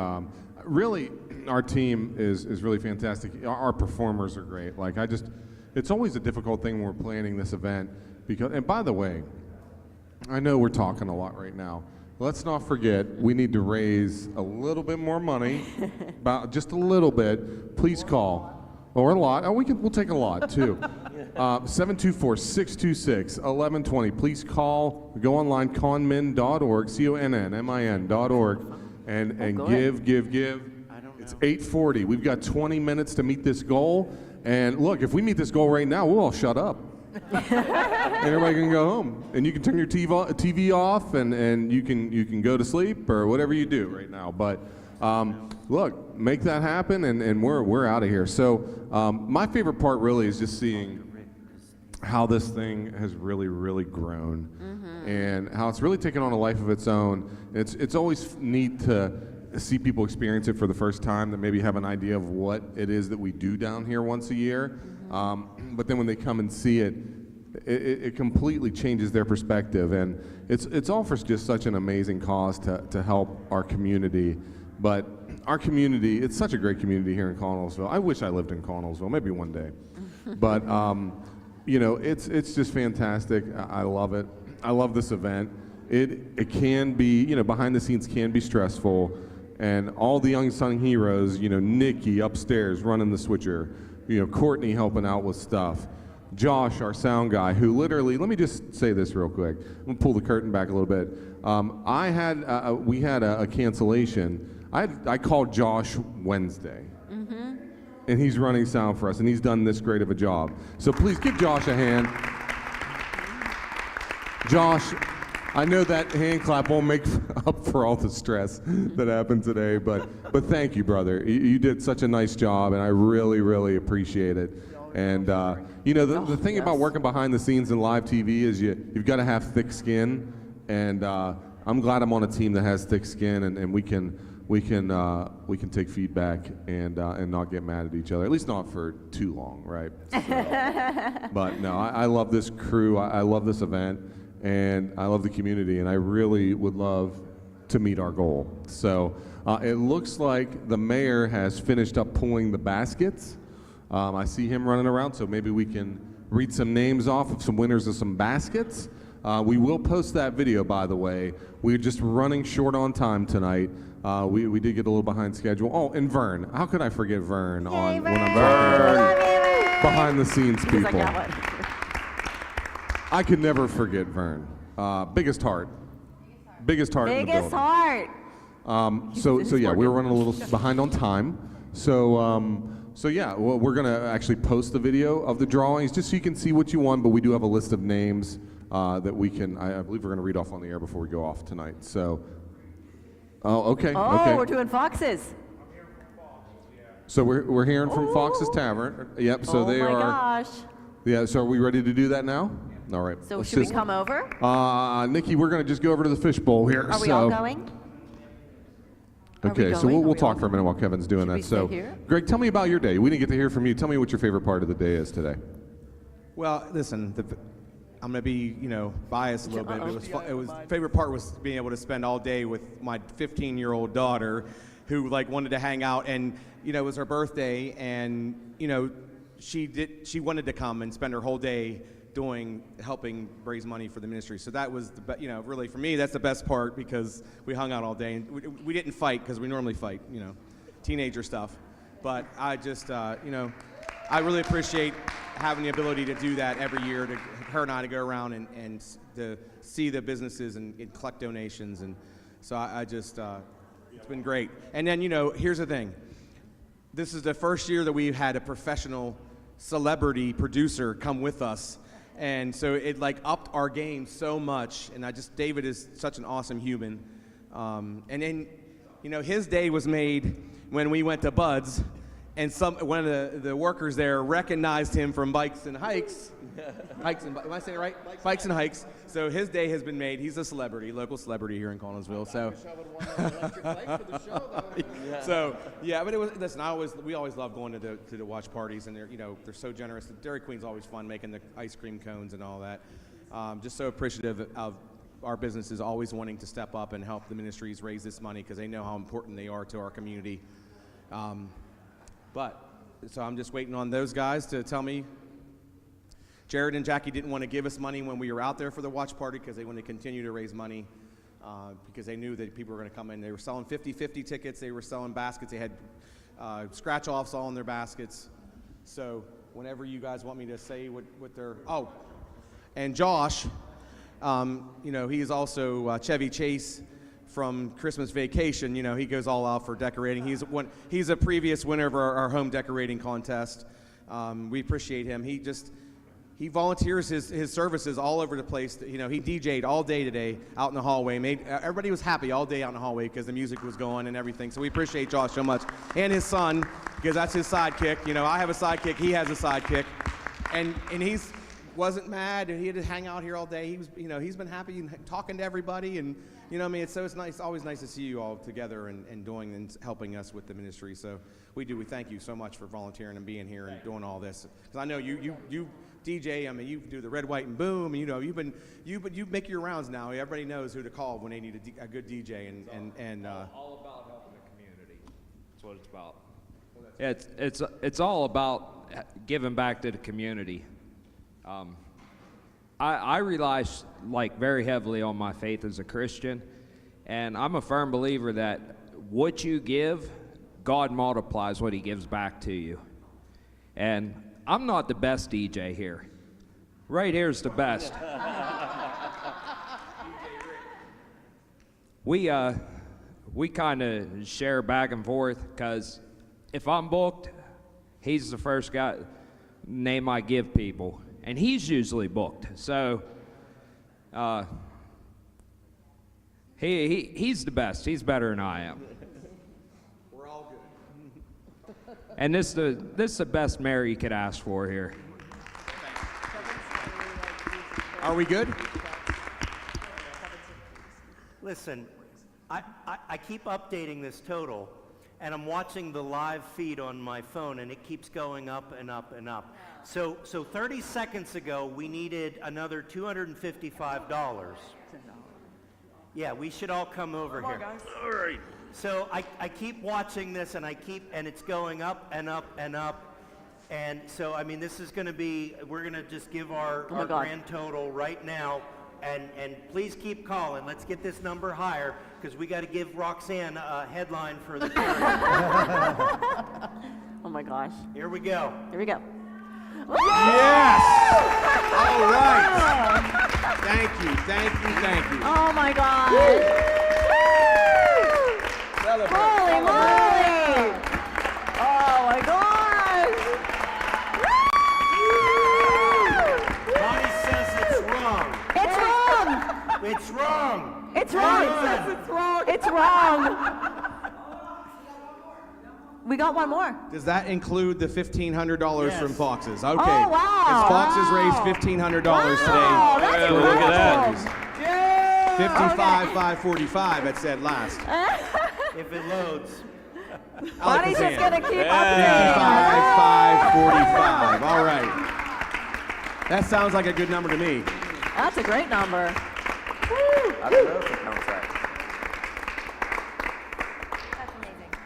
Really, our team is really fantastic. Our performers are great. Like it's always a difficult thing when we're planning this event because. And by the way, I know we're talking a lot right now. Let's not forget, we need to raise a little bit more money, about just a little bit. Please call. Or a lot. Oh, we'll take a lot too. 724-626-1120. Please call. Go online, conmin.org, CONNMIN.org, and give. It's 8:40. We've got 20 minutes to meet this goal. And look, if we meet this goal right now, we'll all shut up. And everybody can go home. And you can turn your TV off, and you can go to sleep or whatever you do right now. But look, make that happen, and we're out of here. So my favorite part really is just seeing how this thing has really grown, and how it's really taken on a life of its own. It's always neat to see people experience it for the first time that maybe have an idea of what it is that we do down here once a year. But then when they come and see it, it completely changes their perspective, and it's all for just such an amazing cause to help our community. But our community, it's such a great community here in Connellsville. I wish I lived in Connellsville, maybe one day. But you know, it's just fantastic. I love it. I love this event. It can be, you know, behind the scenes can be stressful, and all the unsung heroes, you know, Nikki upstairs running the switcher, you know, Courtney helping out with stuff, Josh, our sound guy, who literally, let me just say this real quick. I'm gonna pull the curtain back a little bit. We had a cancellation. I called Josh Wednesday, and he's running sound for us, and he's done this great of a job. So please give Josh a hand. Josh, I know that hand clap won't make up for all the stress that happened today, but thank you, brother. You did such a nice job, and I really appreciate it. And you know, the thing about working behind the scenes in live TV is you've got to have thick skin, and I'm glad I'm on a team that has thick skin, and we can take feedback and not get mad at each other, at least not for too long, right? So, but no, I love this crew. I love this event, and I love the community, and I really would love to meet our goal. So it looks like the mayor has finished up pulling the baskets. I see him running around, so maybe we can read some names off of some winners of some baskets. We will post that video, by the way. We're just running short on time tonight. We did get a little behind schedule. Oh, and Vern. How could I forget Vern when I'm talking behind the scenes people? I could never forget Vern. Biggest heart in the building. Biggest heart. So yeah, we were running a little behind on time. So yeah, well, we're gonna actually post the video of the drawings just so you can see what you won. But we do have a list of names that we can. I believe we're gonna read off on the air before we go off tonight. So. Oh, okay. Oh, okay. we're doing Foxes. So we're hearing from Fox's Tavern. Yep. So they are. Oh my gosh. Yeah. So are we ready to do that now? All right. So should we come over? Nikki, we're gonna just go over to the Fishbowl here. Are we all going? Okay, so we'll talk for a minute while Kevin's doing that. So, Greg, tell me about your day. We didn't get to hear from you. Tell me what your favorite part of the day is today. Well, listen, I'm gonna be, you know, biased a little bit. But it was favorite part was being able to spend all day with my 15-year-old daughter, who like wanted to hang out, and you know, it was her birthday, and you know, she wanted to come and spend her whole day helping raise money for the ministry. So that was you know, really for me, that's the best part, because we hung out all day, and we didn't fight because we normally fight, you know, teenager stuff. But I just, you know, I really appreciate having the ability to do that every year, to her and I to go around and to see the businesses and collect donations. And so I just, it's been great. And then, you know, here's the thing. This is the first year that we've had a professional celebrity producer come with us. And so it like upped our game so much. And David is such an awesome human. And then, you know, his day was made when we went to Bud's and one of the workers there recognized him from Bikes and Hikes. Am I saying it right? Bikes and Hikes. So his day has been made. He's a celebrity, local celebrity here in Connellsville. So, yeah, but it was. Listen, we always love going to the watch parties, and they're so generous. The Dairy Queen's always fun, making the ice cream cones and all that. Just so appreciative of our businesses always wanting to step up and help the ministries raise this money because they know how important they are to our community. So I'm just waiting on those guys to tell me. Jared and Jackie didn't want to give us money when we were out there for the watch party because they wanted to continue to raise money because they knew that people were going to come in. They were selling 50-50 tickets. They were selling baskets. They had scratch-offs all in their baskets. So whenever you guys want me to say what they're... Oh, and Josh, he is also Chevy Chase from Christmas Vacation. He goes all out for decorating. He's a previous winner of our home decorating contest. We appreciate him. He volunteers his services all over the place. He DJ'd all day today out in the hallway. Everybody was happy all day out in the hallway because the music was going and everything. So we appreciate Josh so much. And his son, because that's his sidekick. I have a sidekick. He has a sidekick. And he's wasn't mad. He had to hang out here all day. He's been happy and talking to everybody. And, it's nice, always nice to see you all together and doing and helping us with the ministry. So we thank you so much for volunteering and being here and doing all this. Because I know you DJ, you do the red, white, and boom. You make your rounds now. Everybody knows who to call when they need a good DJ. All about helping the community. That's what it's about. It's all about giving back to the community. I rely very heavily on my faith as a Christian, and I'm a firm believer that what you give, God multiplies what He gives back to you. And I'm not the best DJ here. Right here's the best. We kind of share back and forth because if I'm booked, he's the first guy name I give people, and he's usually booked. So he's the best. He's better than I am. We're all good. And this is the best mayor you could ask for here. Are we good? Listen, I keep updating this total, and I'm watching the live feed on my phone, and it keeps going up and up and up. So 30 seconds ago, we needed another $255. Yeah, we should all come over here. Guys. All right. So I keep watching this, and it's going up and up and up. And so, this is going to be, we're going to just give our grand total right now. And please keep calling. Let's get this number higher because we got to give Roxanne a headline for the period. Oh my gosh. Here we go. Here we go. Yes! All right. Thank you. Oh my gosh. Holy moly! Oh my gosh! Bonnie says it's wrong. It's wrong! It's wrong. It's wrong! It says it's wrong. It's wrong! We got one more. Does that include the $1,500 Yes. from Foxes? Okay. Oh, wow. Because Foxes raised $1,500 Wow, today. that's Look at incredible. that. 55,545 it said last. If it loads. Bonnie's just going to keep updating. 55,545. All right. That sounds like a good number to me. That's a great number. I don't know if it counts that.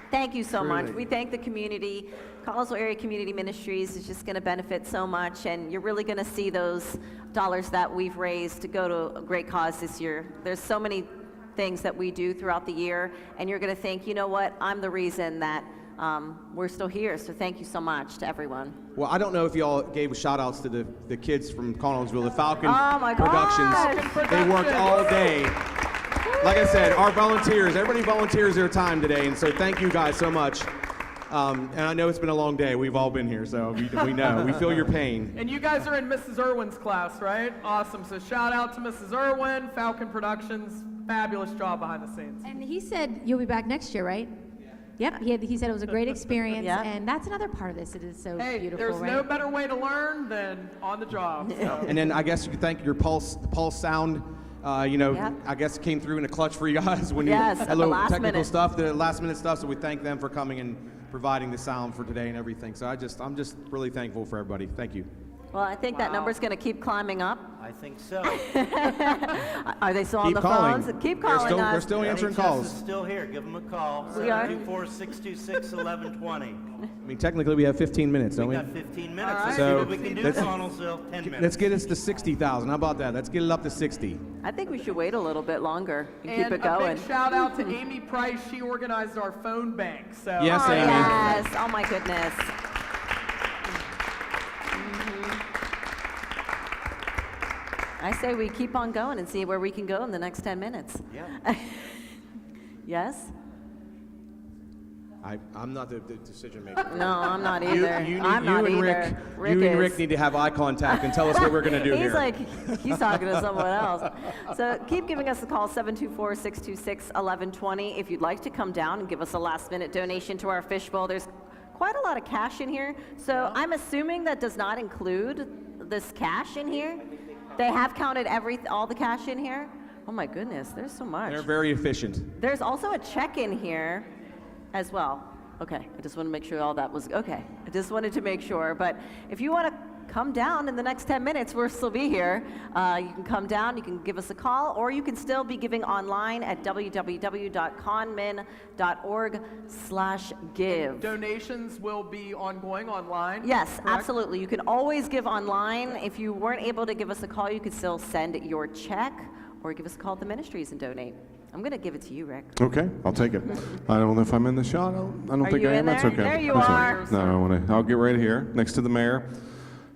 Thank you so much. Truly. We thank the community. Connellsville Area Community Ministries is just going to benefit so much, and you're really going to see those dollars that we've raised to go to a great cause this year. There's so many things that we do throughout the year, and you're going to think, you know what, I'm the reason that we're still here. So thank you so much to everyone. Well, I don't know if y'all gave shout outs to the kids from Connellsville, the Falcon Oh my Productions. gosh. They worked all day. Like I said, our volunteers, everybody volunteers their time today, and so thank you guys so much. And I know it's been a long day. We've all been here, so we know. We feel your pain. And you guys are in Mrs. Irwin's class, right? Awesome. So shout out to Mrs. Irwin, Falcon Productions. Fabulous job behind the scenes. And he said you'll be back next year, right? Yep, he said it was a great experience, Yeah. and that's another part of this. It is so Hey, beautiful, there's right? no better way to learn than on the job. So. And then I guess you could thank your Pulse sound. Yeah. I guess came through in a clutch for you guys when Yes, you at had a the little last technical minute. stuff, the last minute stuff. So we thank them for coming and providing the sound for today and everything. So I'm just really thankful for everybody. Thank you. Well, I think that number's going to keep climbing up. I think so. Are they still on Keep the calling. phones? Keep We're calling still- us. we're still answering NHS calls. is still here. Give them a call. We are. 724-626-1120. I mean, technically we have 15 minutes, don't we? We got 15 minutes. All Let's right. see So what we can do. let's- Connellsville, 10 minutes. Let's get us to 60,000. How about that? Let's get it up to 60. I think we should wait a little bit longer and And keep it going. a big shout out to Amy Price. She organized our phone bank. So Yes, Oh, Amy. yes. Oh, my goodness. I say we keep on going and see where we can go in the next 10 minutes. Yeah. Yes? I'm not the decision maker. No, I'm not either. You I'm not and either. Rick, you and Rick need to have eye contact and tell us what we're going to do He's here. like, he's talking to someone else. So keep giving us a call, 724-626-1120. If you'd like to come down and give us a last-minute donation to our Fishbowl, there's quite a lot of cash in here. So I'm assuming that does not include this cash in here. They have counted all the cash in here. Oh my goodness, there's so much. They're very efficient. There's also a check in here as well. Okay, I just want to make sure all that was okay. I just wanted to make sure. But if you want to come down in the next 10 minutes, we'll still be here. You can come down, you can give us a call, or you can still be giving online at www.conmin.org/give. donations will be ongoing online. Yes, correct? absolutely. You can always give online. If you weren't able to give us a call, you could still send your check or give us a call at the ministries and donate. I'm going to give it to you, Rick. Okay, I'll take it. I don't know if I'm in the shot. I don't Are think you I in am. That's there? okay. There you That's are. right. No, I'll get right here next to the mayor.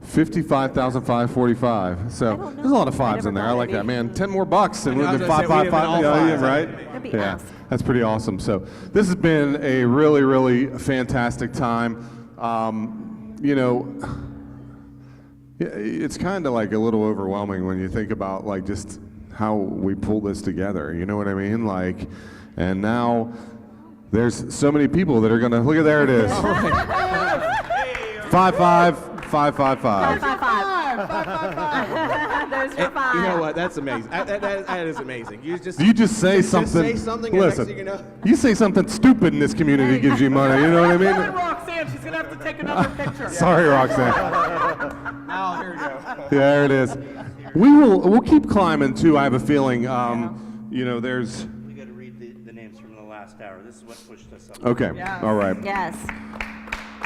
55,545. So there's a lot of fives in there. I like that, man. 10 more bucks and I we've was been gonna say, we 555. have been all Yeah, fives. right? That'd be Yeah, awesome. that's pretty awesome. So this has been a really, really fantastic time. It's kind of like a little overwhelming when you think about like just how we pull this together. You know what I mean? Like, and now there's so many people that are gonna look at there it is. 55555. 555. There's your five. You know what? That's amazing. That is amazing. You just say something. Just say something. And Listen, next thing you know, you say something stupid in this community gives you money. You know what I Go ahead, mean? Roxanne. She's gonna have to take another picture. Sorry, Roxanne. oh, here we go. Yeah, there it is. We'll keep climbing too. I have a feeling. There's. We got to read the names from the last hour. This is what pushed us up. Okay. Yes. All right. Yes.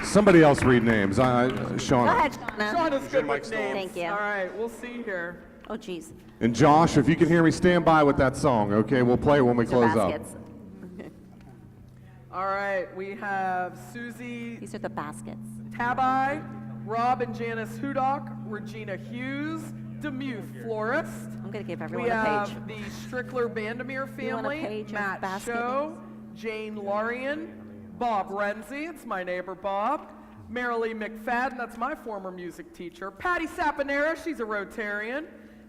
Somebody else read names. Shauna. Go ahead, Shauna. Shauna's good with names. Thank you. All right, we'll see here. Oh, geez. And Josh, if you can hear me, stand by with that song. Okay, we'll play it when we These are close up. baskets. All right, we have Susie These are the baskets. Tabai, Rob and Janice Hudock, Regina Hughes, Demuth Florist. I'm going to give We everyone a page. have the Strickler Vandermeer You want a family, page of Matt basket Show, Jane Larian, Bob Renzi, it's my neighbor Bob, Marilee McFadden, that's my former music teacher, Patty Saponara, she's a Rotarian,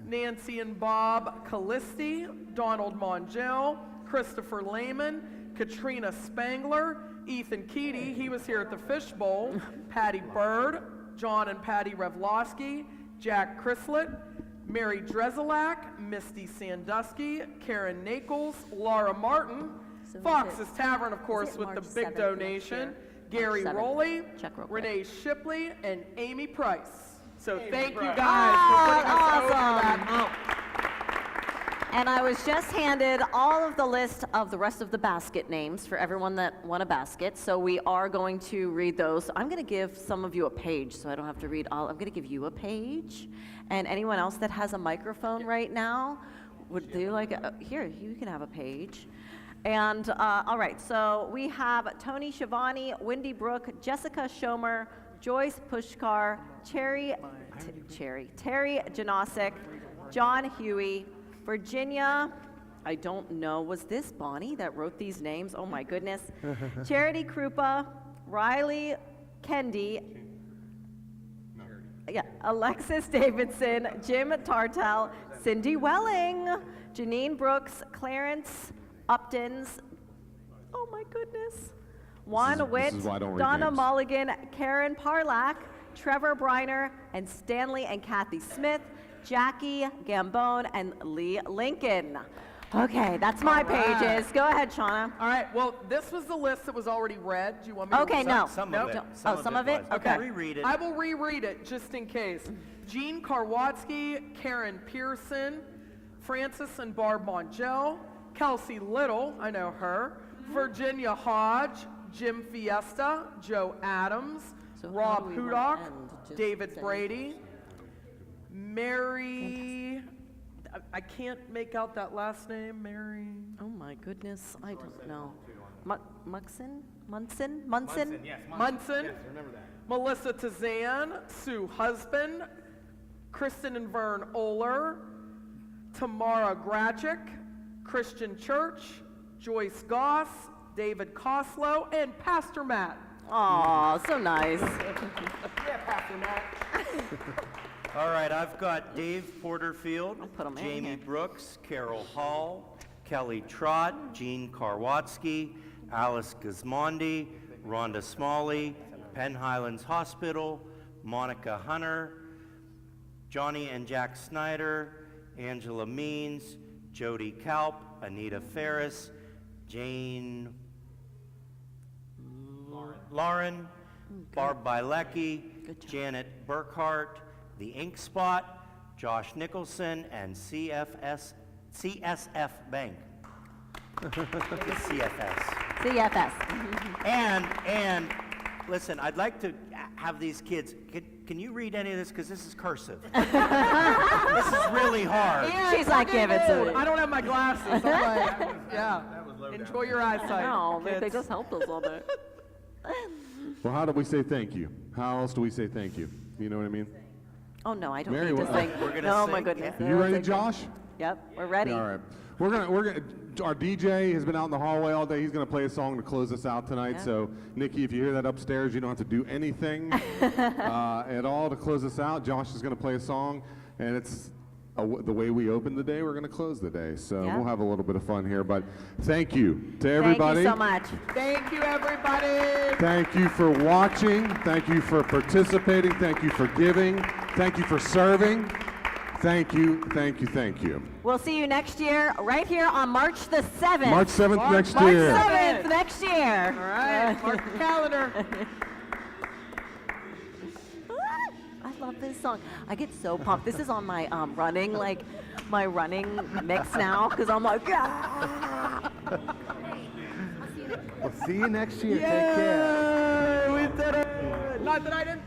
Nancy and Bob Callisti, Donald Mongell, Christopher Lehman, Katrina Spangler, Ethan Keaty, he was here at the Fishbowl, Patty Bird, John and Patty Revlosky, Jack Chryslet, Mary Drezelak, Misty Sandusky, Karen Nichols, Laura Martin, Fox's Tavern, of course, with the big donation, Gary March 7th. Rowley, Check real quick. Renee Shipley, and Amy Price. So thank you Price. guys for putting us over Awesome. that hump. And I was just handed all of the list of the rest of the basket names for everyone that won a basket. So we are going to read those. I'm going to give some of you a page so I don't have to read all. I'm going to give you a page. And anyone else that has a microphone right now, would you like here, you can have a page. And all right, so we have Tony Schiavone, Wendy Brook, Jessica Schomer, Joyce Pushkar, Terry Janosic, John Huey, Virginia, I don't know, was this Bonnie that wrote these names? Oh my goodness. Charity Krupa, Riley Kendi, Alexis Davidson, Jim Tartal, Cindy Welling, Janine Brooks, Clarence Uptons, oh my goodness, Juan This Witt, is why I don't read Donna names. Mulligan, Karen Parlak, Trevor Briner, and Stanley and Kathy Smith, Jackie Gambone, and Lee Lincoln. Okay, that's my All right. pages. Go ahead, Shauna. All right, well, this was the list that was already read. Do you want me to Okay, read no. Some Nope. of it. Some of it? was. Okay. Reread it. I will reread it just in case. Jean Karwatsky, Karen Pearson, Francis and Barb Mongeau, Kelsey Little, I know her, Virginia Hodge, Jim Fiesta, Joe Adams, Rob Hudock, David Brady, Mary, I can't make out that last name, Mary. Oh my goodness, I don't know. Munson? Munson. Yes, remember that. Melissa Tazan, Sue Husband, Kristen and Vern Oler, Tamara Grajic, Christian Church, Joyce Goss, David Koslow, and Pastor Matt. Aw, so nice. Yeah, Pastor Matt. All right, I've got Dave Porterfield, put 'em in Jamie here. Brooks, Carol Hall, Kelly Trott, Jean Karwatsky, Alice Gismondi, Rhonda Smalley, Penn Highlands Hospital, Monica Hunter, Johnny and Jack Snyder, Angela Means, Jody Kalp, Anita Ferris, Jane Lauren, Barb Bilecki, Janet Burkhart, The Ink Spot, Josh Nicholson, and CSF Bank. CFS. CFS. And listen, I'd like to have these kids. Can you read any of this? Because this is cursive. This is really hard. She's like, give it to me. I don't have my glasses. I'm like, yeah. Enjoy your eyesight. No, kids. they just helped us all day. Well, how do we say thank you? How else do we say thank you? You know what I mean? Oh no, I don't Mary, need to what- sing. We're gonna Oh sing, my goodness. You ready, Josh? Yep, we're ready. All right. We're gonna. Our DJ has been out in the hallway all day. He's gonna play a song to close us out tonight. Yeah. So, Nikki, if you hear that upstairs, you don't have to do anything at all to close us out. Josh is gonna play a song, and it's the way we open the day. We're gonna close the day. So Yeah. we'll have a little bit of fun here. But thank you to everybody. Thank you so much. Thank you, everybody. Thank you for watching. Thank you for participating. Thank you for giving. Thank you for serving. Thank you, thank you, thank you. We'll see you next year, right here on March the 7th. March 7th next March year. 7th next year. All right, mark your calendar. I love this song. I get so pumped. This is on my running, like my running mix now, because I'm like, ah. We'll see you next year. Take care. Yay, we did it. Not that I didn't